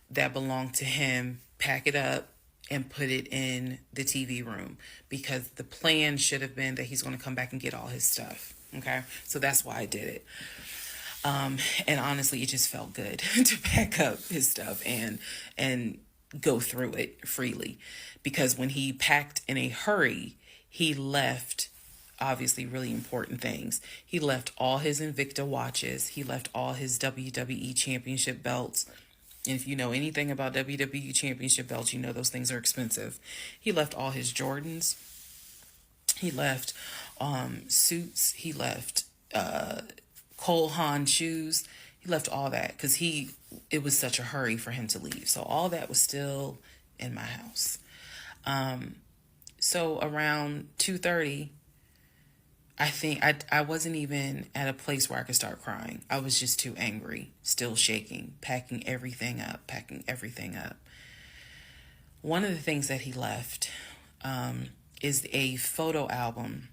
that belonged to him, pack it up, and put it in the TV room. Because the plan should have been that he's going to come back and get all his stuff. Okay? So that's why I did it. And honestly, it just felt good to pack up his stuff and go through it freely. Because when he packed in a hurry, he left obviously really important things. He left all his Invicta watches. He left all his WWE championship belts. And if you know anything about WWE championship belts, you know those things are expensive. He left all his Jordans. He left suits. He left Cole Haan shoes. He left all that because it was such a hurry for him to leave. So all that was still in my house. So around 2:30, I think I wasn't even at a place where I could start crying. I was just too angry, still shaking, packing everything up. One of the things that he left is a photo album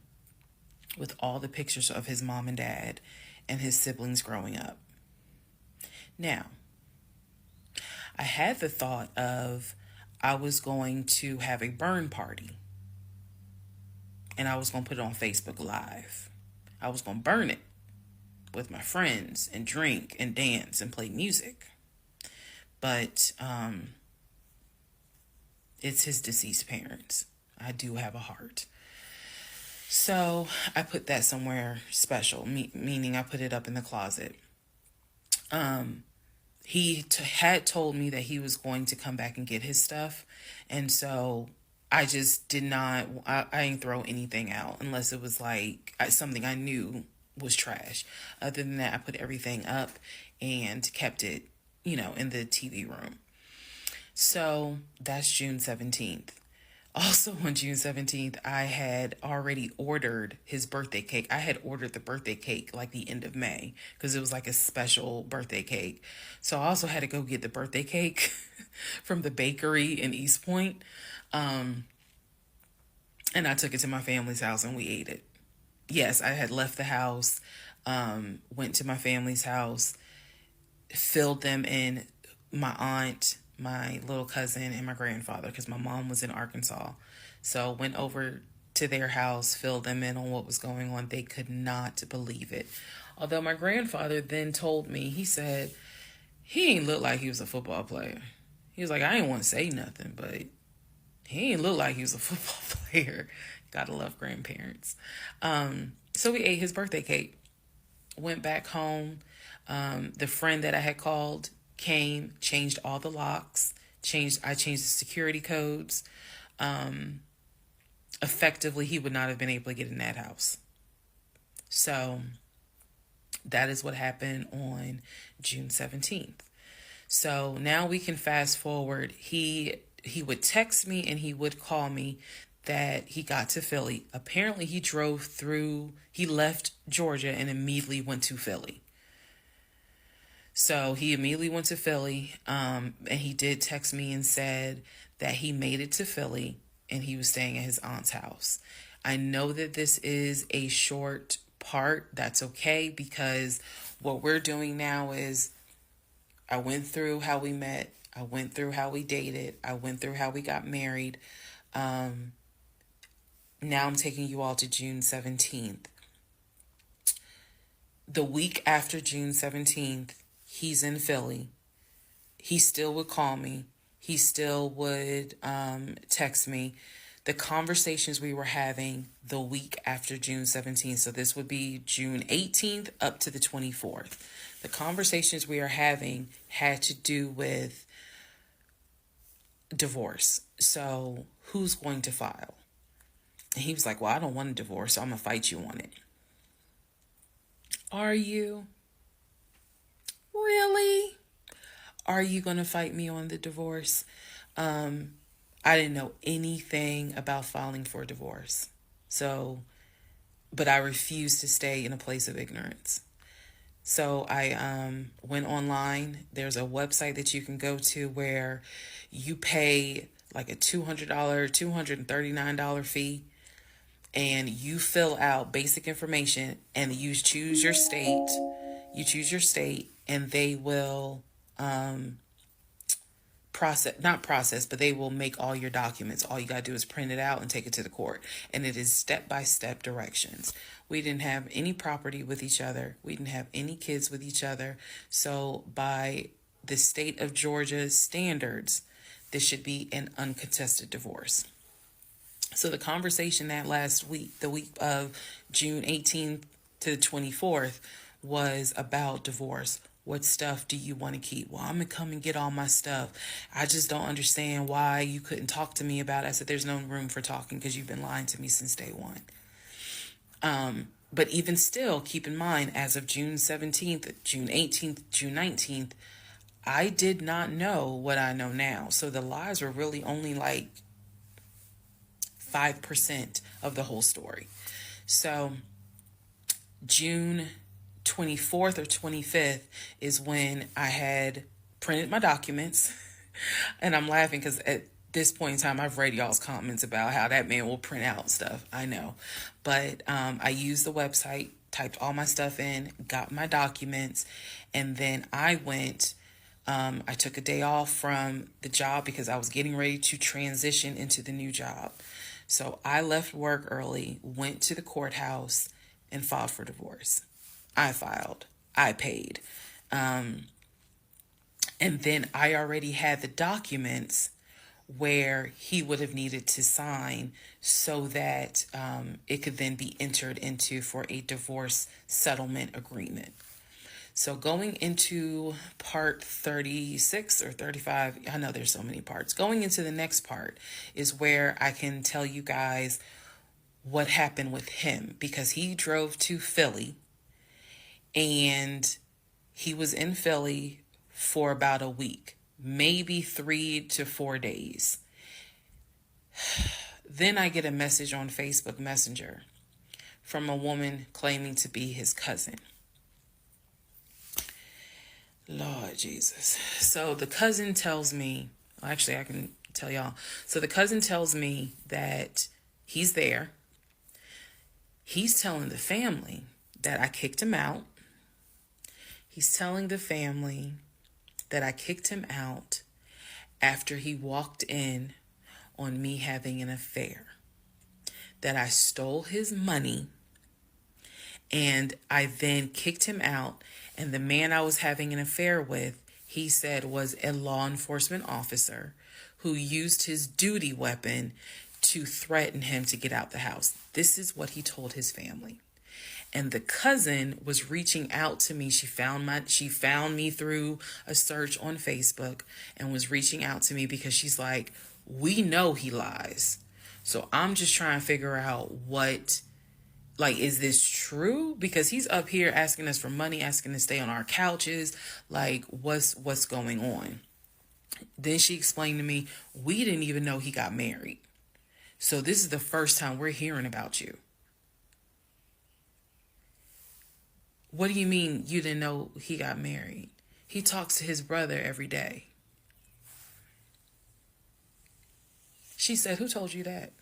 with all the pictures of his mom and dad and his siblings growing up. Now, I had the thought of I was going to have a burn party. And I was going to put it on Facebook Live. I was going to burn it with my friends and drink and dance and play music. But it's his deceased parents. I do have a heart. So I put that somewhere special, meaning I put it up in the closet. He had told me that he was going to come back and get his stuff. And so I just did not, I didn't throw anything out unless it was like something I knew was trash. Other than that, I put everything up and kept it, in the TV room. So that's June 17th. Also on June 17th, I had already ordered his birthday cake. I had ordered the birthday cake like the end of May because it was like a special birthday cake. So I also had to go get the birthday cake from the bakery in East Point. And I took it to my family's house and we ate it. Yes, I had left the house, went to my family's house, filled them in, my aunt, my little cousin, and my grandfather, because my mom was in Arkansas. So went over to their house, filled them in on what was going on. They could not believe it. Although my grandfather then told me, he said, he ain't look like he was a football player. He was like, I didn't want to say nothing, but he ain't look like he was a football player. Gotta love grandparents. So we ate his birthday cake. Went back home. The friend that I had called came, changed all the locks, I changed the security codes. Effectively, he would not have been able to get in that house. So that is what happened on June 17th. So now we can fast forward. He would text me and he would call me that he got to Philly. Apparently he left Georgia and immediately went to Philly. So he immediately went to Philly, and he did text me and said that he made it to Philly and he was staying at his aunt's house. I know that this is a short part. That's okay, because what we're doing now is I went through how we met. I went through how we dated. I went through how we got married. Now I'm taking you all to June 17th. The week after June 17th, he's in Philly. He still would call me. He still would text me. The conversations we were having the week after June 17th, so this would be June 18th up to the 24th. The conversations we are having had to do with divorce. So who's going to file? And he was like, well, I don't want a divorce, so I'm going to fight you on it. Are you? Really? Are you going to fight me on the divorce? I didn't know anything about filing for a divorce. But I refused to stay in a place of ignorance. So I went online. There's a website that you can go to where you pay like a $239 fee, and you fill out basic information, and you choose your state. You choose your state, and they will they will make all your documents. All you got to do is print it out and take it to the court. And it is step-by-step directions. We didn't have any property with each other. We didn't have any kids with each other. So by the state of Georgia's standards, this should be an uncontested divorce. So the conversation that last week, the week of June 18th to the 24th, was about divorce. What stuff do you want to keep? Well, I'm going to come and get all my stuff. I just don't understand why you couldn't talk to me about it. I said, there's no room for talking because you've been lying to me since day one. But even still, keep in mind, as of June 17th, June 18th, June 19th, I did not know what I know now. So the lies were really only like 5% of the whole story. So June 24th or 25th is when I had printed my documents. And I'm laughing because at this point in time, I've read y'all's comments about how that man will print out stuff. I know. But I used the website, typed all my stuff in, got my documents, and then I went. I took a day off from the job because I was getting ready to transition into the new job. So I left work early, went to the courthouse, and filed for divorce. I filed. I paid. And then I already had the documents where he would have needed to sign so that it could then be entered into for a divorce settlement agreement. So going into part 36 or 35, I know there's so many parts. Going into the next part is where I can tell you guys what happened with him, because he drove to Philly and he was in Philly for about a week, maybe 3 to 4 days. Then I get a message on Facebook Messenger from a woman claiming to be his cousin. Lord Jesus. So the cousin tells me, actually I can tell y'all. So the cousin tells me that he's there. He's telling the family that I kicked him out. He's telling the family that I kicked him out after he walked in on me having an affair. That I stole his money and I then kicked him out. And the man I was having an affair with, he said, was a law enforcement officer who used his duty weapon to threaten him to get out the house. This is what he told his family. And the cousin was reaching out to me. She found me through a search on Facebook and was reaching out to me because she's like, we know he lies. So I'm just trying to figure out is this true? Because he's up here asking us for money, asking to stay on our couches. Like, what's going on? Then she explained to me, we didn't even know he got married. So this is the first time we're hearing about you. What do you mean you didn't know he got married? He talks to his brother every day. She said, who told you that?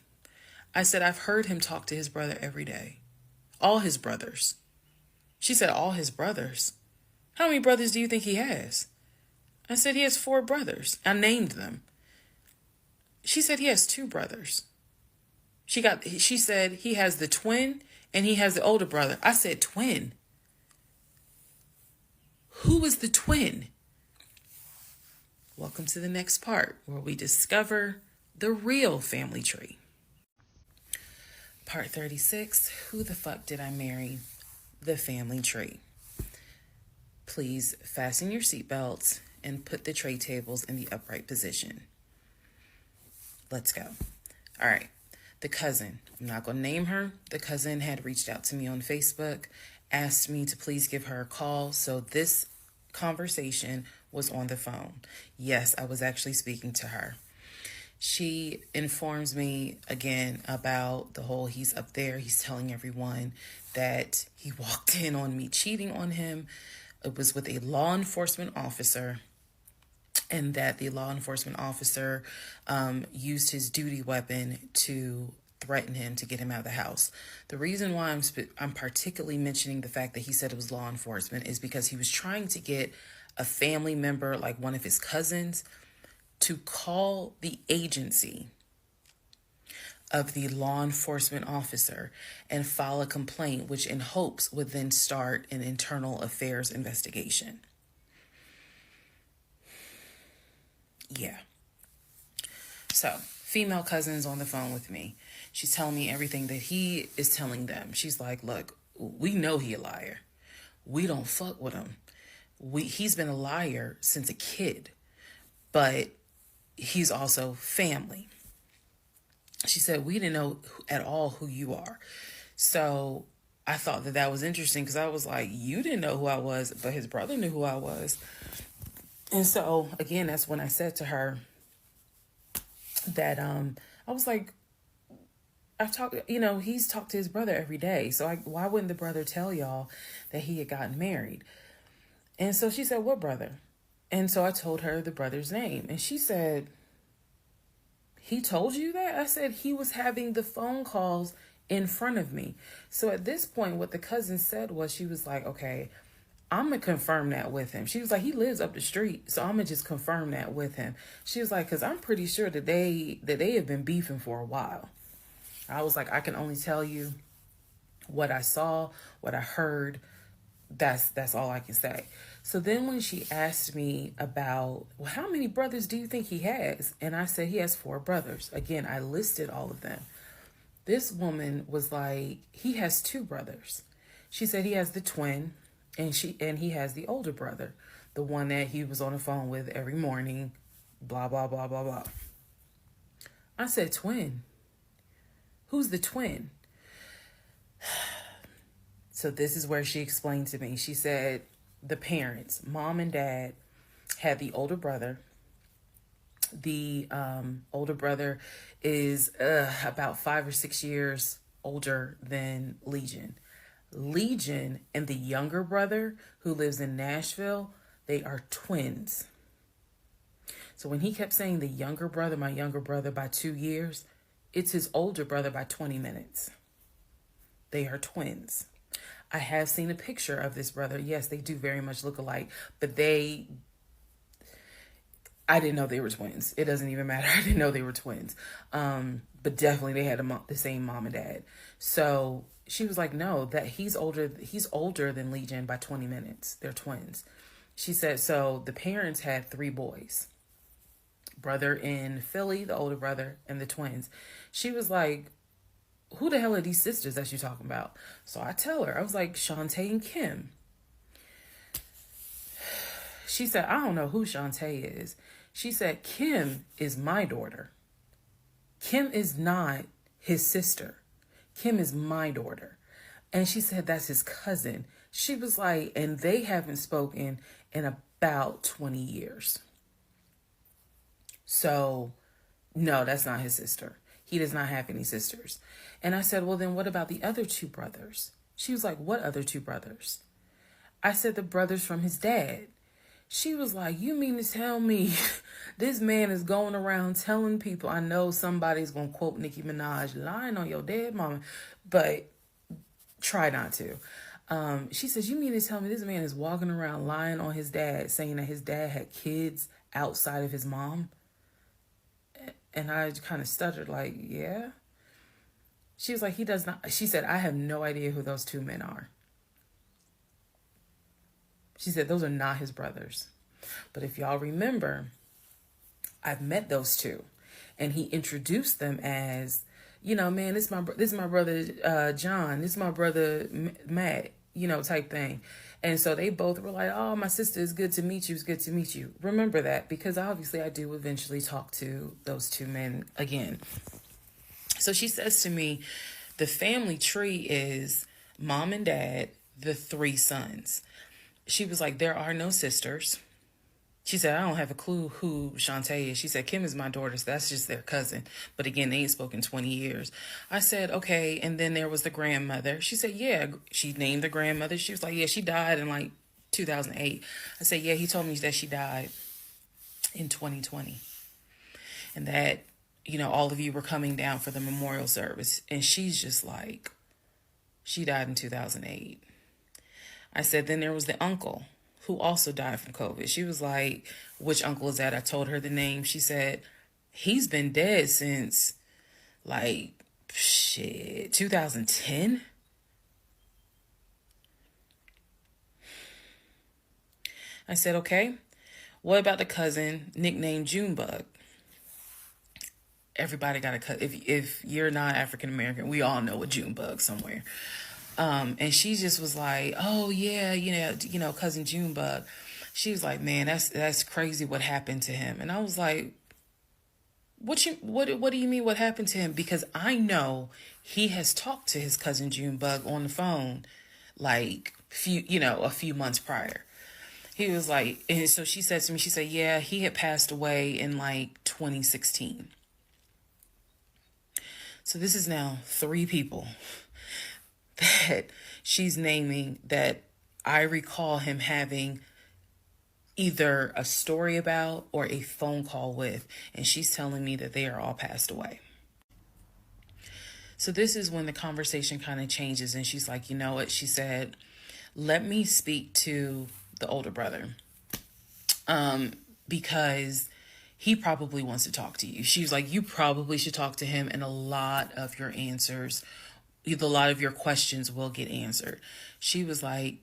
I said, I've heard him talk to his brother every day. All his brothers. She said, all his brothers? How many brothers do you think he has? I said, he has 4 brothers. I named them. She said, he has 2 brothers. She said, he has the twin and he has the older brother. I said, twin? Who is the twin? Welcome to the next part where we discover the real family tree. Part 36, who the fuck did I marry? The family tree. Please fasten your seatbelts and put the tray tables in the upright position. Let's go. All right. The cousin, I'm not going to name her. The cousin had reached out to me on Facebook, asked me to please give her a call. So this conversation was on the phone. Yes, I was actually speaking to her. She informs me again about the whole he's up there. He's telling everyone that he walked in on me cheating on him. It was with a law enforcement officer, and that the law enforcement officer used his duty weapon to threaten him to get him out of the house. The reason why I'm particularly mentioning the fact that he said it was law enforcement is because he was trying to get a family member, like one of his cousins, to call the agency of the law enforcement officer and file a complaint, which in hopes would then start an internal affairs investigation. Yeah. So, female cousin's on the phone with me. She's telling me everything that he is telling them. She's like, look, we know he a liar. We don't fuck with him. He's been a liar since a kid, but he's also family. She said, we didn't know at all who you are. So I thought that was interesting because I was like, you didn't know who I was, but his brother knew who I was. And so, again, that's when I said to her that I was like, he's talked to his brother every day. So why wouldn't the brother tell y'all that he had gotten married? And so she said, what brother? And so I told her the brother's name. And she said, he told you that? I said, he was having the phone calls in front of me. So at this point, what the cousin said was, she was like, okay, I'm going to confirm that with him. She was like, he lives up the street, so I'm going to just confirm that with him. She was like, because I'm pretty sure that they have been beefing for a while. I was like, I can only tell you What I saw, what I heard, that's all I can say. So then when she asked me about, well, how many brothers do you think he has? And I said he has 4 brothers. Again, I listed all of them. This woman was like, he has 2 brothers. She said he has the twin, and he has the older brother, the one that he was on the phone with every morning, blah, blah, blah, blah, blah. I said, twin? Who's the twin? So this is where she explained to me. She said the parents, mom and dad, had the older brother. The older brother is about 5 or 6 years older than Legion. Legion and the younger brother, who lives in Nashville, they are twins. So when he kept saying the younger brother, my younger brother by 2 years, it's his older brother by 20 minutes. They are twins. I have seen a picture of this brother. Yes, they do very much look alike, but I didn't know they were twins. It doesn't even matter. I didn't know they were twins. But definitely they had the same mom and dad. So she was like, no, that he's older than Legion by 20 minutes. They're twins. She said, so the parents had 3 boys. Brother in Philly, the older brother, and the twins. She was like, who the hell are these sisters that you're talking about? So I tell her, I was like, Shantae and Kim. She said, I don't know who Shantae is. She said, Kim is my daughter. Kim is not his sister. Kim is my daughter. And she said, that's his cousin. She was like, and they haven't spoken in about 20 years. So, no, that's not his sister. He does not have any sisters. And I said, well, then what about the other 2 brothers? She was like, what other 2 brothers? I said, the brothers from his dad. She was like, you mean to tell me this man is going around telling people, I know somebody's going to quote Nicki Minaj, lying on your dead mama, but try not to. She says, you mean to tell me this man is walking around lying on his dad, saying that his dad had kids outside of his mom? And I kind of stuttered like, yeah. She was like, he does not. She said, I have no idea who those 2 men are. She said, those are not his brothers. But if y'all remember, I've met those 2. And he introduced them as, you know, man, this is my brother John. This is my brother Matt, you know, type thing. And so they both were like, oh, my sister, it's good to meet you. It's good to meet you. Remember that, because obviously I do eventually talk to those 2 men again. So she says to me, the family tree is mom and dad, the 3 sons. She was like, there are no sisters. She said, I don't have a clue who Shantae is. She said, Kim is my daughter, so that's just their cousin. But again, they ain't spoken 20 years. I said, okay. And then there was the grandmother. She said, yeah. She named the grandmother. She was like, yeah, she died in like 2008. I said, yeah, he told me that she died in 2020. And that, you know, all of you were coming down for the memorial service. And she's just like, she died in 2008. I said, then there was the uncle who also died from COVID. She was like, which uncle is that? I told her the name. She said, he's been dead since like, 2010. I said, okay, what about the cousin nicknamed Junebug? Everybody got a cousin. If you're not African American, we all know a Junebug somewhere. And she just was like, oh yeah, you know, cousin Junebug. She was like, man, that's crazy what happened to him. And I was like, what do you mean what happened to him? Because I know he has talked to his cousin Junebug on the phone like a few months prior. He was like, and so she said to me, she said, yeah, he had passed away in like 2016. So this is now 3 people that she's naming that I recall him having either a story about or a phone call with. And she's telling me that they are all passed away. So this is when the conversation kind of changes. And she's like, you know what? She said, let me speak to the older brother. Because he probably wants to talk to you. She was like, you probably should talk to him. And a lot of your answers a lot of your questions will get answered. She was like,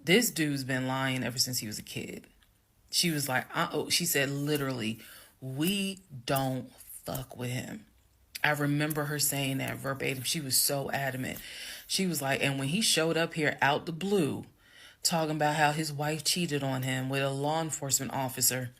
this dude's been lying ever since he was a kid. She was like, she said literally, we don't fuck with him. I remember her saying that verbatim. She was so adamant. She was like, and when he showed up here out the blue, talking about how his wife cheated on him with a law enforcement officer,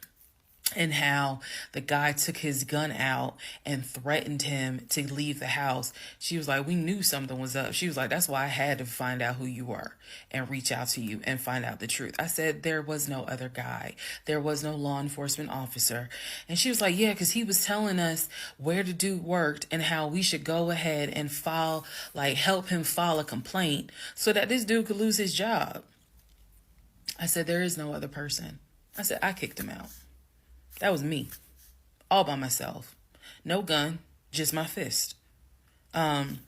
and how the guy took his gun out and threatened him to leave the house. She was like, we knew something was up. She was like, that's why I had to find out who you were and reach out to you and find out the truth. I said, there was no other guy. There was no law enforcement officer. And she was like, yeah, because he was telling us where the dude worked and how we should go ahead and help him file a complaint so that this dude could lose his job. I said, there is no other person. I said, I kicked him out. That was me, all by myself. No gun, just my fist. And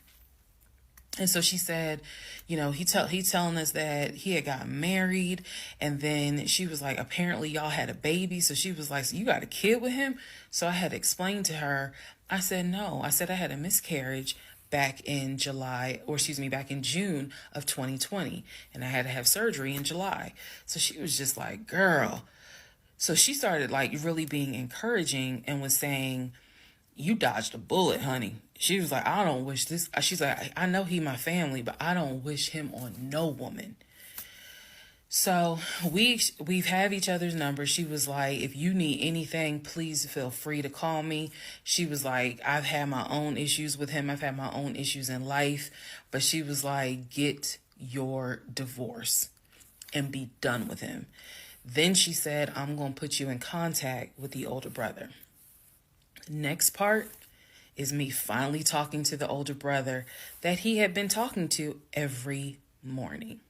so she said, he's telling us that he had gotten married, and then she was like, apparently y'all had a baby. So she was like, so you got a kid with him? So I had explained to her, I said, no. I said I had a miscarriage back in June of 2020, and I had to have surgery in July. So she was just like, girl. So she started really being encouraging and was saying, you dodged a bullet, honey. She was like, I don't wish this. She's like, I know he my family, but I don't wish him on no woman. So we've had each other's numbers. She was like, if you need anything, please feel free to call me. She was like, I've had my own issues with him. I've had my own issues in life. But she was like, get your divorce and be done with him. Then she said, I'm going to put you in contact with the older brother. Next part is me finally talking to the older brother that he had been talking to every morning.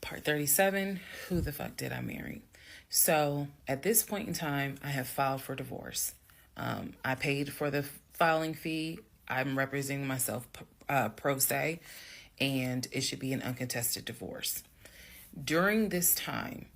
Part 37, who the fuck did I marry? So at this point in time, I have filed for divorce. I paid for the filing fee. I'm representing myself pro se, and it should be an uncontested divorce. During this time,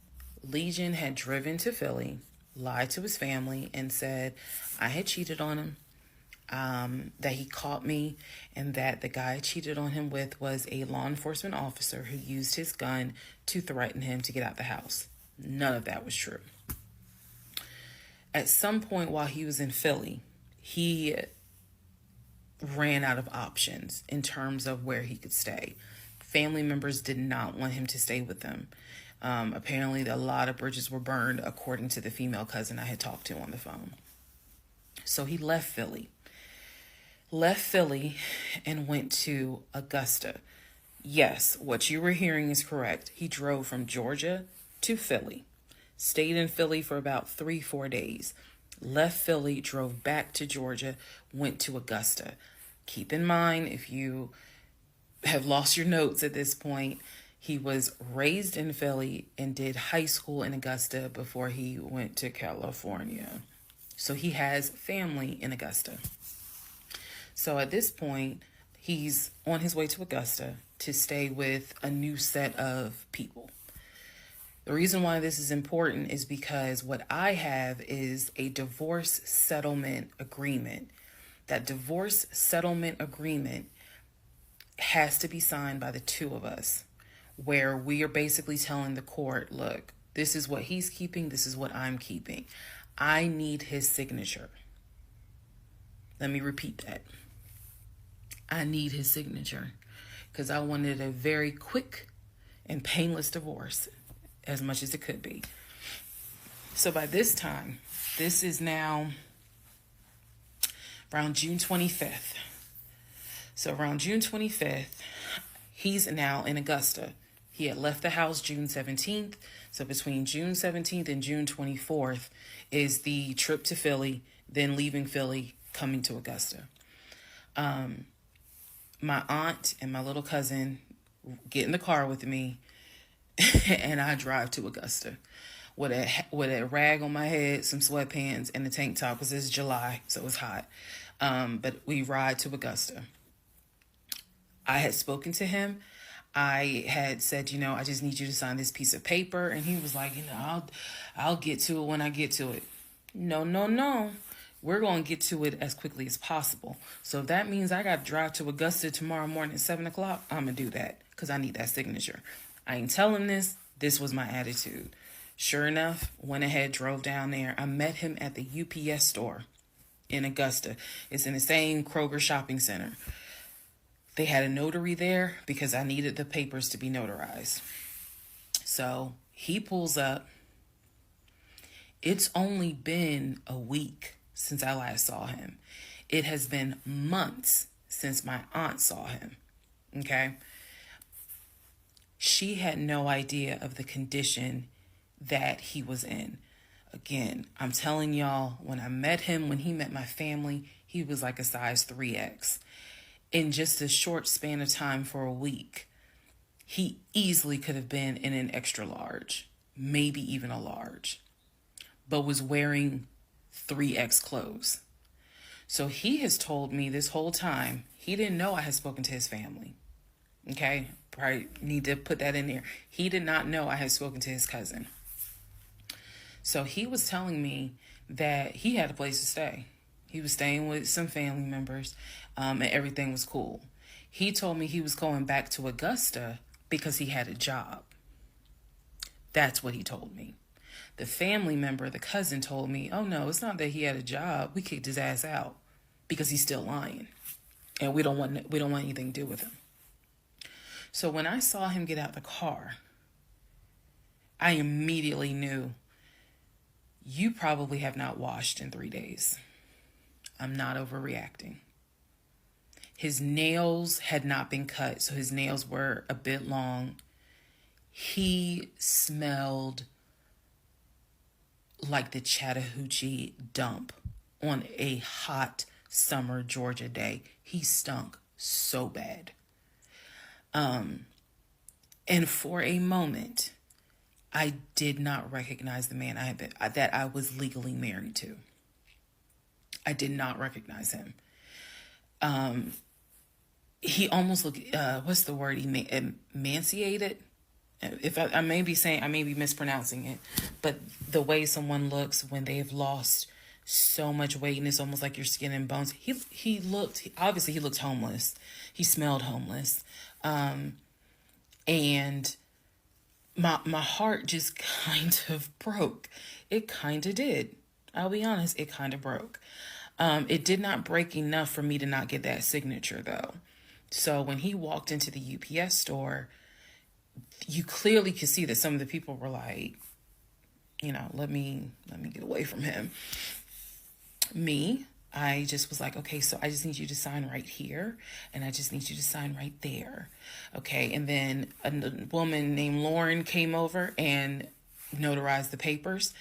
Legion had driven to Philly, lied to his family, and said I had cheated on him, that he caught me, and that the guy I cheated on him with was a law enforcement officer who used his gun to threaten him to get out the house. None of that was true. At some point while he was in Philly, he ran out of options in terms of where he could stay. Family members did not want him to stay with them. Apparently, a lot of bridges were burned, according to the female cousin I had talked to on the phone. So he left Philly and went to Augusta. Yes, what you were hearing is correct. He drove from Georgia to Philly, stayed in Philly for about 3-4 days, left Philly, drove back to Georgia, went to Augusta. Keep in mind, if you have lost your notes at this point, he was raised in Philly and did high school in Augusta before he went to California. So he has family in Augusta. So at this point, he's on his way to Augusta to stay with a new set of people. The reason why this is important is because what I have is a divorce settlement agreement. That divorce settlement agreement has to be signed by the two of us, where we are basically telling the court, look, this is what he's keeping, this is what I'm keeping. I need his signature. Let me repeat that. I need his signature because I wanted a very quick and painless divorce, as much as it could be. So by this time, this is now around June 25th. So around June 25th, he's now in Augusta. He had left the house June 17th. So between June 17th and June 24th is the trip to Philly, then leaving Philly, coming to Augusta. My aunt and my little cousin get in the car with me, and I drive to Augusta with a rag on my head, some sweatpants, and a tank top because it's July, so it's hot. But we ride to Augusta. I had spoken to him. I had said, I just need you to sign this piece of paper. And he was like, I'll get to it when I get to it. No. we're going to get to it as quickly as possible. So if that means I got to drive to Augusta tomorrow morning at 7 o'clock, I'm going to do that because I need that signature. I ain't telling this. This was my attitude. Sure enough, went ahead, drove down there. I met him at the UPS store in Augusta. It's in the same Kroger shopping center. They had a notary there because I needed the papers to be notarized. So he pulls up. It's only been a week since I last saw him. It has been months since my aunt saw him. Okay? She had no idea of the condition that he was in. Again, I'm telling y'all, when I met him, when he met my family, he was like a size 3X. In just a short span of time for a week, he easily could have been in an extra large, maybe even a large, but was wearing 3X clothes. So he has told me this whole time, he didn't know I had spoken to his family. Okay? Probably need to put that in there. He did not know I had spoken to his cousin. So he was telling me that he had a place to stay. He was staying with some family members, and everything was cool. He told me he was going back to Augusta because he had a job. That's what he told me. The family member, the cousin, told me, oh no, it's not that he had a job. We kicked his ass out because he's still lying. And we don't want anything to do with him. So when I saw him get out the car, I immediately knew, you probably have not washed in 3 days. I'm not overreacting. His nails had not been cut, so his nails were a bit long. He smelled like the Chattahoochee dump on a hot summer Georgia day. He stunk so bad. And for a moment, I did not recognize the man that I was legally married to. I did not recognize him. He almost looked, what's the word? Emaciated? I may be mispronouncing it, but the way someone looks when they've lost so much weight and it's almost like your skin and bones. He looked homeless. He smelled homeless. And my heart just kind of broke. It kind of did. I'll be honest, it kind of broke. It did not break enough for me to not get that signature though. So when he walked into the UPS store, you clearly could see that some of the people were like, let me get away from him. Me, I just was like, okay, so I just need you to sign right here, and I just need you to sign right there. Okay, and then a woman named Lauren came over and notarized the papers,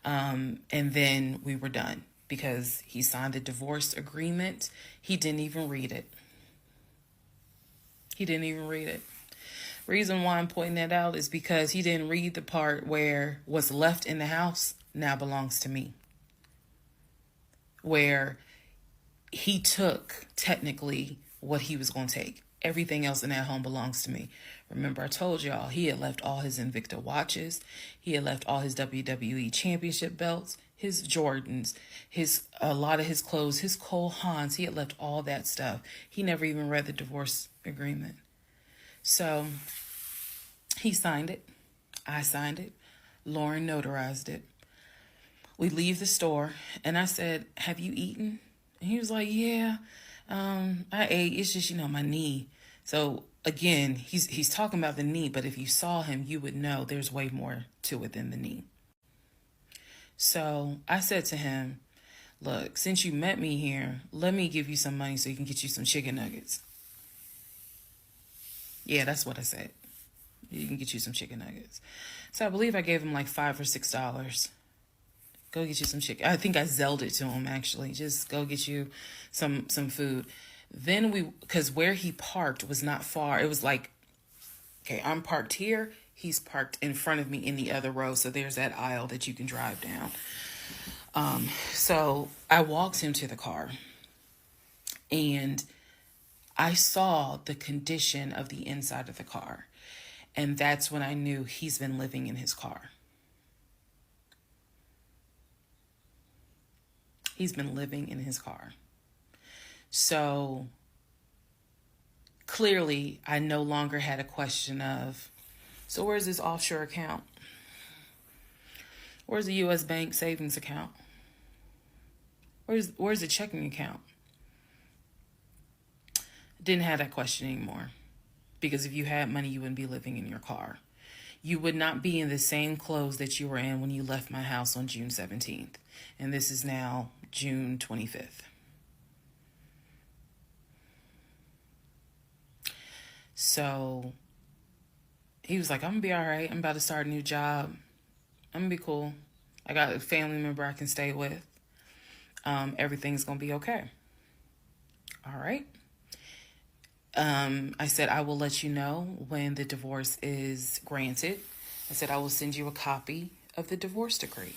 and then we were done because he signed the divorce agreement. He didn't even read it. Reason why I'm pointing that out is because he didn't read the part where what's left in the house now belongs to me. Where he took technically what he was going to take. Everything else in that home belongs to me. Remember, I told y'all he had left all his Invicta watches. He had left all his WWE championship belts, his Jordans, a lot of his clothes, his Cole Haans. He had left all that stuff. He never even read the divorce agreement. So he signed it. I signed it. Lauren notarized it. We leave the store and I said, have you eaten? And he was like, yeah, I ate. It's just, my knee. So again, he's talking about the knee, but if you saw him, you would know there's way more to it than the knee. So I said to him, look, since you met me here, let me give you some money so you can get you some chicken nuggets. Yeah, that's what I said. You can get you some chicken nuggets. So I believe I gave him like $5 or $6. Go get you some chicken. I think I Zelled it to him, actually. Just go get you some food. Then because where he parked was not far. It was like, okay, I'm parked here. He's parked in front of me in the other row. So there's that aisle that you can drive down. So I walked him to the car. And I saw the condition of the inside of the car. And that's when I knew he's been living in his car. He's been living in his car. So clearly, I no longer had a question of, so where's this offshore account? Where's the U.S. bank savings account? Where's the checking account? Didn't have that question anymore. Because if you had money, you wouldn't be living in your car. You would not be in the same clothes that you were in when you left my house on June 17th. And this is now June 25th. So he was like, I'm going to be all right. I'm about to start a new job. I'm going to be cool. I got a family member I can stay with. Everything's going to be okay. All right. I said, I will let you know when the divorce is granted. I said, I will send you a copy of the divorce decree.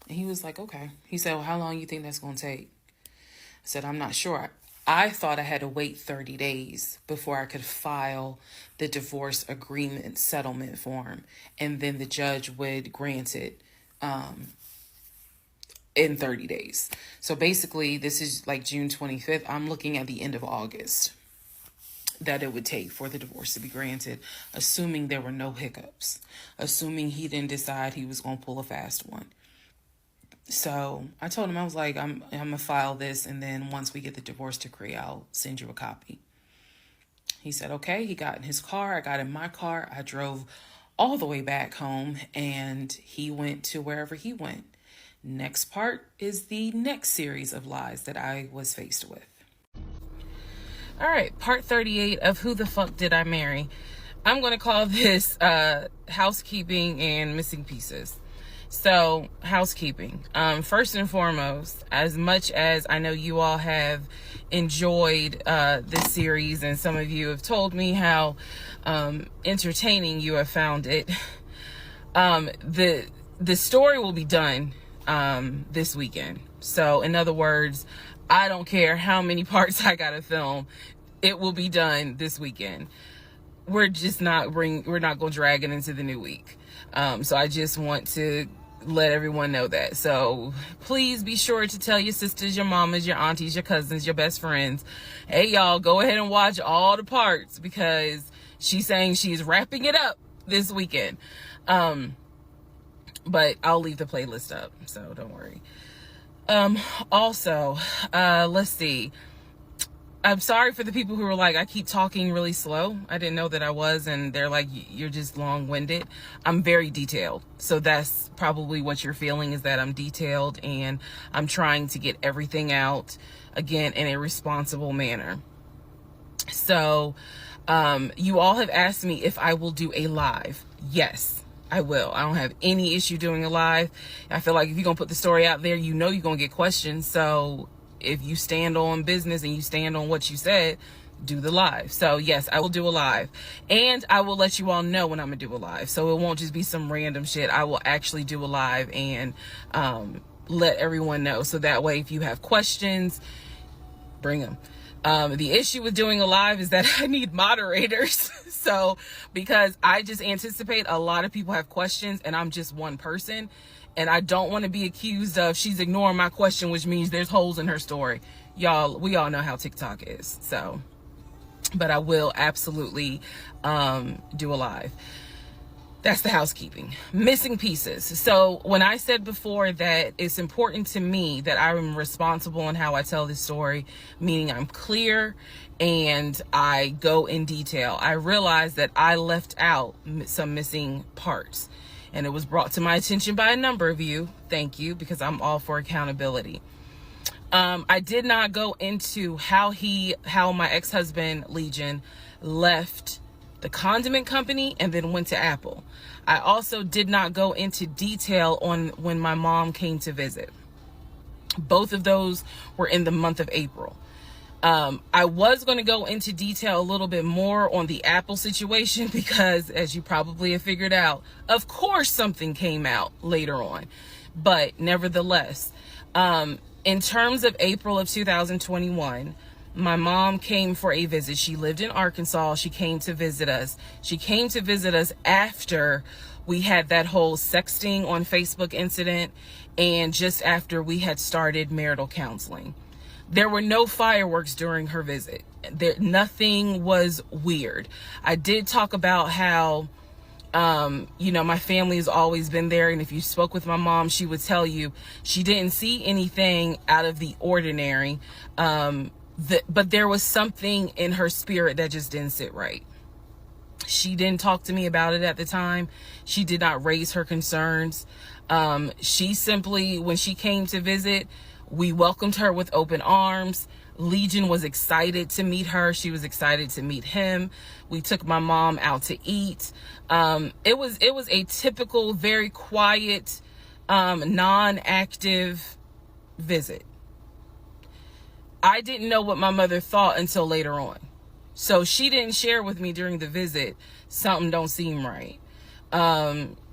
And he was like, okay. He said, well, how long you think that's going to take? I said, I'm not sure. I thought I had to wait 30 days before I could file the divorce agreement settlement form. And then the judge would grant it in 30 days. So basically, this is like June 25th. I'm looking at the end of August that it would take for the divorce to be granted, assuming there were no hiccups, assuming he didn't decide he was going to pull a fast one. So I told him, I was like, I'm going to file this, and then once we get the divorce decree, I'll send you a copy. He said, okay. He got in his car. I got in my car. I drove all the way back home, and he went to wherever he went. Next part is the next series of lies that I was faced with. All right, part 38 of Who the Fuck Did I Marry? I'm going to call this housekeeping and missing pieces. So, housekeeping. First and foremost, as much as I know you all have enjoyed this series, and some of you have told me how entertaining you have found it, the story will be done this weekend. So, in other words, I don't care how many parts I gotta film, it will be done this weekend. We're not going to drag it into the new week. So I just want to let everyone know that. So please be sure to tell your sisters, your mamas, your aunties, your cousins, your best friends, hey y'all, go ahead and watch all the parts, because she's saying she's wrapping it up this weekend. But I'll leave the playlist up, so don't worry. Also, let's see. I'm sorry for the people who were like, I keep talking really slow. I didn't know that I was, and they're like, you're just long-winded. I'm very detailed. So that's probably what you're feeling, is that I'm detailed and I'm trying to get everything out, again, in a responsible manner. So, you all have asked me if I will do a live. Yes, I will. I don't have any issue doing a live. I feel like if you're going to put the story out there, you know you're going to get questions. So if you stand on business and you stand on what you said, do the live. So yes, I will do a live, and I will let you all know when I'm gonna do a live. So it won't just be some random shit. I will actually do a live and let everyone know. So that way, if you have questions, bring them. The issue with doing a live is that I need moderators. So because I just anticipate a lot of people have questions and I'm just one person, and I don't want to be accused of she's ignoring my question, which means there's holes in her story. Y'all, we all know how TikTok is. So, but I will absolutely do a live. That's the housekeeping. Missing pieces. So when I said before that it's important to me that I am responsible in how I tell this story, meaning I'm clear and I go in detail, I realized that I left out some missing parts. And it was brought to my attention by a number of you. Thank you, because I'm all for accountability. I did not go into how my ex-husband, Legion, left the condiment company and then went to Apple. I also did not go into detail on when my mom came to visit. Both of those were in the month of April. I was going to go into detail a little bit more on the Apple situation because, as you probably have figured out, of course something came out later on. But nevertheless, in terms of April of 2021, my mom came for a visit. She lived in Arkansas. She came to visit us. She came to visit us after We had that whole sexting on Facebook incident, and just after we had started marital counseling. There were no fireworks during her visit. Nothing was weird. I did talk about how, my family has always been there. And if you spoke with my mom, she would tell you she didn't see anything out of the ordinary. But there was something in her spirit that just didn't sit right. She didn't talk to me about it at the time. She did not raise her concerns. She simply, when she came to visit, we welcomed her with open arms. Legion was excited to meet her. She was excited to meet him. We took my mom out to eat. It was a typical, very quiet, non-active visit. I didn't know what my mother thought until later on. So she didn't share with me during the visit, something don't seem right.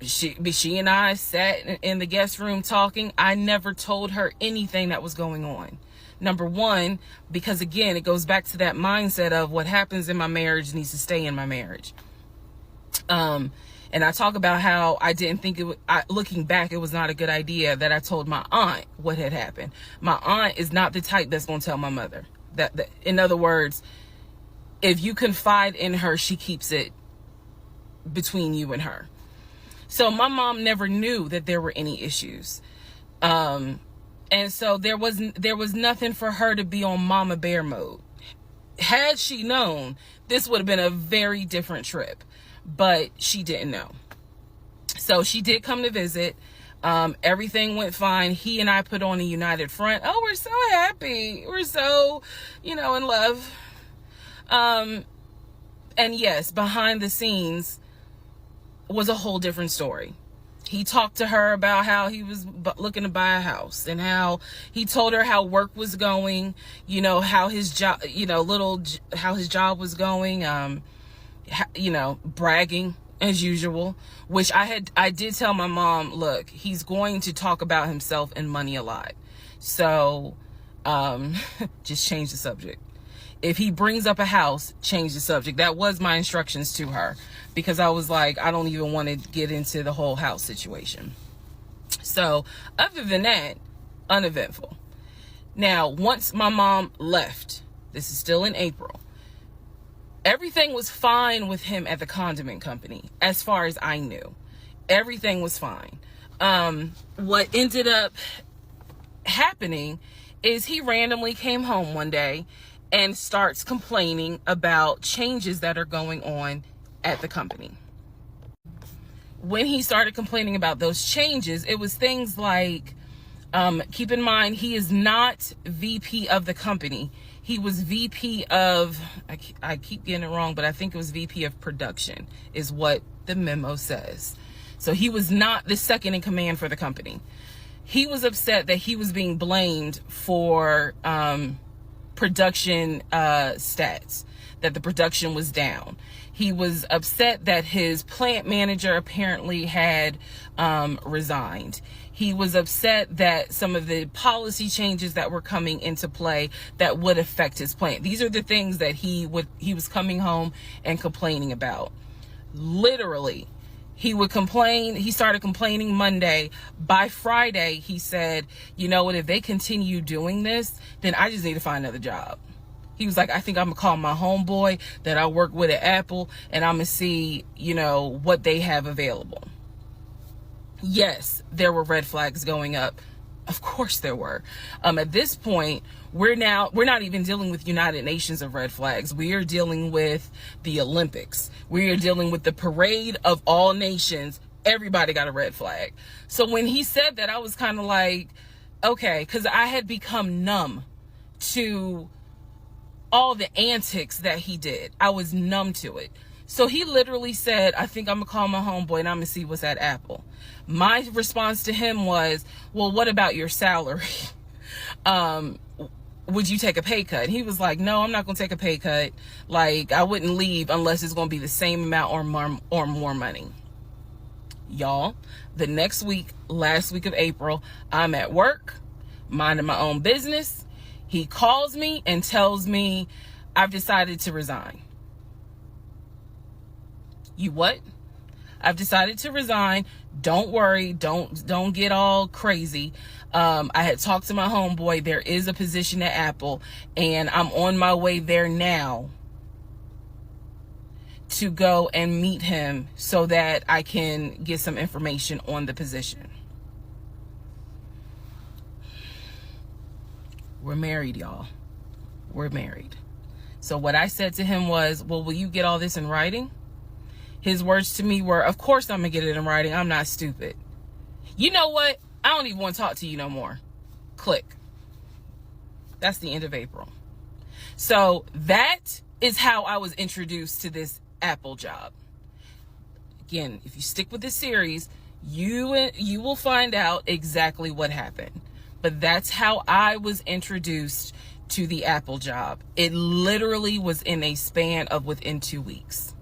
She and I sat in the guest room talking. I never told her anything that was going on. Number one, because again, it goes back to that mindset of what happens in my marriage needs to stay in my marriage. And I talk about how I didn't think looking back, it was not a good idea that I told my aunt what had happened. My aunt is not the type that's going to tell my mother that, in other words, if you confide in her, she keeps it between you and her. So my mom never knew that there were any issues. And so there was nothing for her to be on mama bear mode. Had she known, this would have been a very different trip, but she didn't know. So she did come to visit. Everything went fine. He and I put on a united front. Oh, we're so happy. We're so, in love. And yes, behind the scenes was a whole different story. He talked to her about how he was looking to buy a house, and how he told her how work was going, how his job, how his job was going, bragging as usual, which I did tell my mom, look, he's going to talk about himself and money a lot. So, just change the subject. If he brings up a house, change the subject. That was my instructions to her, because I was like, I don't even want to get into the whole house situation. So other than that, uneventful. Now, once my mom left, this is still in April, everything was fine with him at the condiment company. As far as I knew, everything was fine. What ended up happening is he randomly came home one day and starts complaining about changes that are going on at the company. When he started complaining about those changes, it was things like, keep in mind, he is not VP of the company. He was VP of, I keep getting it wrong, but I think it was VP of production is what the memo says. So he was not the second in command for the company. He was upset that he was being blamed for, production stats, that the production was down. He was upset that his plant manager apparently had resigned. He was upset that some of the policy changes that were coming into play that would affect his plant. These are the things that he was coming home and complaining about. Literally, he would complain. He started complaining Monday. By Friday, he said, you know what, if they continue doing this, then I just need to find another job. He was like, I think I'm going to call my homeboy that I work with at Apple, and I'm going to see, what they have available. Yes, there were red flags going up. Of course there were. At this point, we're not even dealing with United Nations of red flags. We are dealing with the Olympics. We are dealing with the parade of all nations. Everybody got a red flag. So when he said that, I was kind of like, okay, because I had become numb to all the antics that he did. I was numb to it. So he literally said, I think I'm going to call my homeboy and I'm going to see what's at Apple. My response to him was, well, what about your salary? Would you take a pay cut? And he was like, no, I'm not going to take a pay cut. Like, I wouldn't leave unless it's going to be the same amount or more money. Y'all, the next week, last week of April, I'm at work, minding my own business. He calls me and tells me, I've decided to resign. You what? I've decided to resign. Don't worry. Don't get all crazy. I had talked to my homeboy. There is a position at Apple, and I'm on my way there now to go and meet him so that I can get some information on the position. We're married, y'all. We're married. So what I said to him was, well, will you get all this in writing? His words to me were, of course I'm going to get it in writing. I'm not stupid. You know what? I don't even want to talk to you no more. Click. That's the end of April. So that is how I was introduced to this Apple job. Again, if you stick with this series, you will find out exactly what happened. But that's how I was introduced to the Apple job. It literally was in a span of within 2 weeks.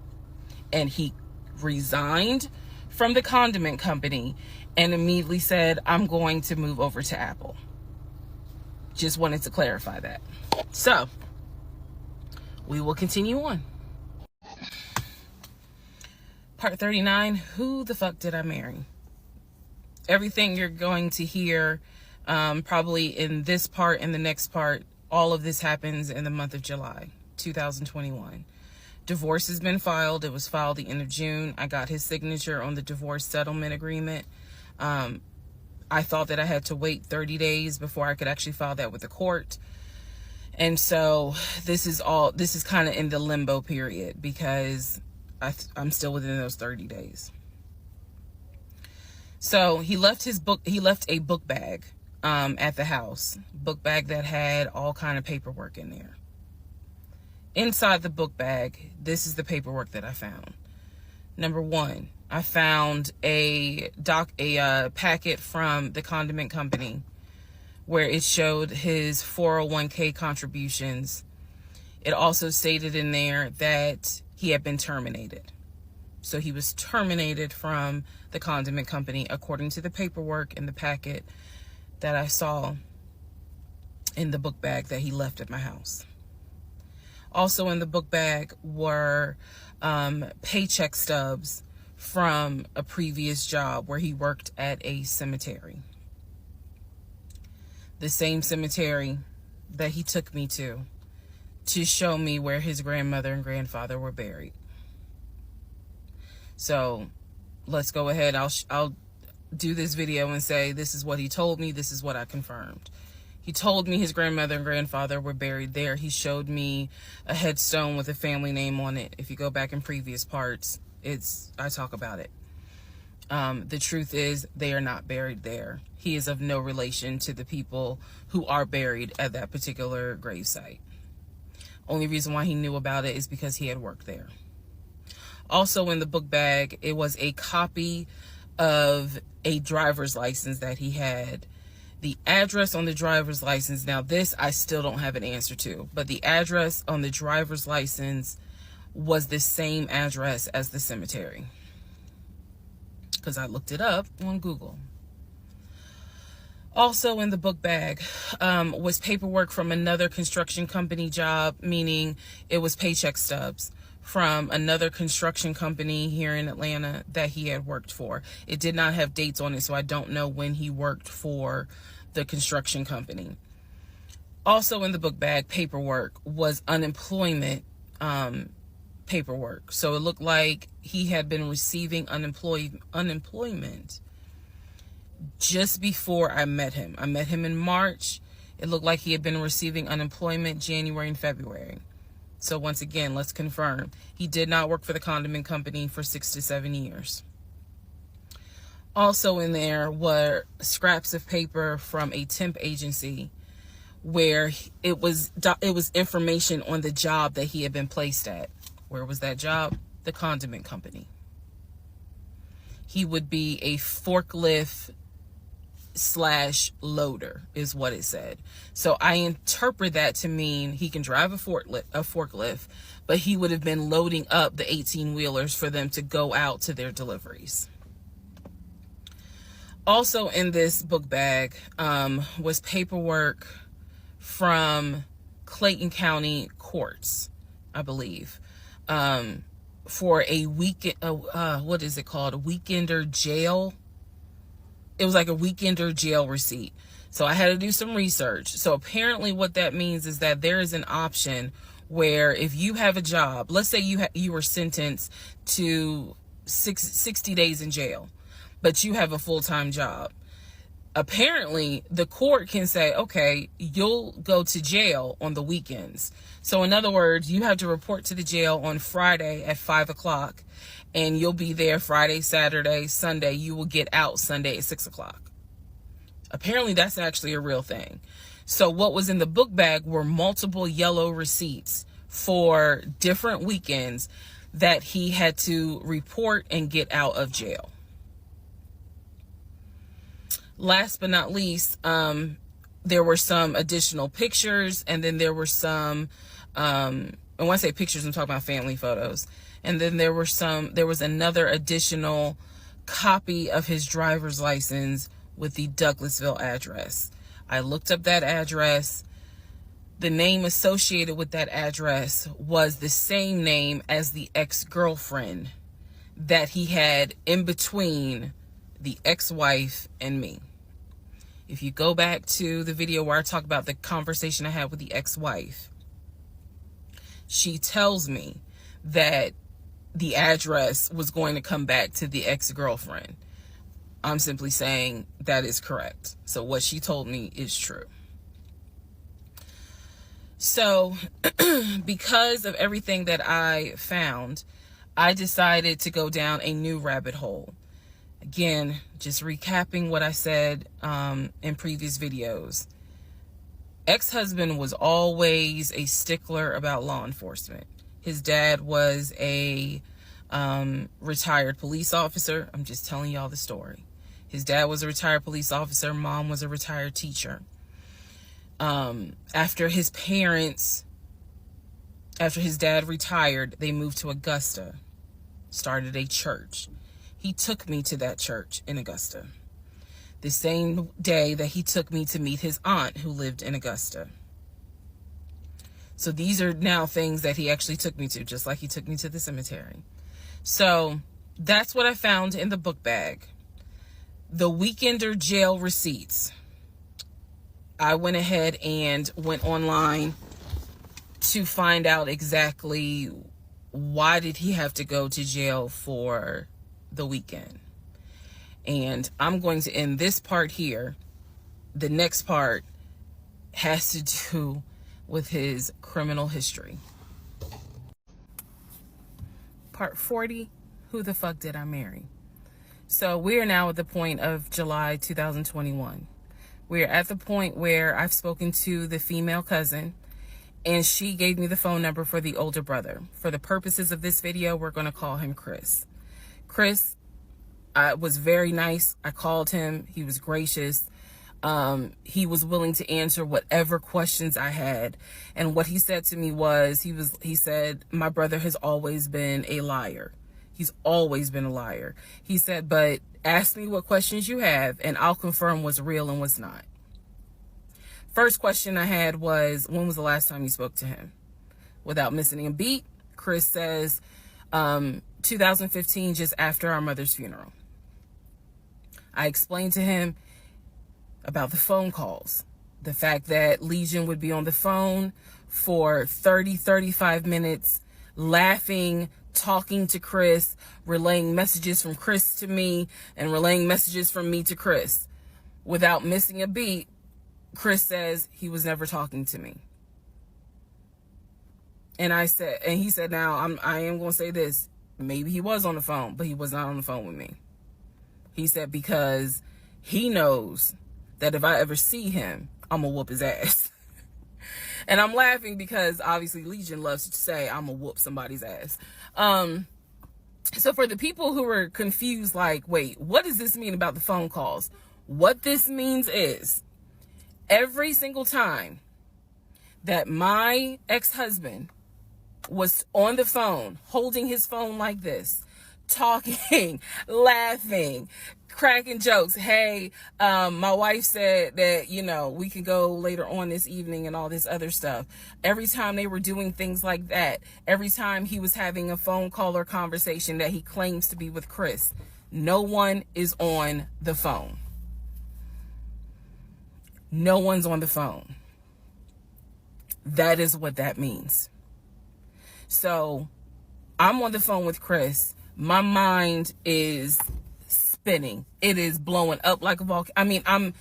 And he resigned from the condiment company and immediately said, I'm going to move over to Apple. Just wanted to clarify that. So, we will continue on. Part 39, who the fuck did I marry? Everything you're going to hear probably in this part and the next part, all of this happens in the month of July 2021. Divorce has been filed. It was filed the end of June. I got his signature on the divorce settlement agreement. I thought that I had to wait 30 days before I could actually file that with the court. And so this is kind of in the limbo period because I'm still within those 30 days. So he left a book bag at the house. Book bag that had all kind of paperwork in there. Inside the book bag, this is the paperwork that I found. Number one, I found a packet from the condiment company where it showed his 401k contributions. It also stated in there that he had been terminated. So he was terminated from the condiment company according to the paperwork in the packet that I saw in the book bag that he left at my house. Also in the book bag were paycheck stubs from a previous job where he worked at a cemetery. The same cemetery that he took me to show me where his grandmother and grandfather were buried. So let's go ahead. I'll do this video and say this is what he told me. This is what I confirmed. He told me his grandmother and grandfather were buried there. He showed me a headstone with a family name on it. If you go back in previous parts, I talk about it. The truth is they are not buried there. He is of no relation to the people who are buried at that particular gravesite. Only reason why he knew about it is because he had worked there. Also in the book bag, it was a copy of a driver's license that he had. The address on the driver's license, now this I still don't have an answer to, but the address on the driver's license was the same address as the cemetery. Because I looked it up on Google. Also in the book bag was paperwork from another construction company job, meaning it was paycheck stubs from another construction company here in Atlanta that he had worked for. It did not have dates on it, so I don't know when he worked for the construction company. Also in the book bag paperwork was unemployment paperwork. So it looked like he had been receiving unemployment just before I met him. I met him in March. It looked like he had been receiving unemployment January and February. So once again, let's confirm. He did not work for the condiment company for 6 to 7 years. Also in there were scraps of paper from a temp agency where it was information on the job that he had been placed at. Where was that job? The condiment company. He would be a forklift /loader is what it said. So I interpret that to mean he can drive a forklift, but he would have been loading up the 18-wheelers for them to go out to their deliveries. Also in this book bag was paperwork from Clayton County courts, I believe, for a weekend, what is it called? A weekender jail. It was like a weekender jail receipt. So I had to do some research. So apparently what that means is that there is an option where if you have a job, let's say you were sentenced to 60 days in jail, but you have a full-time job. Apparently the court can say, okay, you'll go to jail on the weekends. So in other words, you have to report to the jail on Friday at 5 o'clock, and you'll be there Friday, Saturday, Sunday. You will get out Sunday at 6 o'clock. Apparently that's actually a real thing. So what was in the book bag were multiple yellow receipts for different weekends that he had to report and get out of jail. Last but not least, there were some additional pictures, and then there were some, and when I say pictures, I'm talking about family photos. And then there was another additional copy of his driver's license with the Douglasville address. I looked up that address. The name associated with that address was the same name as the ex-girlfriend that he had in between the ex-wife and me. If you go back to the video where I talk about the conversation I had with the ex-wife, she tells me that the address was going to come back to the ex-girlfriend. I'm simply saying that is correct. So what she told me is true. So because of everything that I found, I decided to go down a new rabbit hole. Again, just recapping what I said in previous videos. Ex-husband was always a stickler about law enforcement. His dad was a retired police officer. I'm just telling y'all the story. His dad was a retired police officer. Mom was a retired teacher. After his dad retired, they moved to Augusta, started a church. He took me to that church in Augusta, the same day that he took me to meet his aunt who lived in Augusta. So these are now things that he actually took me to, just like he took me to the cemetery. So that's what I found in the book bag. The weekender jail receipts. I went ahead and went online to find out exactly why did he have to go to jail for the weekend. And I'm going to end this part here. The next part has to do with his criminal history. Part 40, who the fuck did I marry? So we are now at the point of July 2021. We're at the point where I've spoken to the female cousin, and she gave me the phone number for the older brother. For the purposes of this video, we're going to call him Chris. Chris was very nice. I called him. He was gracious. He was willing to answer whatever questions I had. And what he said to me was, he said, my brother has always been a liar. He's always been a liar. He said, but ask me what questions you have and I'll confirm what's real and what's not. First question I had was, when was the last time you spoke to him? Without missing a beat, Chris says, 2015, just after our mother's funeral. I explained to him about the phone calls, the fact that Legion would be on the phone for 35 minutes, laughing, talking to Chris, relaying messages from Chris to me, and relaying messages from me to Chris. Without missing a beat, Chris says he was never talking to me. And he said, now I am going to say this. Maybe he was on the phone, but he was not on the phone with me. He said, because he knows that if I ever see him, I'm going to whoop his ass. And I'm laughing because obviously Legion loves to say I'm going to whoop somebody's ass. So for the people who were confused, like, wait, what does this mean about the phone calls? What this means is every single time that my ex-husband was on the phone, holding his phone like this, talking, laughing, cracking jokes. Hey, my wife said that, we can go later on this evening and all this other stuff. Every time they were doing things like that, every time he was having a phone call or conversation that he claims to be with Chris, no one is on the phone. No one's on the phone. That is what that means. So I'm on the phone with Chris. My mind is spinning. It is blowing up like a volcano. I mean, I'm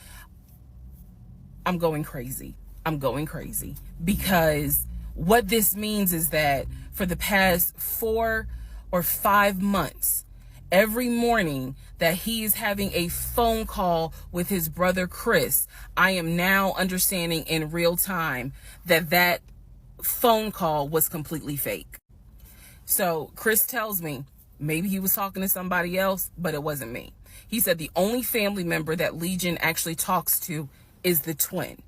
going crazy. I'm going crazy because what this means is that for the past 4 or 5 months, every morning that he is having a phone call with his brother Chris, I am now understanding in real time that phone call was completely fake. So Chris tells me maybe he was talking to somebody else, but it wasn't me. He said the only family member that Legion actually talks to is the twin.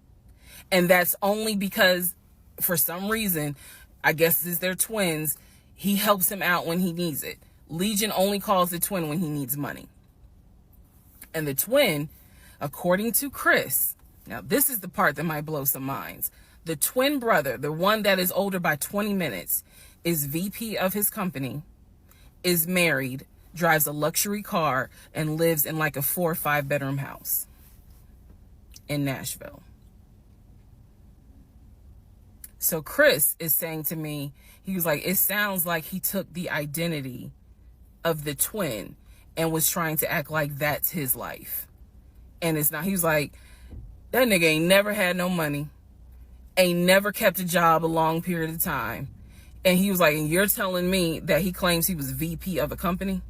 And that's only because for some reason, I guess it's their twins, he helps him out when he needs it. Legion only calls the twin when he needs money. And the twin, according to Chris, now this is the part that might blow some minds. The twin brother, the one that is older by 20 minutes, is VP of his company, is married, drives a luxury car, and lives in like a 4 or 5 bedroom house in Nashville. So Chris is saying to me, he was like, it sounds like he took the identity of the twin and was trying to act like that's his life. And it's not. He was like, that nigga ain't never had no money, ain't never kept a job a long period of time. And he was like, and you're telling me that he claims he was VP of a company?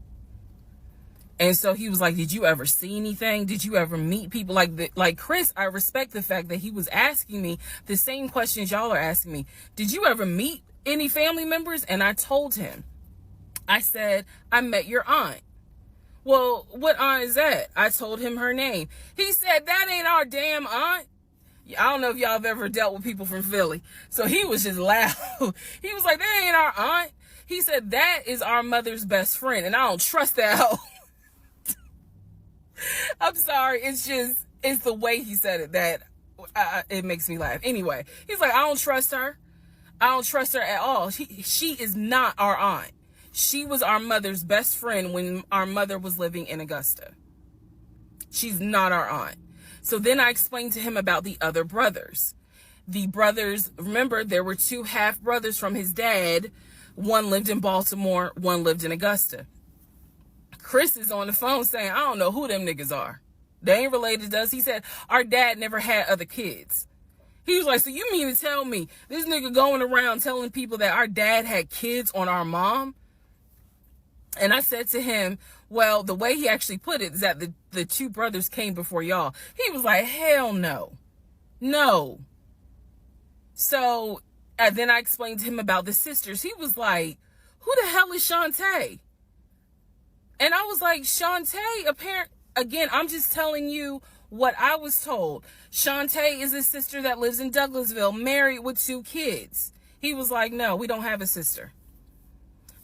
And so he was like, did you ever see anything? Did you ever meet people like Chris? I respect the fact that he was asking me the same questions y'all are asking me. Did you ever meet any family members? And I told him, I said, I met your aunt. Well, what aunt is that? I told him her name. He said, that ain't our damn aunt. I don't know if y'all have ever dealt with people from Philly. So he was just loud. He was like, that ain't our aunt. He said, that is our mother's best friend. And I don't trust that hoe. I'm sorry. It's the way he said it that it makes me laugh. Anyway, he's like, I don't trust her. I don't trust her at all. She is not our aunt. She was our mother's best friend when our mother was living in Augusta. She's not our aunt. So then I explained to him about the other brothers. The brothers, remember, there were 2 half brothers from his dad. One lived in Baltimore, one lived in Augusta. Chris is on the phone saying, I don't know who them niggas are. They ain't related to us. He said, our dad never had other kids. He was like, so you mean to tell me this nigga going around telling people that our dad had kids on our mom? And I said to him, well, the way he actually put it is that the 2 brothers came before y'all. He was like, hell no. No. So then I explained to him about the sisters. He was like, who the hell is Shantae? And I was like, Shantae, again, I'm just telling you what I was told. Shantae is a sister that lives in Douglasville, married with 2 kids. He was like, no, we don't have a sister.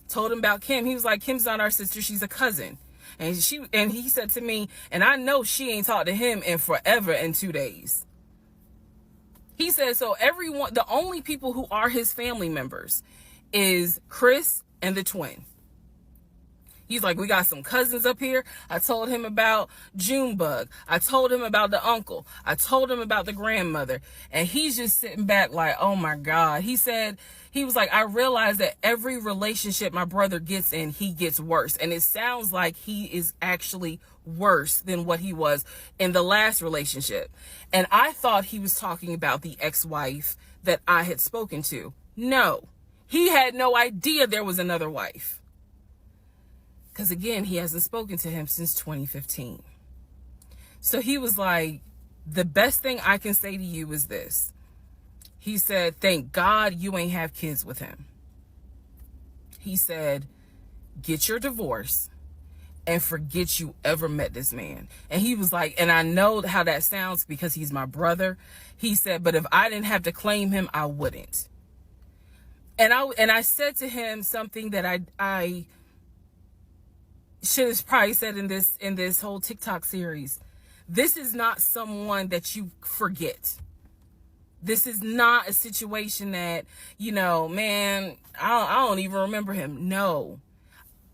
Told him about Kim. He was like, Kim's not our sister. She's a cousin. And he said to me, and I know she ain't talked to him in forever in 2 days. He said, so everyone, the only people who are his family members is Chris and the twin. He's like, we got some cousins up here. I told him about Junebug. I told him about the uncle. I told him about the grandmother. And he's just sitting back like, oh my God. He said, he was like, I realize that every relationship my brother gets in, he gets worse. And it sounds like he is actually worse than what he was in the last relationship. And I thought he was talking about the ex-wife that I had spoken to. No, he had no idea there was another wife. Because again, he hasn't spoken to him since 2015. So he was like, the best thing I can say to you is this. He said, thank God you ain't have kids with him. He said, get your divorce and forget you ever met this man. And he was like, and I know how that sounds because he's my brother. He said, but if I didn't have to claim him, I wouldn't. And I said to him something that I shit is probably said in this whole TikTok series. This is not someone that you forget. This is not a situation that, man, I don't even remember him. No.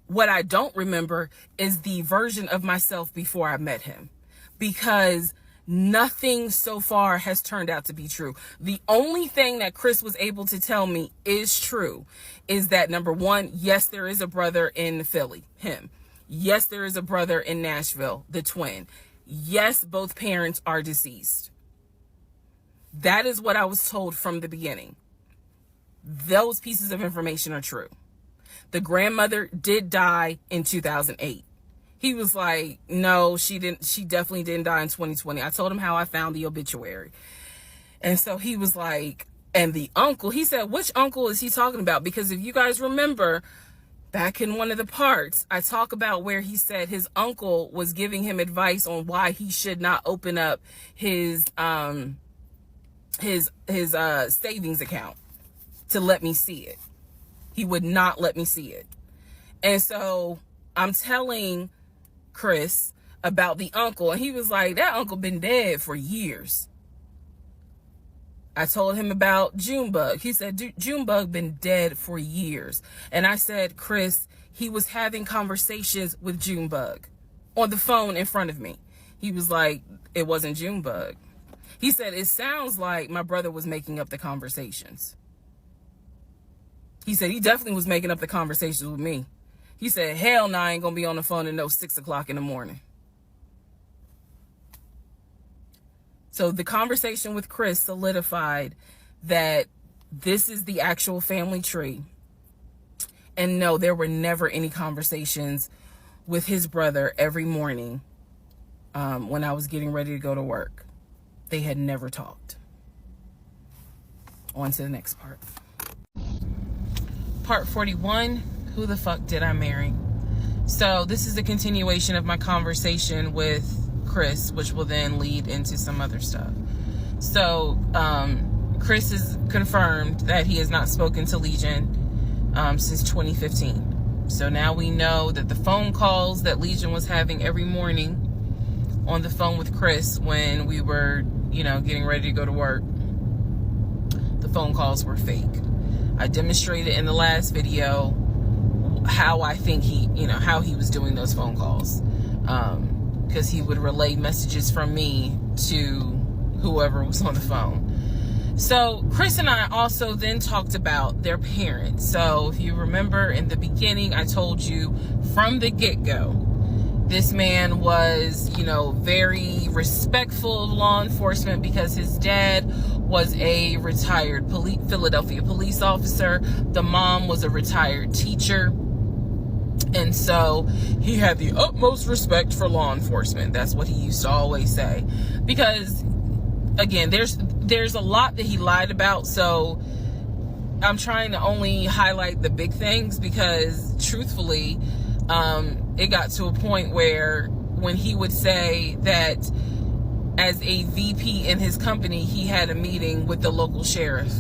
What I don't remember is the version of myself before I met him, because nothing so far has turned out to be true. The only thing that Chris was able to tell me is true is that, number one, yes, there is a brother in Philly, him. Yes, there is a brother in Nashville, the twin. Yes, both parents are deceased. That is what I was told from the beginning. Those pieces of information are true. The grandmother did die in 2008. He was like, no, she definitely didn't die in 2020. I told him how I found the obituary. And so he was like, and the uncle, he said, which uncle is he talking about? Because if you guys remember, back in one of the parts, I talk about where he said his uncle was giving him advice on why he should not open up his savings account to let me see it. He would not let me see it. And so I'm telling Chris about the uncle, and he was like, that uncle been dead for years. I told him about Junebug. He said, Junebug been dead for years. And I said, Chris, he was having conversations with Junebug on the phone in front of me. He was like, it wasn't Junebug. He said, it sounds like my brother was making up the conversations. He said, he definitely was making up the conversations with me. He said, hell no, I ain't gonna be on the phone at no 6 o'clock in the morning. So the conversation with Chris solidified that this is the actual family tree. And no, there were never any conversations with his brother every morning when I was getting ready to go to work. They had never talked. On to the next part. Part 41, who the fuck did I marry? So this is a continuation of my conversation with Chris, which will then lead into some other stuff. So Chris has confirmed that he has not spoken to Legion since 2015. So now we know that the phone calls that Legion was having every morning on the phone with Chris when we were, getting ready to go to work, the phone calls were fake. I demonstrated in the last video how I think how he was doing those phone calls. Because he would relay messages from me to whoever was on the phone. So Chris and I also then talked about their parents. So if you remember in the beginning, I told you from the get-go, this man was, very respectful of law enforcement because his dad was a retired Philadelphia police officer. The mom was a retired teacher. And so he had the utmost respect for law enforcement. That's what he used to always say. Because, again, there's a lot that he lied about. So I'm trying to only highlight the big things because, truthfully, it got to a point where when he would say that as a VP in his company, he had a meeting with the local sheriff.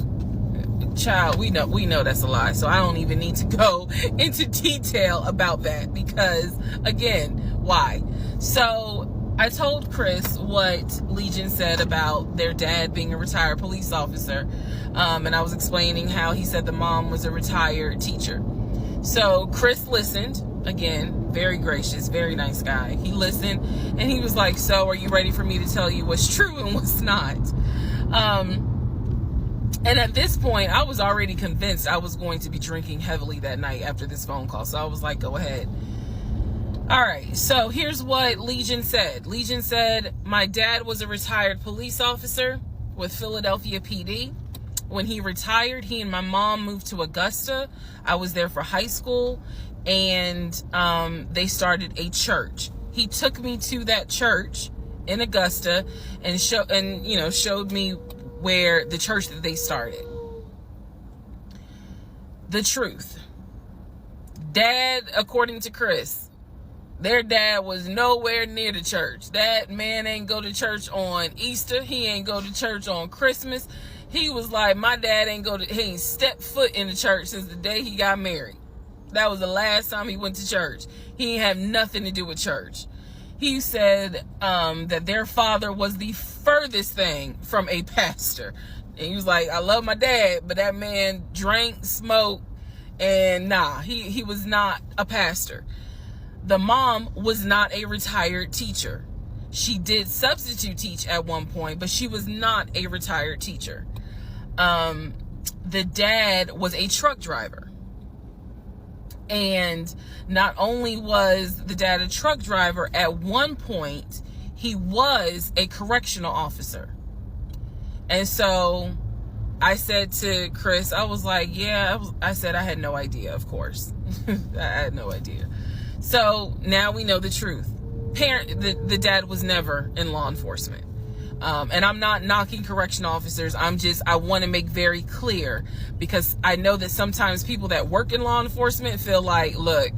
Child, we know that's a lie. So I don't even need to go into detail about that because, again, why? So I told Chris what Legion said about their dad being a retired police officer. And I was explaining how he said the mom was a retired teacher. So Chris listened. Again, very gracious, very nice guy. He listened and he was like, so are you ready for me to tell you what's true and what's not? And at this point, I was already convinced I was going to be drinking heavily that night after this phone call. So I was like, go ahead. All right. So here's what Legion said. Legion said, my dad was a retired police officer with Philadelphia PD. When he retired, he and my mom moved to Augusta. I was there for high school and they started a church. He took me to that church in Augusta and showed me where the church that they started. The truth. Dad, according to Chris, their dad was nowhere near the church. That man ain't go to church on Easter. He ain't go to church on Christmas. He was like, my dad he ain't stepped foot in the church since the day he got married. That was the last time he went to church. He didn't have nothing to do with church. He said that their father was the furthest thing from a pastor. And he was like, I love my dad, but that man drank, smoked, and he was not a pastor. The mom was not a retired teacher. She did substitute teach at one point, but she was not a retired teacher. The dad was a truck driver. And not only was the dad a truck driver, at one point, he was a correctional officer. And so I said to Chris, I was like, I said I had no idea, of course. I had no idea. So now we know the truth. The dad was never in law enforcement. And I'm not knocking correction officers. I want to make very clear, because I know that sometimes people that work in law enforcement feel like, look,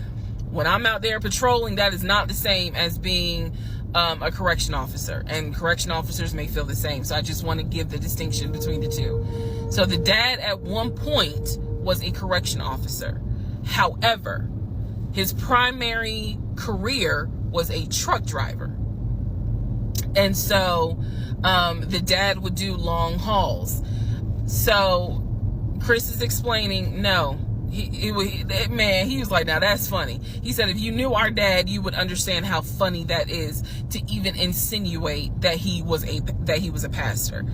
when I'm out there patrolling, that is not the same as being a correction officer, and correction officers may feel the same. So I just want to give the distinction between the two. So the dad at one point was a correction officer. However, his primary career was a truck driver. And so the dad would do long hauls. So Chris is explaining, no, he was like, now that's funny. He said, if you knew our dad, you would understand how funny that is to even insinuate that he was a pastor.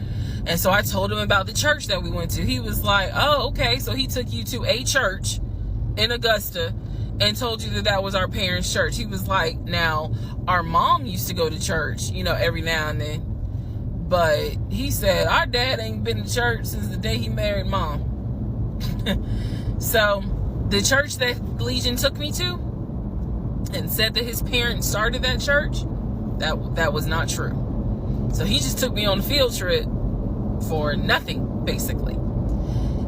And so I told him about the church that we went to. He was like, oh, okay. So he took you to a church in Augusta and told you that was our parents' church. He was like, now, our mom used to go to church, every now and then. But he said, our dad ain't been to church since the day he married mom. So the church that Legion took me to and said that his parents started that church, that was not true. So he just took me on a field trip for nothing, basically.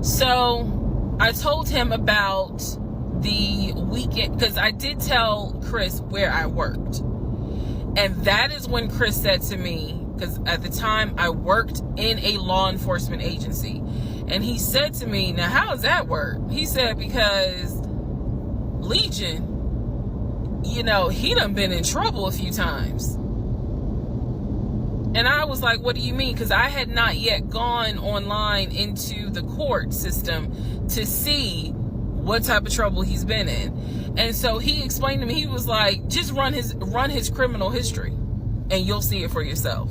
So I told him about the weekend, because I did tell Chris where I worked. And that is when Chris said to me, because at the time I worked in a law enforcement agency, and he said to me, now how does that work? He said, because Legion, he done been in trouble a few times. And I was like, what do you mean? Because I had not yet gone online into the court system to see what type of trouble he's been in. And so he explained to me, he was like, just run his criminal history and you'll see it for yourself.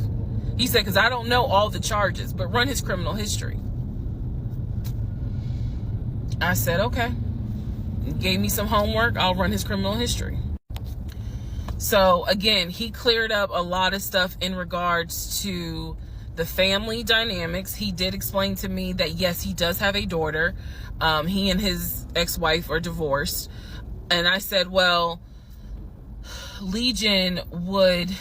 He said, because I don't know all the charges, but run his criminal history. I said, okay. He gave me some homework. I'll run his criminal history. So again, he cleared up a lot of stuff in regards to the family dynamics. He did explain to me that, yes, he does have a daughter. He and his ex-wife are divorced. And I said, well, Legion would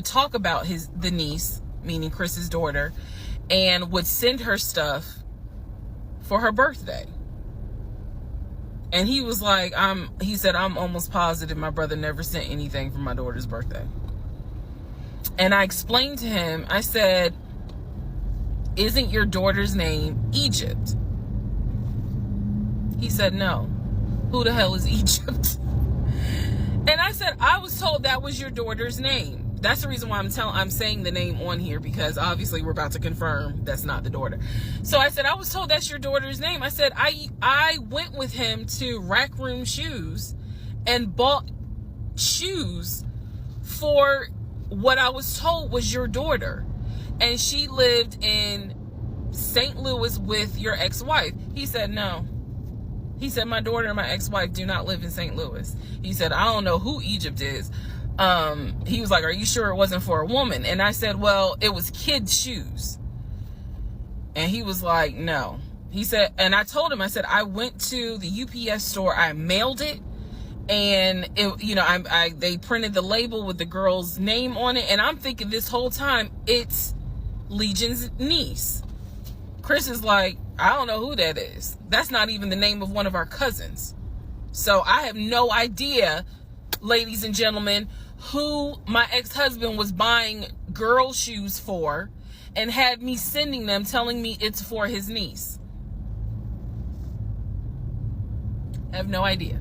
talk about the niece, meaning Chris's daughter, and would send her stuff for her birthday. And he was like, he said, I'm almost positive my brother never sent anything for my daughter's birthday. And I explained to him, I said, isn't your daughter's name Egypt? He said, no. Who the hell is Egypt? And I said, I was told that was your daughter's name. That's the reason why I'm saying the name on here, because obviously we're about to confirm that's not the daughter. So I said, I was told that's your daughter's name. I said, I went with him to Rack Room Shoes and bought shoes for what I was told was your daughter. And she lived in St. Louis with your ex-wife. He said, no. He said, my daughter and my ex-wife do not live in St. Louis. He said, I don't know who Egypt is. He was like, are you sure it wasn't for a woman? And I said, well, it was kids' shoes. And he was like, no. He said, and I told him, I said, I went to the UPS store, I mailed it, and it, they printed the label with the girl's name on it, and I'm thinking this whole time it's Legion's niece. Chris is like, I don't know who that is. That's not even the name of one of our cousins. So I have no idea, ladies and gentlemen, who my ex-husband was buying girl shoes for and had me sending them telling me it's for his niece. I have no idea.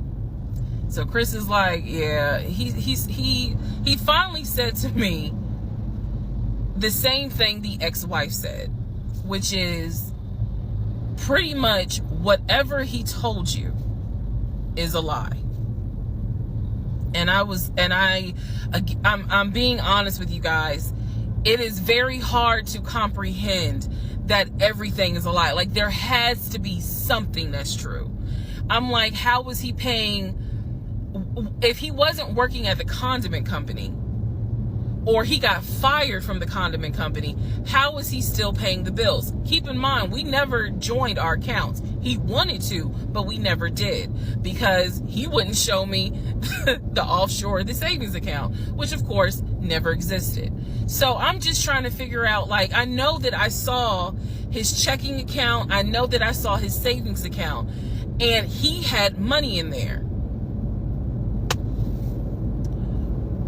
So Chris is like, yeah, he finally said to me the same thing the ex-wife said, which is pretty much whatever he told you is a lie. And I'm being honest with you guys. It is very hard to comprehend that everything is a lie. Like, there has to be something that's true. I'm like, how was he paying? If he wasn't working at the condiment company, or he got fired from the condiment company, how was he still paying the bills? Keep in mind, we never joined our accounts. He wanted to, but we never did, because he wouldn't show me the offshore, the savings account, which of course never existed. So I'm just trying to figure out, like, I know that I saw his checking account. I know that I saw his savings account, and he had money in there.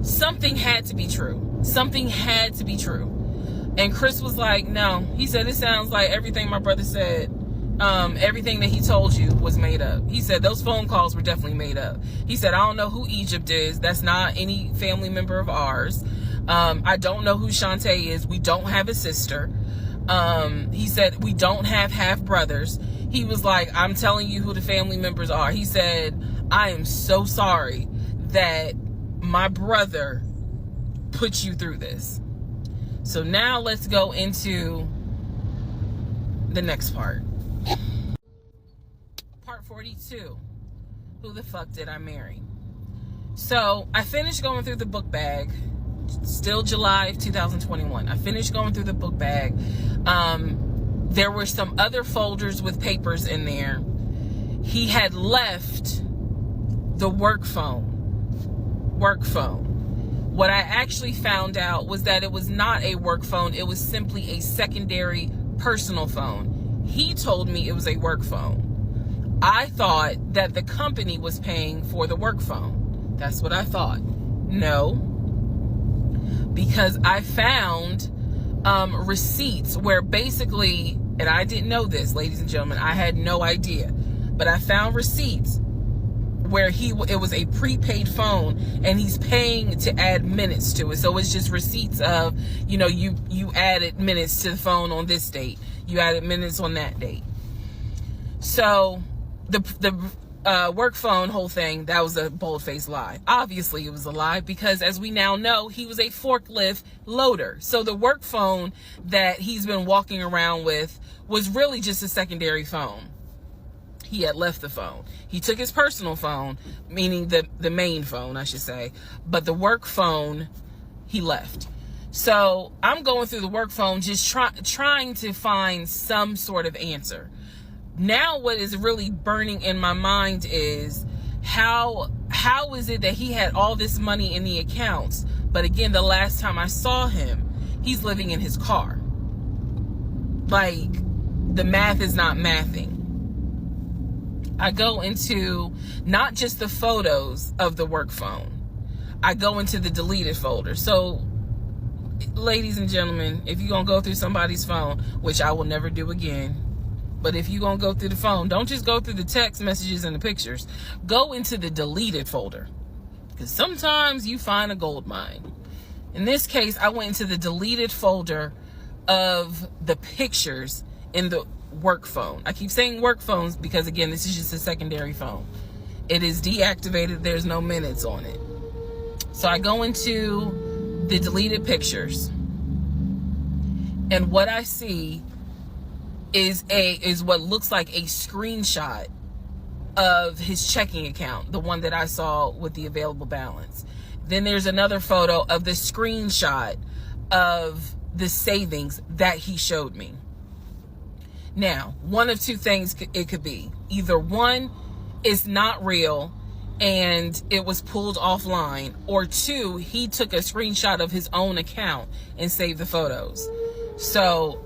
Something had to be true. Something had to be true. And Chris was like, no. He said, it sounds like everything my brother said, everything that he told you was made up. He said, those phone calls were definitely made up. He said, I don't know who Egypt is. That's not any family member of ours. I don't know who Shantae is. We don't have a sister. He said, we don't have half brothers. He was like, I'm telling you who the family members are. He said, I am so sorry that my brother put you through this. So now let's go into the next part. Part 42. Who the fuck did I marry? So I finished going through the book bag. Still July of 2021. I finished going through the book bag. There were some other folders with papers in there. He had left the work phone. What I actually found out was that it was not a work phone. It was simply a secondary personal phone. He told me it was a work phone. I thought that the company was paying for the work phone. That's what I thought. No, because I found receipts where basically, and I didn't know this, ladies and gentlemen, I had no idea, but I found receipts where it was a prepaid phone, and he's paying to add minutes to it. So it's just receipts of, you added minutes to the phone on this date, you added minutes on that date. So the work phone whole thing, that was a bold-faced lie. Obviously it was a lie, because as we now know, he was a forklift loader. So the work phone that he's been walking around with was really just a secondary phone. He had left the phone. He took his personal phone, meaning the main phone, I should say, but the work phone he left. So I'm going through the work phone, just trying to find some sort of answer. Now what is really burning in my mind is how is it that he had all this money in the accounts, but again, the last time I saw him, he's living in his car. Like, the math is not mathing. I go into not just the photos of the work phone. I go into the deleted folder. So, ladies and gentlemen, if you're going to go through somebody's phone, which I will never do again, but if you're going to go through the phone, don't just go through the text messages and the pictures. Go into the deleted folder, because sometimes you find a gold mine. In this case, I went into the deleted folder of the pictures in the work phone. I keep saying work phones because, again, this is just a secondary phone. It is deactivated. There's no minutes on it. So I go into the deleted pictures, and what I see is what looks like a screenshot of his checking account, the one that I saw with the available balance. Then there's another photo of the screenshot of the savings that he showed me. Now, one of two things it could be. Either one, it's not real and it was pulled offline, or two, he took a screenshot of his own account and saved the photos. So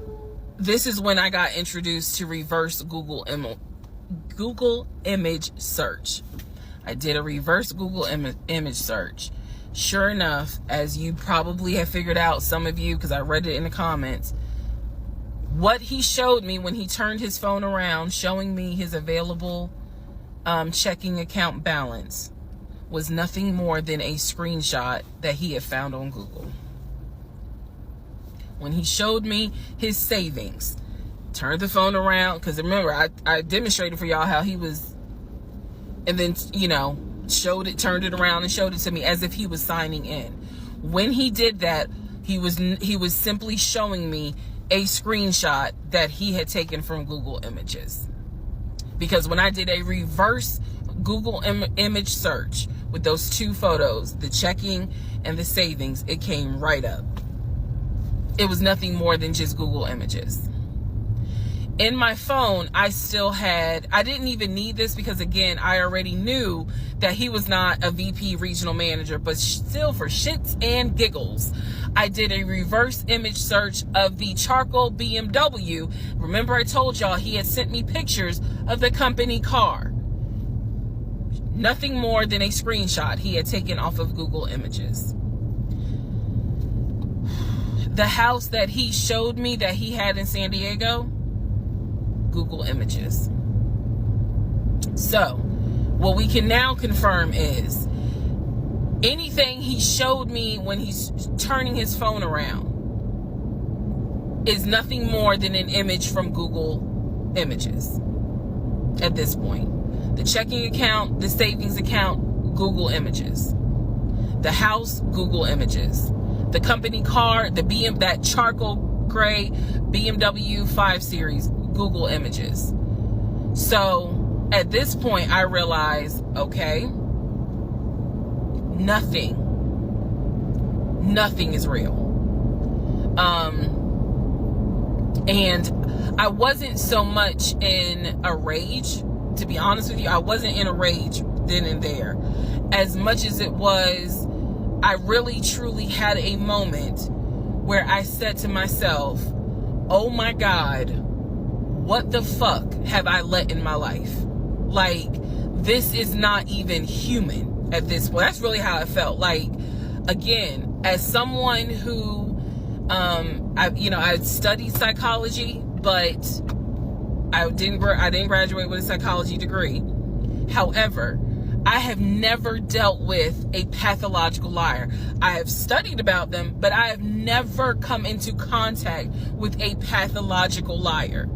this is when I got introduced to reverse Google image search. I did a reverse Google image search. Sure enough, as you probably have figured out, some of you, because I read it in the comments, what he showed me when he turned his phone around, showing me his available checking account balance was nothing more than a screenshot that he had found on Google. When he showed me his savings, turned the phone around, because remember, I demonstrated for y'all how he was, and then, turned it around and showed it to me as if he was signing in. When he did that, he was simply showing me a screenshot that he had taken from Google Images. Because when I did a reverse Google image search with those two photos, the checking and the savings, it came right up. It was nothing more than just Google Images. In my phone, I didn't even need this because, again, I already knew that he was not a VP regional manager, but still, for shits and giggles, I did a reverse image search of the charcoal BMW. Remember, I told y'all he had sent me pictures of the company car. Nothing more than a screenshot he had taken off of Google Images. The house that he showed me that he had in San Diego, Google Images. So, what we can now confirm is anything he showed me when he's turning his phone around is nothing more than an image from Google Images at this point. The checking account, the savings account, Google Images. The house, Google Images. The company car, that charcoal gray BMW 5 Series, Google Images. So at this point, I realized, okay, nothing is real. And I wasn't so much in a rage, to be honest with you. I wasn't in a rage then and there, as much as it was, I really truly had a moment where I said to myself, oh my God, what the fuck have I let in my life? Like, this is not even human at this point. That's really how I felt. Like, again, as someone who, I studied psychology, but I didn't graduate with a psychology degree. However, I have never dealt with a pathological liar. I have studied about them, but I have never come into contact with a pathological liar.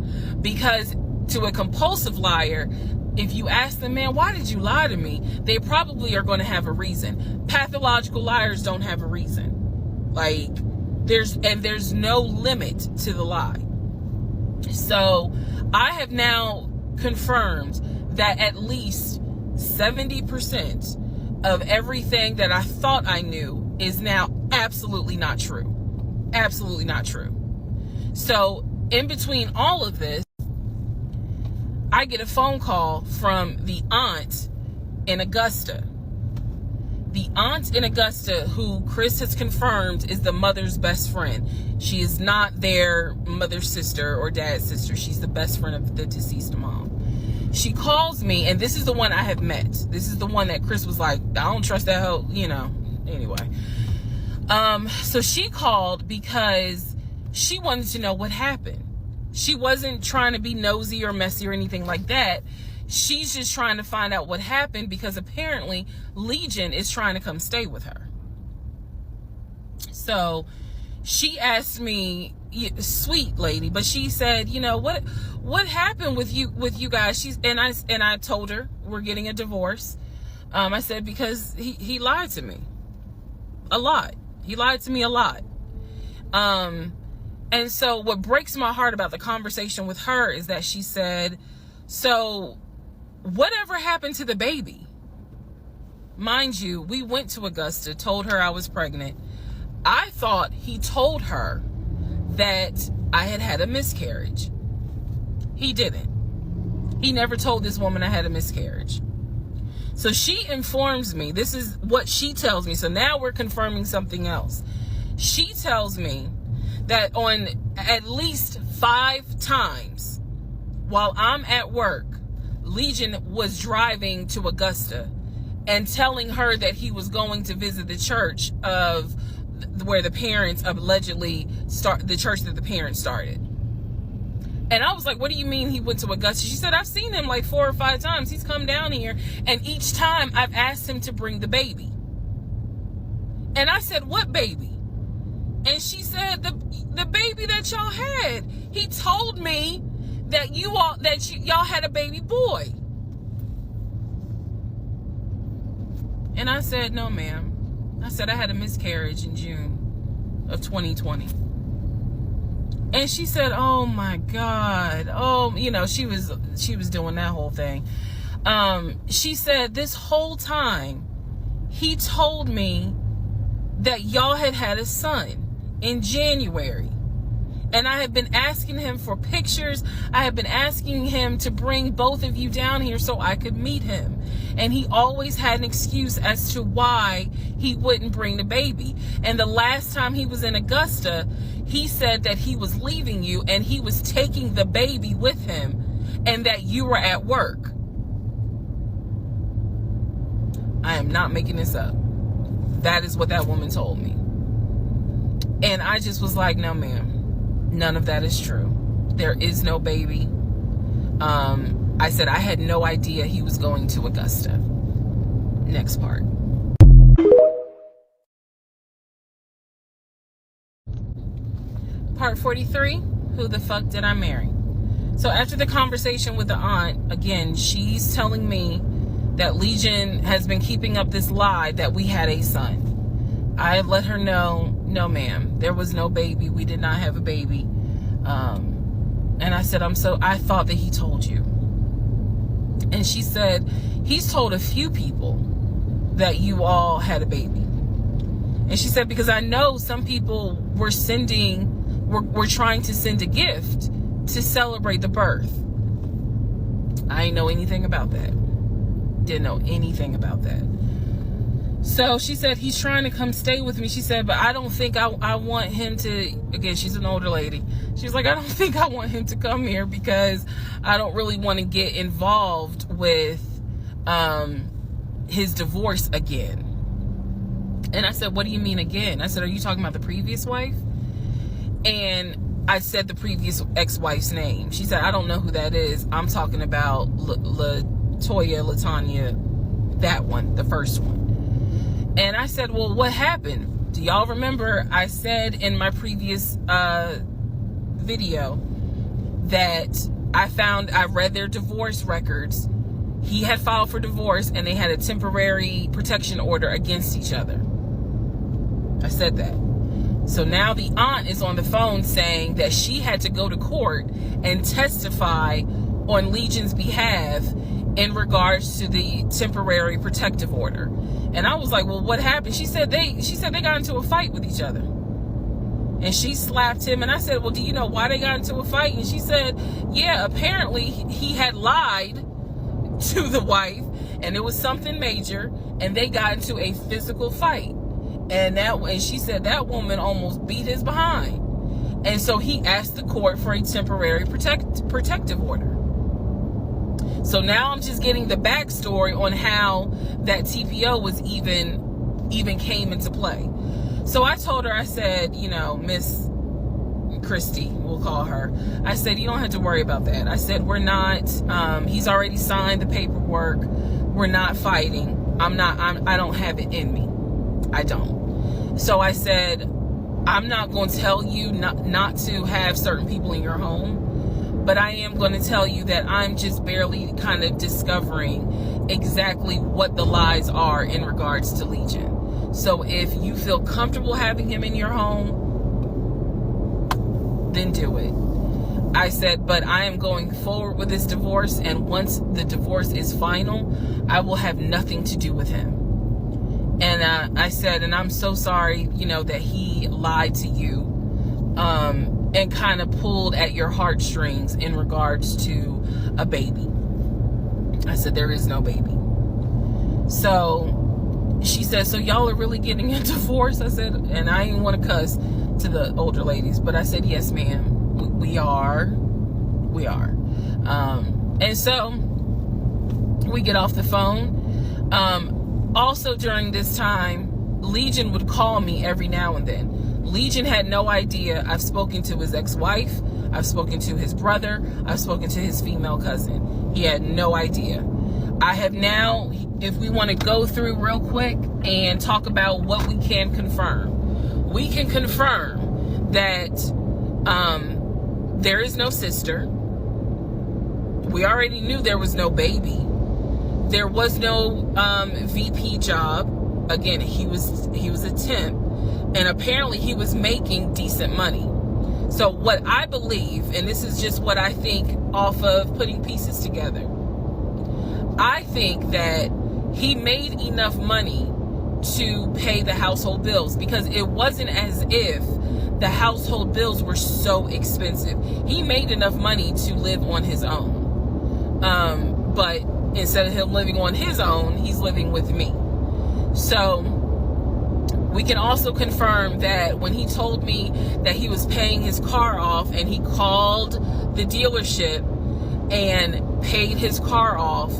Because to a compulsive liar, if you ask them, man, why did you lie to me? They probably are going to have a reason. Pathological liars don't have a reason. Like, there's no limit to the lie. So I have now confirmed that at least 70% of everything that I thought I knew is now absolutely not true. Absolutely not true. So in between all of this, I get a phone call from the aunt in Augusta. The aunt in Augusta, who Chris has confirmed is the mother's best friend. She is not their mother's sister or dad's sister. She's the best friend of the deceased mom. She calls me, and this is the one I have met. This is the one that Chris was like, I don't trust that hoe, anyway. So she called because she wanted to know what happened. She wasn't trying to be nosy or messy or anything like that. She's just trying to find out what happened because apparently Legion is trying to come stay with her. So she asked me, sweet lady, but she said, what happened with you guys? And I told her we're getting a divorce. I said, because he lied to me a lot. He lied to me a lot. And so what breaks my heart about the conversation with her is that she said, so whatever happened to the baby? Mind you, we went to Augusta, told her I was pregnant. I thought he told her that I had a miscarriage. He didn't. He never told this woman I had a miscarriage. So she informs me, this is what she tells me. So now we're confirming something else. She tells me that on at least 5 times while I'm at work, Legion was driving to Augusta and telling her that he was going to visit the church of where the parents allegedly the church that the parents started. And I was like, what do you mean he went to Augusta? She said, I've seen him like 4 or 5 times. He's come down here, and each time I've asked him to bring the baby. And I said, what baby? And she said, the baby that y'all had. He told me that y'all had a baby boy. And I said, no, ma'am. I said, I had a miscarriage in June of 2020. And she said, oh my God. Oh, she was doing that whole thing. She said, this whole time he told me that y'all had a son in January. And I have been asking him for pictures. I have been asking him to bring both of you down here so I could meet him. And he always had an excuse as to why he wouldn't bring the baby. And the last time he was in Augusta, he said that he was leaving you and he was taking the baby with him and that you were at work. I am not making this up. That is what that woman told me. And I just was like, no, ma'am. None of that is true. There is no baby. I said I had no idea he was going to Augusta. Next part. Part 43, who the fuck did I marry? So after the conversation with the aunt, again, she's telling me that Legion has been keeping up this lie that we had a son. I let her know, no ma'am, there was no baby. We did not have a baby. And I said, I thought that he told you. And she said, he's told a few people that you all had a baby. And she said, because I know some people were trying to send a gift to celebrate the birth. I didn't know anything about that. Didn't know anything about that. So she said, he's trying to come stay with me. She said, but I don't think I want him to, again, she's an older lady. She's like, I don't think I want him to come here because I don't really want to get involved with his divorce again. And I said, what do you mean again? I said, are you talking about the previous wife? And I said the previous ex-wife's name. She said, I don't know who that is. I'm talking about LaTanya, that one, the first one. And I said, well, what happened? Do y'all remember I said in my previous video that I read their divorce records. He had filed for divorce and they had a temporary protection order against each other. I said that. So now the aunt is on the phone saying that she had to go to court and testify on Legion's behalf in regards to the temporary protective order. And I was like, well, what happened? She said they got into a fight with each other. And she slapped him. And I said, well, do you know why they got into a fight? And she said, yeah, apparently he had lied to the wife and it was something major and they got into a physical fight. And she said that woman almost beat his behind. And so he asked the court for a temporary protective order. So now I'm just getting the backstory on how that TPO was even came into play. So I told her, I said, Miss Christy, we'll call her. I said, you don't have to worry about that. I said, we're not, he's already signed the paperwork. We're not fighting. I don't have it in me. I don't. So I said, I'm not going to tell you not to have certain people in your home. But I am going to tell you that I'm just barely kind of discovering exactly what the lies are in regards to Legion. So if you feel comfortable having him in your home, then do it. I said, but I am going forward with this divorce. And once the divorce is final, I will have nothing to do with him. And I said, and I'm so sorry, that he lied to you. And kind of pulled at your heartstrings in regards to a baby. I said, there is no baby. So she said, so y'all are really getting a divorce? I said, and I didn't want to cuss to the older ladies, but I said, yes, ma'am, we are. And so we get off the phone. Also during this time, Legion would call me every now and then. Legion had no idea. I've spoken to his ex-wife. I've spoken to his brother. I've spoken to his female cousin. He had no idea. I have now, if we want to go through real quick and talk about what we can confirm. We can confirm that there is no sister. We already knew there was no baby. There was no VP job. Again, he was a temp, and apparently he was making decent money. So what I believe, and this is just what I think off of putting pieces together, I think that he made enough money to pay the household bills, because it wasn't as if the household bills were so expensive. He made enough money to live on his own. But instead of him living on his own, he's living with me. So we can also confirm that when he told me that he was paying his car off and he called the dealership and paid his car off,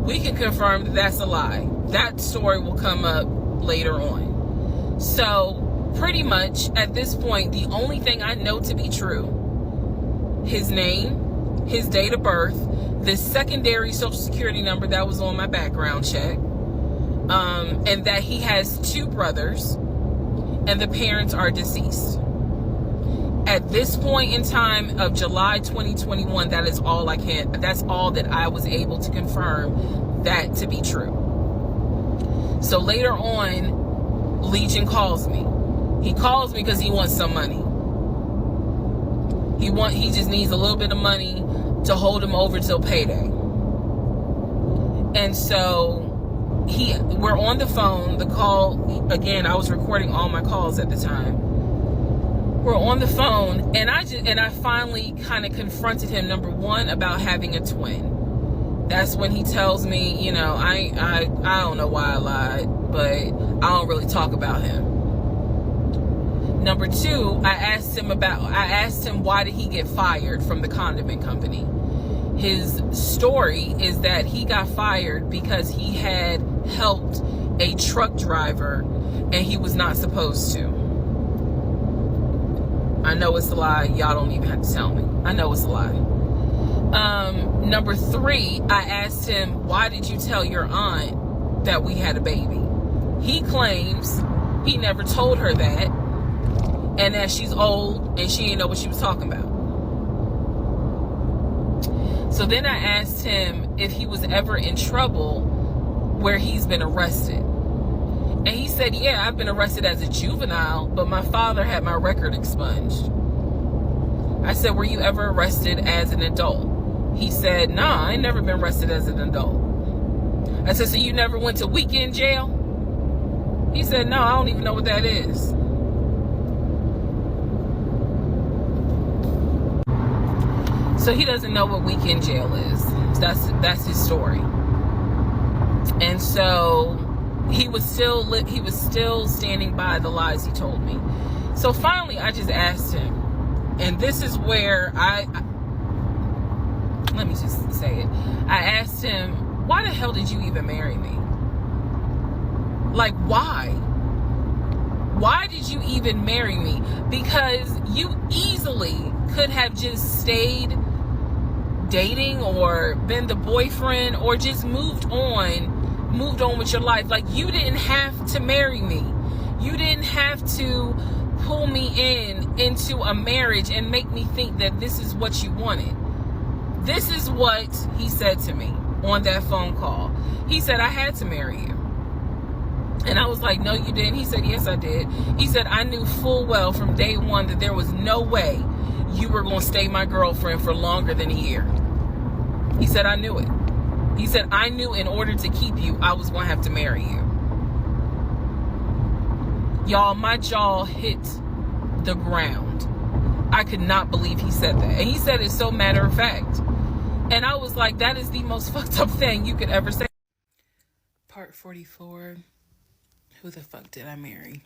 we can confirm that that's a lie. That story will come up later on. So pretty much at this point, the only thing I know to be true, his name, his date of birth, the secondary social security number that was on my background check, and that he has 2 brothers and the parents are deceased. At this point in time of July 2021, that's all that I was able to confirm that to be true. So later on, Legion calls me. He calls me because he wants some money. He just needs a little bit of money to hold him over till payday. And so we're on the phone. The call, again, I was recording all my calls at the time. We're on the phone, and I finally kind of confronted him, number one, about having a twin. That's when he tells me, I don't know why I lied, but I don't really talk about him. Number two, I asked him why did he get fired from the condiment company. His story is that he got fired because he had helped a truck driver and he was not supposed to. I know it's a lie. Y'all don't even have to tell me. I know it's a lie. Number three, I asked him, why did you tell your aunt that we had a baby? He claims he never told her that, and that she's old and she didn't know what she was talking about. So then I asked him if he was ever in trouble where he's been arrested. And he said, yeah, I've been arrested as a juvenile, but my father had my record expunged. I said, were you ever arrested as an adult? He said, nah, I ain't never been arrested as an adult. I said, so you never went to weekend jail? He said, no, I don't even know what that is. So he doesn't know what weekend jail is. That's his story. And so he was still standing by the lies he told me. So finally, I just asked him, and this is where let me just say it. I asked him, why the hell did you even marry me? Like, why? Why did you even marry me? Because you easily could have just stayed dating or been the boyfriend or just moved on with your life. Like, you didn't have to marry me. You didn't have to pull me into a marriage and make me think that this is what you wanted. This is what he said to me on that phone call. He said, I had to marry you. And I was like, no, you didn't. He said, yes, I did. He said, I knew full well from day one that there was no way you were going to stay my girlfriend for longer than a year. He said, I knew it. He said, I knew in order to keep you, I was going to have to marry you. Y'all, my jaw hit the ground. I could not believe he said that. And he said it so matter of fact. And I was like, that is the most fucked up thing you could ever say. Part 44. Who the fuck did I marry?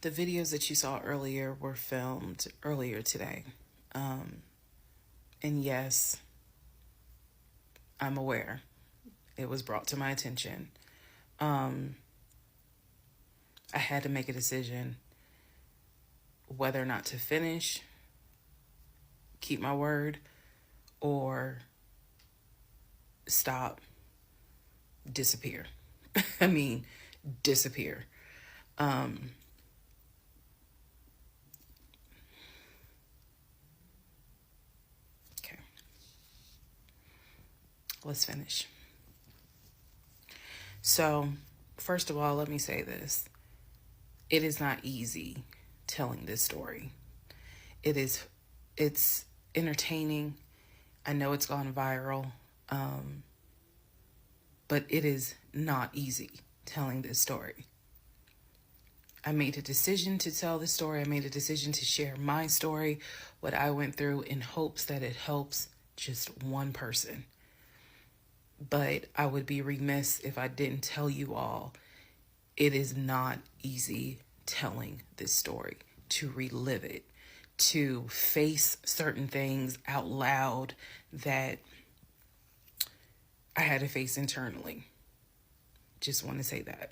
The videos that you saw earlier were filmed earlier today. And yes, I'm aware. It was brought to my attention. I had to make a decision. whether or not to finish, keep my word, or stop, disappear. I mean, disappear. Okay. Let's finish. So, first of all, let me say this. It is not easy telling this story. It's entertaining. I know it's gone viral. But it is not easy telling this story. I made a decision to tell this story. I made a decision to share my story, what I went through, in hopes that it helps just one person. But I would be remiss if I didn't tell you all, it is not easy telling this story, to relive it, to face certain things out loud that I had to face internally. Just want to say that.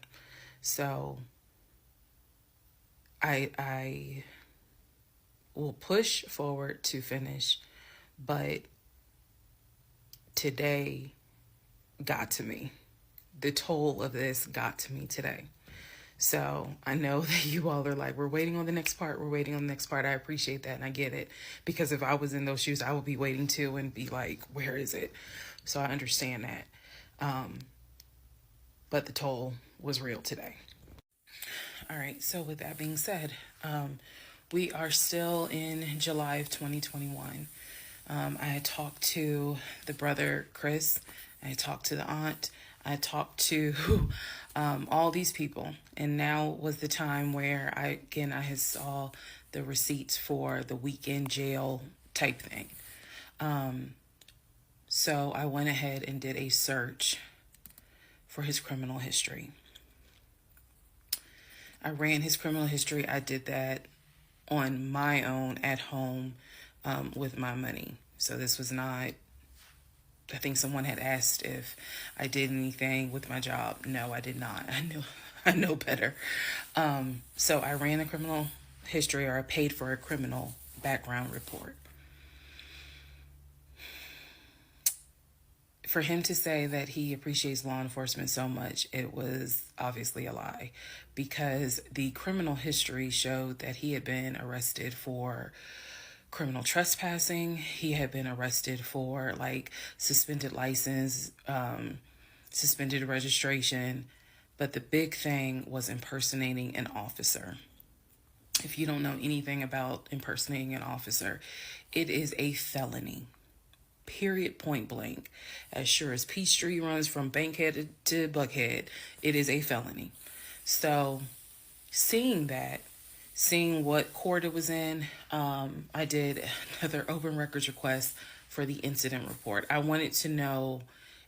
So I will push forward to finish, but today got to me. The toll of this got to me today. So I know that you all are like, we're waiting on the next part. We're waiting on the next part. I appreciate that and I get it. Because if I was in those shoes, I would be waiting too and be like, where is it? So I understand that. But the toll was real today. All right. So with that being said, we are still in July of 2021. I had talked to the brother, Chris. I talked to the aunt. I talked to all these people. And now was the time where I had saw the receipts for the weekend jail type thing. So I went ahead and did a search for his criminal history. I ran his criminal history. I did that on my own at home with my money. So this was not, I think someone had asked if I did anything with my job. No, I did not. I know better. So I ran a criminal history, or I paid for a criminal background report. For him to say that he appreciates law enforcement so much, it was obviously a lie, because the criminal history showed that he had been arrested for criminal trespassing. He had been arrested for suspended license, suspended registration. But the big thing was impersonating an officer. If you don't know anything about impersonating an officer, it is a felony. Period, point blank. As sure as Peachtree runs from Bankhead to Buckhead, it is a felony. So seeing what court it was in, I did another open records request for the incident report. I wanted to know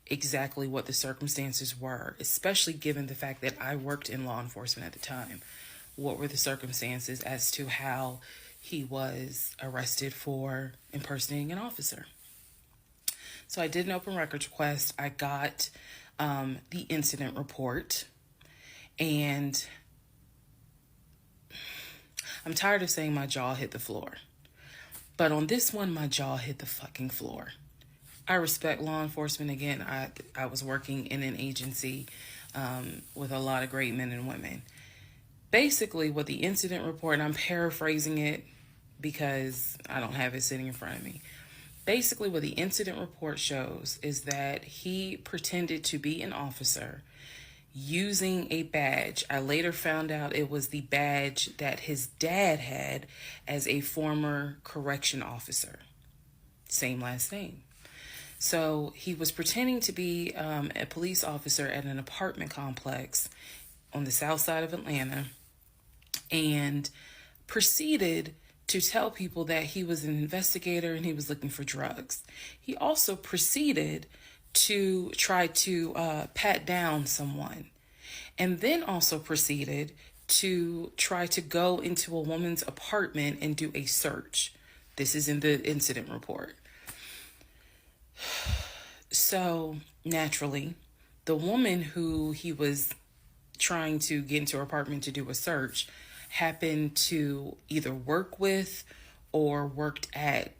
exactly what the circumstances were, especially given the fact that I worked in law enforcement at the time. What were the circumstances as to how he was arrested for impersonating an officer? So I did an open records request. I got the incident report, and I'm tired of saying my jaw hit the floor. But on this one, my jaw hit the fucking floor. I respect law enforcement. Again, I was working in an agency with a lot of great men and women. Basically, what the incident report, and I'm paraphrasing it because I don't have it sitting in front of me. Basically, what the incident report shows is that he pretended to be an officer using a badge. I later found out it was the badge that his dad had as a former correction officer. Same last name. So he was pretending to be a police officer at an apartment complex on the south side of Atlanta, and proceeded to tell people that he was an investigator and he was looking for drugs. He also proceeded to try to pat down someone, and then also proceeded to try to go into a woman's apartment and do a search. This is in the incident report. So naturally, the woman who he was trying to get into her apartment to do a search happened to either work with or worked at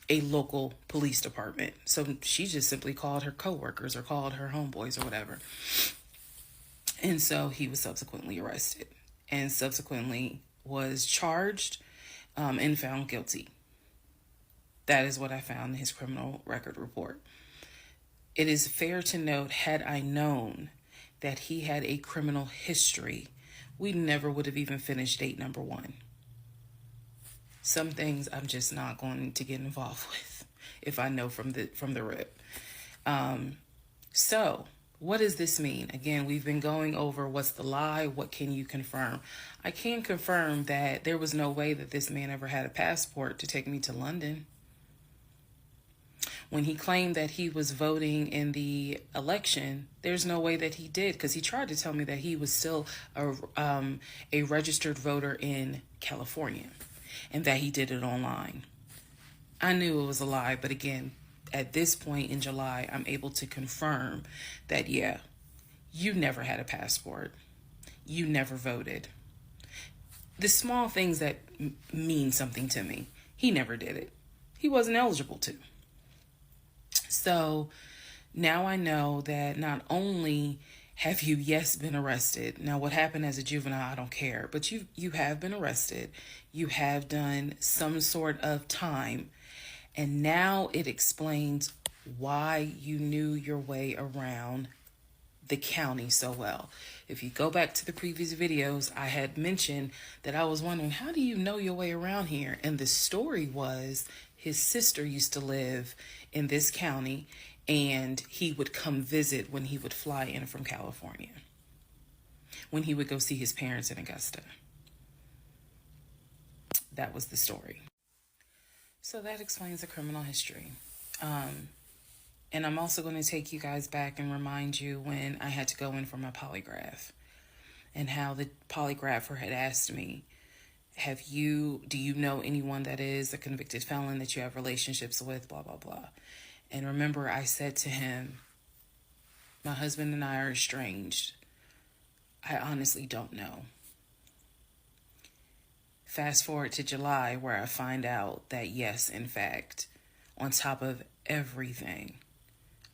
a local police department. So she just simply called her coworkers or called her homeboys or whatever. And so he was subsequently arrested and subsequently was charged and found guilty. That is what I found in his criminal record report. It is fair to note, had I known that he had a criminal history, we never would have even finished date number 1. Some things I'm just not going to get involved with if I know from the rip. So what does this mean? Again, we've been going over what's the lie, what can you confirm? I can confirm that there was no way that this man ever had a passport to take me to London. When he claimed that he was voting in the election, there's no way that he did, because he tried to tell me that he was still a registered voter in California and that he did it online. I knew it was a lie, but again, at this point in July, I'm able to confirm that, yeah, you never had a passport. You never voted. The small things that mean something to me, he never did it. He wasn't eligible to. So now I know that not only have you, yes, been arrested. Now, what happened as a juvenile, I don't care. But you have been arrested. You have done some sort of time. And now it explains why you knew your way around the county so well. If you go back to the previous videos, I had mentioned that I was wondering, how do you know your way around here? And the story was his sister used to live in this county, and he would come visit when he would fly in from California, when he would go see his parents in Augusta. That was the story. So that explains the criminal history. And I'm also going to take you guys back and remind you when I had to go in for my polygraph and how the polygrapher had asked me, do you know anyone that is a convicted felon that you have relationships with, blah, blah, blah. And remember, I said to him, my husband and I are estranged. I honestly don't know. Fast forward to July, where I find out that, yes, in fact, on top of everything,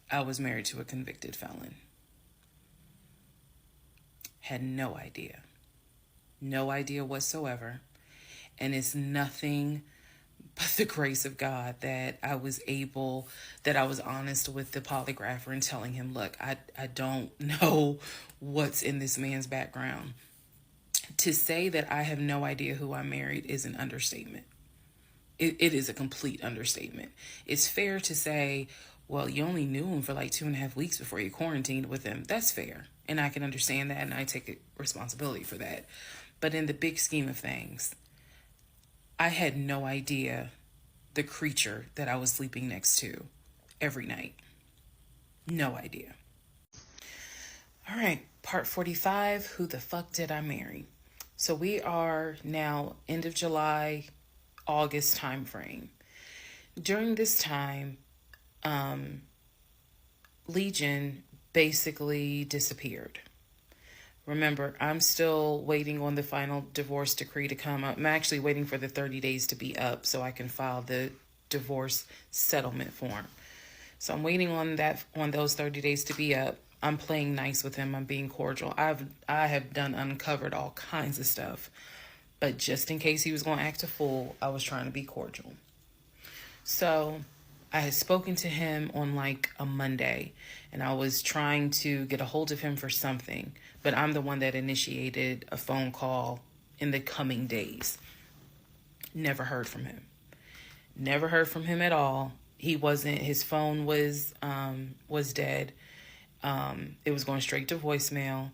I was married to a convicted felon. Had no idea. No idea whatsoever. And it's nothing but the grace of God that I was honest with the polygrapher and telling him, look, I don't know what's in this man's background. To say that I have no idea who I married is an understatement. It is a complete understatement. It's fair to say, well, you only knew him for like 2.5 weeks before you quarantined with him. That's fair. And I can understand that, and I take responsibility for that. But in the big scheme of things, I had no idea the creature that I was sleeping next to every night. No idea. All right, part 45, who the fuck did I marry? So we are now end of July, August time frame. During this time, Legion basically disappeared. Remember, I'm still waiting on the final divorce decree to come up. I'm actually waiting for the 30 days to be up so I can file the divorce settlement form. So I'm waiting on those 30 days to be up. I'm playing nice with him. I'm being cordial. I have uncovered all kinds of stuff. But just in case he was going to act a fool, I was trying to be cordial. So I had spoken to him on like a Monday, and I was trying to get a hold of him for something. But I'm the one that initiated a phone call in the coming days. Never heard from him. Never heard from him at all. His phone was dead. It was going straight to voicemail.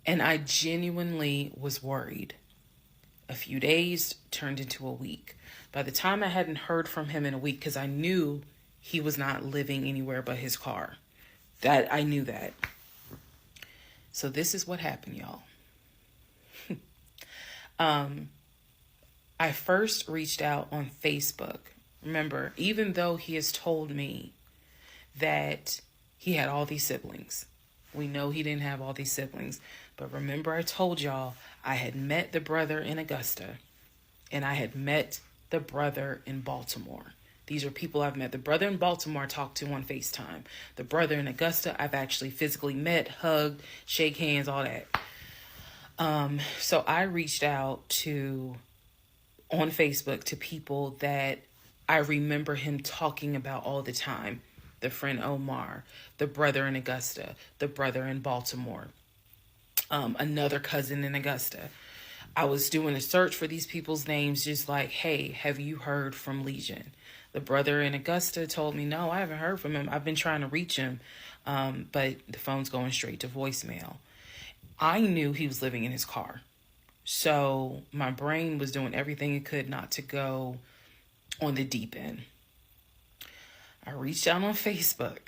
And I genuinely was worried. A few days turned into a week. By the time I hadn't heard from him in a week, because I knew he was not living anywhere but his car. I knew that. So this is what happened, y'all. I first reached out on Facebook. Remember, even though he has told me that he had all these siblings, we know he didn't have all these siblings, But remember, I told y'all I had met the brother in Augusta and I had met the brother in Baltimore. These are people I've met. The brother in Baltimore I talked to on FaceTime. The brother in Augusta I've actually physically met, hugged, shake hands, all that. So I reached out on Facebook to people that I remember him talking about all the time. The friend Omar, the brother in Augusta, the brother in Baltimore, another cousin in Augusta. I was doing a search for these people's names, just like, hey, have you heard from Legion? The brother in Augusta told me, no, I haven't heard from him. I've been trying to reach him, but the phone's going straight to voicemail. I knew he was living in his car. So my brain was doing everything it could not to go on the deep end. I reached out on Facebook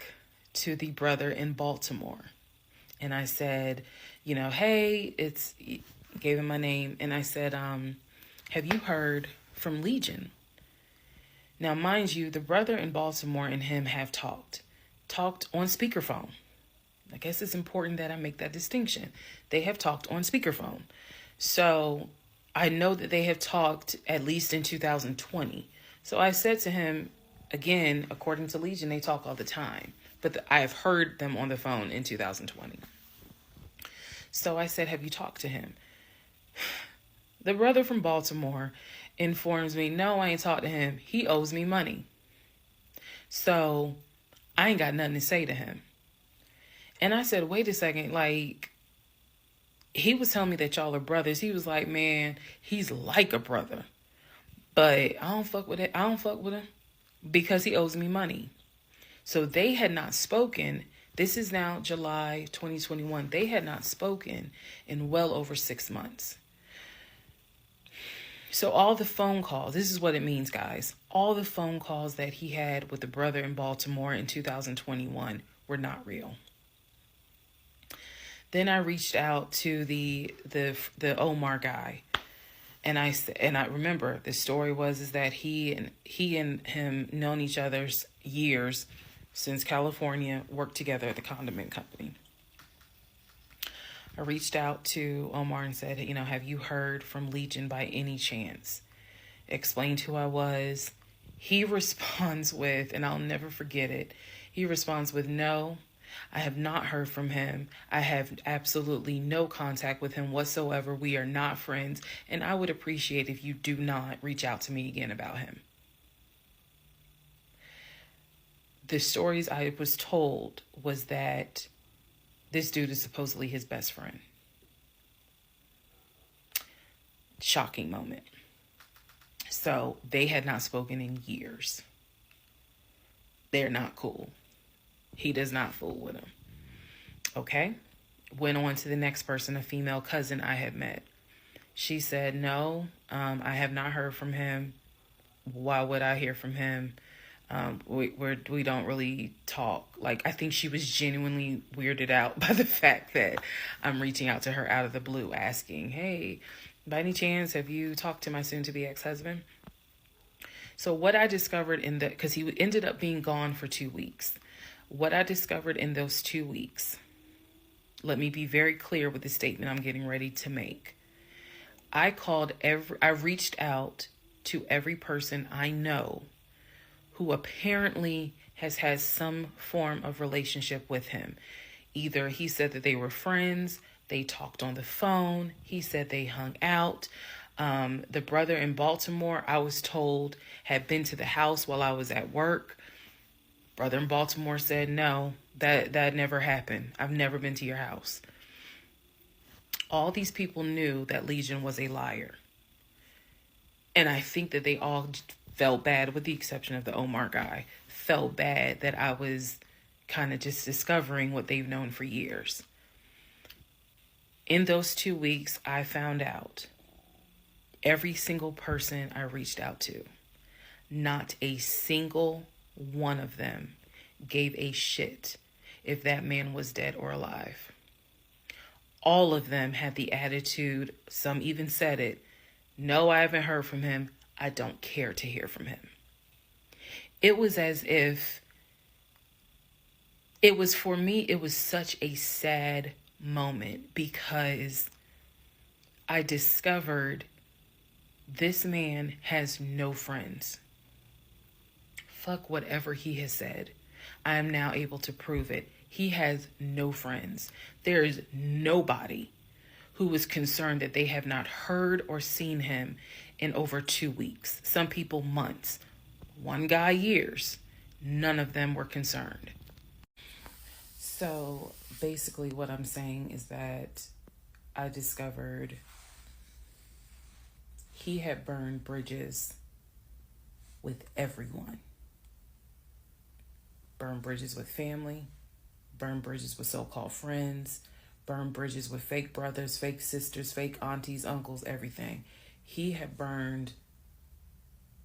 to the brother in Baltimore. And I said, hey, gave him my name. And I said, have you heard from Legion? Now, mind you, the brother in Baltimore and him have talked on speakerphone. I guess it's important that I make that distinction. They have talked on speakerphone. So I know that they have talked at least in 2020. So I said to him, again, according to Legion, they talk all the time. But I have heard them on the phone in 2020. So I said, have you talked to him? The brother from Baltimore informs me, no, I ain't talked to him. He owes me money. So I ain't got nothing to say to him. And I said, wait a second, he was telling me that y'all are brothers. He was like, man, he's like a brother. But I don't fuck with it. I don't fuck with him because he owes me money. So they had not spoken. This is now July 2021. They had not spoken in well over 6 months. So all the phone calls, this is what it means, guys. All the phone calls that he had with the brother in Baltimore in 2021 were not real. Then I reached out to the Omar guy, and I remember the story was that he and him known each other's years since California, worked together at the condiment company. I reached out to Omar and said, have you heard from Legion by any chance? Explained who I was. He responds with, and I'll never forget it. He responds with, no. I have not heard from him. I have absolutely no contact with him whatsoever. We are not friends, and I would appreciate if you do not reach out to me again about him. The stories I was told was that this dude is supposedly his best friend. Shocking moment. So they had not spoken in years. They're not cool. He does not fool with him. Okay. Went on to the next person, a female cousin I had met. She said, no, I have not heard from him. Why would I hear from him? We don't really talk. I think she was genuinely weirded out by the fact that I'm reaching out to her out of the blue, asking, hey, by any chance, have you talked to my soon-to-be ex-husband? So what I discovered because he ended up being gone for 2 weeks. What I discovered in those 2 weeks, let me be very clear with the statement I'm getting ready to make. I reached out to every person I know who apparently has had some form of relationship with him. Either he said that they were friends, they talked on the phone, he said they hung out. The brother in Baltimore, I was told, had been to the house while I was at work. Brother in Baltimore said, no, that never happened. I've never been to your house. All these people knew that Legion was a liar. And I think that they all felt bad, with the exception of the Omar guy, felt bad that I was kind of just discovering what they've known for years. In those 2 weeks, I found out every single person I reached out to, not a single one of them gave a shit if that man was dead or alive. All of them had the attitude, some even said it, no, I haven't heard from him. I don't care to hear from him. It was as if, for me, it was such a sad moment because I discovered this man has no friends. Fuck whatever he has said. I am now able to prove it. He has no friends. There is nobody who is concerned that they have not heard or seen him in over 2 weeks. Some people months. One guy years. None of them were concerned. So basically what I'm saying is that I discovered he had burned bridges with everyone. Burned bridges with family, burned bridges with so-called friends, burned bridges with fake brothers, fake sisters, fake aunties, uncles, everything. He had burned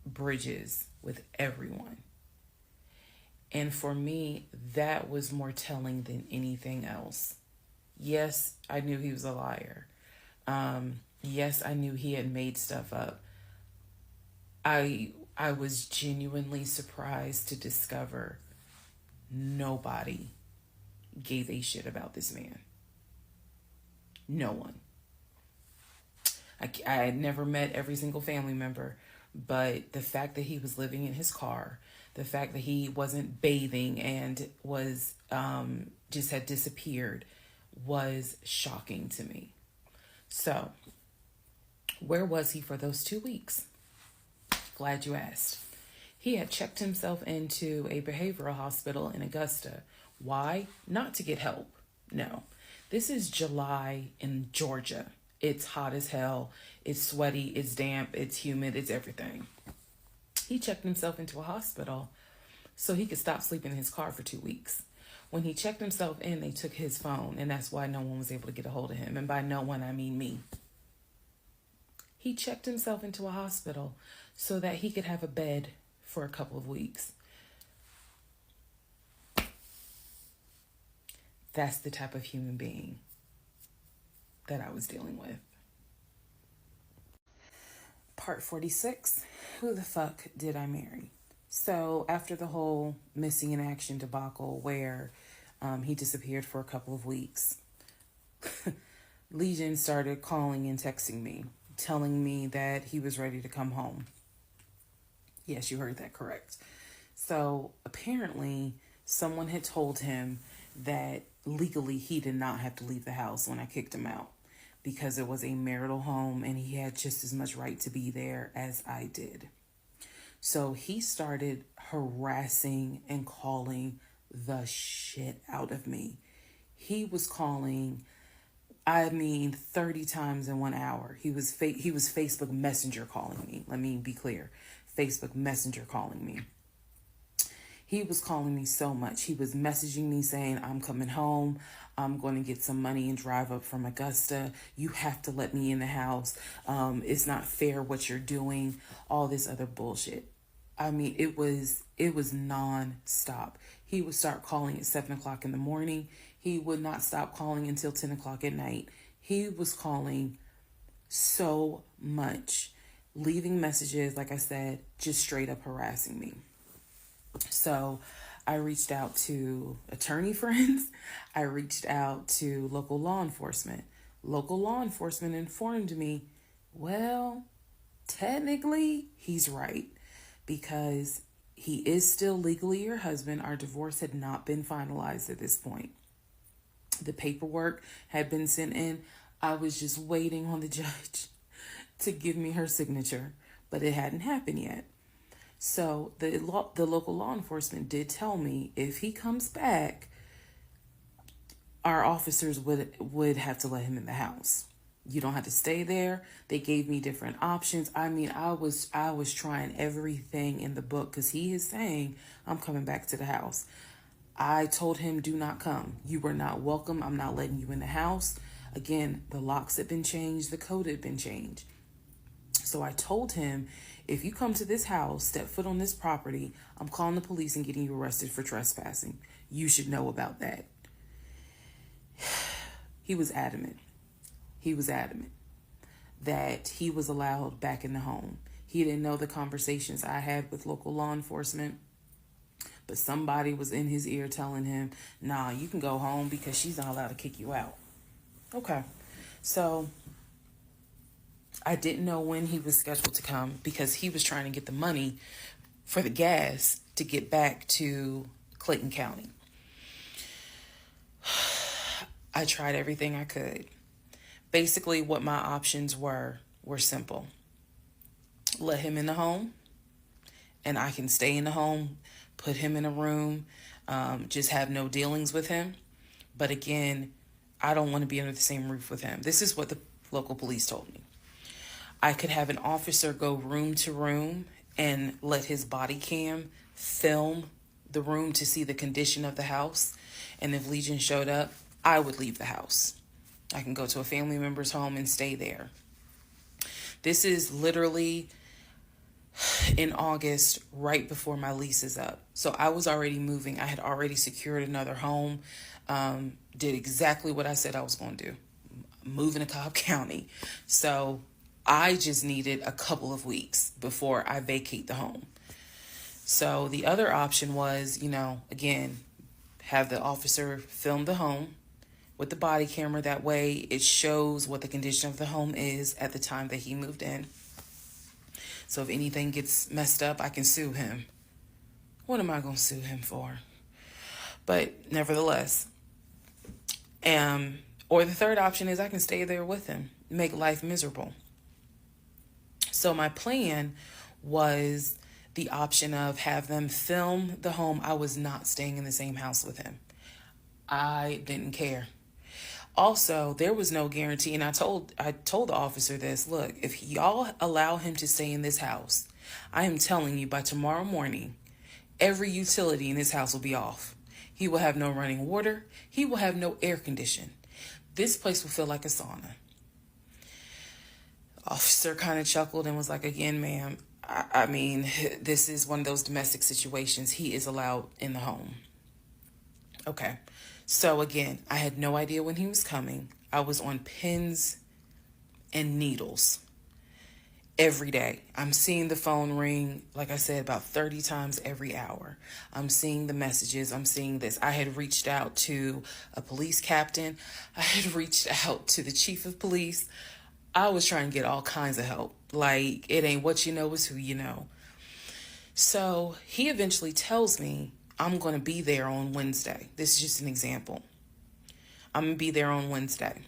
bridges with everyone. And for me, that was more telling than anything else. Yes, I knew he was a liar. Yes, I knew he had made stuff up. I was genuinely surprised to discover nobody gave a shit about this man. No one. I had never met every single family member, but the fact that he was living in his car, the fact that he wasn't bathing and was just had disappeared was shocking to me. So, where was he for those 2 weeks? Glad you asked. He had checked himself into a behavioral hospital in Augusta. Why? Not to get help. No. This is July in Georgia. It's hot as hell. It's sweaty. It's damp. It's humid. It's everything. He checked himself into a hospital so he could stop sleeping in his car for 2 weeks. When he checked himself in, they took his phone, and that's why no one was able to get a hold of him. And by no one, I mean me. He checked himself into a hospital so that he could have a bed for a couple of weeks. That's the type of human being that I was dealing with. Part 46, who the fuck did I marry? So after the whole missing in action debacle where he disappeared for a couple of weeks, Legion started calling and texting me, telling me that he was ready to come home. Yes, you heard that correct. So apparently someone had told him that legally he did not have to leave the house when I kicked him out because it was a marital home and he had just as much right to be there as I did. So he started harassing and calling the shit out of me. He was calling, 30 times in 1 hour. He was Facebook Messenger calling me. Let me be clear. Facebook Messenger calling me. He was calling me so much. He was messaging me saying, I'm coming home. I'm going to get some money and drive up from Augusta. You have to let me in the house. It's not fair what you're doing. All this other bullshit. It was non-stop. He would start calling at 7 o'clock in the morning. He would not stop calling until 10 o'clock at night. He was calling so much, leaving messages, like I said, just straight up harassing me. So I reached out to attorney friends. I reached out to local law enforcement. Local law enforcement informed me, well, technically he's right because he is still legally your husband. Our divorce had not been finalized at this point. The paperwork had been sent in. I was just waiting on the judge to give me her signature, but it hadn't happened yet. So the local law enforcement did tell me if he comes back, our officers would have to let him in the house. You don't have to stay there. They gave me different options. I was trying everything in the book because he is saying I'm coming back to the house. I told him, do not come. You were not welcome. I'm not letting you in the house. Again, the locks had been changed. The code had been changed. So I told him, if you come to this house, step foot on this property, I'm calling the police and getting you arrested for trespassing. You should know about that. He was adamant. He was adamant that he was allowed back in the home. He didn't know the conversations I had with local law enforcement, but somebody was in his ear telling him, nah, you can go home because she's not allowed to kick you out. Okay. So I didn't know when he was scheduled to come because he was trying to get the money for the gas to get back to Clayton County. I tried everything I could. Basically, what my options were simple. Let him in the home, and I can stay in the home, put him in a room, just have no dealings with him. But again, I don't want to be under the same roof with him. This is what the local police told me. I could have an officer go room to room and let his body cam film the room to see the condition of the house. And if Legion showed up, I would leave the house. I can go to a family member's home and stay there. This is literally in August, right before my lease is up. So I was already moving. I had already secured another home, did exactly what I said I was going to do, moving to Cobb County. So I just needed a couple of weeks before I vacate the home. So the other option was, again, have the officer film the home with the body camera. That way it shows what the condition of the home is at the time that he moved in. So if anything gets messed up, I can sue him. What am I going to sue him for? But nevertheless, or the third option is I can stay there with him, make life miserable. So my plan was the option of have them film the home. I was not staying in the same house with him. I didn't care. Also, there was no guarantee, and I told the officer this, look, if y'all allow him to stay in this house, I am telling you by tomorrow morning, every utility in this house will be off. He will have no running water. He will have no air condition. This place will feel like a sauna. Officer kind of chuckled and was like, again, ma'am, I mean, this is one of those domestic situations. He is allowed in the home. Okay. So again, I had no idea when he was coming. I was on pins and needles every day. I'm seeing the phone ring, like I said, about 30 times every hour. I'm seeing the messages. I'm seeing this. I had reached out to a police captain. I had reached out to the chief of police. I was trying to get all kinds of help. Like, it ain't what you know, it's who you know. So he eventually tells me, I'm going to be there on Wednesday. This is just an example. I'm going to be there on Wednesday.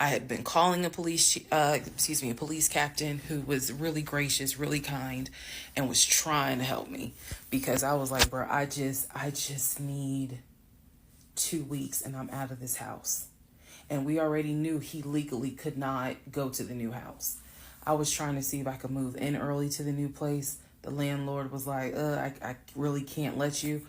I had been calling a police captain who was really gracious, really kind, and was trying to help me because I was like, bro, I just need 2 weeks and I'm out of this house. And we already knew he legally could not go to the new house. I was trying to see if I could move in early to the new place. The landlord was like, I really can't let you.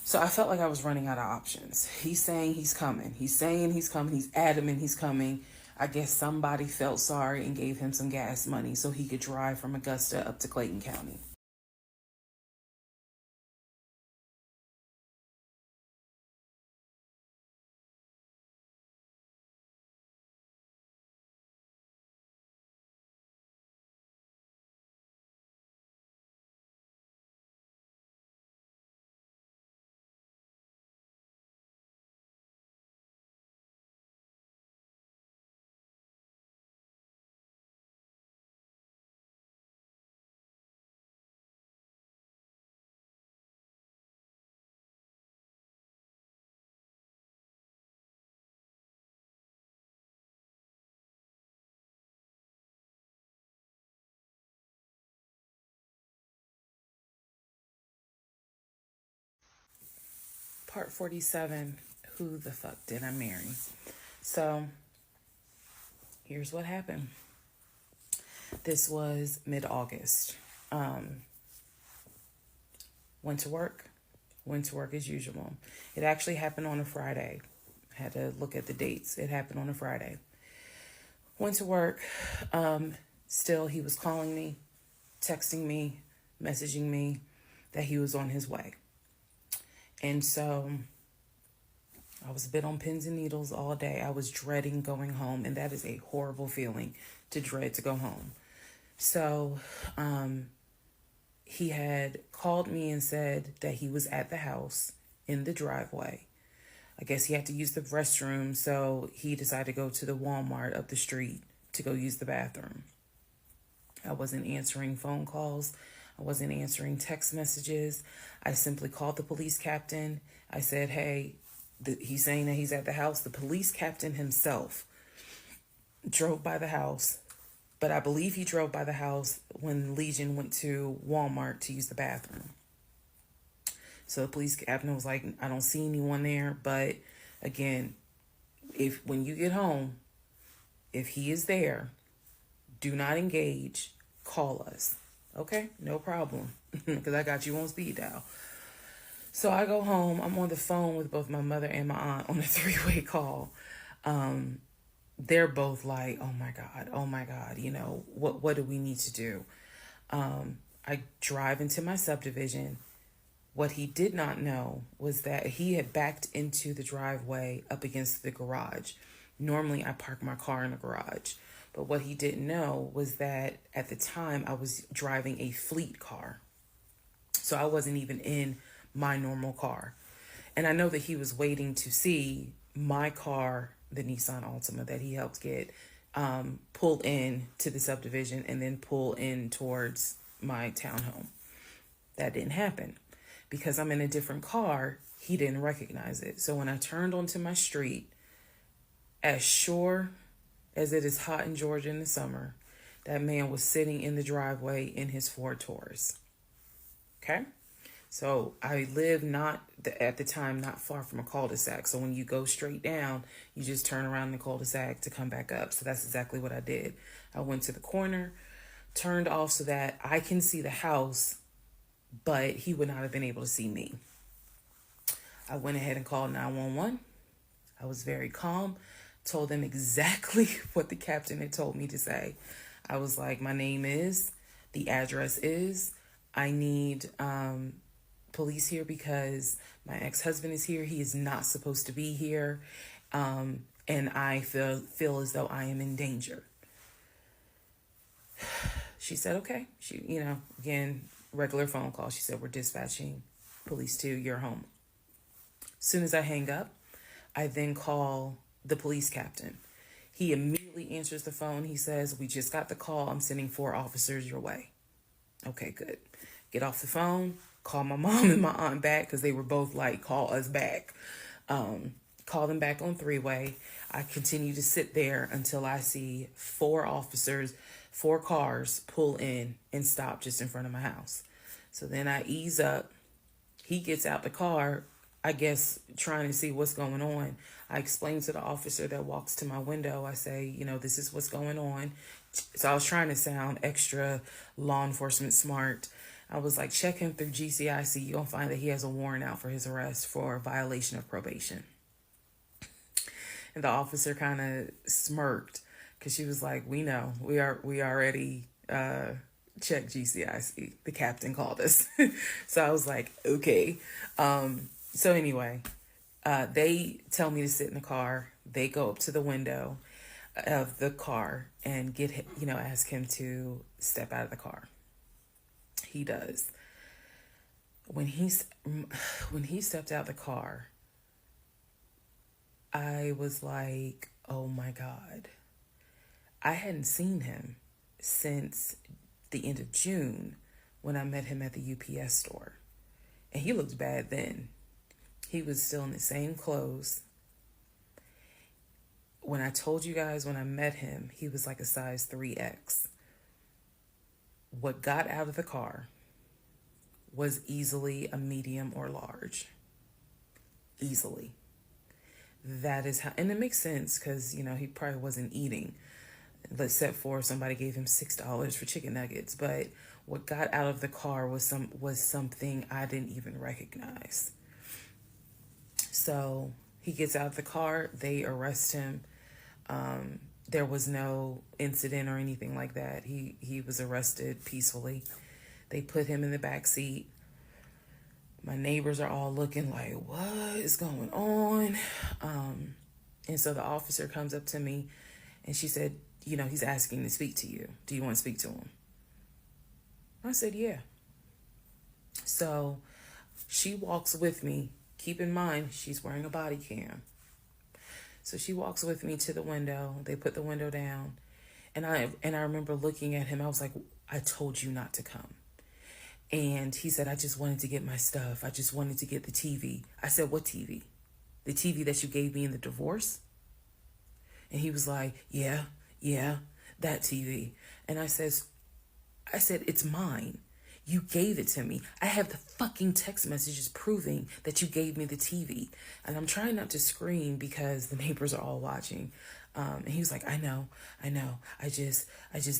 So I felt like I was running out of options. He's saying he's coming. He's saying he's coming. He's adamant he's coming. I guess somebody felt sorry and gave him some gas money so he could drive from Augusta up to Clayton County. Part 47, who the fuck did I marry? So here's what happened. This was mid-August. Went to work as usual. It actually happened on a Friday. I had to look at the dates. It happened on a Friday. Went to work. Still, he was calling me, texting me, messaging me that he was on his way. And so I was a bit on pins and needles all day. I was dreading going home, and that is a horrible feeling to dread to go home. So he had called me and said that he was at the house in the driveway. I guess he had to use the restroom, so he decided to go to the Walmart up the street to go use the bathroom. I wasn't answering phone calls. I wasn't answering text messages. I simply called the police captain. I said, hey, he's saying that he's at the house. The police captain himself drove by the house, but I believe he drove by the house when Legion went to Walmart to use the bathroom. So the police captain was like, I don't see anyone there, but again, when you get home, if he is there, do not engage, call us. Okay, no problem, because I got you on speed dial. So I go home. I'm on the phone with both my mother and my aunt on a 3-way call. They're both like, oh my God, what do we need to do? I drive into my subdivision. What he did not know was that he had backed into the driveway up against the garage. Normally I park my car in the garage. But what he didn't know was that at the time I was driving a fleet car. So I wasn't even in my normal car. And I know that he was waiting to see my car, the Nissan Altima that he helped get, pull in to the subdivision and then pull in towards my townhome. That didn't happen. Because I'm in a different car, he didn't recognize it. So when I turned onto my street, as sure as it is hot in Georgia in the summer, that man was sitting in the driveway in his Ford Taurus. Okay? So I live at the time not far from a cul-de-sac. So when you go straight down, you just turn around the cul-de-sac to come back up. So that's exactly what I did. I went to the corner, turned off so that I can see the house, but he would not have been able to see me. I went ahead and called 911. I was very calm, told them exactly what the captain had told me to say. I was like, my name is, the address is, I need police here because my ex-husband is here. He is not supposed to be here. And I feel as though I am in danger. She said, okay. She, again, regular phone call. She said, we're dispatching police to your home. As soon as I hang up, I then call the police captain. He immediately answers the phone. He says, we just got the call. I'm sending 4 officers your way. Okay, good. Get off the phone. Call my mom and my aunt back because they were both like, call us back. Call them back on 3-way. I continue to sit there until I see 4 officers, 4 cars pull in and stop just in front of my house. So then I ease up. He gets out the car, I guess, trying to see what's going on. I explain to the officer that walks to my window. I say, this is what's going on. So I was trying to sound extra law enforcement smart. I was like, check him through GCIC. You're going to find that he has a warrant out for his arrest for violation of probation. And the officer kind of smirked because she was like, we know. We already checked GCIC. The captain called us. So I was like, okay. So anyway, they tell me to sit in the car. They go up to the window of the car and ask him to step out of the car. He does. When he stepped out the car, I was like, oh my God. I hadn't seen him since the end of June when I met him at the UPS store. And he looked bad then. He was still in the same clothes. When I told you guys when I met him, he was like a size 3X. What got out of the car was easily a medium or large. Easily. That is how, and it makes sense because, he probably wasn't eating. Except for somebody gave him $6 for chicken nuggets. But what got out of the car was something I didn't even recognize. So he gets out of the car. They arrest him. There was no incident or anything like that. He was arrested peacefully. They put him in the back seat. My neighbors are all looking like, what is going on? And so the officer comes up to me and she said, he's asking to speak to you. Do you want to speak to him? I said, yeah. So she walks with me keep in mind, she's wearing a body cam. So she walks with me to the window. They put the window down. And I remember looking at him. I was like, I told you not to come. And he said, I just wanted to get my stuff. I just wanted to get the TV. I said, what TV? The TV that you gave me in the divorce? And he was like, yeah, that TV. And I said, it's mine. You gave it to me. I have the fucking text messages proving that you gave me the TV. And I'm trying not to scream because the neighbors are all watching. And he was like, I know. I just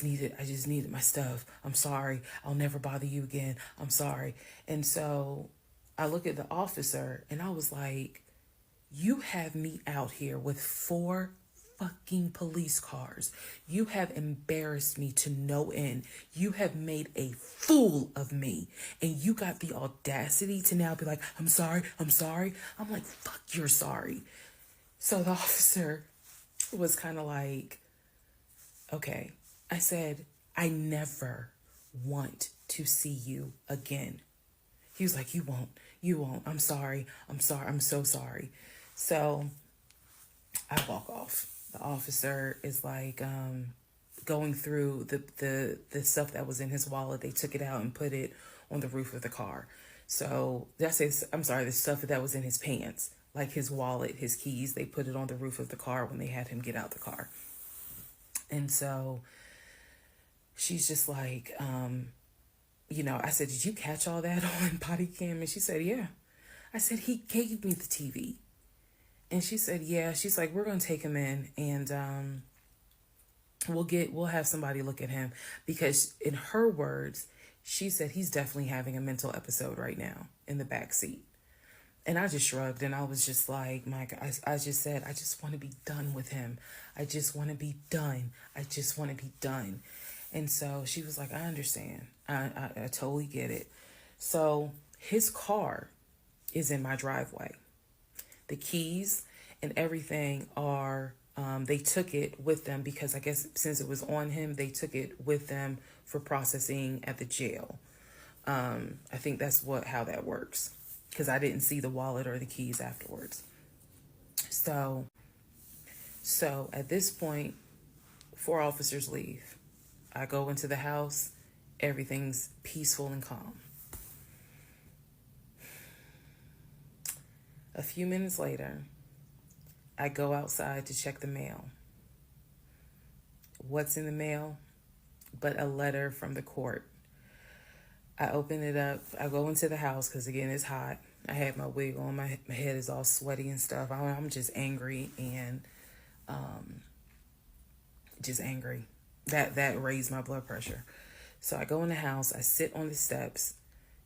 needed my stuff. I'm sorry. I'll never bother you again. I'm sorry. And so I look at the officer and I was like, you have me out here with 4 fucking police cars. You have embarrassed me to no end. You have made a fool of me. And you got the audacity to now be like, I'm sorry. I'm like, fuck, you're sorry. So the officer was kind of like, okay. I said, I never want to see you again. He was like, you won't. I'm sorry. I'm so sorry. So I walk off. The officer is like going through the stuff that was in his wallet. They took it out and put it on the roof of the car. So the stuff that was in his pants, like his wallet, his keys, they put it on the roof of the car when they had him get out the car. And so she's just like, I said, did you catch all that on body cam? And she said, yeah. I said, he gave me the TV. And she said, yeah. She's like, we're going to take him in and we'll have somebody look at him, because in her words, she said he's definitely having a mental episode right now in the back seat. And I just shrugged and I was just like, my God, I just said, I just want to be done with him. I just want to be done. And so she was like, I understand. I totally get it. So his car is in my driveway. The keys and everything are, they took it with them because I guess since it was on him, they took it with them for processing at the jail. I think that's how that works, because I didn't see the wallet or the keys afterwards. So at this point, 4 officers leave. I go into the house. Everything's peaceful and calm. A few minutes later, I go outside to check the mail. What's in the mail but a letter from the court? I open it up. I go into the house because, again, it's hot. I had my wig on. My head is all sweaty and stuff. I'm just angry and just angry. That raised my blood pressure. So I go in the house. I sit on the steps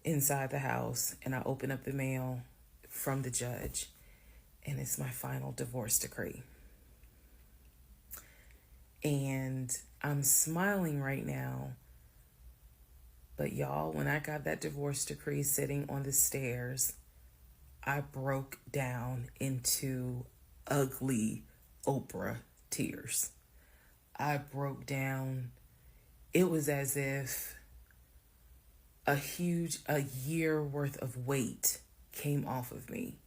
inside the house and I open up the mail from the judge, and it's my final divorce decree. And I'm smiling right now, but y'all, when I got that divorce decree sitting on the stairs, I broke down into ugly Oprah tears. I broke down. It was as if a year worth of weight came off of me.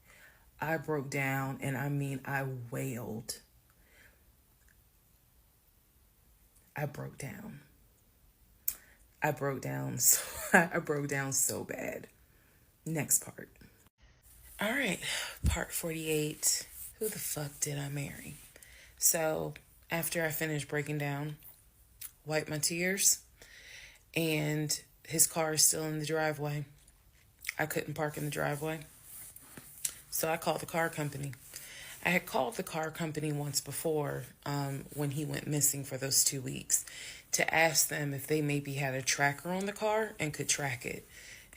I broke down, and I mean, I wailed. I broke down. I broke down so bad. Next part. All right, part 48. Who the fuck did I marry? So after I finished breaking down, wiped my tears, and his car is still in the driveway. I couldn't park in the driveway. So I called the car company. I had called the car company once before when he went missing for those 2 weeks to ask them if they maybe had a tracker on the car and could track it.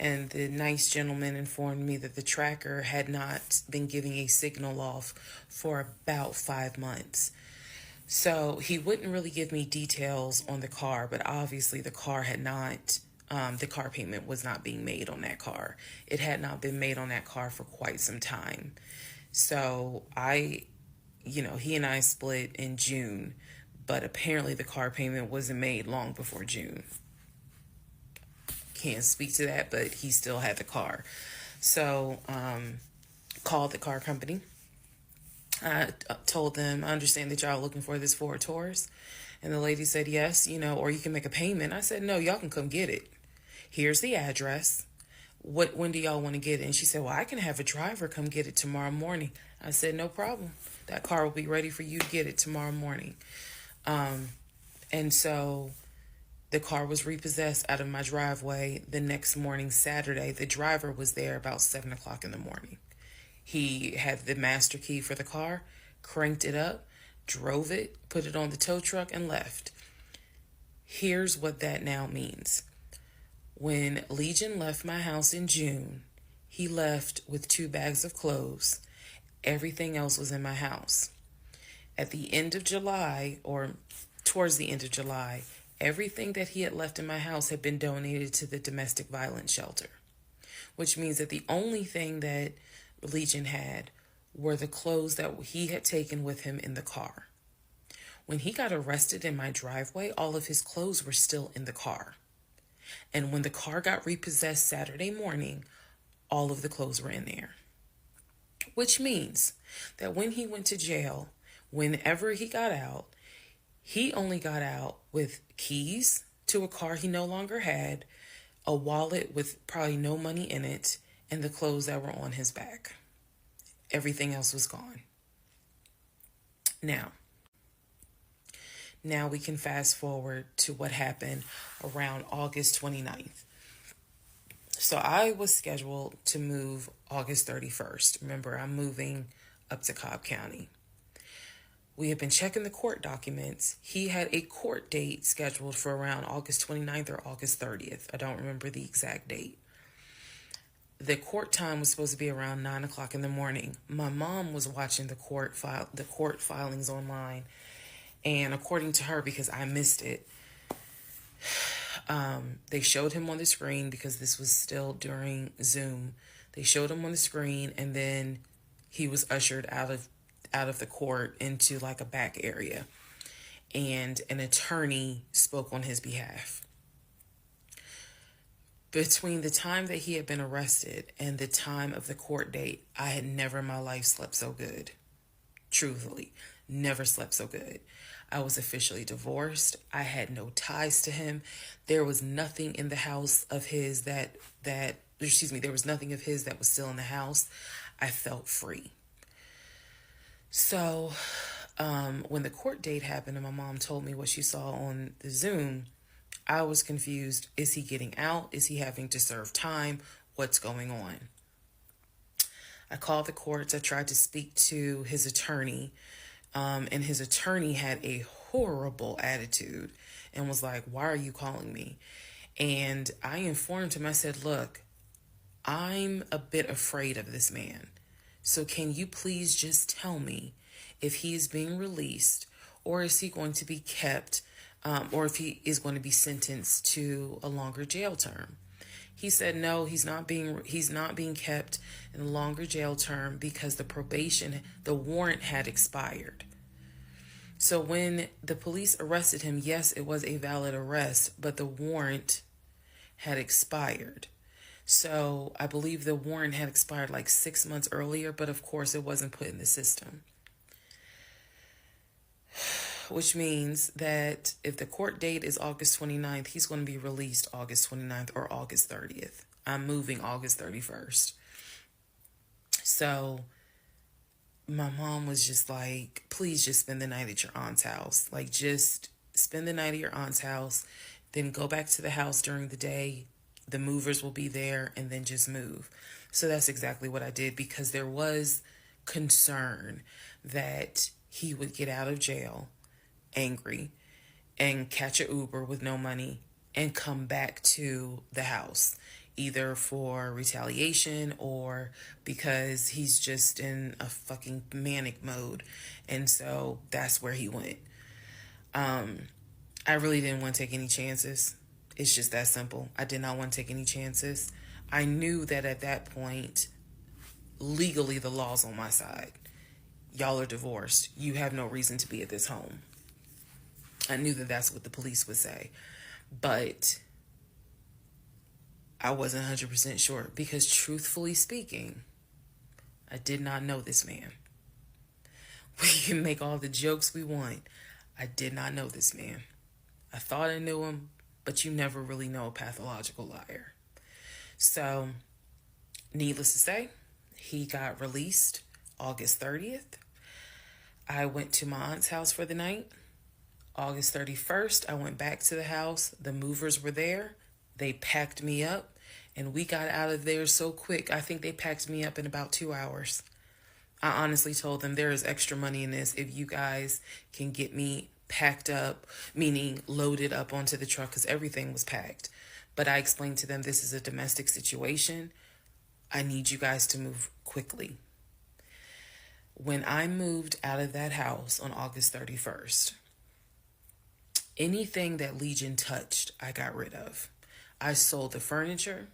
And the nice gentleman informed me that the tracker had not been giving a signal off for about 5 months. So he wouldn't really give me details on the car, but obviously the car had not, the car payment was not being made on that car. It had not been made on that car for quite some time. So he and I split in June, but apparently the car payment wasn't made long before June. Can't speak to that, but he still had the car. So Called the car company. I told them, I understand that y'all are looking for this Ford Taurus. And the lady said, yes, or you can make a payment. I said, no, y'all can come get it. Here's the address. When do y'all want to get it? And she said, well, I can have a driver come get it tomorrow morning. I said, no problem. That car will be ready for you to get it tomorrow morning. And so the car was repossessed out of my driveway the next morning, Saturday. The driver was there about 7 o'clock in the morning. He had the master key for the car, cranked it up, drove it, put it on the tow truck, and left. Here's what that now means. When Legion left my house in June, he left with 2 bags of clothes. Everything else was in my house. At the end of July, or towards the end of July, everything that he had left in my house had been donated to the domestic violence shelter, which means that the only thing that Legion had were the clothes that he had taken with him in the car. When he got arrested in my driveway, all of his clothes were still in the car. And when the car got repossessed Saturday morning, all of the clothes were in there. Which means that when he went to jail, whenever he got out, he only got out with keys to a car he no longer had, a wallet with probably no money in it, and the clothes that were on his back. Everything else was gone. Now we can fast forward to what happened around August 29th. So I was scheduled to move August 31st. Remember, I'm moving up to Cobb County. We had been checking the court documents. He had a court date scheduled for around August 29th or August 30th. I don't remember the exact date. The court time was supposed to be around 9 o'clock in the morning. My mom was watching the court filings online. And according to her, because I missed it, they showed him on the screen because this was still during Zoom. They showed him on the screen, and then he was ushered out of the court into like a back area. And an attorney spoke on his behalf. Between the time that he had been arrested and the time of the court date, I had never in my life slept so good. Truthfully, never slept so good. I was officially divorced. I had no ties to him. There was nothing in the house of his there was nothing of his that was still in the house. I felt free. So, when the court date happened and my mom told me what she saw on the Zoom, I was confused. Is he getting out? Is he having to serve time? What's going on? I called the courts. I tried to speak to his attorney, and his attorney had a horrible attitude and was like, why are you calling me? And I informed him, I said, look, I'm a bit afraid of this man. So can you please just tell me if he is being released, or is he going to be kept, or if he is going to be sentenced to a longer jail term? He said no, he's not being kept in a longer jail term because the warrant had expired. So when the police arrested him, yes, it was a valid arrest, but the warrant had expired. So I believe the warrant had expired like 6 months earlier, but of course it wasn't put in the system. Which means that if the court date is August 29th, he's going to be released August 29th or August 30th. I'm moving August 31st. So my mom was just like, please just spend the night at your aunt's house. Like, just spend the night at your aunt's house, then go back to the house during the day. The movers will be there, and then just move. So that's exactly what I did, because there was concern that he would get out of jail angry and catch an Uber with no money and come back to the house, either for retaliation or because he's just in a fucking manic mode. And so that's where he went. I really didn't want to take any chances. It's just that simple. I did not want to take any chances. I knew that at that point, legally, the law's on my side. Y'all are divorced. You have no reason to be at this home. I knew that that's what the police would say. But I wasn't 100% sure, because truthfully speaking, I did not know this man. We can make all the jokes we want. I did not know this man. I thought I knew him, but you never really know a pathological liar. So, needless to say, he got released August 30th. I went to my aunt's house for the night. August 31st, I went back to the house. The movers were there. They packed me up, and we got out of there so quick. I think they packed me up in about 2 hours. I honestly told them there is extra money in this if you guys can get me packed up, meaning loaded up onto the truck, because everything was packed. But I explained to them, this is a domestic situation. I need you guys to move quickly. When I moved out of that house on August 31st, anything that Legion touched, I got rid of. I sold the furniture.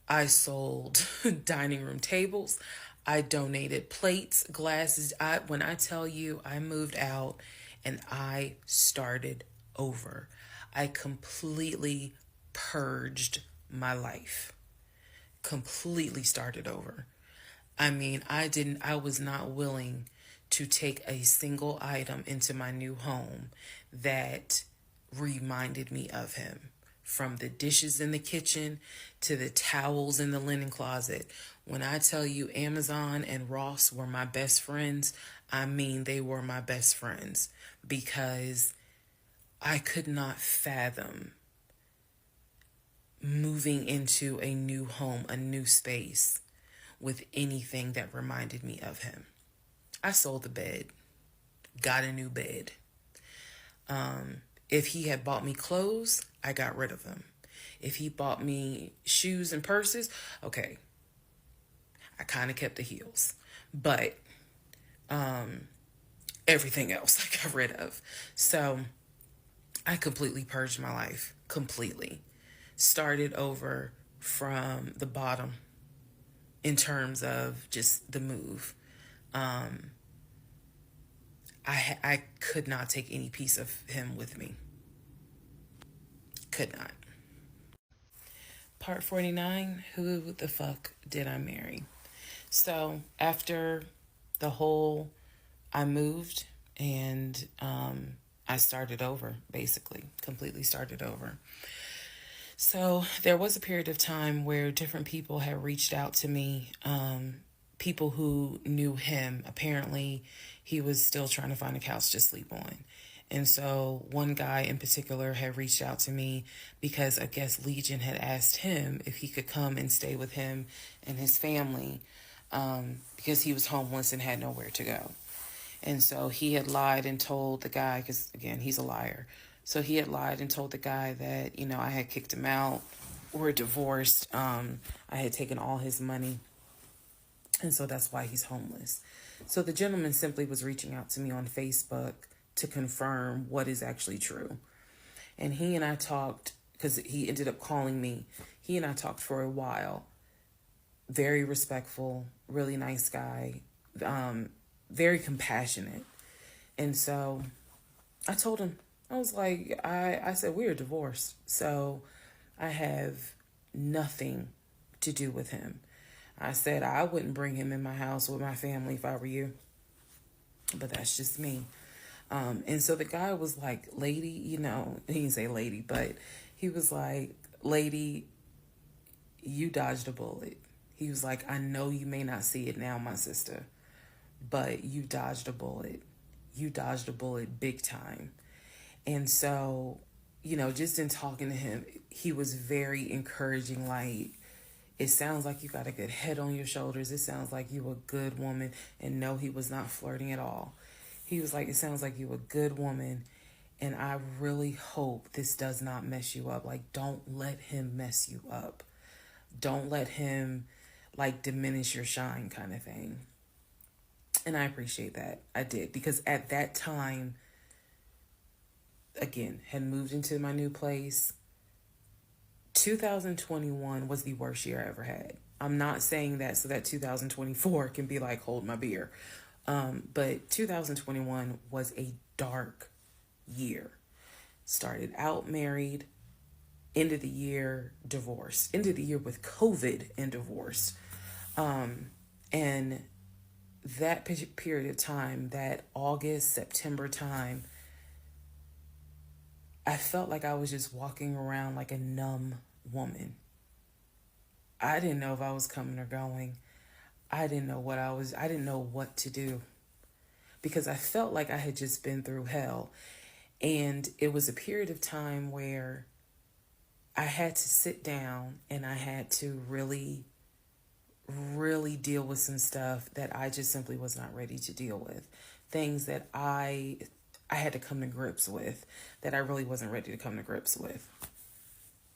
I sold dining room tables. I donated plates, glasses. When I tell you I moved out and I started over, I completely purged my life. Completely started over. I mean, I was not willing to take a single item into my new home that reminded me of him. From the dishes in the kitchen to the towels in the linen closet. When I tell you Amazon and Ross were my best friends, I mean they were my best friends, because I could not fathom moving into a new home, a new space, with anything that reminded me of him. I sold the bed, got a new bed. If he had bought me clothes, I got rid of them. If he bought me shoes and purses, okay, I kind of kept the heels. But everything else I got rid of. So I completely purged my life. Completely. Started over from the bottom in terms of just the move. I could not take any piece of him with me. Could not. Part 49, who the fuck did I marry? So after the whole, I moved and I started over, basically, completely started over. So there was a period of time where different people had reached out to me, people who knew him. Apparently, he was still trying to find a couch to sleep on. And so one guy in particular had reached out to me because I guess Legion had asked him if he could come and stay with him and his family, because he was homeless and had nowhere to go. And so he had lied and told the guy, because again, he's a liar. So he had lied and told the guy that, I had kicked him out. We're divorced. I had taken all his money. And so that's why he's homeless. So the gentleman simply was reaching out to me on Facebook to confirm what is actually true. And he and I talked, because he ended up calling me. He and I talked for a while. Very respectful, really nice guy, very compassionate. And so I told him, I was like, I said, we're divorced. So I have nothing to do with him. I said, I wouldn't bring him in my house with my family if I were you. But that's just me. And so the guy was like, lady, he didn't say lady, but he was like, lady, you dodged a bullet. He was like, I know you may not see it now, my sister, but you dodged a bullet. You dodged a bullet big time. And so, just in talking to him, he was very encouraging. Like, it sounds like you got a good head on your shoulders. It sounds like you a good woman. And no, he was not flirting at all. He was like, it sounds like you a good woman. And I really hope this does not mess you up. Like, don't let him mess you up. Don't let him, diminish your shine kind of thing. And I appreciate that. I did. Because at that time, again, had moved into my new place. 2021 was the worst year I ever had. I'm not saying that so that 2024 can be like, hold my beer. But 2021 was a dark year. Started out married, end of the year divorced, end of the year with COVID and divorce. And that period of time, that August, September time, I felt like I was just walking around like a numb woman. I didn't know if I was coming or going. I didn't know I didn't know what to do because I felt like I had just been through hell. And it was a period of time where I had to sit down and I had to really, really deal with some stuff that I just simply was not ready to deal with. Things that I had to come to grips with that I really wasn't ready to come to grips with.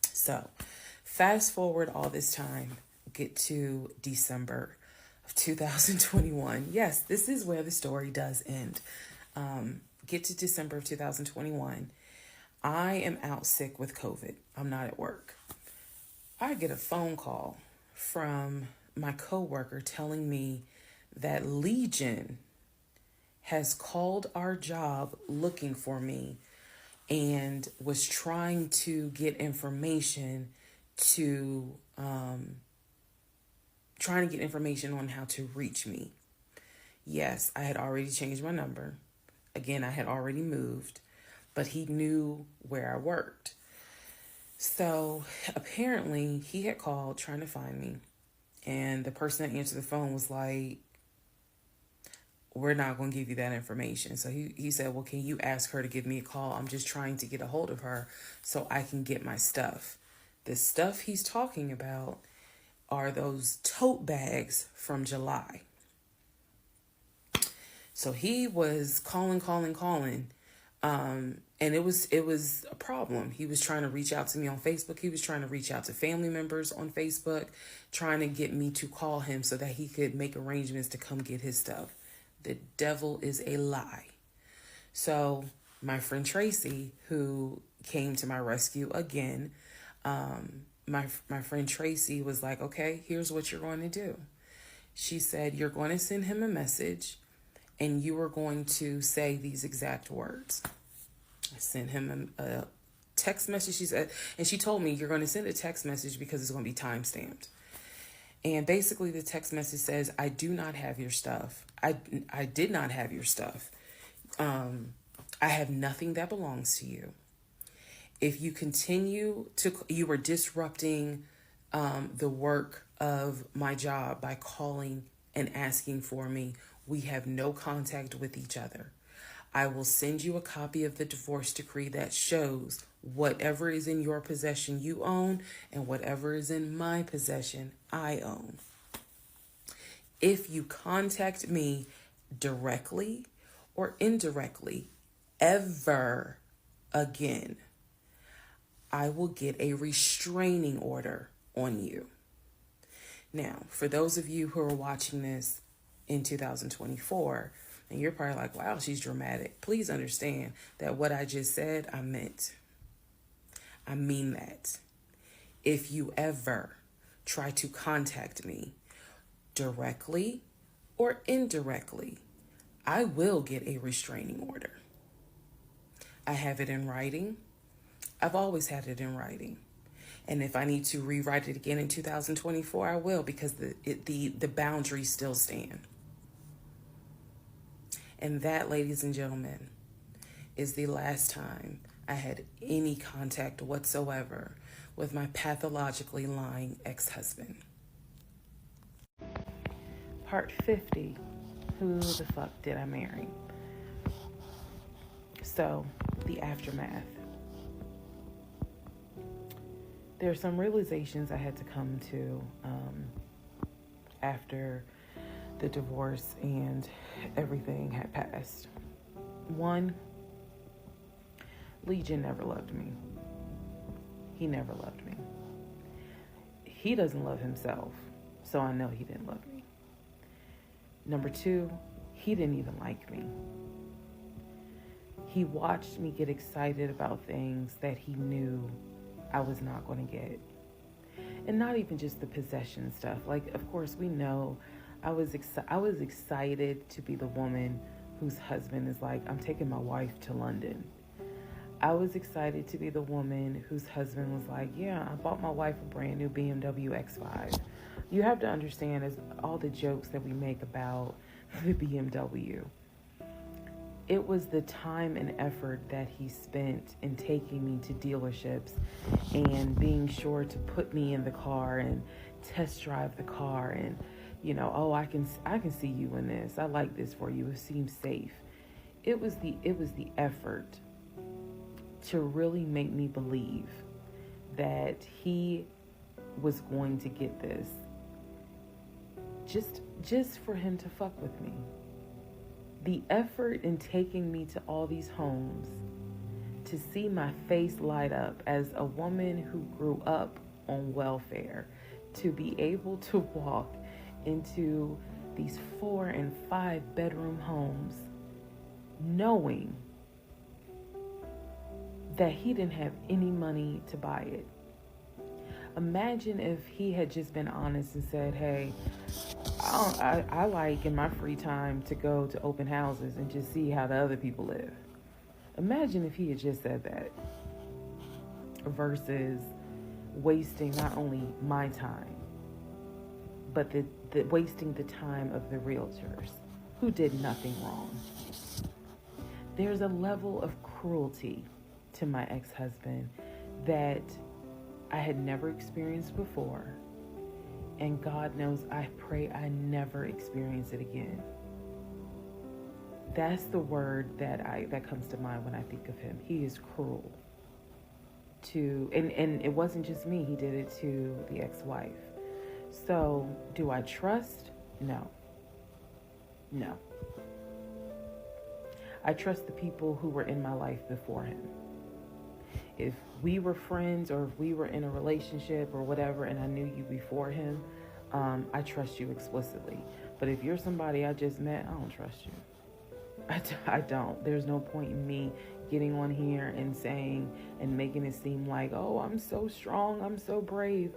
So, fast forward all this time, get to December of 2021. Yes, this is where the story does end. Get to December of 2021. I am out sick with COVID. I'm not at work. I get a phone call from my coworker telling me that Legion has called our job looking for me and was trying to get information on how to reach me. Yes, I had already changed my number. Again, I had already moved, but he knew where I worked. So apparently he had called trying to find me, and the person that answered the phone was like, we're not going to give you that information. So he said, well, can you ask her to give me a call? I'm just trying to get a hold of her so I can get my stuff. The stuff he's talking about are those tote bags from July. So he was calling. And it was a problem. He was trying to reach out to me on Facebook. He was trying to reach out to family members on Facebook, trying to get me to call him so that he could make arrangements to come get his stuff. The devil is a lie. So my friend Tracy, who came to my rescue again, my friend Tracy was like, okay, here's what you're going to do. She said, you're going to send him a message and you are going to say these exact words. I sent him a text message. She said, and she told me, you're going to send a text message because it's going to be time-stamped. And basically the text message says, I do not have your stuff. I did not have your stuff. I have nothing that belongs to you. If you continue you are disrupting the work of my job by calling and asking for me. We have no contact with each other. I will send you a copy of the divorce decree that shows whatever is in your possession you own and whatever is in my possession I own. If you contact me directly or indirectly ever again, I will get a restraining order on you. Now, for those of you who are watching this in 2024, and you're probably like, wow, she's dramatic. Please understand that what I just said, I meant. I mean that. If you ever try to contact me directly or indirectly, I will get a restraining order. I have it in writing. I've always had it in writing. And if I need to rewrite it again in 2024, I will, because the boundaries still stand. And that, ladies and gentlemen, is the last time I had any contact whatsoever with my pathologically lying ex-husband. Part 50, who the fuck did I marry? So, the aftermath. There are some realizations I had to come to after the divorce and everything had passed. One, Legion never loved me. He never loved me. He doesn't love himself, so I know he didn't love me. Number two, he didn't even like me. He watched me get excited about things that he knew I was not going to get. And not even just the possession stuff. Like, of course, we know I was excited to be the woman whose husband is like, I'm taking my wife to London. I was excited to be the woman whose husband was like, yeah, I bought my wife a brand new BMW X5. You have to understand, as all the jokes that we make about the BMW. It was the time and effort that he spent in taking me to dealerships and being sure to put me in the car and test drive the car and, oh, I can see you in this. I like this for you. It seems safe. It was the effort to really make me believe that he was going to get this just for him to fuck with me. The effort in taking me to all these homes, to see my face light up as a woman who grew up on welfare, to be able to walk into these 4 and 5 bedroom homes knowing that he didn't have any money to buy it. Imagine if he had just been honest and said, hey, I like in my free time to go to open houses and just see how the other people live. Imagine if he had just said that versus wasting not only my time, but the wasting the time of the realtors who did nothing wrong. There's a level of cruelty to my ex-husband that I had never experienced before. And God knows, I pray I never experience it again. That's the word that comes to mind when I think of him. He is cruel. And it wasn't just me, he did it to the ex-wife. So, do I trust? No. I trust the people who were in my life before him. If we were friends or if we were in a relationship or whatever and I knew you before him, I trust you explicitly. But if you're somebody I just met, I don't trust you. I don't. There's no point in me getting on here and saying and making it seem like, oh, I'm so strong, I'm so brave.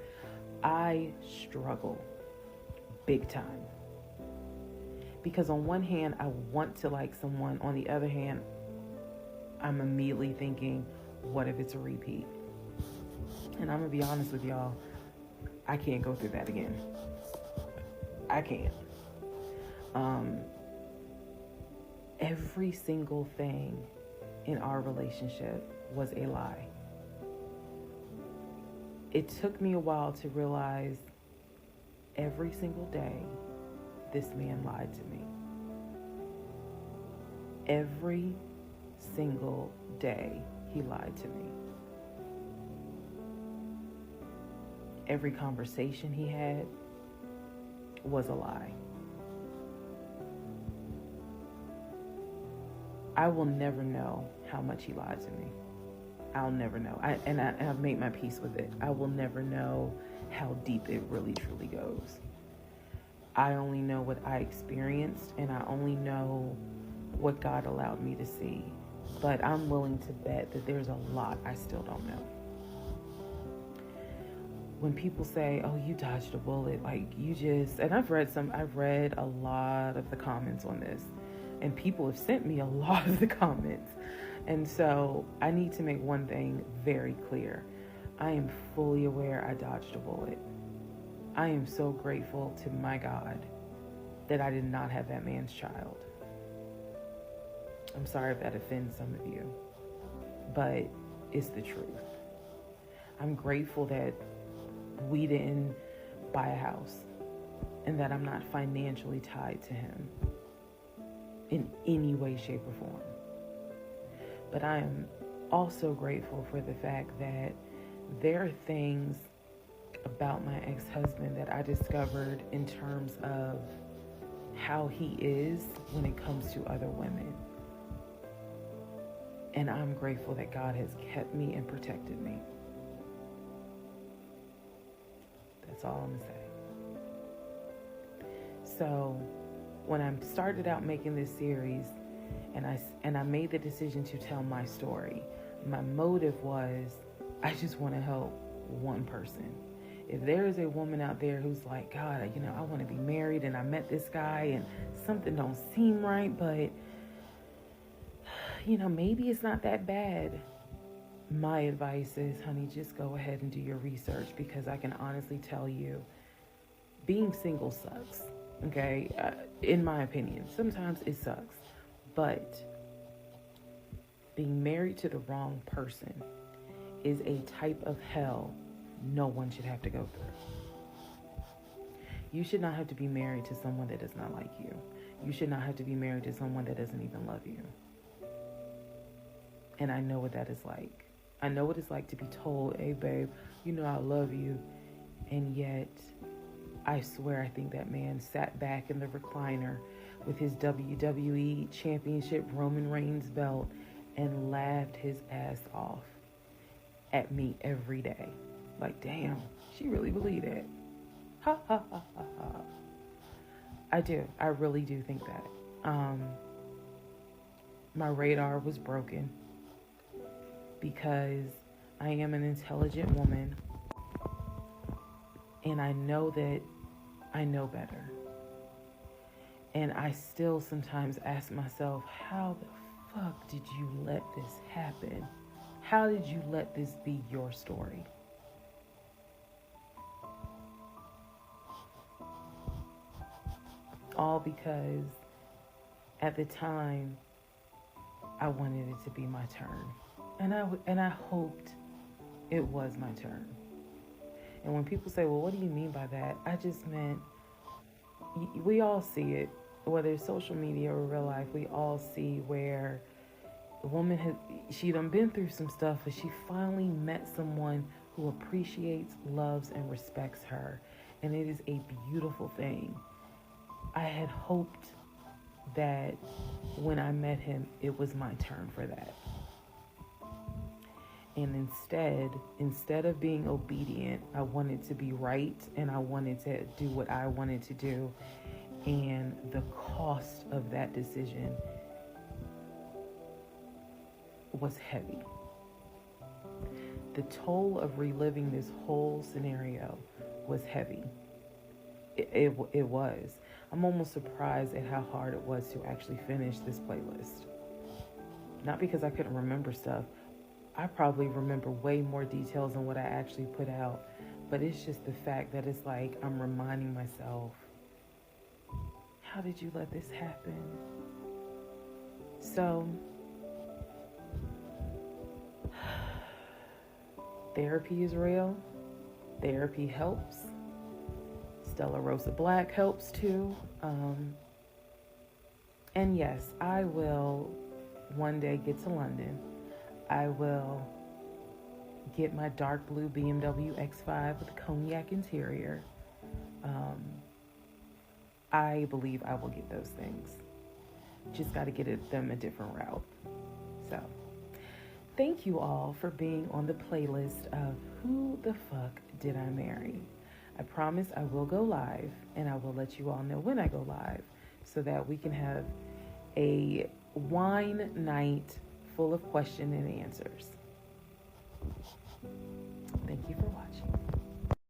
I struggle big time. Because on one hand, I want to like someone. On the other hand, I'm immediately thinking, what if it's a repeat? And I'm going to be honest with y'all, I can't go through that again. I can't. Every single thing in our relationship was a lie. It took me a while to realize every single day this man lied to me. Every single day he lied to me. Every conversation he had was a lie. I will never know how much he lied to me. I'll never know. I've made my peace with it. I will never know how deep it really truly goes. I only know what I experienced, and I only know what God allowed me to see. But I'm willing to bet that there's a lot I still don't know. When people say, oh, you dodged a bullet, like you just, and I've read a lot of the comments on this, and people have sent me a lot of the comments. And so I need to make one thing very clear. I am fully aware I dodged a bullet. I am so grateful to my God that I did not have that man's child. I'm sorry if that offends some of you, but it's the truth. I'm grateful that we didn't buy a house and that I'm not financially tied to him in any way, shape, or form. But I am also grateful for the fact that there are things about my ex-husband that I discovered in terms of how he is when it comes to other women. And I'm grateful that God has kept me and protected me. That's all I'm going to say. So when I started out making this series and I made the decision to tell my story, my motive was I just want to help one person. If there is a woman out there who's like, God, I want to be married and I met this guy and something don't seem right, but maybe it's not that bad. My advice is, honey, just go ahead and do your research, because I can honestly tell you, being single sucks. Okay, in my opinion, sometimes it sucks, but being married to the wrong person is a type of hell no one should have to go through. You should not have to be married to someone that does not like you. You should not have to be married to someone that doesn't even love you. And I know what that is like. I know what it's like to be told, hey babe, you know I love you. And yet, I swear I think that man sat back in the recliner with his WWE Championship Roman Reigns belt and laughed his ass off at me every day. Like, damn, she really believed it. Ha ha ha ha ha. I do. I really do think that. My radar was broken because I am an intelligent woman and I know that I know better. And I still sometimes ask myself, how the fuck did you let this happen? How did you let this be your story? All because at the time I wanted it to be my turn. And I hoped it was my turn. And when people say, well, what do you mean by that? I just meant, we all see it, whether it's social media or real life, we all see where the woman she done been through some stuff, but she finally met someone who appreciates, loves, and respects her. And it is a beautiful thing. I had hoped that when I met him, it was my turn for that. And instead of being obedient, I wanted to be right and I wanted to do what I wanted to do. And the cost of that decision was heavy. The toll of reliving this whole scenario was heavy. It was. I'm almost surprised at how hard it was to actually finish this playlist. Not because I couldn't remember stuff. I probably remember way more details than what I actually put out. But it's just the fact that it's like I'm reminding myself, how did you let this happen? So, therapy is real. Therapy helps. Stella Rosa Black helps too. And yes, I will one day get to London. I will get my dark blue BMW X5 with a cognac interior. I believe I will get those things. Just got to get them a different route. So, thank you all for being on the playlist of Who the Fuck Did I Marry? I promise I will go live, and I will let you all know when I go live so that we can have a wine night full of question and answers. Thank you for watching.